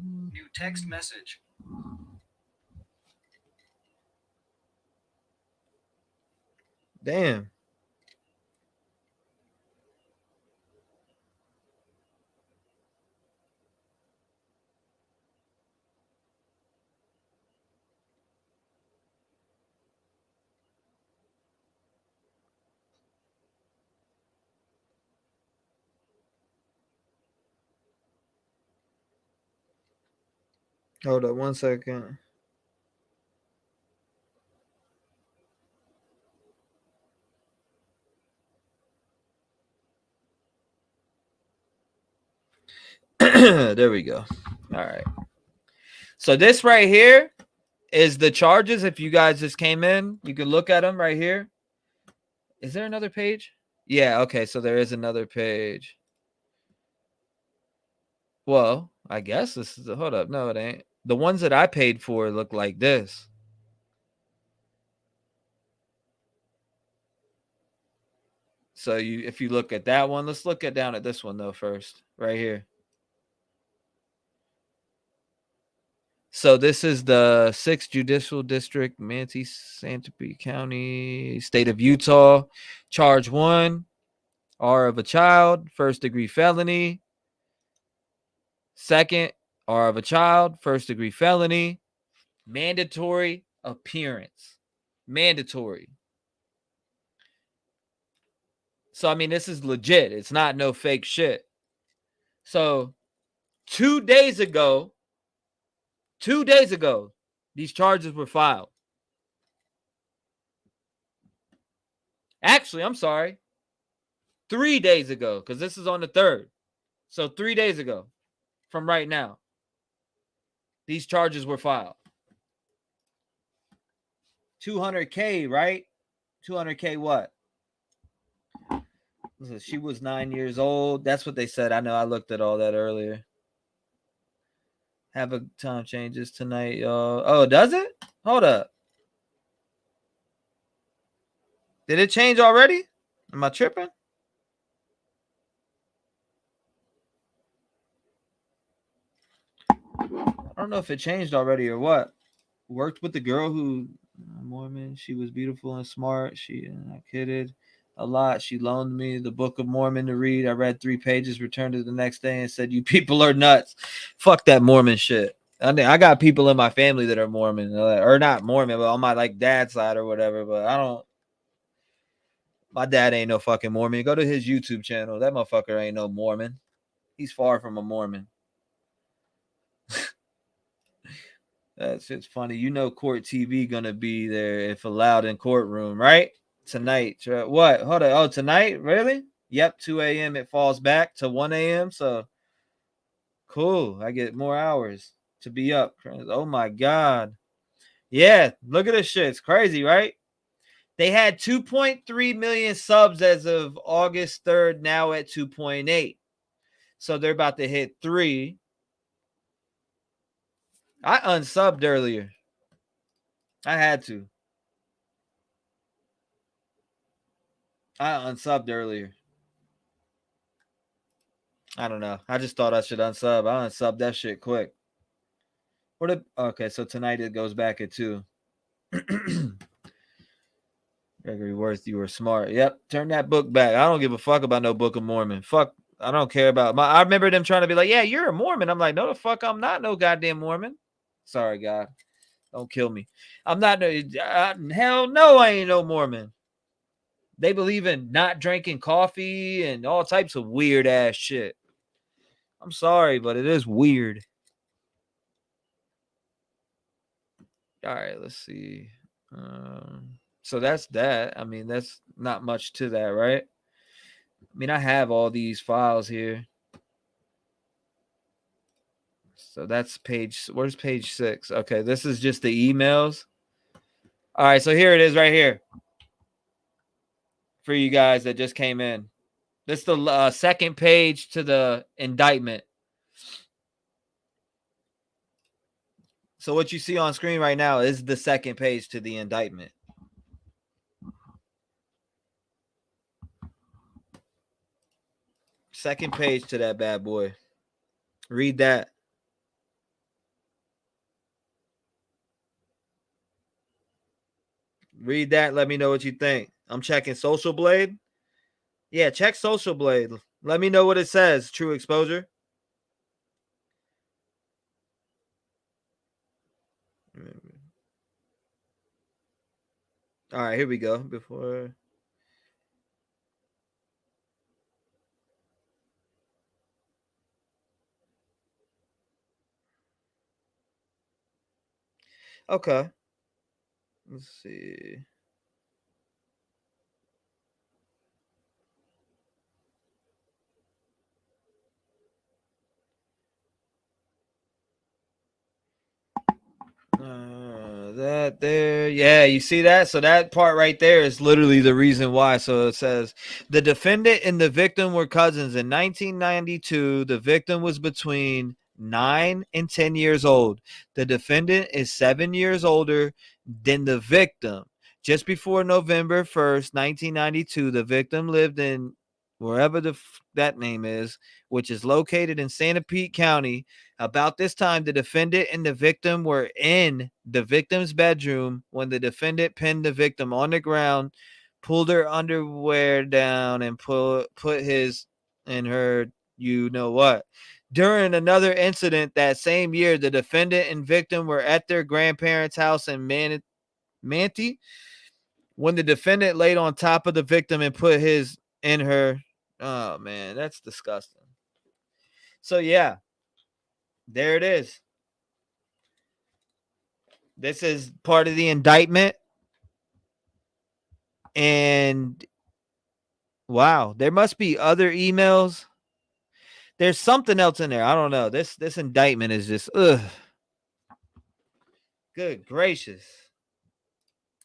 [SPEAKER 13] New text message.
[SPEAKER 1] Damn. Hold up 1 second. There we go. All right. So this right here is the charges. If you guys just came in, you can look at them right here. Is there another page? Yeah, okay. So there is another page. Well, I guess this is hold up. No, it ain't. The ones that I paid for look like this. So if you look at that one, let's look down at this one though first, right here. So this is the 6th Judicial District, Manatee, Santabee County, State of Utah. Charge 1, R of a child, first-degree felony. Second, R of a child, first-degree felony. Mandatory appearance. Mandatory. So, I mean, this is legit. It's not no fake shit. So, 2 days ago, these charges were filed. Actually, I'm sorry. 3 days ago, because this is on the 3rd. So 3 days ago from right now, these charges were filed. $200K, right? $200K what? Listen, she was 9 years old. That's what they said. I know I looked at all that earlier. Have a time changes tonight, y'all. Oh, does it? Hold up. Did it change already? Am I tripping? I don't know if it changed already or what. Worked with the girl who Mormon. She was beautiful and smart. She not kidded. a lot. She loaned me the Book of Mormon to read. I read 3 pages, returned it the next day, and said, "You people are nuts. Fuck that Mormon shit." I got people in my family that are Mormon, or not Mormon, but on my like dad's side or whatever. But I don't. My dad ain't no fucking Mormon. Go to his YouTube channel. That motherfucker ain't no Mormon. He's far from a Mormon. That shit's funny. You know, Court TV gonna be there if allowed in courtroom, right? Tonight. What? Hold on. Oh, tonight? Really? Yep. 2 a.m. It falls back to 1 a.m. So cool. I get more hours to be up. Oh my God. Yeah. Look at this shit. It's crazy, right? They had 2.3 million subs as of August 3rd, now at 2.8. So they're about to hit 3. I unsubbed earlier. I had to. I unsubbed earlier. I don't know. I just thought I should unsub. I unsubbed that shit quick. Okay, so tonight it goes back at 2. Gregory Worth, you were smart. Yep, turn that book back. I don't give a fuck about no Book of Mormon. Fuck, I don't care about I remember them trying to be like, yeah, you're a Mormon. I'm like, no, the fuck, I'm not no goddamn Mormon. Sorry, God, don't kill me. I'm not. Hell no, I ain't no Mormon. They believe in not drinking coffee and all types of weird ass shit. I'm sorry, but it is weird. All right, let's see. So that's that. I mean, that's not much to that, right? I mean, I have all these files here. So that's where's page 6? Okay, this is just the emails. All right, so here it is right here for you guys that just came in. This is the second page to the indictment. So what you see on screen right now is the second page to the indictment. Second page to that bad boy. Read that. Read that. Let me know what you think. I'm checking Social Blade. Yeah, check Social Blade. Let me know what it says. True exposure. All right, here we go. Before. Okay. Let's see. That there. Yeah, you see that? So that part right there is literally the reason why. So it says the defendant and the victim were cousins in 1992. The victim was between 9 and 10 years old. The defendant is 7 years older than the victim. Just before November 1st, 1992, the victim lived in wherever that name is, which is located in Santa Pete County. About this time, the defendant and the victim were in the victim's bedroom when the defendant pinned the victim on the ground, pulled her underwear down, and put his and her, you know what. During another incident that same year, the defendant and victim were at their grandparents' house in Manti when the defendant laid on top of the victim and put his in her. Oh, man, that's disgusting. So, yeah. There it is. This is part of the indictment. And wow, there must be other emails. There's something else in there. I don't know. This indictment is just ugh. Good gracious.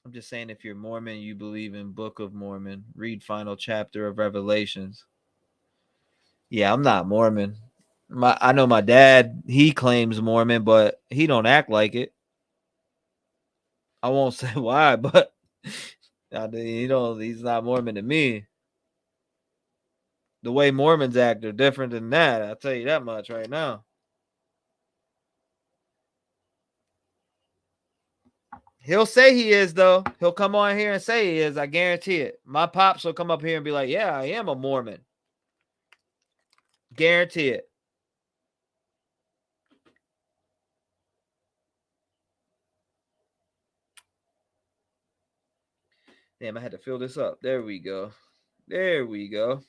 [SPEAKER 1] I'm just saying, if you're Mormon, you believe in Book of Mormon, read final chapter of Revelations. Yeah, I'm not Mormon. I know my dad, he claims Mormon, but he don't act like it. I won't say why, but he's not Mormon to me. The way Mormons act are different than that. I'll tell you that much right now. He'll say he is, though. He'll come on here and say he is. I guarantee it. My pops will come up here and be like, yeah, I am a Mormon. Guarantee it. Damn, I had to fill this up. There we go. There we go.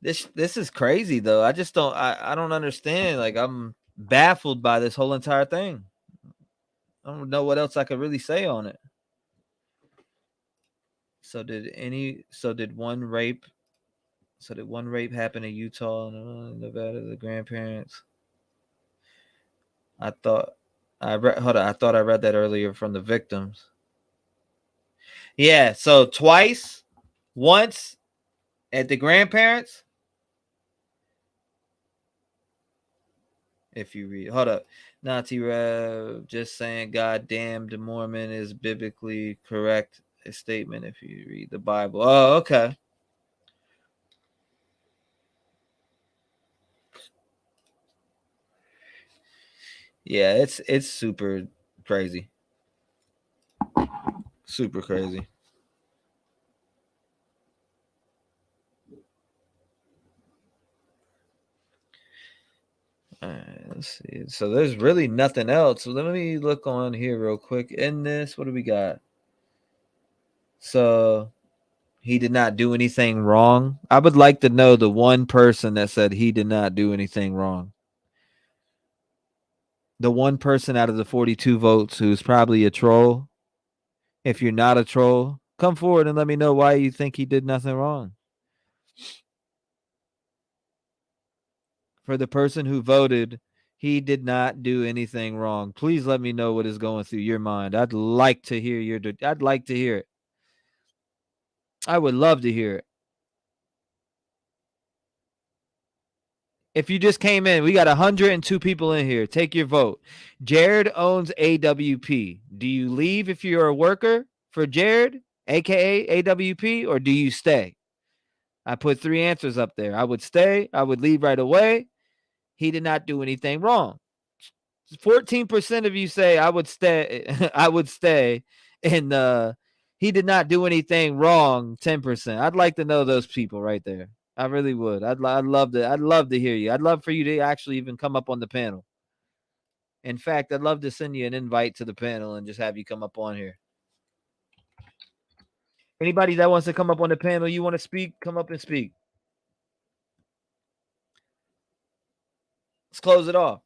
[SPEAKER 1] This is crazy, though. I just don't I don't understand. Like, I'm baffled by this whole entire thing. I don't know what else I could really say on it. So did one rape happen in Utah and Nevada, the grandparents? I thought I read that earlier from the victims. Yeah, so twice, once at the grandparents. If you read, hold up, not T-REV, just saying God damn the Mormon is biblically correct a statement if you read the Bible. Oh, okay. Yeah, it's super crazy. Super crazy. All right, let's see. So there's really nothing else. So let me look on here real quick. In this, what do we got? So he did not do anything wrong. I would like to know the one person that said he did not do anything wrong. The one person out of the 42 votes who's probably a troll. If you're not a troll, come forward and let me know why you think he did nothing wrong. For the person who voted, he did not do anything wrong. Please let me know what is going through your mind. I'd like to hear I'd like to hear it. I would love to hear it. If you just came in, we got 102 people in here. Take your vote. Jared owns AWP. Do you leave if you're a worker for Jared, aka AWP, or do you stay? I put 3 answers up there. I would stay. I would leave right away. He did not do anything wrong. 14% of you say I would stay. I would stay. And he did not do anything wrong. 10%. I'd like to know those people right there. I really would. I'd love to hear you. I'd love for you to actually even come up on the panel. In fact, I'd love to send you an invite to the panel and just have you come up on here. Anybody that wants to come up on the panel, you want to speak, come up and speak. Let's close it off.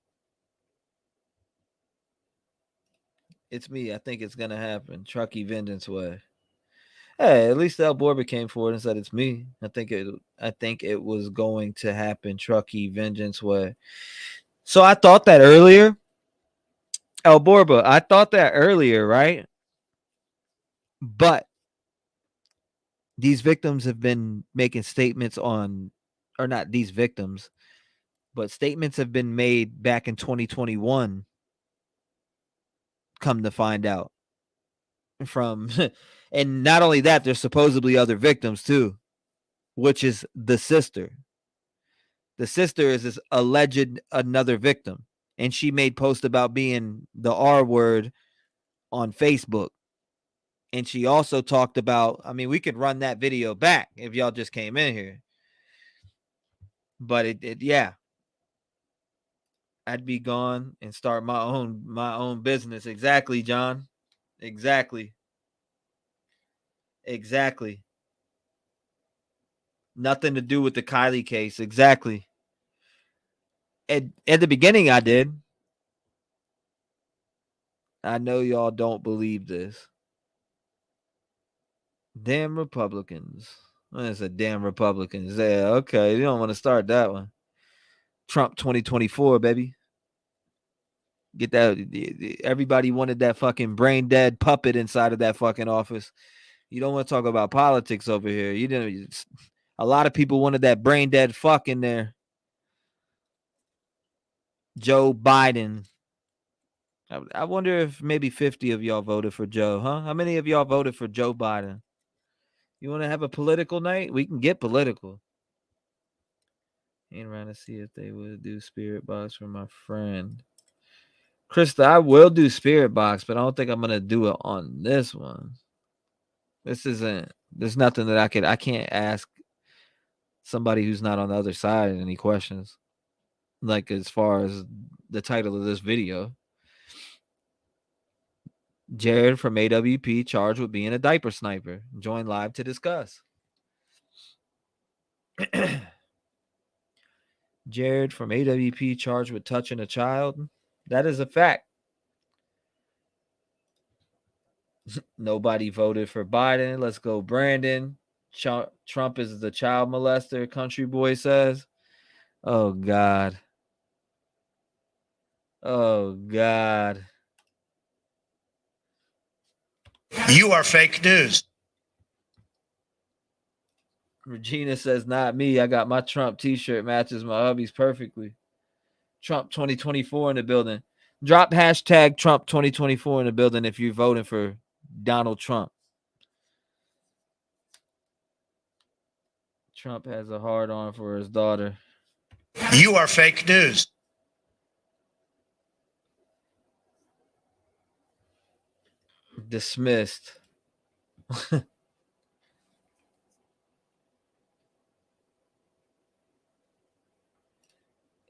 [SPEAKER 1] It's me. I think it's going to happen. Truckee Vengeance Way. Hey, at least El Borba came forward and said it's me. I think it was going to happen. Truckee Vengeance Way. So I thought that earlier. El Borba, I thought that earlier, right? But these victims have been making statements on, or not these victims, but statements have been made back in 2021. Come to find out from, and not only that, there's supposedly other victims too, which is the sister. The sister is this alleged another victim, and she made posts about being the R word on Facebook. And she also talked about, I mean, we could run that video back if y'all just came in here. But yeah. I'd be gone and start my own business. Exactly, John. Exactly. Nothing to do with the Kylie case. Exactly. At the beginning, I did. I know y'all don't believe this. Damn Republicans. It's a damn Republicans. Yeah, okay. You don't want to start that one. Trump 2024, baby. Get that. Everybody wanted that fucking brain dead puppet inside of that fucking office. You don't want to talk about politics over here. You didn't. A lot of people wanted that brain dead fuck in there. Joe Biden. I wonder if maybe 50 of y'all voted for Joe, huh? How many of y'all voted for Joe Biden? You want to have a political night? We can get political. Ain't around to see if they would do spirit box for my friend. Krista, I will do Spirit Box, but I don't think I'm gonna do it on this one. There's nothing that I can't ask somebody who's not on the other side any questions. Like as far as the title of this video. Jared from AWP charged with being a diaper sniper. Join live to discuss. Jared from AWP charged with touching a child. That is a fact. Nobody voted for Biden. Let's go, Brandon. Trump is the child molester, Country Boy says. Oh, God. Oh, God.
[SPEAKER 14] You are fake news.
[SPEAKER 1] Regina says, not me. I got my Trump t-shirt, matches my hubbies perfectly. Trump 2024 in the building. Drop hashtag Trump 2024 in the building if you're voting for Donald Trump. Trump has a hard on for his daughter.
[SPEAKER 14] You are fake news.
[SPEAKER 1] Dismissed.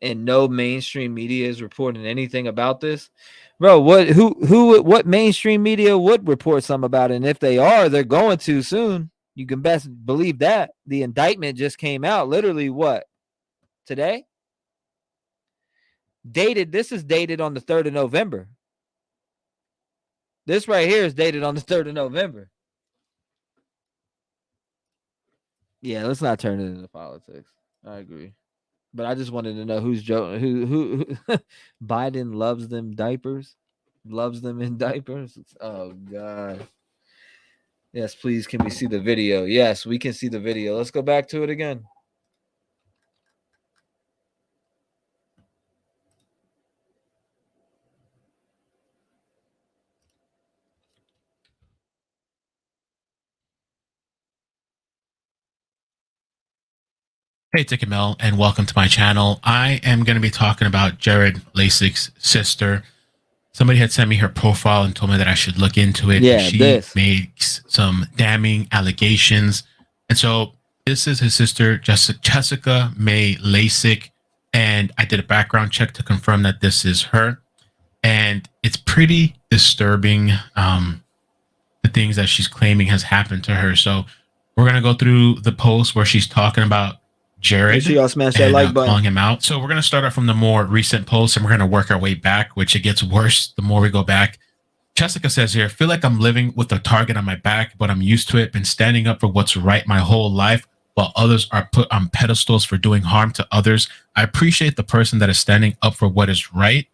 [SPEAKER 1] And no mainstream media is reporting anything about this. Bro, what mainstream media would report something about it? And if they are, they're going to soon. You can best believe that. The indictment just came out literally what? Today? This is dated on the 3rd of November. This right here is dated on the 3rd of November. Yeah, let's not turn it into politics. I agree. But I just wanted to know who's joking. Who Biden loves them diapers? Loves them in diapers? Oh, God. Yes, please. Can we see the video? Yes, we can see the video. Let's go back to it again.
[SPEAKER 4] Hey, Ticket Mel, and welcome to my channel. I am going to be talking about Jared Lasic's sister. Somebody had sent me her profile and told me that I should look into it.
[SPEAKER 1] Yeah,
[SPEAKER 4] she makes some damning allegations. And so this is his sister, Jessica May Lasic. And I did a background check to confirm that this is her. And it's pretty disturbing, the things that she's claiming has happened to her. So we're going to go through the post where she's talking about Jared.
[SPEAKER 1] Make sure y'all smash that like button.
[SPEAKER 4] Calling him out. So we're going to start off from the more recent post and we're going to work our way back, which it gets worse the more we go back. Jessica says here, feel like I'm living with a target on my back, but I'm used to it. Been standing up for what's right my whole life while others are put on pedestals for doing harm to others. I appreciate the person that is standing up for what is right,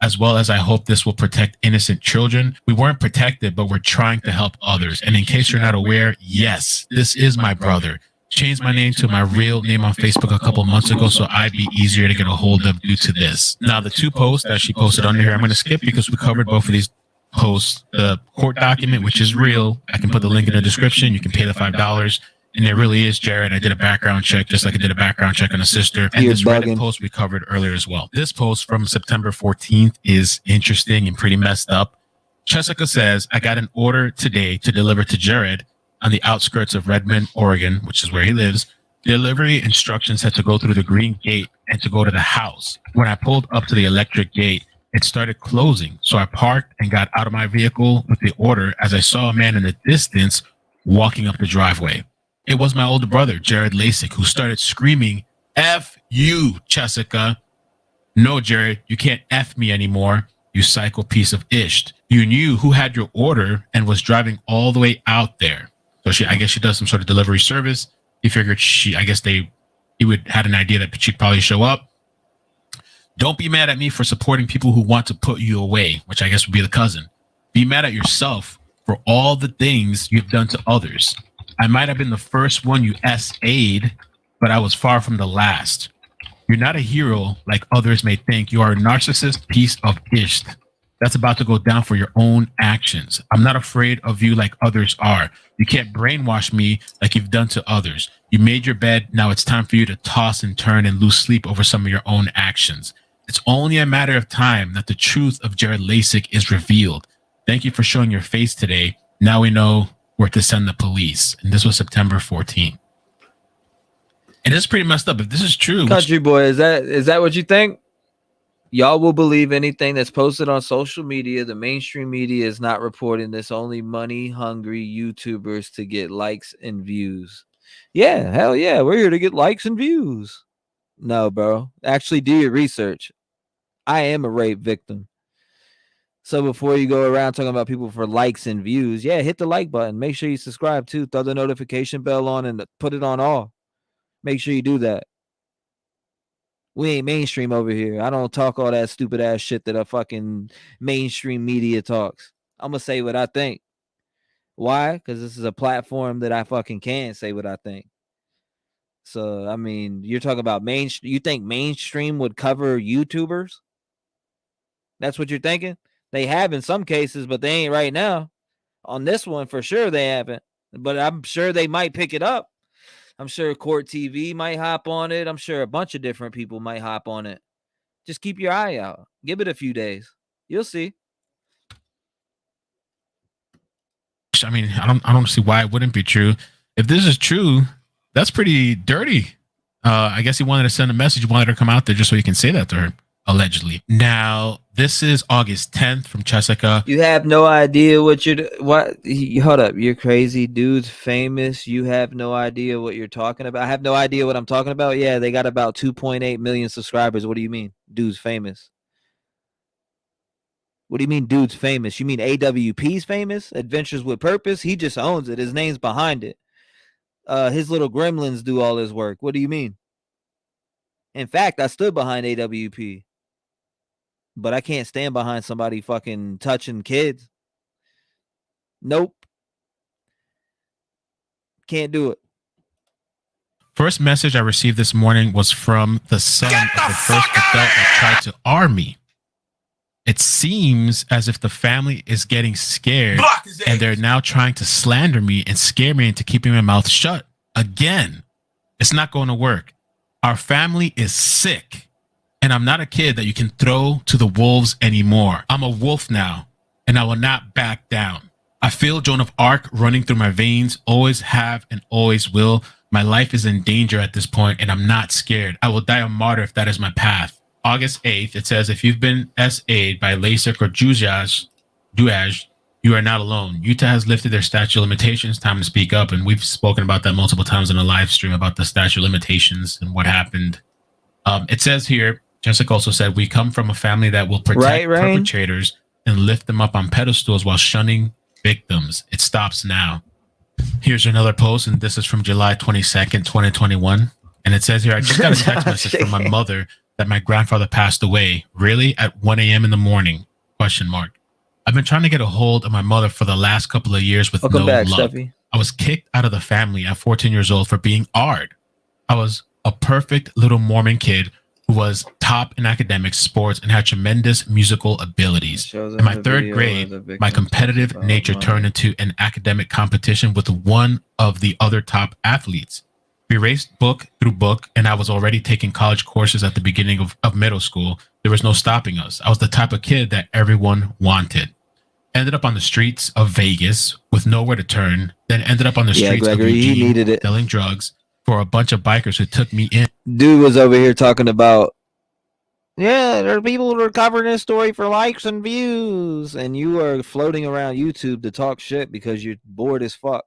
[SPEAKER 4] as well as I hope this will protect innocent children. We weren't protected, but we're trying to help others. And in case you're not aware, yes, this is my brother. Changed my name to my real name on Facebook a couple months ago, so I'd be easier to get a hold of due to this. Now, the two posts that she posted under here, I'm going to skip because we covered both of these posts. The court document, which is real, I can put the link in the description. You can pay the $5. And it really is Jared. I did a background check, just like I did a background check on a sister. And this Reddit post we covered earlier as well. This post from September 14th is interesting and pretty messed up. Jessica says, I got an order today to deliver to Jared on the outskirts of Redmond, Oregon, which is where he lives. Delivery instructions had to go through the green gate and to go to the house. When I pulled up to the electric gate, it started closing. So I parked and got out of my vehicle with the order as I saw a man in the distance walking up the driveway. It was my older brother, Jared Lasic, who started screaming, F you, Jessica. No, Jared, you can't F me anymore, you psycho piece of ish. You knew who had your order and was driving all the way out there. So I guess she does some sort of delivery service. He figured he would had an idea that she'd probably show up. Don't be mad at me for supporting people who want to put you away, which I guess would be the cousin. Be mad at yourself for all the things you've done to others. I might have been the first one you SA'd, but I was far from the last. You're not a hero like others may think. You are a narcissist piece of ish. That's about to go down for your own actions. I'm not afraid of you like others are. You can't brainwash me like you've done to others. You made your bed. Now it's time for you to toss and turn and lose sleep over some of your own actions. It's only a matter of time that the truth of Jared Lasik is revealed. Thank you for showing your face today. Now we know where to send the police. And this was September 14th. And it's pretty messed up. If this is true,
[SPEAKER 1] Country boy, is that what you think? Y'all will believe anything that's posted on social media. The mainstream media is not reporting this. Only money-hungry YouTubers to get likes and views. Yeah, hell yeah. We're here to get likes and views. No, bro. Actually, do your research. I am a rape victim. So before you go around talking about people for likes and views, yeah, hit the like button. Make sure you subscribe too. Throw the notification bell on and put it on all. Make sure you do that. We ain't mainstream over here. I don't talk all that stupid ass shit that a fucking mainstream media talks. I'm going to say what I think. Why? Because this is a platform that I fucking can say what I think. So, I mean, you're talking about you think mainstream would cover YouTubers? That's what you're thinking? They have in some cases, but they ain't right now. On this one, for sure, they haven't. But I'm sure they might pick it up. I'm sure Court TV might hop on it. I'm sure a bunch of different people might hop on it. Just keep your eye out. Give it a few days. You'll see.
[SPEAKER 4] I mean, I don't see why it wouldn't be true. If this is true, that's pretty dirty. I guess he wanted to send a message. He wanted her to come out there just so he can say that to her, allegedly. Now, this is August 10th from Jessica.
[SPEAKER 1] You have no idea what hold up. You're crazy. Dude's famous. You have no idea what you're talking about. I have no idea what I'm talking about. Yeah, they got about 2.8 million subscribers. What do you mean? Dude's famous. What do you mean dude's famous? You mean AWP's famous? Adventures with Purpose? He just owns it. His name's behind it. His little gremlins do all his work. What do you mean? In fact, I stood behind AWP. But I can't stand behind somebody fucking touching kids. Nope. Can't do it.
[SPEAKER 4] First message I received this morning was from the son of the first adult that tried to arm me. It seems as if the family is getting scared and they're now trying to slander me and scare me into keeping my mouth shut. Again, it's not going to work. Our family is sick. And I'm not a kid that you can throw to the wolves anymore. I'm a wolf now, and I will not back down. I feel Joan of Arc running through my veins, always have and always will. My life is in danger at this point, and I'm not scared. I will die a martyr if that is my path. August 8th, it says, if you've been SA'd by LASIK or Duage, you are not alone. Utah has lifted their statute of limitations. Time to speak up, and we've spoken about that multiple times in a live stream about the statute of limitations and what happened. It says here, Jessica also said, we come from a family that will protect perpetrators and lift them up on pedestals while shunning victims. It stops now. Here's another post, and this is from July 22nd, 2021. And it says here, I just got a text message from my mother that my grandfather passed away. Really? At 1 a.m. in the morning? ? I've been trying to get a hold of my mother for the last couple of years with no luck. Steffi. I was kicked out of the family at 14 years old for being ARD. I was a perfect little Mormon kid who was top in academics, sports, and had tremendous musical abilities. In my third grade, my competitive nature turned into an academic competition with one of the other top athletes. We raced book through book, and I was already taking college courses at the beginning of middle school. There was no stopping us. I was the type of kid that everyone wanted. Ended up on the streets of Vegas with nowhere to turn, then ended up on the streets of Eugene selling drugs for a bunch of bikers who took me in.
[SPEAKER 1] Dude was over here talking about, yeah, there are people who are covering this story for likes and views, and you are floating around YouTube to talk shit because you're bored as fuck.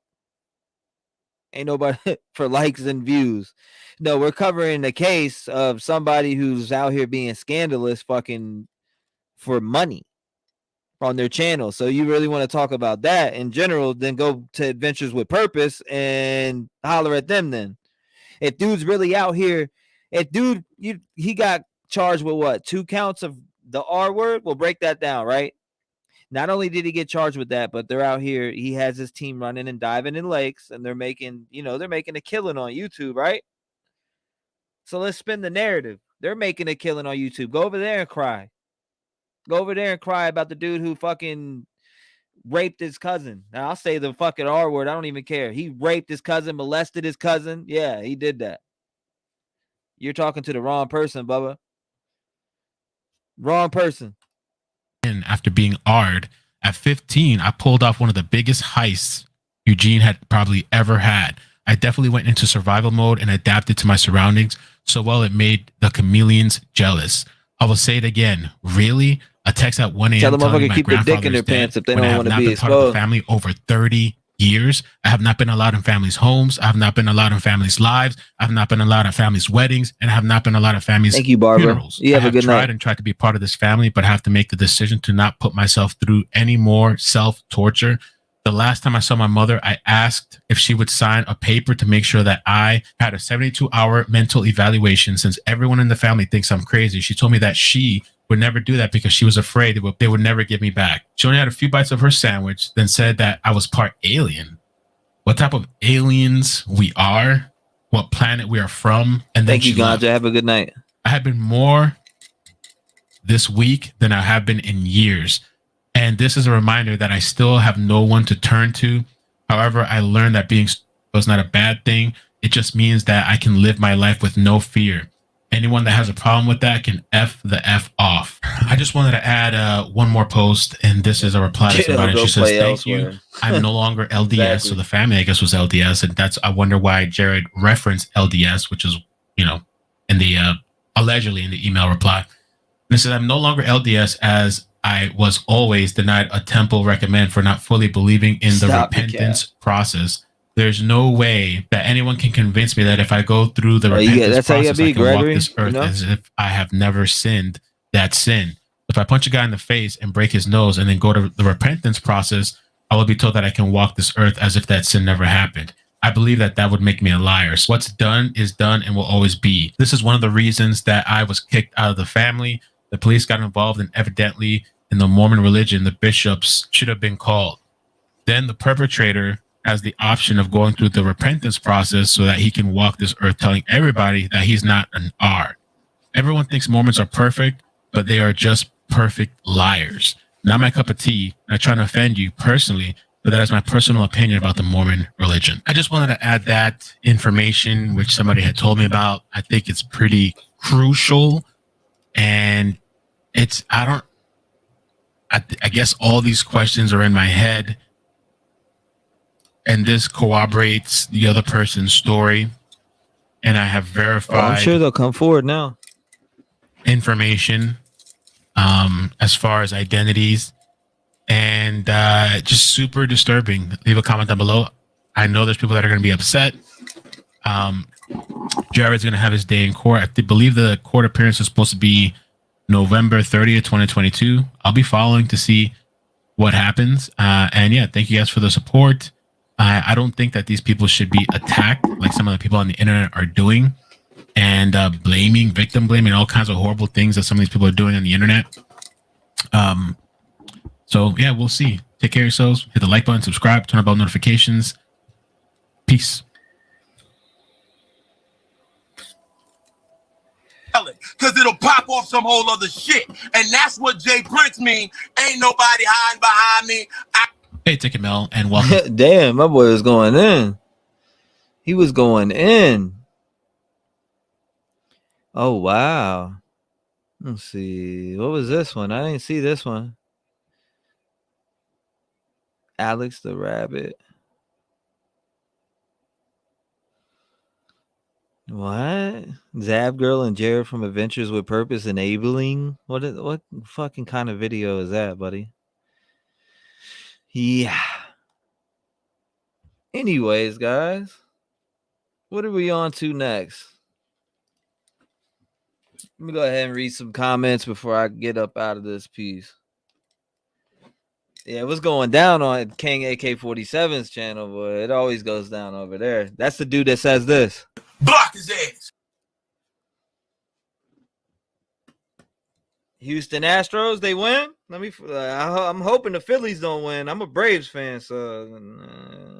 [SPEAKER 1] Ain't nobody for likes and views. No, we're covering the case of somebody who's out here being scandalous fucking for money on their channel. So you really want to talk about that in general, then go to Adventures with Purpose and holler at them then. If dude's really out here, he got charged with what? 2 counts of the R word? We'll break that down, right? Not only did he get charged with that, but they're out here. He has his team running and diving in lakes, and they're making a killing on YouTube, right? So let's spin the narrative. They're making a killing on YouTube. Go over there and cry. Go over there and cry about the dude who fucking raped his cousin. Now, I'll say the fucking R word. I don't even care. He raped his cousin, molested his cousin. Yeah, he did that. You're talking to the wrong person, Bubba. Wrong person.
[SPEAKER 4] And after being R'd at 15, I pulled off one of the biggest heists Eugene had probably ever had. I definitely went into survival mode and adapted to my surroundings so well it made the chameleons jealous. I will say it again. Really? A text at 1
[SPEAKER 1] Tell
[SPEAKER 4] a.m.
[SPEAKER 1] the
[SPEAKER 4] telling me
[SPEAKER 1] motherfucker
[SPEAKER 4] my
[SPEAKER 1] keep the dick
[SPEAKER 4] grandfather
[SPEAKER 1] in
[SPEAKER 4] is
[SPEAKER 1] their pants
[SPEAKER 4] dead
[SPEAKER 1] if they
[SPEAKER 4] when I
[SPEAKER 1] don't
[SPEAKER 4] have
[SPEAKER 1] want to
[SPEAKER 4] not
[SPEAKER 1] be
[SPEAKER 4] been part of the
[SPEAKER 1] exposed.
[SPEAKER 4] family over 30 years. I have not been allowed in families' homes. I have not been allowed in families' lives. I have not been allowed at families' weddings, and I have not been allowed at families'
[SPEAKER 1] Thank you, Barbara.
[SPEAKER 4] funerals.
[SPEAKER 1] You have
[SPEAKER 4] I
[SPEAKER 1] a
[SPEAKER 4] have
[SPEAKER 1] good
[SPEAKER 4] tried
[SPEAKER 1] night.
[SPEAKER 4] and tried to be part of this family, but have to make the decision to not put myself through any more self-torture. The last time I saw my mother, I asked if she would sign a paper to make sure that I had a 72-hour mental evaluation since everyone in the family thinks I'm crazy. She told me that she would never do that because she was afraid they would never give me back. She only had a few bites of her sandwich, then said that I was part alien. What type of aliens we are, what planet we are from, and then
[SPEAKER 1] Thank you, Ganja. Have a good night.
[SPEAKER 4] I have been more this week than I have been in years. And this is a reminder that I still have no one to turn to. However, I learned that being was not a bad thing. It just means that I can live my life with no fear. Anyone that has a problem with that can F the F off. I just wanted to add one more post, and this is a reply to somebody. She says, thank you. I'm no longer LDS. Exactly. So the family, I guess, was LDS. And that's, I wonder why Jared referenced LDS, which is, in the, allegedly in the email reply. And it says, I'm no longer LDS as I was always denied a temple recommend for not fully believing in the repentance process. There's no way that anyone can convince me that if I go through the repentance process, I can walk this earth as if I have never sinned that sin. If I punch a guy in the face and break his nose and then go to the repentance process, I will be told that I can walk this earth as if that sin never happened. I believe that that would make me a liar. So what's done is done and will always be. This is one of the reasons that I was kicked out of the family. The police got involved, and evidently in the Mormon religion, the bishops should have been called. Then the perpetrator has the option of going through the repentance process so that he can walk this earth telling everybody that he's not an R. Everyone thinks Mormons are perfect, but they are just perfect liars. Not my cup of tea. I'm not trying to offend you personally, but that is my personal opinion about the Mormon religion. I just wanted to add that information, which somebody had told me about. I think it's pretty crucial. And it's, I guess all these questions are in my head. And this corroborates the other person's story. And I have verified.
[SPEAKER 1] I'm sure they'll come forward now.
[SPEAKER 4] Information as far as identities. And just super disturbing. Leave a comment down below. I know there's people that are going to be upset. Jared's going to have his day in court. I believe the court appearance is supposed to be November 30th, 2022. I'll be following to see what happens. And yeah, thank you guys for the support. I don't think that these people should be attacked like some of the people on the internet are doing, and victim blaming, all kinds of horrible things that some of these people are doing on the internet. So yeah, we'll see. Take care of yourselves. Hit the like button, subscribe, turn on bell notifications. Peace.
[SPEAKER 15] Because it'll pop off some whole other shit. And that's what Jay Prince mean. Ain't nobody hiding behind me.
[SPEAKER 4] Hey, Ticket Mel, and welcome.
[SPEAKER 1] Damn, my boy was going in. He was going in. Oh, wow. Let's see. What was this one? I didn't see this one. Alex the Rabbit. What? Zab Girl and Jared from Adventures with Purpose enabling? What fucking kind of video is that, buddy? Yeah. Anyways, guys, what are we on to next? Let me go ahead and read some comments before I get up out of this piece. Yeah, what's going down on King AK-47's channel, boy? It always goes down over there. That's the dude that says this.
[SPEAKER 15] Block his ass.
[SPEAKER 1] Houston Astros, they win. I'm hoping the Phillies don't win. I'm a Braves fan, so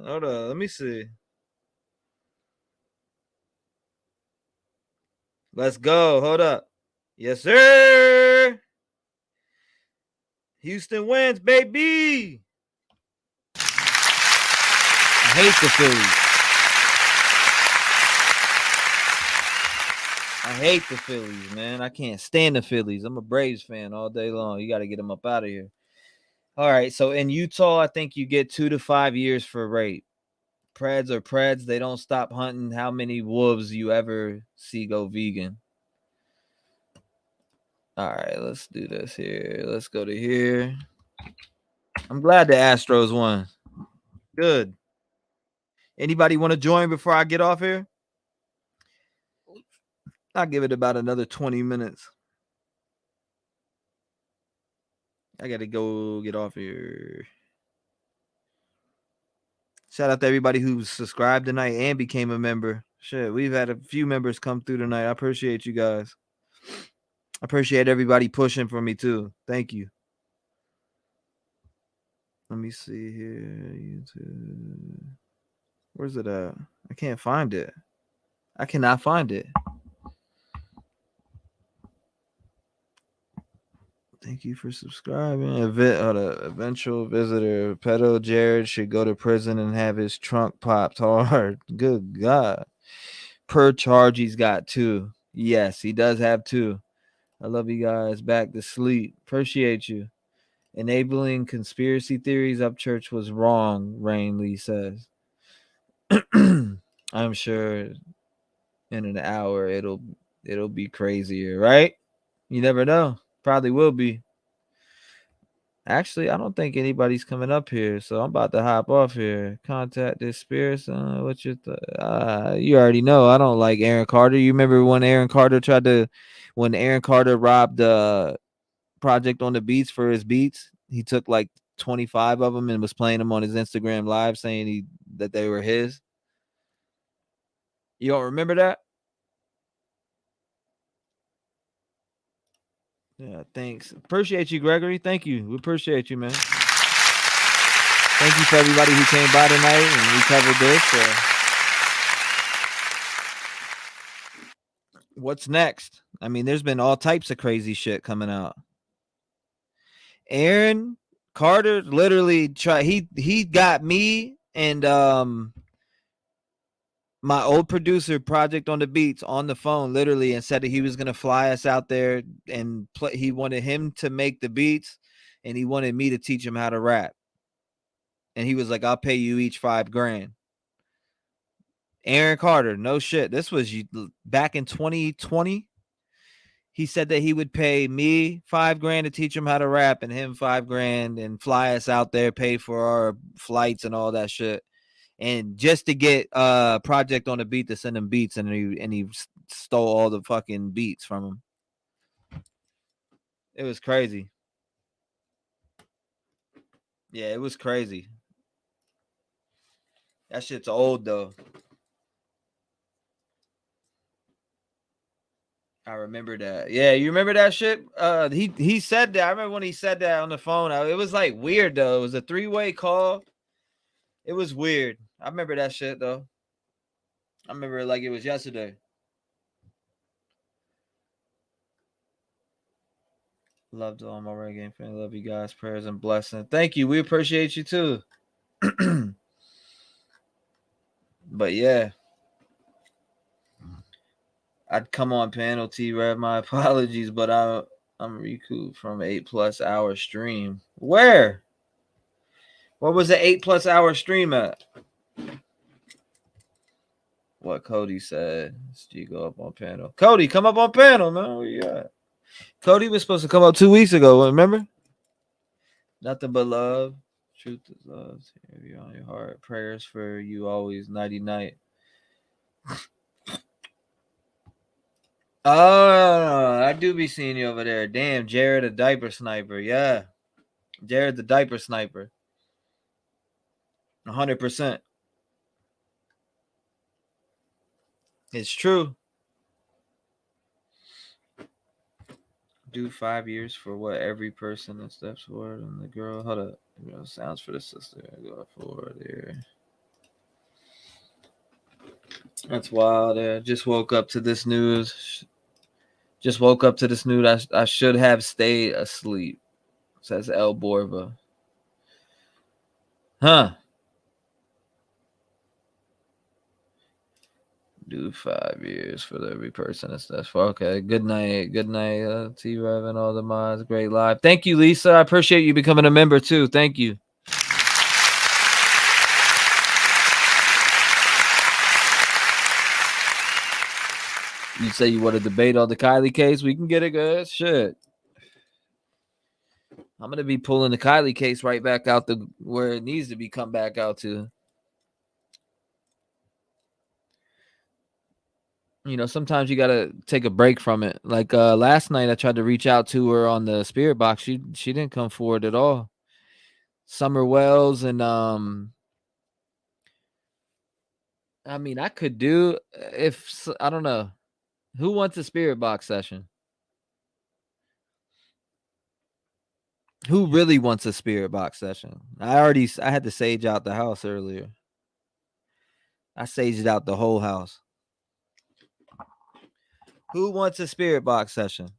[SPEAKER 1] hold on. Let me see. Let's go. Hold up. Yes, sir. Houston wins, baby. I hate the Phillies. I hate the Phillies, man. I can't stand the Phillies. I'm a Braves fan all day long. You got to get them up out of here. All right. So in Utah, I think you get 2 to 5 years for rape. Preds are Preds. They don't stop hunting how many wolves you ever see go vegan. All right. Let's do this here. Let's go to here. I'm glad the Astros won. Good. Anybody want to join before I get off here? I'll give it about another 20 minutes. I got to go get off here. Shout out to everybody who subscribed tonight and became a member. Shit, we've had a few members come through tonight. I appreciate you guys. I appreciate everybody pushing for me too. Thank you. Let me see here. YouTube. Where's it at? I can't find it. I cannot find it. Thank you for subscribing. Eventual visitor. Pedo Jared should go to prison and have his trunk popped hard. Good God. Per charge, he's got 2. Yes, he does have 2. I love you guys. Back to sleep. Appreciate you. Enabling conspiracy theories up church was wrong, Rain Lee says. I'm sure in an hour it'll be crazier, right? You never know. Probably will be. Actually, I don't think anybody's coming up here, so I'm about to hop off here. Contact this spirits. What you you already know I don't like Aaron Carter. You remember when Aaron Carter robbed Project on the Beats for his beats? He took like 25 of them and was playing them on his Instagram live, saying that they were his. You don't remember that? Yeah, thanks. Appreciate you, Gregory. Thank you. We appreciate you, man. Thank you for everybody who came by tonight and we covered this. What's next? I mean, there's been all types of crazy shit coming out. Aaron Carter literally he got me and my old producer Project on the Beats on the phone literally and said that he was going to fly us out there and play. He wanted him to make the beats and he wanted me to teach him how to rap. And he was like, I'll pay you each $5,000. Aaron Carter, no shit. This was back in 2020. He said that he would pay me $5,000 to teach him how to rap and him $5,000 and fly us out there, pay for our flights and all that shit. And just to get Project on the Beat to send him beats, and he stole all the fucking beats from him. It was crazy. Yeah, it was crazy. That shit's old though. I remember that. Yeah, you remember that shit? He said that. I remember when he said that on the phone. It was like weird though. It was a 3-way call. It was weird. I remember that shit though. I remember it like it was yesterday. Love to all my reggae fans. Love you guys. Prayers and blessings. Thank you. We appreciate you too. But yeah. I'd come on panel T-REV. My apologies, but I'm recouped from 8+ hour stream. Where? What was the 8+ hour stream at? What Cody said. You go up on panel. Cody, come up on panel, man. Where you at? Cody was supposed to come up 2 weeks ago. Remember? Nothing but love. Truth is love. Heavy on your heart. Prayers for you always. Nighty night. Oh, I do be seeing you over there. Damn, Jared, a diaper sniper. Yeah. Jared, the diaper sniper. 100%. It's true. Do 5 years for what every person that steps forward and the girl. Hold up. Sounds for the sister. Go forward here. That's wild. Just woke up to this news. I should have stayed asleep. Says El Borba. Huh. do 5 years for every person and stuff. Okay, good night, T-REV and all the mods. Great live. Thank you, Lisa. I appreciate you becoming a member too. Thank you. You say you want to debate on the Kylie case? We can get it good. Shit. I'm gonna be pulling the Kylie case right back out the where it needs to be come back out to. You know, sometimes you gotta take a break from it. Like last night, I tried to reach out to her on the spirit box. She didn't come forward at all. Summer Wells and I mean, I could do if I don't know who wants a spirit box session. Who really wants a spirit box session? I had to sage out the house earlier. I saged out the whole house. Who wants a spirit box session?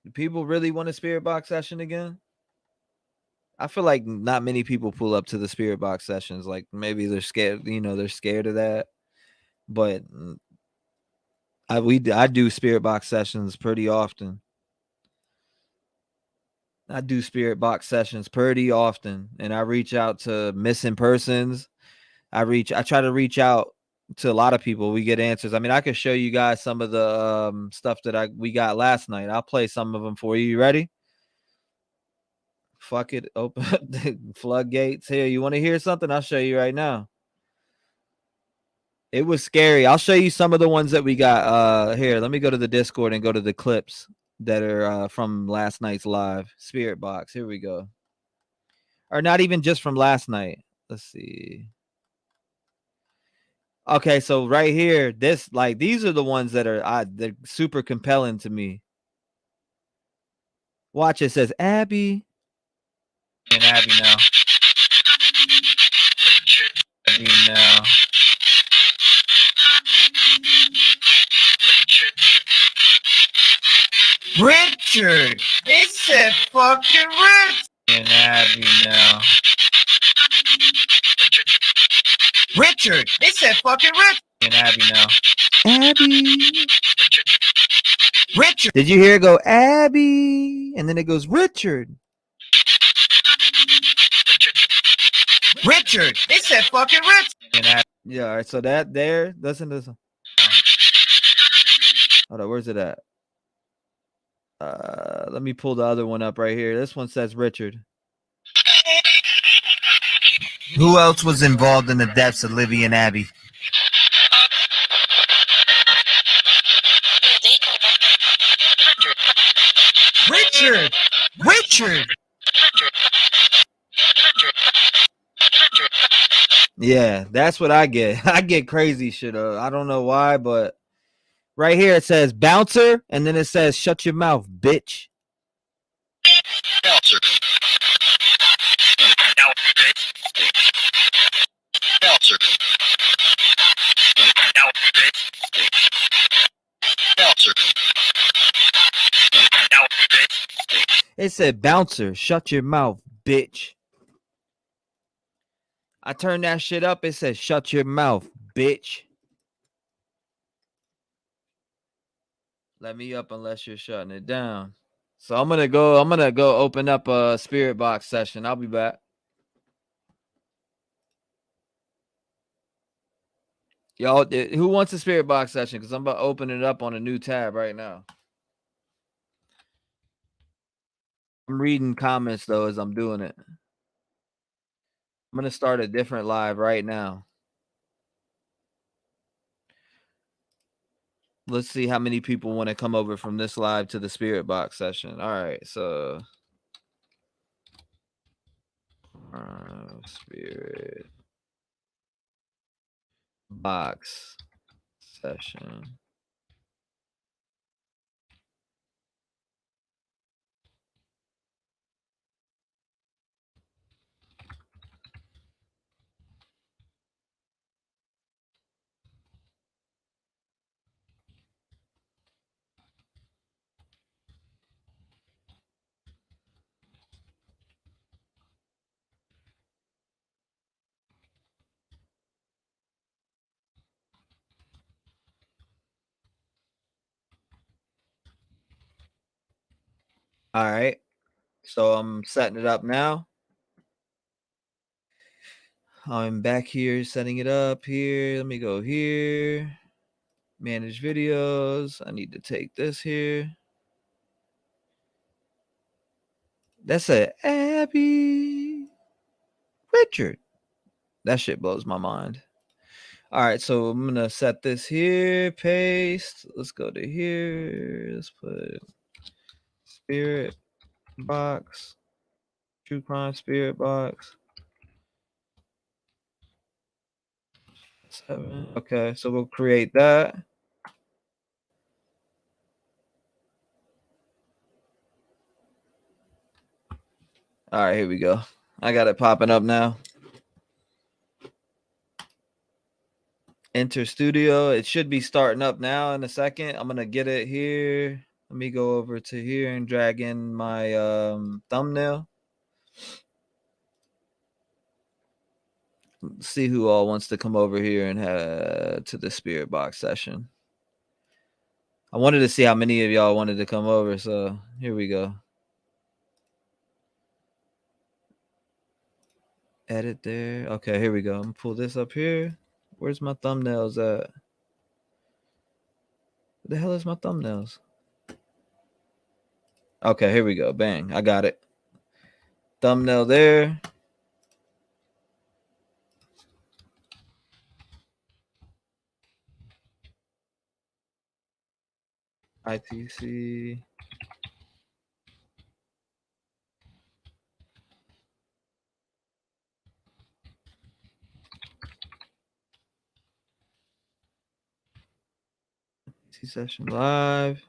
[SPEAKER 1] Do people really want a spirit box session again? I feel like not many people pull up to the spirit box sessions. Like maybe they're scared, they're scared of that. But I do spirit box sessions pretty often. I and I reach out to missing persons. I try to reach out to a lot of people. We get answers. I mean, I could show you guys some of the stuff that we got last night. I'll play some of them for you. You ready? Fuck it. Open up the floodgates. Here, you want to hear something? I'll show you right now. It was scary. I'll show you some of the ones that we got. Here, let me go to the Discord and go to the clips that are from last night's live spirit box. Here we go. Or not even just from last night. Let's see. Okay, so right here, these are the ones that they're super compelling to me. Watch, it says Abby. And Abby now. Abby now. Richard! It said fucking Rich! And Abby now. Richard! It said fucking Rich! And Abby now. Abby! Richard! Did you hear it go, Abby? And then it goes, Richard! Richard! It said fucking Rich! And Abby. Yeah, all right, so that there, listen to this. Hold on, where's it at? Let me pull the other one up right here. This one says Richard. Who else was involved in the deaths of Livy and Abby? Richard! Richard! Yeah, that's what I get. I get crazy shit. I don't know why, but right here it says bouncer, and then it says shut your mouth, bitch. Bouncer. Bouncer. Bouncer. It said bouncer, shut your mouth, bitch. I turned that shit up. It says shut your mouth, bitch. Let me up unless you're shutting it down. So I'm gonna go open up a spirit box session. I'll be back. Y'all, who wants a spirit box session? Because I'm about to open it up on a new tab right now. I'm reading comments though as I'm doing it. I'm gonna start a different live right now. Let's see how many people want to come over from this live to the spirit box session. All right, so spirit box session. All right. So I'm setting it up now. I'm back here setting it up here. Let me go here. Manage videos. I need to take this here. That's a Abby Richard. That shit blows my mind. All right, so I'm gonna set this here, paste. Let's go to here. Let's put spirit box, true crime spirit box. 7. Okay, so we'll create that. All right, here we go. I got it popping up now. Enter studio. It should be starting up now in a second. I'm gonna get it here. Let me go over to here and drag in my thumbnail. Let's see who all wants to come over here and head to the spirit box session. I wanted to see how many of y'all wanted to come over, so here we go. Edit there. Okay, here we go. I'm gonna pull this up here. Where's my thumbnails at? What the hell is my thumbnails? Okay, here we go. Bang. I got it. Thumbnail there. ITC. Session live.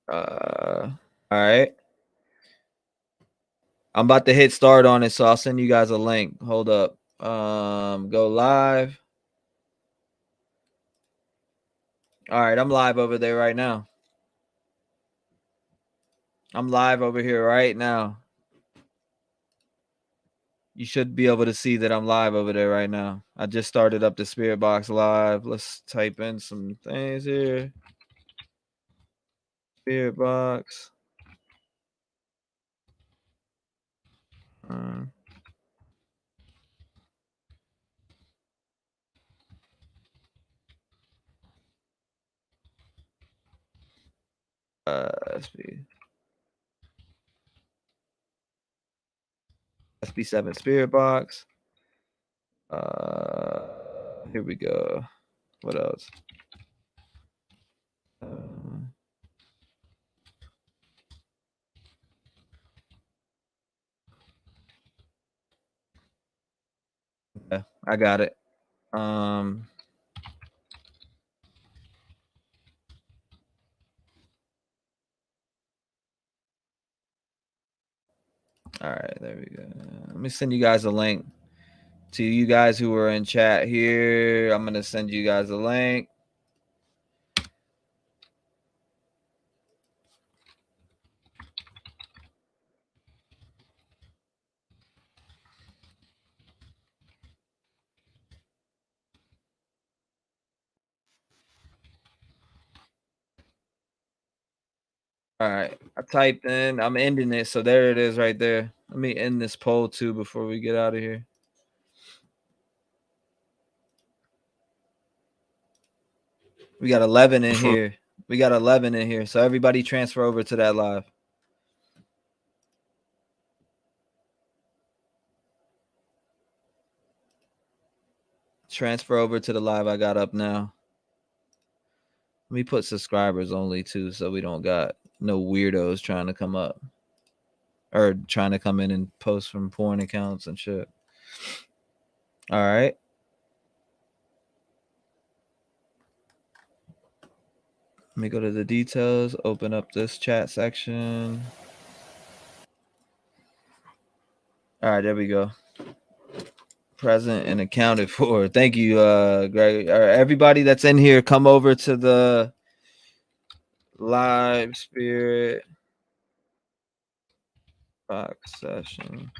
[SPEAKER 1] All right. I'm about to hit start on it, so I'll send you guys a link. Hold up. Go live. All right, I'm live over there right now. I'm live over here right now. You should be able to see that I'm live over there right now. I just started up the Spirit Box live. Let's type in some things here. Spirit Box. SB7 Spirit Box. Here we go. What else? Yeah, I got it. All right, there we go. Let me send you guys a link to you guys who are in chat here. I'm gonna send you guys a link. All right, I typed in. I'm ending it, so there it is right there. Let me end this poll too before we get out of here. We got 11 in here. We got 11 in here, so everybody transfer over to that live. Transfer over to the live I got up now. Let me put subscribers only too, so we don't got no weirdos trying to come up or trying to come in and post from porn accounts and shit. All right. Let me go to the details, open up this chat section. All right, there we go. Present and accounted for. Thank you, Greg. All right, everybody that's in here, come over to the live spirit Back session.